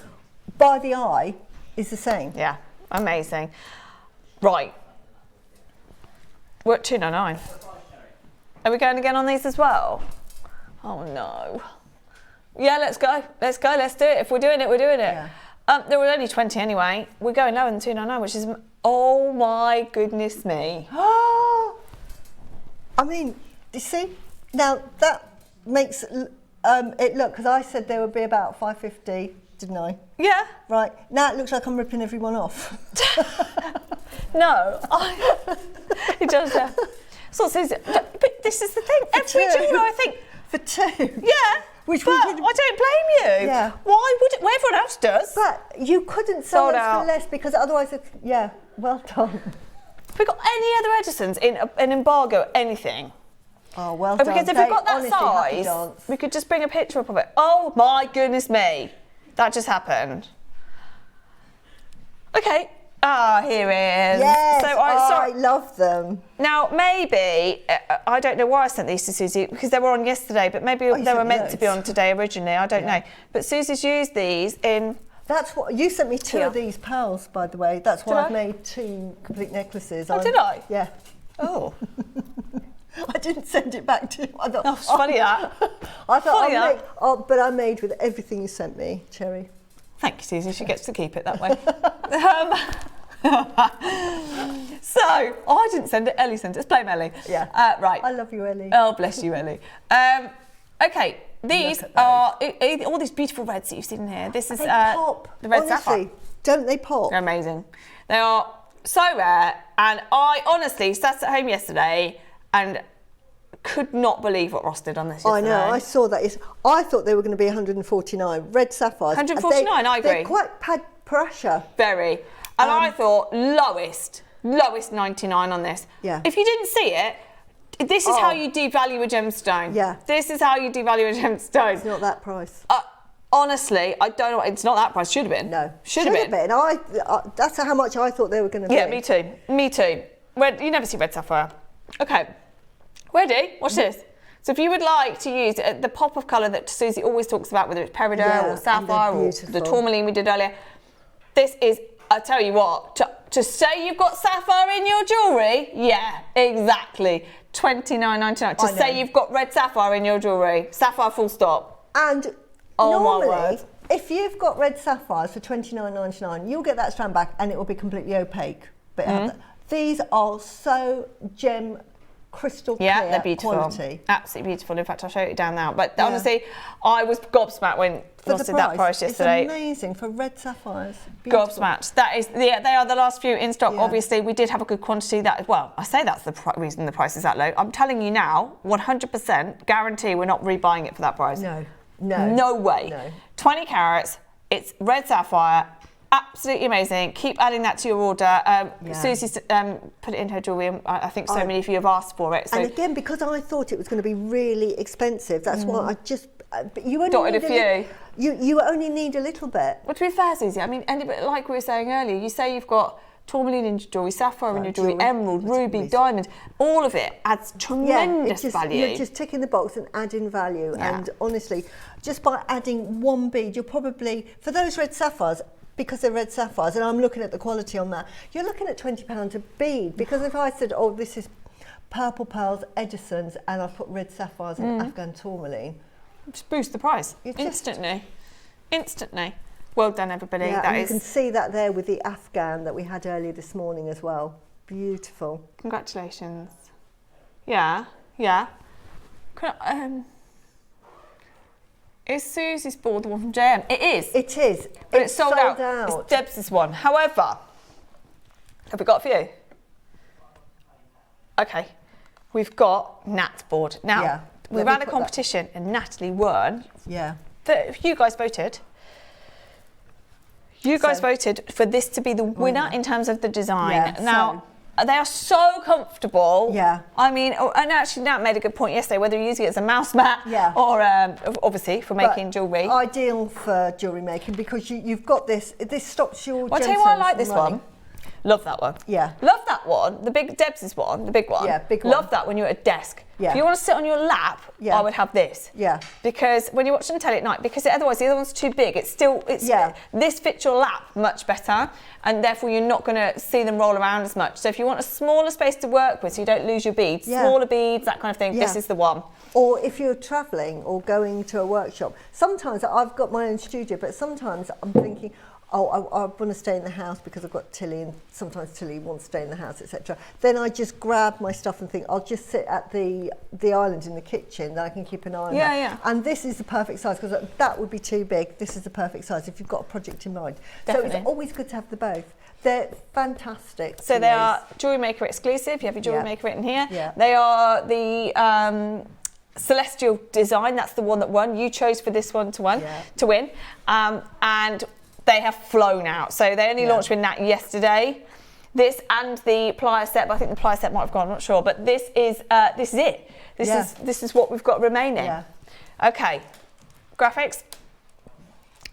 by the eye is the same. Yeah. Amazing. Right. We're at $2.99. Are we going again on these as well? Oh no. Yeah, let's go. Let's go. Let's do it. If we're doing it, we're doing it. Yeah. There were only 20 anyway. We're going lower than $2.99, which is, oh my goodness me. I mean, you see, now that makes it look, because I said there would be about $5.50. Didn't I? Yeah. Right. Now it looks like I'm ripping everyone off. No. It does. So but this is the thing. Every jeweller, I think. For 2. Yeah. Which but I don't blame you. Yeah. Why would it? Well, everyone else does. But you couldn't sell Sold them out. for less, because otherwise, well done. Have we got any other Edisons in an embargo, anything? Oh, well done. Because if we've got that size, we could just bring a picture up of it. Oh my goodness me. That just happened. Okay. Here it is. Yes, so I love them. Now, maybe, I don't know why I sent these to Suzie, because they were on yesterday, but maybe they were meant to be on today originally, I don't know. But Suzie's used these in... That's what, you sent me 2 of these pearls, by the way. That's why I've made 2 complete necklaces. Oh, did I? Yeah. Oh. I didn't send it back to you. I thought, oh, it's funny that. I thought, but I made with everything you sent me, Cherry. Thank you, Suzie. She gets to keep it that way. So, I didn't send it. Ellie sent it. Let's blame Ellie. Yeah. Right. I love you, Ellie. Oh, bless you, Ellie. Okay. These are all these beautiful reds that you've seen in here. This is they pop. The red Honestly, sapphire. Don't they pop? They're amazing. They are so rare, and I honestly sat at home yesterday and could not believe what Ross did on this yesterday. I know, I saw that. I thought they were going to be 149 red sapphires. 149, I agree. They're quite pressure. Very. And I thought lowest 99 on this. Yeah. If you didn't see it, this is how you devalue a gemstone. Yeah. This is how you devalue a gemstone. It's not that price. Honestly, I don't know. It's not that price. Should have been. No. Should have been. That's how much I thought they were going to be. Yeah, me too. Me too. You never see red sapphire. Okay. Ready? Watch this. So if you would like to use the pop of colour that Suzie always talks about, whether it's peridot or sapphire or the tourmaline we did earlier, this is, I tell you what, to say you've got sapphire in your jewellery, yeah, exactly. $29.99. To say you've got red sapphire in your jewellery, sapphire full stop. And normally, my word, if you've got red sapphires for $29.99, you'll get that strand back and it will be completely opaque. But these are so gem crystal clear Yeah, they're beautiful. quality. Absolutely beautiful. In fact, I'll show it down now. But honestly, I was gobsmacked when Ross did that price yesterday. It's amazing for red sapphires. Beautiful. Gobsmacked. That is, they are the last few in stock. Obviously, we did have a good quantity. I say that's the reason the price is that low. I'm telling you now, 100% guarantee we're not rebuying it for that price. No way. No. 20 carats. It's red sapphire. Absolutely amazing. Keep adding that to your order. Susie put it in her jewellery, and I think so many of you have asked for it. So. And again, because I thought it was going to be really expensive, that's why I just. But you only dotted need a few. You only need a little bit. Well, to be fair, Susie, I mean, and like we were saying earlier, you say you've got tourmaline in your jewellery, sapphire in your jewellery, emerald, ruby, diamond. All of it adds tremendous value. You're just ticking the box and adding value. And honestly, just by adding one bead, you're probably, for those red sapphires, because they're red sapphires, and I'm looking at the quality on that, you're looking at £20 a bead. Because if I said, oh, this is purple pearls, Edison's, and I've put red sapphires and Afghan tourmaline, just boost the price instantly. Well done, everybody. Yeah, and you can see that there with the Afghan that we had earlier this morning as well. Beautiful. Congratulations. Yeah. Is Susie's board the one from JM? It is. It is. But it's sold out. It's Deb's one. However, have we got a few? Okay. We've got Nat's board. Now, we've had a competition and Natalie won. Yeah. You guys voted. You guys voted for this to be the winner in terms of the design. Now, they are so comfortable. Yeah. I mean, and actually Nat made a good point yesterday, whether you're using it as a mouse mat or obviously for making jewellery. Ideal for jewellery making because you've got this stops your I'll tell you why I like this one. Love that one. Yeah. Love that one. The big Debs' one, the big one. Yeah, big one. Love that when you're at a desk. Yeah. If you want to sit on your lap, I would have this. Yeah. Because when you're watching telly at night, because otherwise the other one's too big, this fits your lap much better, and therefore you're not going to see them roll around as much. So if you want a smaller space to work with so you don't lose your beads, smaller beads, that kind of thing, this is the one. Or if you're travelling or going to a workshop, sometimes I've got my own studio, but sometimes I'm thinking, oh, I want to stay in the house because I've got Tilly, and sometimes Tilly wants to stay in the house, etc. Then I just grab my stuff and think, I'll just sit at the island in the kitchen that I can keep an eye on. Yeah. And this is the perfect size because that would be too big. This is the perfect size if you've got a project in mind. Definitely. So it's always good to have the both. They're fantastic. So they are Jewellery Maker exclusive. You have your Jewellery Maker written here. Yeah. They are the Celestial design. That's the one that won. You chose for this one to win. And they have flown out. So they only launched with Nat yesterday. This and the plier set, but I think the plier set might have gone, I'm not sure. But this is it. This is what we've got remaining. Yeah. Okay. Graphics.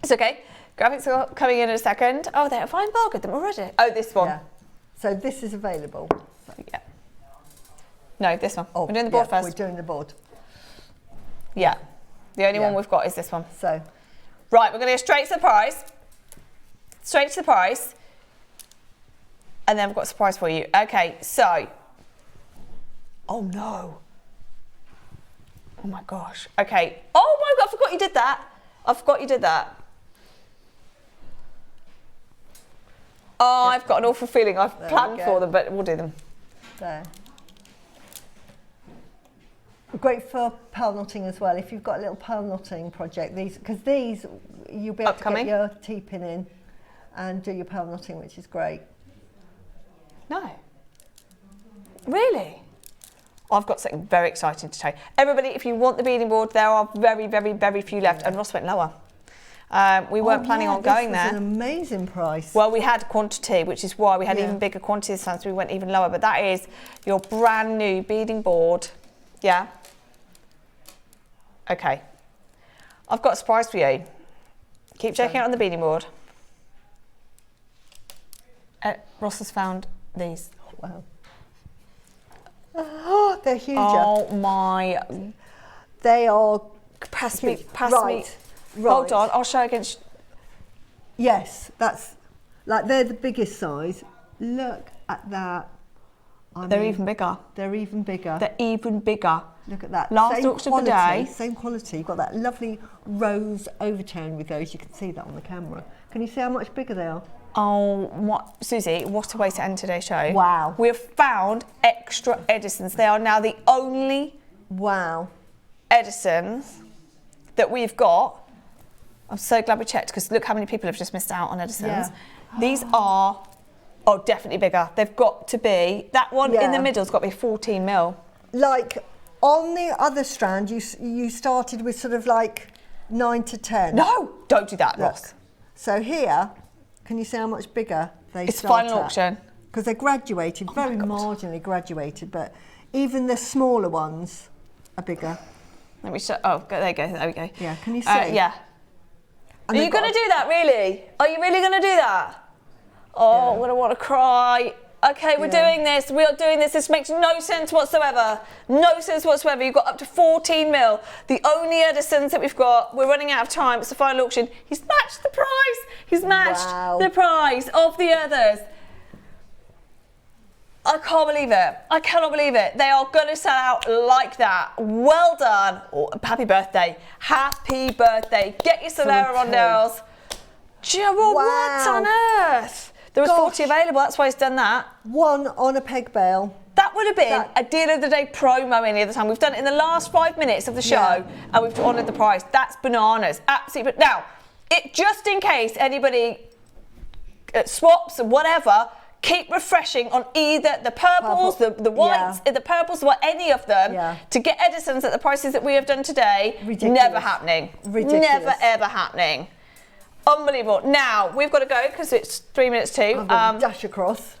It's okay. Graphics are coming in a second. Oh, they're fine bargained them already. Oh, this one. Yeah. So this is available. Yeah. No, this one. Oh, we're doing the board first. We're doing the board. Yeah. The only one we've got is this one. So. Right, we're going to go straight to the price. Straight to the price. And then we've got a surprise for you. Okay, so. Oh no. Oh my gosh. Okay. Oh my God, I forgot you did that. Oh, I've got an awful feeling I've planned for them, but we'll do them. There. Great for pearl knotting as well. If you've got a little pearl knotting project, because these you'll be able to get your T-pin in and do your pearl knotting, which is great. No. Really? I've got something very exciting to tell you. Everybody, if you want the beading board, there are very, very, very few left, and Ross went lower. We weren't planning on going there. This was an amazing price. Well, we had quantity, which is why we had even bigger quantity this time, so we went even lower. But that is your brand new beading board. Yeah. Okay. I've got a surprise for you. Keep checking out on the beading board. Ross has found these. Wow. Oh, they're huge. Oh my. They are. Pass me. Right. Hold on, I'll show again. Yes, that's like they're the biggest size. Look at that. They're even bigger. They're even bigger. They're even bigger. Look at that. Last auction of the day. Same quality. You've got that lovely rose overtone with those. You can see that on the camera. Can you see how much bigger they are? Oh, Suzie, what a way to end today's show. Wow. We have found extra Edisons. They are now the only Edisons that we've got. I'm so glad we checked, because look how many people have just missed out on Edisons. Yeah. These are, definitely bigger. They've got to be, that one in the middle's got to be 14 mil. Like, on the other strand, you started with sort of like 9 to 10. No, don't do that, Ross. So here, can you see how much bigger they It's start final auction. Because they're graduated, very marginally graduated, but even the smaller ones are bigger. Let me show, there you go, there we go. Yeah, can you see? Yeah. And Are you going to do that, really? Are you really going to do that? Oh, I'm going to want to cry. Okay, we're doing this. We are doing this. This makes no sense whatsoever. No sense whatsoever. You've got up to 14 mil. The only Edisons that we've got. We're running out of time. It's the final auction. He's matched the price. He's matched the price of the others. I can't believe it. I cannot believe it. They are going to sell out like that. Well done. Oh, happy birthday. Happy birthday. Get your Solera on, girls. What on earth? There was 40 available, that's why he's done that. One on a peg bail. That would have been a deal of the day promo any other time. We've done it in the last 5 minutes of the show and we've honoured the price. That's bananas, absolutely. Now, just in case anybody swaps or whatever, keep refreshing on either the purples, the whites, the purples, any of them to get Edisons at the prices that we have done today. Ridiculous. Never happening. Ridiculous. Never, ever happening. Unbelievable. Now, we've got to go because it's 3 minutes to. Dash across.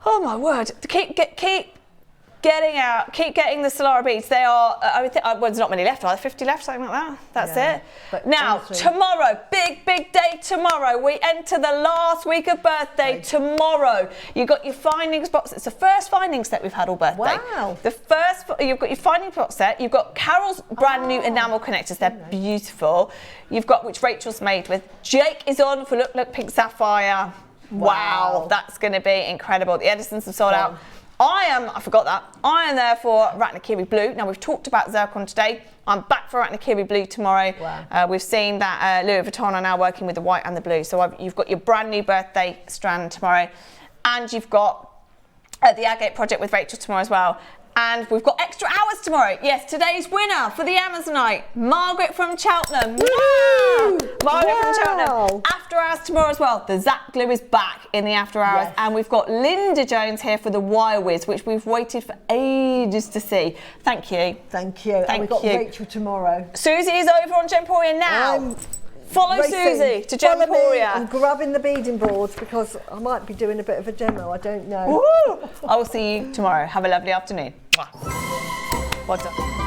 Oh my word. Keep getting out. Keep getting the Solera beads. They are, there's not many left, are there? 50 left, something like that? That's it. But now, tomorrow, big day tomorrow. We enter the last week of birthday tomorrow. You've got your findings box. It's the first findings set we've had all birthday. Wow. You've got your findings box set. You've got Carol's brand new enamel connectors. They're beautiful. You've got, which Rachel's made with. Jake is on for Look Pink Sapphire. Wow. That's going to be incredible. The Edisons have sold out. I forgot that. I am there for Arachnikiri Blue. Now, we've talked about Zircon today. I'm back for Arachnikiri Blue tomorrow. Wow. We've seen that Louis Vuitton are now working with the white and the blue. So you've got your brand new birthday strand tomorrow. And you've got the Agate project with Rachel tomorrow as well. And we've got extra hours tomorrow. Yes, today's winner for the Amazonite, Margaret from Cheltenham. Woo! Margaret from Cheltenham. After hours tomorrow as well. The Zap Glue is back in the after hours. Yes. And we've got Linda Jones here for the Wire Whiz, which we've waited for ages to see. Thank you. Thank you. And we've got Rachel tomorrow. Suzie is over on Gemporia now. Follow Suzie to Gemporia. I'm grabbing the beading boards because I might be doing a bit of a demo. I don't know. Woo! I will see you tomorrow. Have a lovely afternoon. Well done.